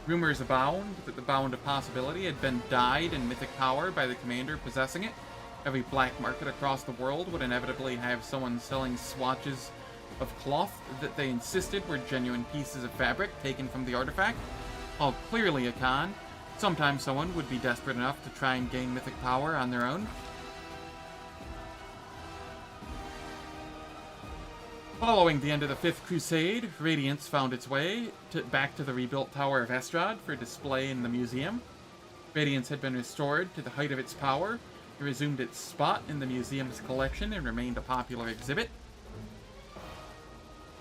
Speaker 1: Rumors abound that the Bound of Possibility had been dyed in mythic power by the commander possessing it. Every black market across the world would inevitably have someone selling swatches of cloth that they insisted were genuine pieces of fabric taken from the artifact. While clearly a con, sometimes someone would be desperate enough to try and gain mythic power on their own. Following the end of the Fifth Crusade, Radiance found its way back to the rebuilt Tower of Estrad for display in the museum. Radiance had been restored to the height of its power. It resumed its spot in the museum's collection and remained a popular exhibit.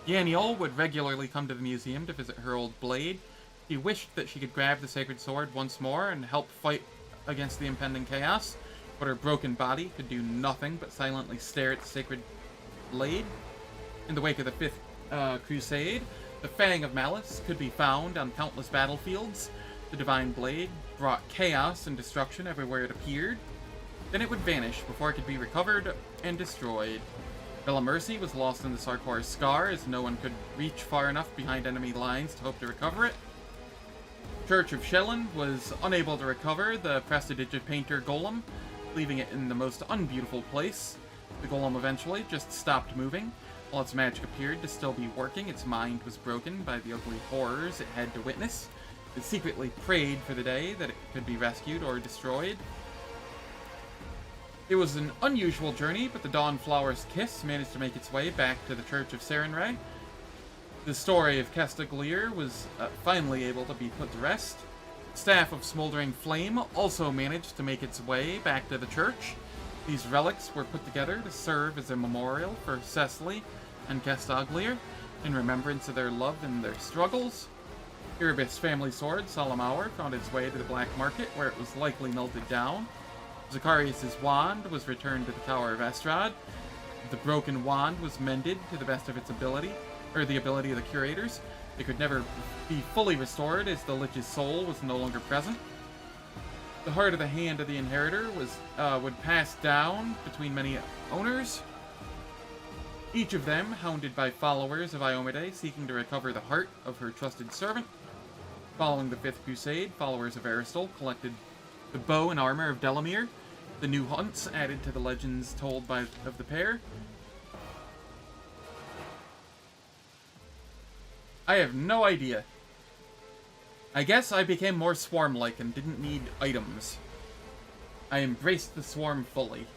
Speaker 1: Yaniel would regularly come to the museum to visit her old blade. She wished that she could grab the sacred sword once more and help fight against the impending chaos, but her broken body could do nothing but silently stare at the sacred blade. In the wake of the Fifth Crusade, the Fang of Malice could be found on countless battlefields. The Divine Blade brought chaos and destruction everywhere it appeared. Then it would vanish before it could be recovered and destroyed. Bella Mercy was lost in the Sarkor Scar, as no one could reach far enough behind enemy lines to hope to recover it. Church of Shelland was unable to recover the Prestidigitapainter Golem, leaving it in the most unbeautiful place. The golem eventually just stopped moving. While its magic appeared to still be working, its mind was broken by the ugly horrors it had to witness. It secretly prayed for the day that it could be rescued or destroyed. It was an unusual journey, but the Dawnflower's kiss managed to make its way back to the Church of Sarenrae. The story of Castiglier was finally able to be put to rest. Staff of Smoldering Flame also managed to make its way back to the church. These relics were put together to serve as a memorial for Cecily and Castiglier in remembrance of their love and their struggles. Erebus' family sword, Solemn Hour, found its way to the black market, where it was likely melted down. Zacharias' wand was returned to the Tower of Estrad. The broken wand was mended to the best of its ability, or the ability of the curators. It could never be fully restored, as the Lich's soul was no longer present. The heart of the hand of the inheritor would pass down between many owners, each of them hounded by followers of Iomade seeking to recover the heart of her trusted servant. Following the Fifth Crusade, followers of Aristal collected the bow and armor of Delamere. The new hunts added to the legends told of the pair. I have no idea. I guess I became more swarm-like and didn't need items. I embraced the swarm fully.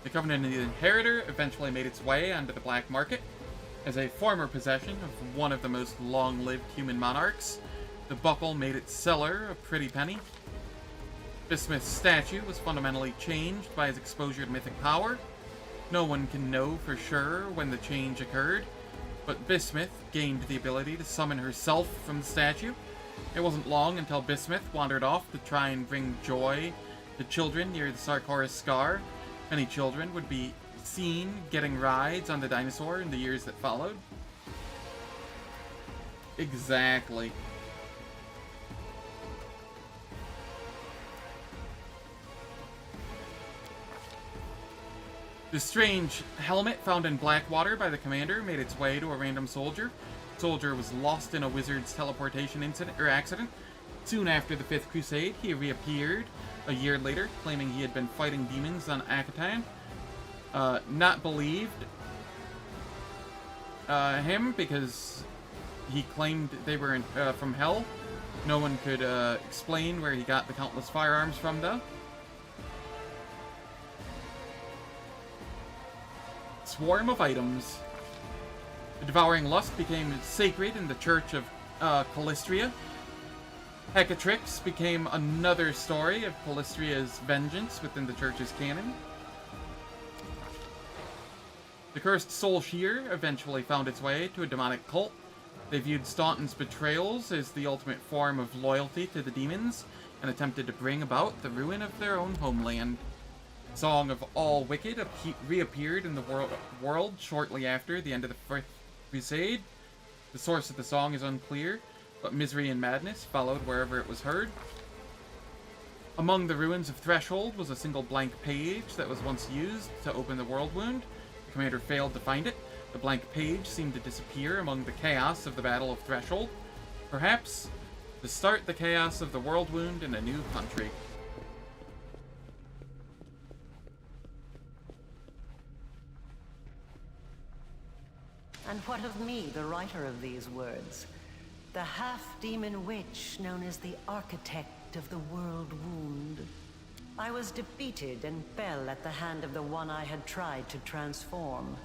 Speaker 1: The Covenant of the Inheritor eventually made its way onto the black market. As a former possession of one of the most long-lived human monarchs, the buckle made its seller a pretty penny. Bismuth's statue was fundamentally changed by his exposure to mythic power. No one can know for sure when the change occurred, but Bismuth gained the ability to summon herself from the statue. It wasn't long until Bismuth wandered off to try and bring joy to children near the Sarkoris Scar. Many children would be seen getting rides on the dinosaur in the years that followed. Exactly. The strange helmet found in Blackwater by the commander made its way to a random soldier. The soldier was lost in a wizard's teleportation incident or accident. Soon after the Fifth Crusade, he reappeared a year later, claiming he had been fighting demons on Akatan. Not believed him because he claimed they were from hell. No one could explain where he got the countless firearms from, though. Swarm of items. The Devouring Lust became sacred in the Church of Calistria. Hecatrix became another story of Calistria's vengeance within the church's canon. The Cursed Soul Shear eventually found its way to a demonic cult. They viewed Staunton's betrayals as the ultimate form of loyalty to the demons, and attempted to bring about the ruin of their own homeland. Song of All Wicked reappeared in the world shortly after the end of the Fifth Crusade. The source of the song is unclear, but Misery and Madness followed wherever it was heard. Among the ruins of Threshold was a single blank page that was once used to open the World Wound. The commander failed to find it. The blank page seemed to disappear among the chaos of the Battle of Threshold. Perhaps to start the chaos of the World Wound in a new country.
Speaker 7: And what of me, the writer of these words? The half-demon witch known as the architect of the world wound. I was defeated and fell at the hand of the one I had tried to transform.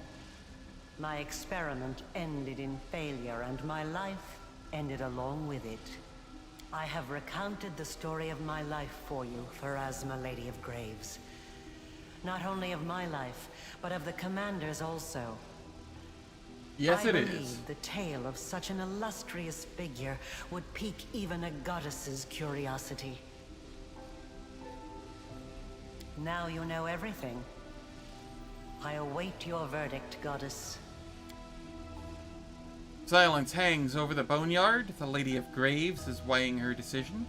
Speaker 7: My experiment ended in failure, and my life ended along with it. I have recounted the story of my life for you, Pharasma, Lady of Graves. Not only of my life, but of the commander's also.
Speaker 1: Yes, it
Speaker 7: I
Speaker 1: is.
Speaker 7: believe the tale of such an illustrious figure would pique even a goddess's curiosity. Now you know everything. I await your verdict, goddess.
Speaker 1: Silence hangs over the boneyard. The Lady of Graves is weighing her decision.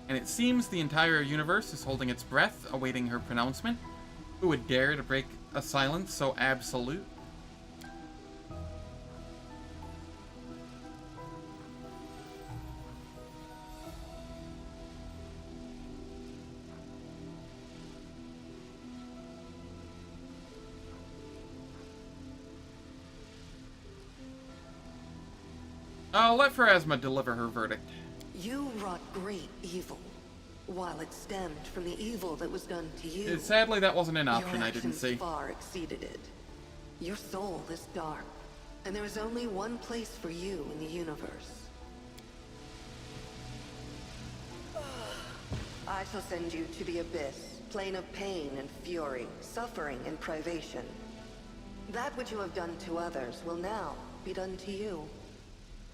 Speaker 1: And it seems the entire universe is holding its breath, awaiting her pronouncement. Who would dare to break a silence so absolute? I'll let Pharasma deliver her verdict.
Speaker 8: You wrought great evil, while it stemmed from the evil that was done to you.
Speaker 1: Sadly, that wasn't an option
Speaker 8: Your
Speaker 1: I didn't
Speaker 8: actions
Speaker 1: see.
Speaker 8: far exceeded it. Your soul is dark, and there is only one place for you in the universe. I shall send you to the abyss, plane of pain and fury, suffering and privation. That which you have done to others will now be done to you.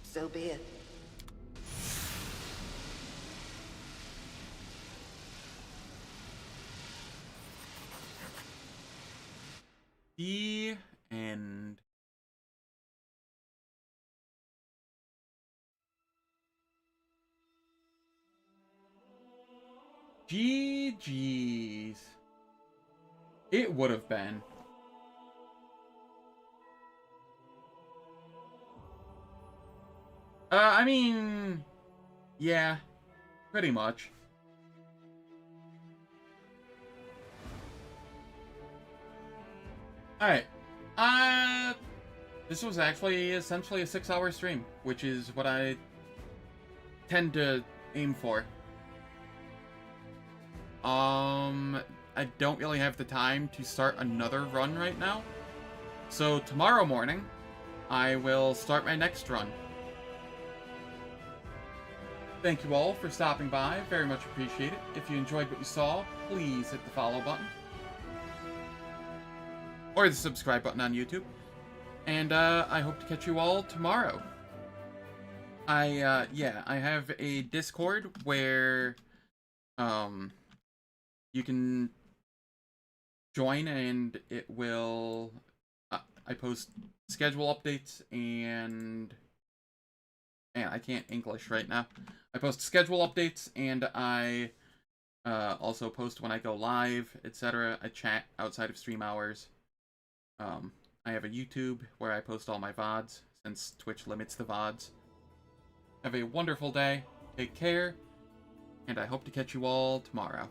Speaker 8: So be it.
Speaker 1: The end. GG's. It would have been. I mean, yeah, pretty much. Alright, this was actually essentially a 6-hour stream, which is what I tend to aim for. I don't really have the time to start another run right now, so tomorrow morning, I will start my next run. Thank you all for stopping by, very much appreciate it. If you enjoyed what you saw, please hit the follow button. Or the subscribe button on YouTube. And, I hope to catch you all tomorrow. I have a Discord where, you can join and it will, I post schedule updates and I can't English right now. I post schedule updates and I, also post when I go live, etc. I chat outside of stream hours. I have a YouTube where I post all my VODs, since Twitch limits the VODs. Have a wonderful day, take care, and I hope to catch you all tomorrow.